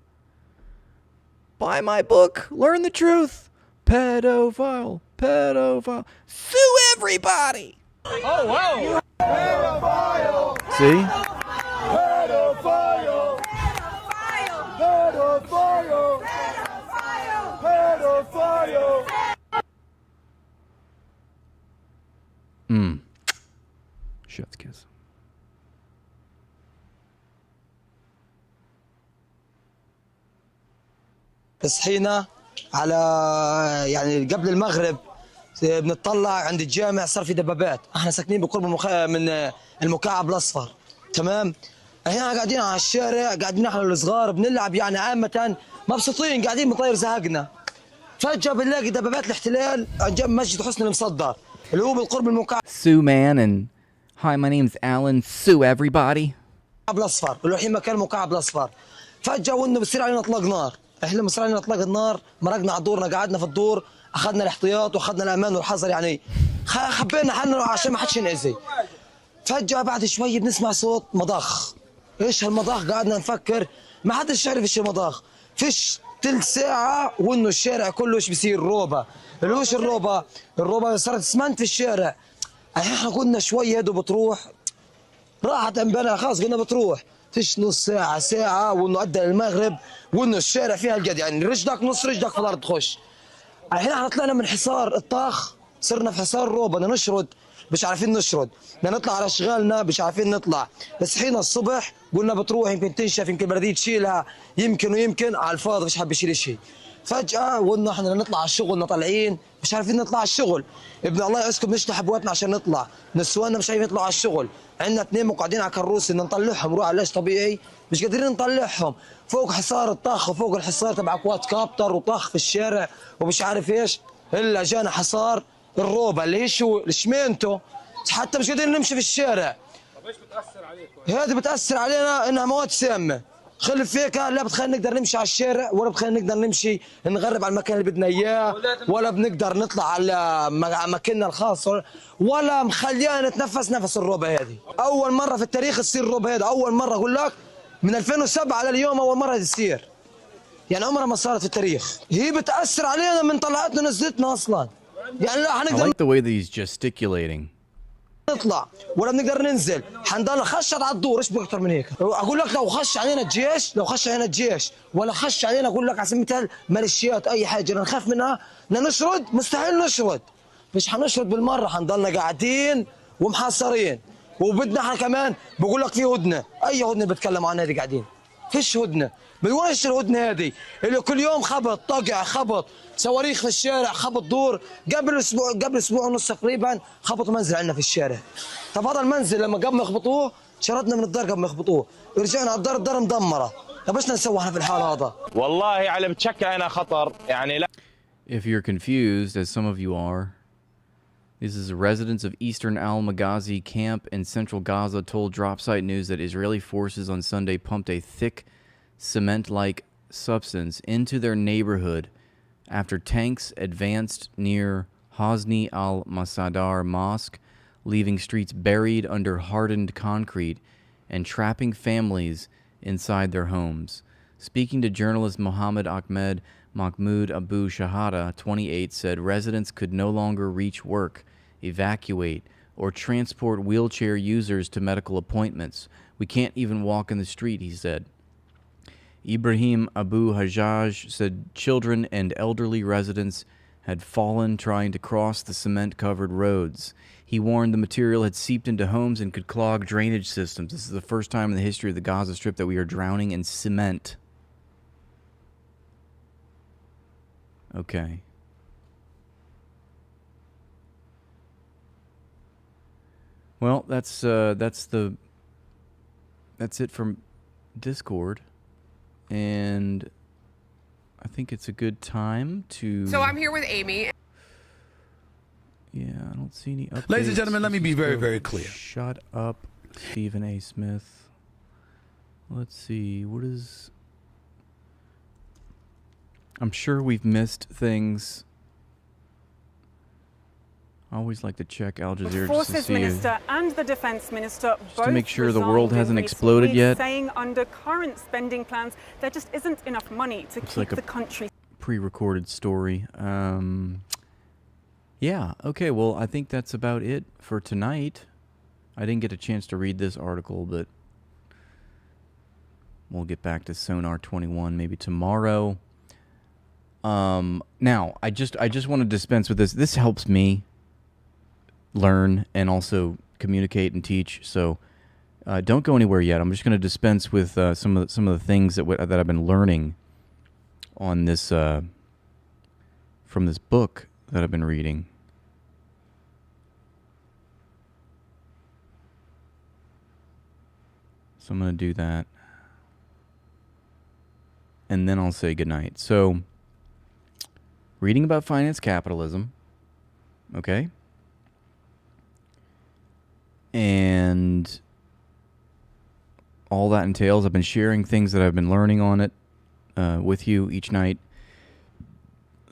Buy my book. Learn the truth. Pedophile. Sue everybody. Oh, whoa. Pedophile. See? Pedophile. Pedophile. Pedophile. Chef's kiss. صحينا على يعني قبل المغرب بنطلع عند الجامع صار في دبابات. احنا ساكنين بقرب من المكعب الاصفر. تمام؟ احنا قاعدين على الشارع، قاعدين احنا الصغار بنلعب يعني عامة مبسوطين، قاعدين بنطير زهقنا. فجأة بنلاقي دبابات الاحتلال جنب مسجد حسن المصدر اللي هو بالقرب المكعب. Sue man and hi, my name's Alan. Sue everybody. المكعب الاصفر، اللي الحين مكان المكعب الاصفر. فجأة وانه بصير علينا اطلاق نار. احنا لما صار علينا اطلاق النار مرقنا على دورنا، قعدنا في الدور، اخذنا الاحتياط واخذنا الامان والحذر، يعني خبينا حالنا عشان ما حدش ينأذي. فجأة بعد شوي بنسمع صوت مضخ. ايش هالمضخ؟ قعدنا نفكر، ما حدش يعرف ايش المضخ. فيش ثلث ساعة وانه الشارع كله ايش بيصير روبة. اللي هوش الروبة صارت اسمنت في الشارع. احنا قلنا شوي هدو بتروح، راحت انبانا خلاص قلنا بتروح. فيش نص ساعة وانه أدى المغرب وانه الشارع فيها الجد، يعني رجلك نص رجلك في الأرض تخش. الحين احنا طلعنا من حصار الطاخ، صرنا في حصار روبا، بدنا نشرد مش عارفين نشرد، بدنا نطلع على اشغالنا مش عارفين نطلع. صحينا الصبح قلنا بتروح يمكن تنشف، يمكن البلدية تشيلها، يمكن على الفاضي مش حاب يشيل شيء. فجأة قلنا احنا نطلع على الشغل، طالعين مش عارفين نطلع على الشغل. ابن الله يعزكم نفتح ابوابنا عشان نطلع، نسواننا مش عارفين يطلعوا على الشغل. عندنا 2 مقعدين على كروسي بدنا نطلعهم، نروح على علاج طبيعي مش قادرين نطلعهم، فوق حصار الطخ وفوق الحصار تبع كواد كابتر وطخ في الشارع ومش عارف ايش. الا جانا حصار الروبه اللي هي شو الشمينتو، حتى مش قادرين نمشي في الشارع. طب ايش بتأثر عليكم؟ هذه بتأثر علينا انها مواد سامه. خلف هيك لا بتخلينا نقدر نمشي على الشارع، ولا بتخلينا نقدر نمشي نغرب على المكان اللي بدنا اياه، ولا بنقدر نطلع على مكاننا الخاص، ولا مخليانا نتنفس نفس الروبه هذه. اول مره في التاريخ تصير الروبه هذه، اول مره اقول لك من 2007 على اليوم اول مره تصير. يعني عمرها ما صارت في التاريخ. هي بتأثر علينا من طلعتنا ونزلتنا أصلا. يعني لا I حنقدر like the way that he's gesticulating. نطلع ولا بنقدر ننزل، حنضل خشت على الدور. ايش اكثر من هيك؟ اقول لك لو خش علينا الجيش ولا خش علينا، اقول لك على سبيل المثال ميليشيات اي حاجه نخاف منها، بدنا نشرد، مستحيل نشرد. مش حنشرد بالمره، حنضلنا قاعدين ومحاصرين. وبدنا احنا كمان بقول لك في هدنه، اي هدنه بتكلم عنها دي قاعدين. فيش هدنه. من وين الهدنه هذه؟ اللي كل يوم خبط طقع خبط صواريخ في الشارع، خبط دور. قبل اسبوع ونص تقريبا خبطوا منزل عندنا في الشارع. طب هذا المنزل لما قبل ما يخبطوه شردنا من الدار قبل ما يخبطوه، رجعنا على الدار مدمره. طب ايش نسوي احنا في الحال هذا؟ والله على بتشكل هنا خطر يعني. لا If you're confused, as some of you are, this is residents of eastern al-Maghazi camp in central Gaza told Dropsite News that Israeli forces on Sunday pumped a thick cement-like substance into their neighborhood after tanks advanced near Hosni al-Masadar Mosque, leaving streets buried under hardened concrete and trapping families inside their homes. Speaking to journalist Mohammed Ahmed, Mahmoud Abu Shahada, 28, said residents could no longer reach work, evacuate, or transport wheelchair users to medical appointments. We can't even walk in the street, he said. Ibrahim Abu Hajjaj said children and elderly residents had fallen trying to cross the cement-covered roads. He warned the material had seeped into homes and could clog drainage systems. This is the first time in the history of the Gaza Strip that we are drowning in cement. Okay. Well, that's it from Discord. And I think it's a good time to... So I'm here with Amy. Yeah, I don't see any updates. Ladies and gentlemen, let me be very, very clear. Shut up, Stephen A. Smith. Let's see, what is... I'm sure we've missed things. I always like to check Al Jazeera The just to Forces see Minister and the Defence Minister both to make sure the resigned world hasn't in recent exploded weeks, yet. saying under current spending plans there just isn't enough money to Looks keep like a the country. pre-recorded story. Yeah, okay, well, I think that's about it for tonight. I didn't get a chance to read this article, but we'll get back to Sonar 21 maybe tomorrow. Now, I just want to dispense with this. This helps me learn and also communicate and teach, so don't go anywhere yet. I'm just going to dispense with some of the things that I've been learning on this from this book that I've been reading. So I'm going to do that. And then I'll say goodnight. So, reading about finance capitalism. Okay? And all that entails. I've been sharing things that I've been learning on it with you each night.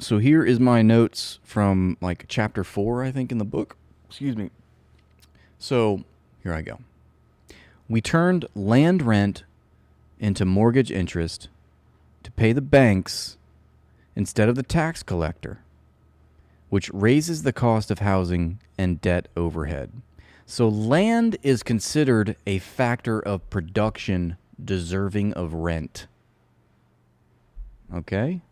So here is my notes from like chapter 4, I think, in the book. Excuse me. So here I go. We turned land rent into mortgage interest to pay the banks instead of the tax collector, which raises the cost of housing and debt overhead. So land is considered a factor of production deserving of rent. Okay?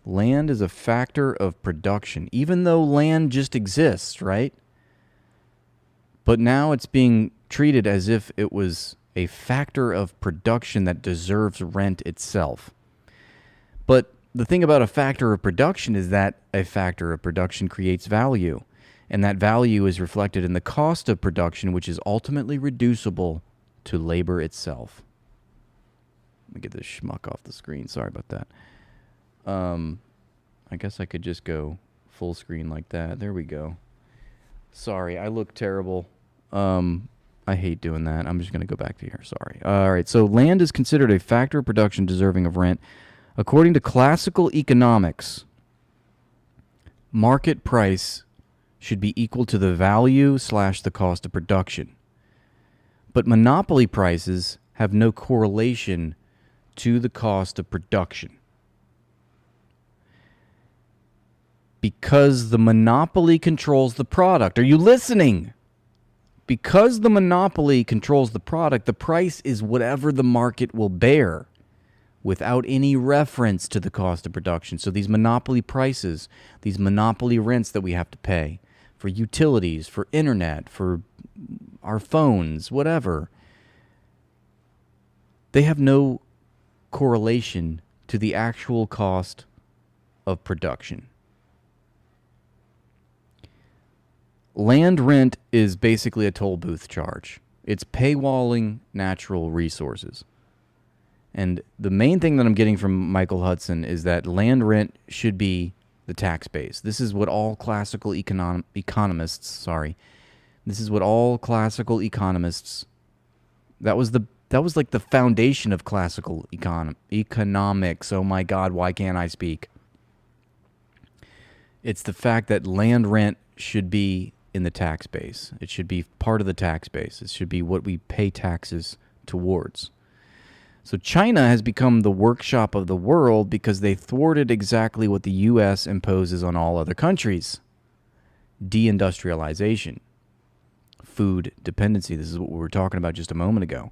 Land is a factor of production, even though land just exists, right? But now it's being treated as if it was a factor of production that deserves rent itself. But the thing about a factor of production is that a factor of production creates value, and that value is reflected in the cost of production, which is ultimately reducible to labor itself. Let me get this schmuck off the screen. Sorry about that. I guess I could just go full screen like that. There we go. Sorry, I look terrible. I hate doing that. I'm just going to go back to here. Sorry. All right, so land is considered a factor of production deserving of rent. According to classical economics, market price should be equal to the value / the cost of production. But monopoly prices have no correlation to the cost of production. Because the monopoly controls the product. Are you listening? Because the monopoly controls the product, the price is whatever the market will bear without any reference to the cost of production. So these monopoly prices, these monopoly rents that we have to pay for utilities, for internet, for our phones, whatever, they have no correlation to the actual cost of production. Land rent is basically a toll booth charge. It's paywalling natural resources. And the main thing that I'm getting from Michael Hudson is that land rent should be the tax base. This is what all classical economists, this is what all classical economists, that was like the foundation of classical economics. Oh my God, why can't I speak? It's the fact that land rent should be in the tax base. It should be part of the tax base. It should be what we pay taxes towards. So China has become the workshop of the world because they thwarted exactly what the U.S. imposes on all other countries. Deindustrialization. Food dependency. This is what we were talking about just a moment ago.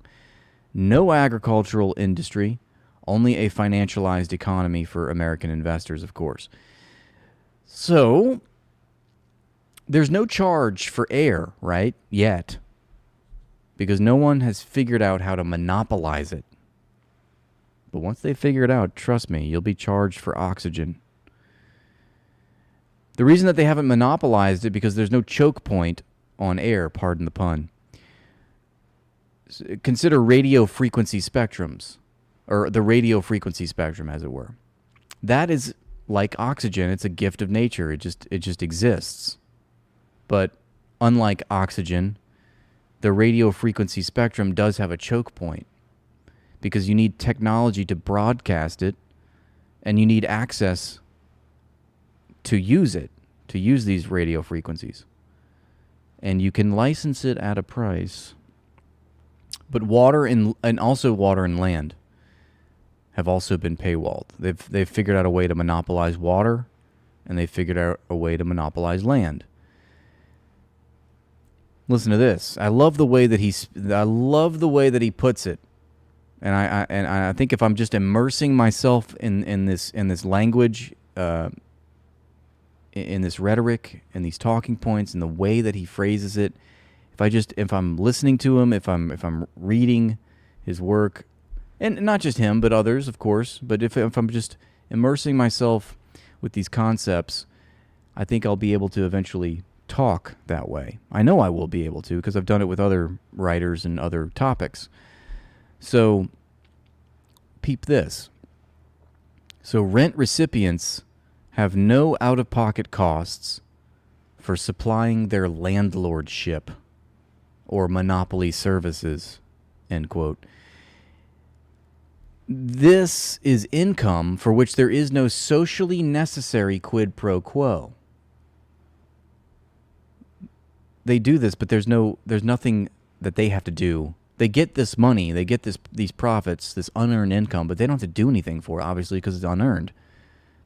No agricultural industry, only a financialized economy for American investors, of course. So there's no charge for air, right? Yet. Because no one has figured out how to monopolize it. But once they figure it out, trust me, you'll be charged for oxygen. The reason that they haven't monopolized it because there's no choke point on air, pardon the pun. Consider radio frequency spectrums, or the radio frequency spectrum, as it were. That is like oxygen. It's a gift of nature. It just exists. But unlike oxygen, the radio frequency spectrum does have a choke point because you need technology to broadcast it, and you need access to use it, to use these radio frequencies. And you can license it at a price. But water and also water and land have also been paywalled. They've figured out a way to monopolize water, and they've figured out a way to monopolize land. Listen to this. I love the way that he puts it. And I think if I'm just immersing myself in this language, in this rhetoric, in these talking points, in the way that he phrases it, if I'm listening to him, if I'm reading his work, and not just him, but others, of course, but if I'm just immersing myself with these concepts, I think I'll be able to eventually talk that way. I know I will be able to because I've done it with other writers and other topics. So, peep this. So, rent recipients have no out-of-pocket costs for supplying their landlordship or monopoly services, end quote. This is income for which there is no socially necessary quid pro quo. They do this, but there's nothing that they have to do. They get this money, they get these profits, this unearned income, but they don't have to do anything for it, obviously, because it's unearned.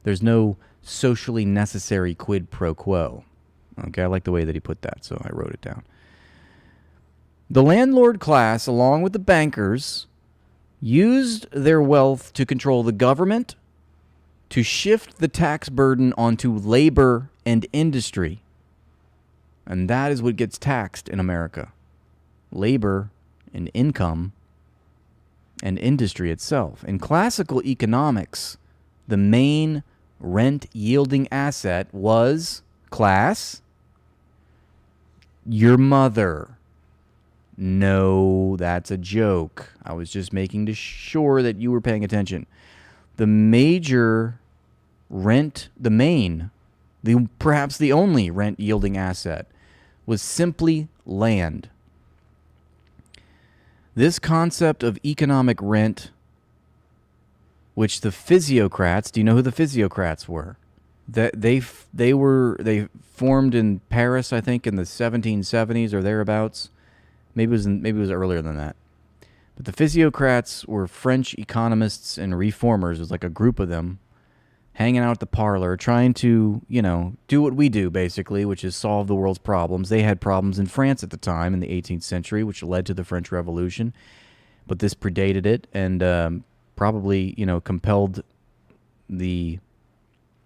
There's no socially necessary quid pro quo. Okay, I like the way that he put that, so I wrote it down. The landlord class, along with the bankers, used their wealth to control the government, to shift the tax burden onto labor and industry. And that is what gets taxed in America. Labor and income and industry itself. In classical economics, the main rent-yielding asset was, class, your mother. No, that's a joke. I was just making sure that you were paying attention. The major rent, perhaps the only rent-yielding asset was simply land. This concept of economic rent, which the physiocrats, do you know who the physiocrats were? They formed in Paris, I think, in the 1770s or thereabouts. Maybe it was earlier than that. But the physiocrats were French economists and reformers. It was like a group of them, hanging out at the parlor, trying to, do what we do, basically, which is solve the world's problems. They had problems in France at the time in the 18th century, which led to the French Revolution. But this predated it and probably, compelled the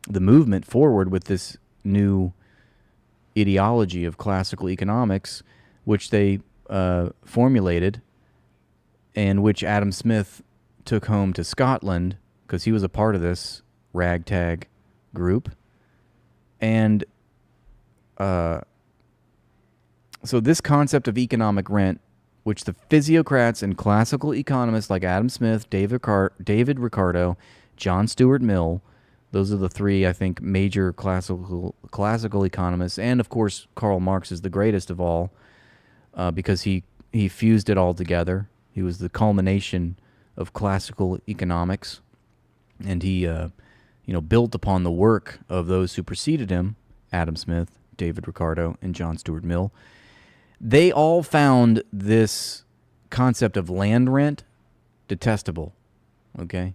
movement forward with this new ideology of classical economics, which they formulated and which Adam Smith took home to Scotland because he was a part of this ragtag group. And so this concept of economic rent, which the physiocrats and classical economists like Adam Smith, David Ricardo, John Stuart Mill, those are the three, I think, major classical economists. And, of course, Karl Marx is the greatest of all because he fused it all together. He was the culmination of classical economics. And he, built upon the work of those who preceded him, Adam Smith, David Ricardo, and John Stuart Mill. They all found this concept of land rent detestable, okay?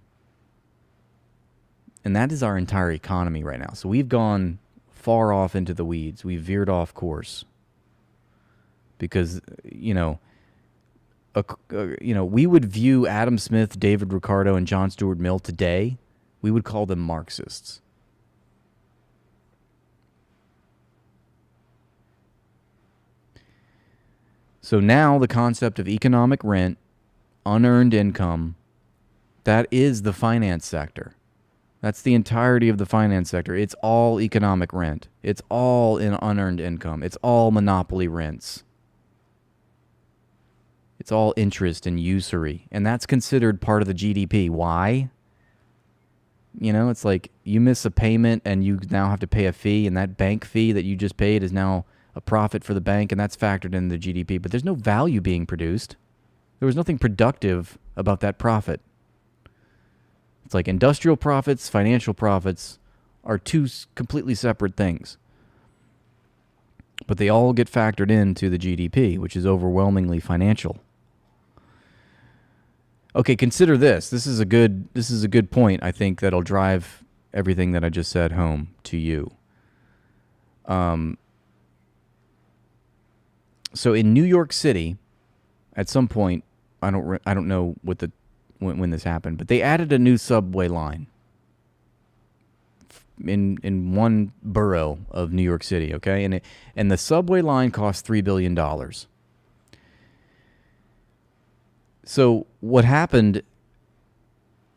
And that is our entire economy right now. So we've gone far off into the weeds. We've veered off course because, we would view Adam Smith, David Ricardo, and John Stuart Mill today, we would call them Marxists. So now the concept of economic rent, unearned income, that is the finance sector. That's the entirety of the finance sector. It's all economic rent. It's all in unearned income. It's all monopoly rents. It's all interest and usury. And that's considered part of the GDP. Why? It's like you miss a payment and you now have to pay a fee, and that bank fee that you just paid is now a profit for the bank, and that's factored in the GDP. But there's no value being produced. There was nothing productive about that profit. It's like industrial profits, financial profits are two completely separate things. But they all get factored into the GDP, which is overwhelmingly financial. Okay, consider this. This is a good point, I think, that'll drive everything that I just said home to you. So in New York City, at some point, I don't know when this happened, but they added a new subway line in one borough of New York City, okay? And the subway line cost $3 billion. So what happened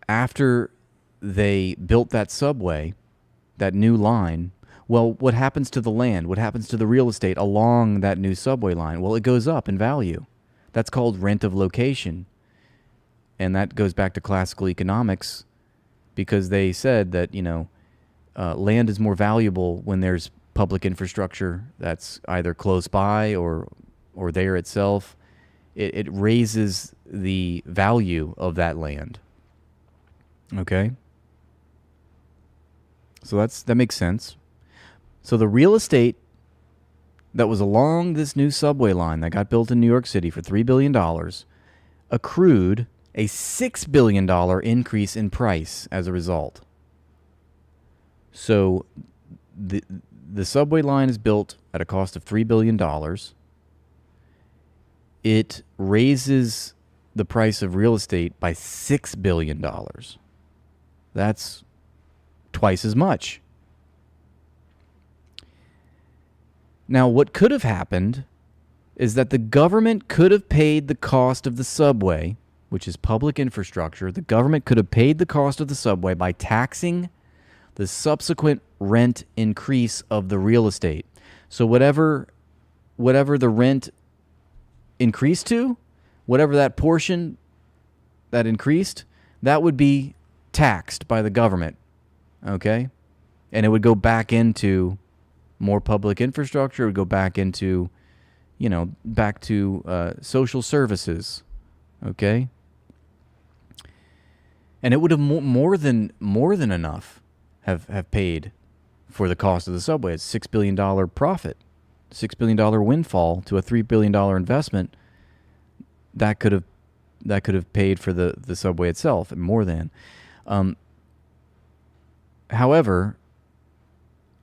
after they built that subway, that new line, well, what happens to the land? What happens to the real estate along that new subway line? Well, it goes up in value. That's called rent of location. And that goes back to classical economics because they said that, land is more valuable when there's public infrastructure that's either close by or there itself. It raises the value of that land. Okay? So that makes sense. So the real estate that was along this new subway line that got built in New York City for $3 billion accrued a $6 billion increase in price as a result. So the subway line is built at a cost of $3 billion. It raises the price of real estate by $6 billion. That's twice as much. Now, what could have happened is that the government could have paid the cost of the subway, which is public infrastructure. The government could have paid the cost of the subway by taxing the subsequent rent increase of the real estate. So whatever the rent increased to, whatever that portion that increased, that would be taxed by the government, okay? And it would go back into more public infrastructure. It would go back into, back to social services, okay? And it would have more than enough have paid for the cost of the subway. It's $6 billion profit, $6 billion windfall to a $3 billion investment. That could have paid for the subway itself, and more than. However,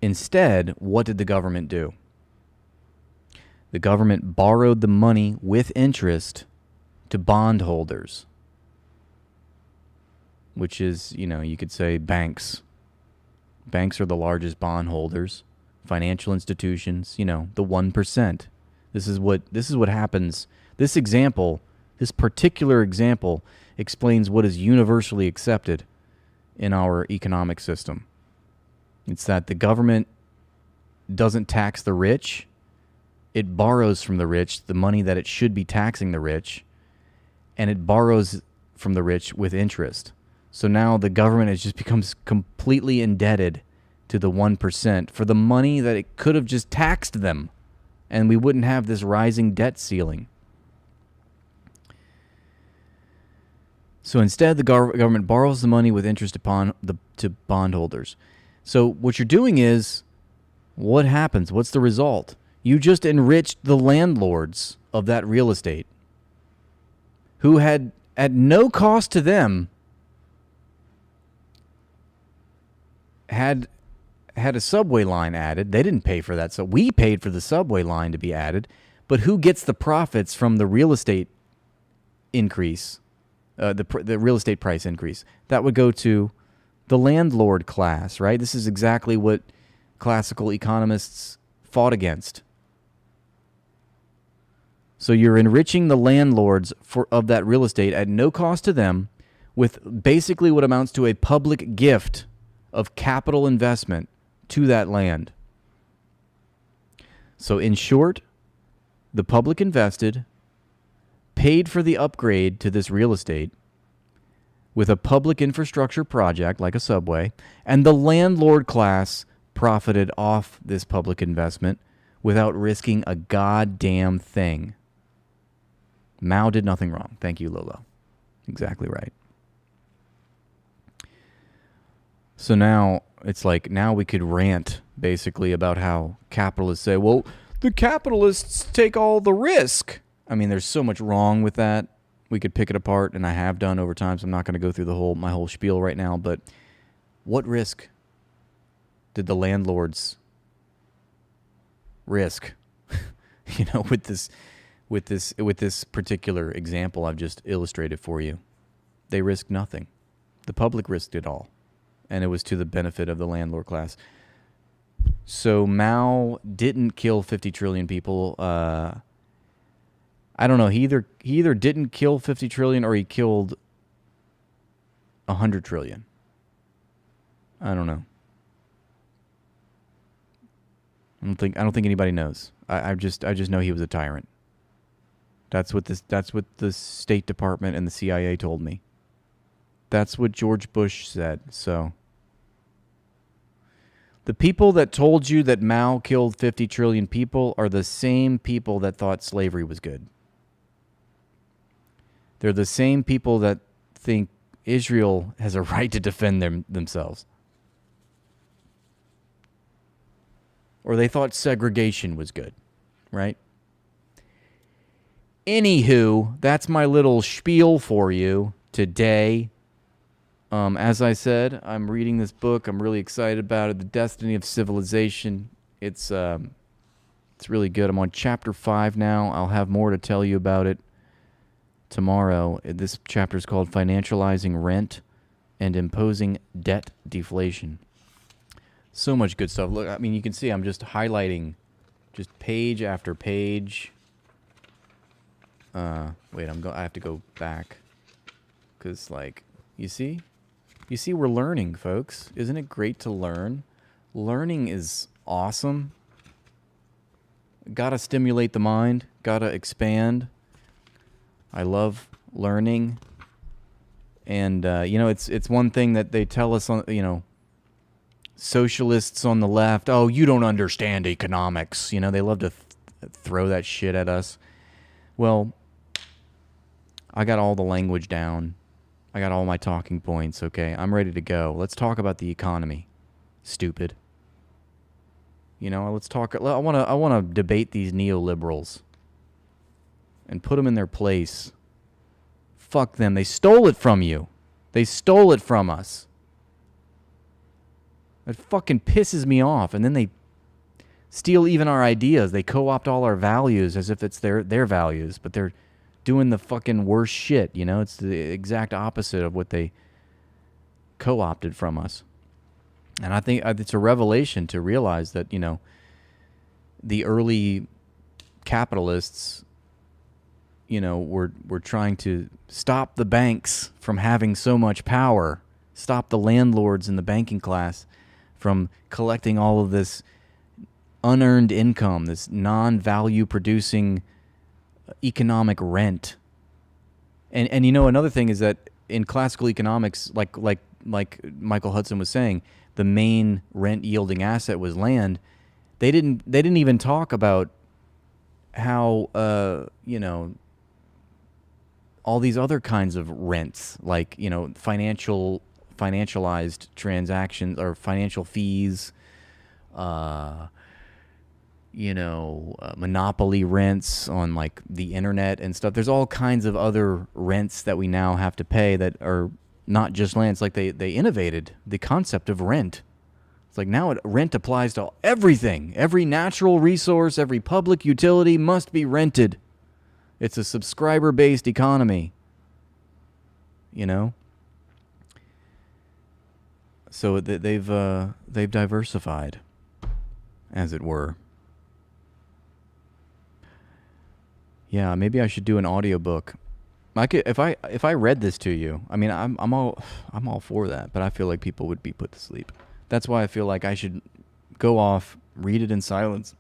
instead, what did the government do? The government borrowed the money with interest to bondholders, which is, you could say banks. Banks are the largest bondholders, financial institutions, the 1%. This is what happens. This particular example explains what is universally accepted in our economic system. It's that the government doesn't tax the rich. It borrows from the rich the money that it should be taxing the rich, and it borrows from the rich with interest. So now the government has just becomes completely indebted to the 1% for the money that it could have just taxed them, and we wouldn't have this rising debt ceiling. So instead, the government borrows the money with interest to bondholders. So what you're doing is, what happens? What's the result? You just enriched the landlords of that real estate, who had, at no cost to them, had a subway line added. They didn't pay for that, so we paid for the subway line to be added. But who gets the profits from the real estate increase, the real estate price increase? That would go to the landlord class, right? This is exactly what classical economists fought against. So you're enriching the landlords of that real estate at no cost to them, with basically what amounts to a public gift of capital investment to that land. So in short, the public invested, paid for the upgrade to this real estate with a public infrastructure project like a subway, and the landlord class profited off this public investment without risking a goddamn thing. Mao did nothing wrong. Thank you, Lolo. Exactly right. So now it's like, now we could rant basically about how capitalists say, well, the capitalists take all the risk. I mean, there's so much wrong with that. We could pick it apart, and I have done over time, so I'm not going to go through my whole spiel right now, but what risk did the landlords risk? With this particular example I've just illustrated for you. They risked nothing. The public risked it all, and it was to the benefit of the landlord class. So Mao didn't kill 50 trillion people. I don't know. He either didn't kill 50 trillion or he killed 100 trillion. I don't know. I don't think anybody knows. I just know he was a tyrant. That's what the State Department and the CIA told me. That's what George Bush said. So the people that told you that Mao killed 50 trillion people are the same people that thought slavery was good. They're the same people that think Israel has a right to defend themselves. Or they thought segregation was good, right? Anywho, that's my little spiel for you today. As I said, I'm reading this book. I'm really excited about it. The Destiny of Civilization. It's really good. I'm on chapter 5 now. I'll have more to tell you about it tomorrow. This chapter is called Financializing Rent and Imposing Debt Deflation. So much good stuff. Look, I mean, you can see I'm just highlighting just page after page. Wait, I have to go back. Because, like, you see, we're learning, folks. Isn't it great to learn? Learning is awesome. Gotta stimulate the mind. Gotta expand. I love learning. And, it's one thing that they tell us on, socialists on the left, oh, you don't understand economics. They love to throw that shit at us. Well, I got all the language down. I got all my talking points, okay? I'm ready to go. Let's talk about the economy. Stupid. Let's talk. I want to debate these neoliberals and put them in their place. Fuck them. They stole it from you. They stole it from us. It fucking pisses me off. And then they steal even our ideas. They co-opt all our values as if it's their values, but they're doing the fucking worst shit, you know? It's the exact opposite of what they co-opted from us. And I think it's a revelation to realize that, you know, the early capitalists, you know, were trying to stop the banks from having so much power, stop the landlords and the banking class from collecting all of this unearned income, this non-value producing economic rent. And you know, another thing is that in classical economics, like Michael Hudson was saying, the main rent yielding asset was land. They didn't even talk about how you know, all these other kinds of rents, like, you know, financialized transactions or financial fees, you know, monopoly rents on like the internet and stuff. There's all kinds of other rents that we now have to pay that are not just land. It's like they innovated the concept of rent. It's like now rent applies to everything. Every natural resource, every public utility must be rented. It's a subscriber-based economy, you know? So they've diversified, as it were. Yeah, maybe I should do an audiobook. I could, if I read this to you. I mean, I'm all for that, but I feel like people would be put to sleep. That's why I feel like I should go off, read it in silence,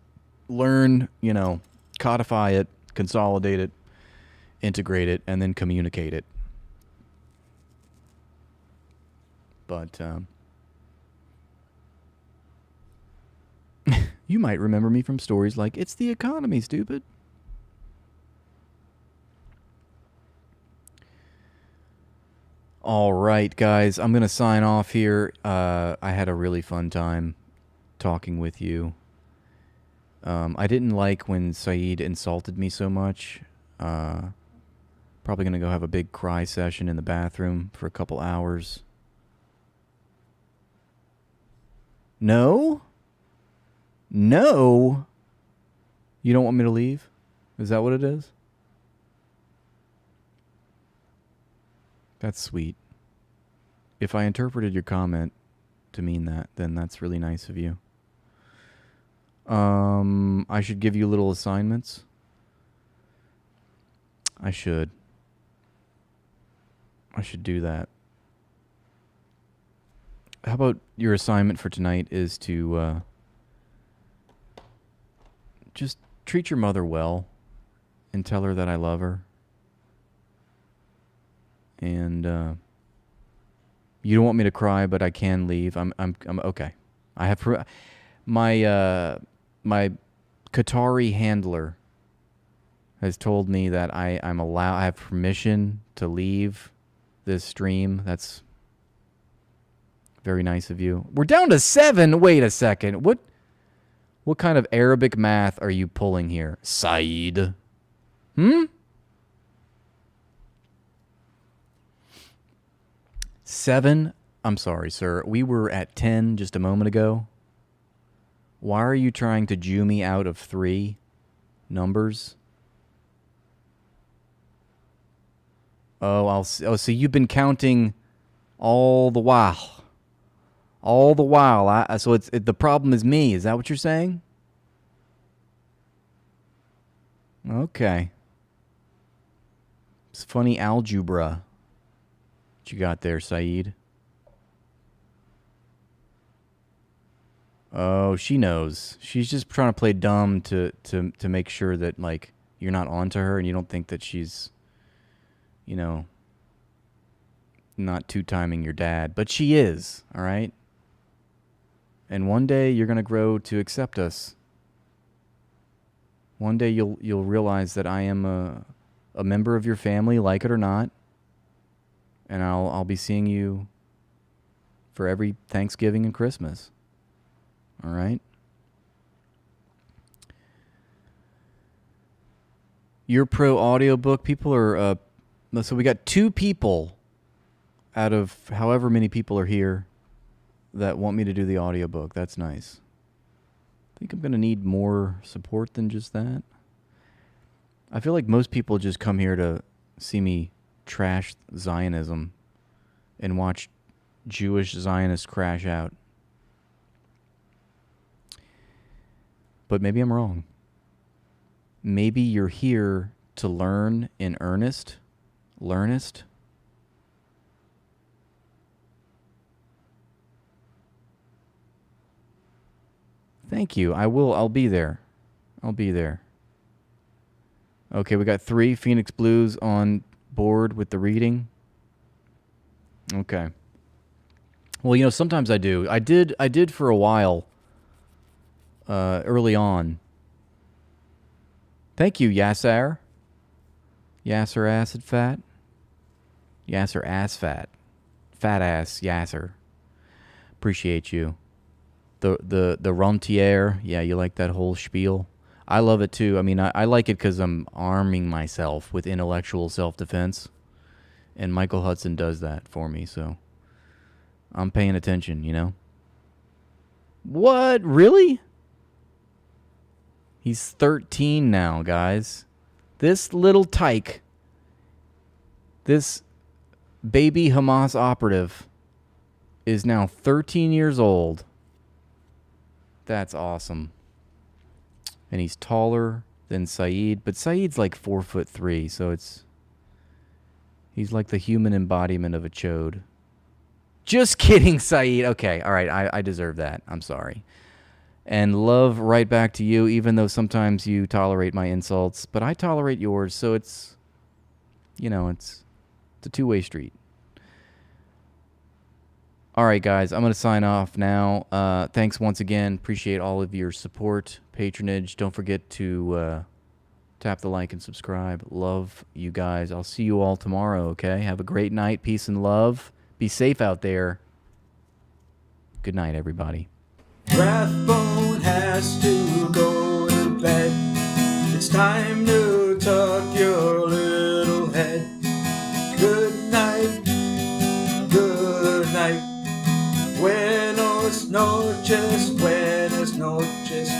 learn, you know, codify it, consolidate it, integrate it, and then communicate it. But you might remember me from stories like, "It's the economy, stupid." All right, guys, I'm going to sign off here. I had a really fun time talking with you. I didn't like when Saeed insulted me so much. Probably going to go have a big cry session in the bathroom for a couple hours. No? No? You don't want me to leave? Is that what it is? That's sweet. If I interpreted your comment to mean that, then that's really nice of you. I should give you little assignments. I should do that. How about your assignment for tonight is to just treat your mother well and tell her that I love her. And you don't want me to cry, but I can leave. I'm okay. I have my Qatari handler has told me that I have permission to leave this stream. That's very nice of you. We're down to 7. Wait a second. What kind of Arabic math are you pulling here, Saeed? 7? I'm sorry, sir. We were at 10 just a moment ago. Why are you trying to Jew me out of 3 numbers? So you've been counting all the while. All the while. So the problem is me. Is that what you're saying? Okay. It's funny algebra. What you got there, Saeed? Oh, she knows. She's just trying to play dumb to make sure that, like, you're not onto her and you don't think that she's, you know, not two-timing your dad. But she is, all right? And one day you're going to grow to accept us. One day you'll realize that I am a member of your family, like it or not. And I'll be seeing you for every Thanksgiving and Christmas. All right? Your pro audiobook people are so we got 2 people out of however many people are here that want me to do the audiobook. That's nice. I think I'm going to need more support than just that. I feel like most people just come here to see me trash Zionism and watch Jewish Zionists crash out. But maybe I'm wrong. Maybe you're here to learn in earnest. Learnest. Thank you. I will. I'll be there. I'll be there. Okay, we got 3 Phoenix Blues on board with the reading. Okay. Well, you know, sometimes I do. I did for a while. Early on. Thank you, Yasser. Yasser Acid Fat. Yasser Ass Fat. Fat Ass Yasser. Appreciate you. The rentier. Yeah, you like that whole spiel. I love it too. I mean, I like it because I'm arming myself with intellectual self-defense. And Michael Hudson does that for me, so I'm paying attention, you know? What? Really? He's 13 now, guys. This little tyke, this baby Hamas operative, is now 13 years old. That's awesome. And he's taller than Saeed, but Saeed's like 4'3", so he's like the human embodiment of a chode. Just kidding, Saeed. Okay, all right, I deserve that. I'm sorry. And love right back to you, even though sometimes you tolerate my insults, but I tolerate yours, so it's, you know, it's a two-way street. All right, guys, I'm going to sign off now. Thanks once again. Appreciate all of your support, patronage. Don't forget to tap the like and subscribe. Love you guys. I'll see you all tomorrow, okay? Have a great night. Peace and love. Be safe out there. Good night, everybody. Rathbone has to go to bed. It's time to tuck your little head. Good night, good night. Buenos noches, buenas noches.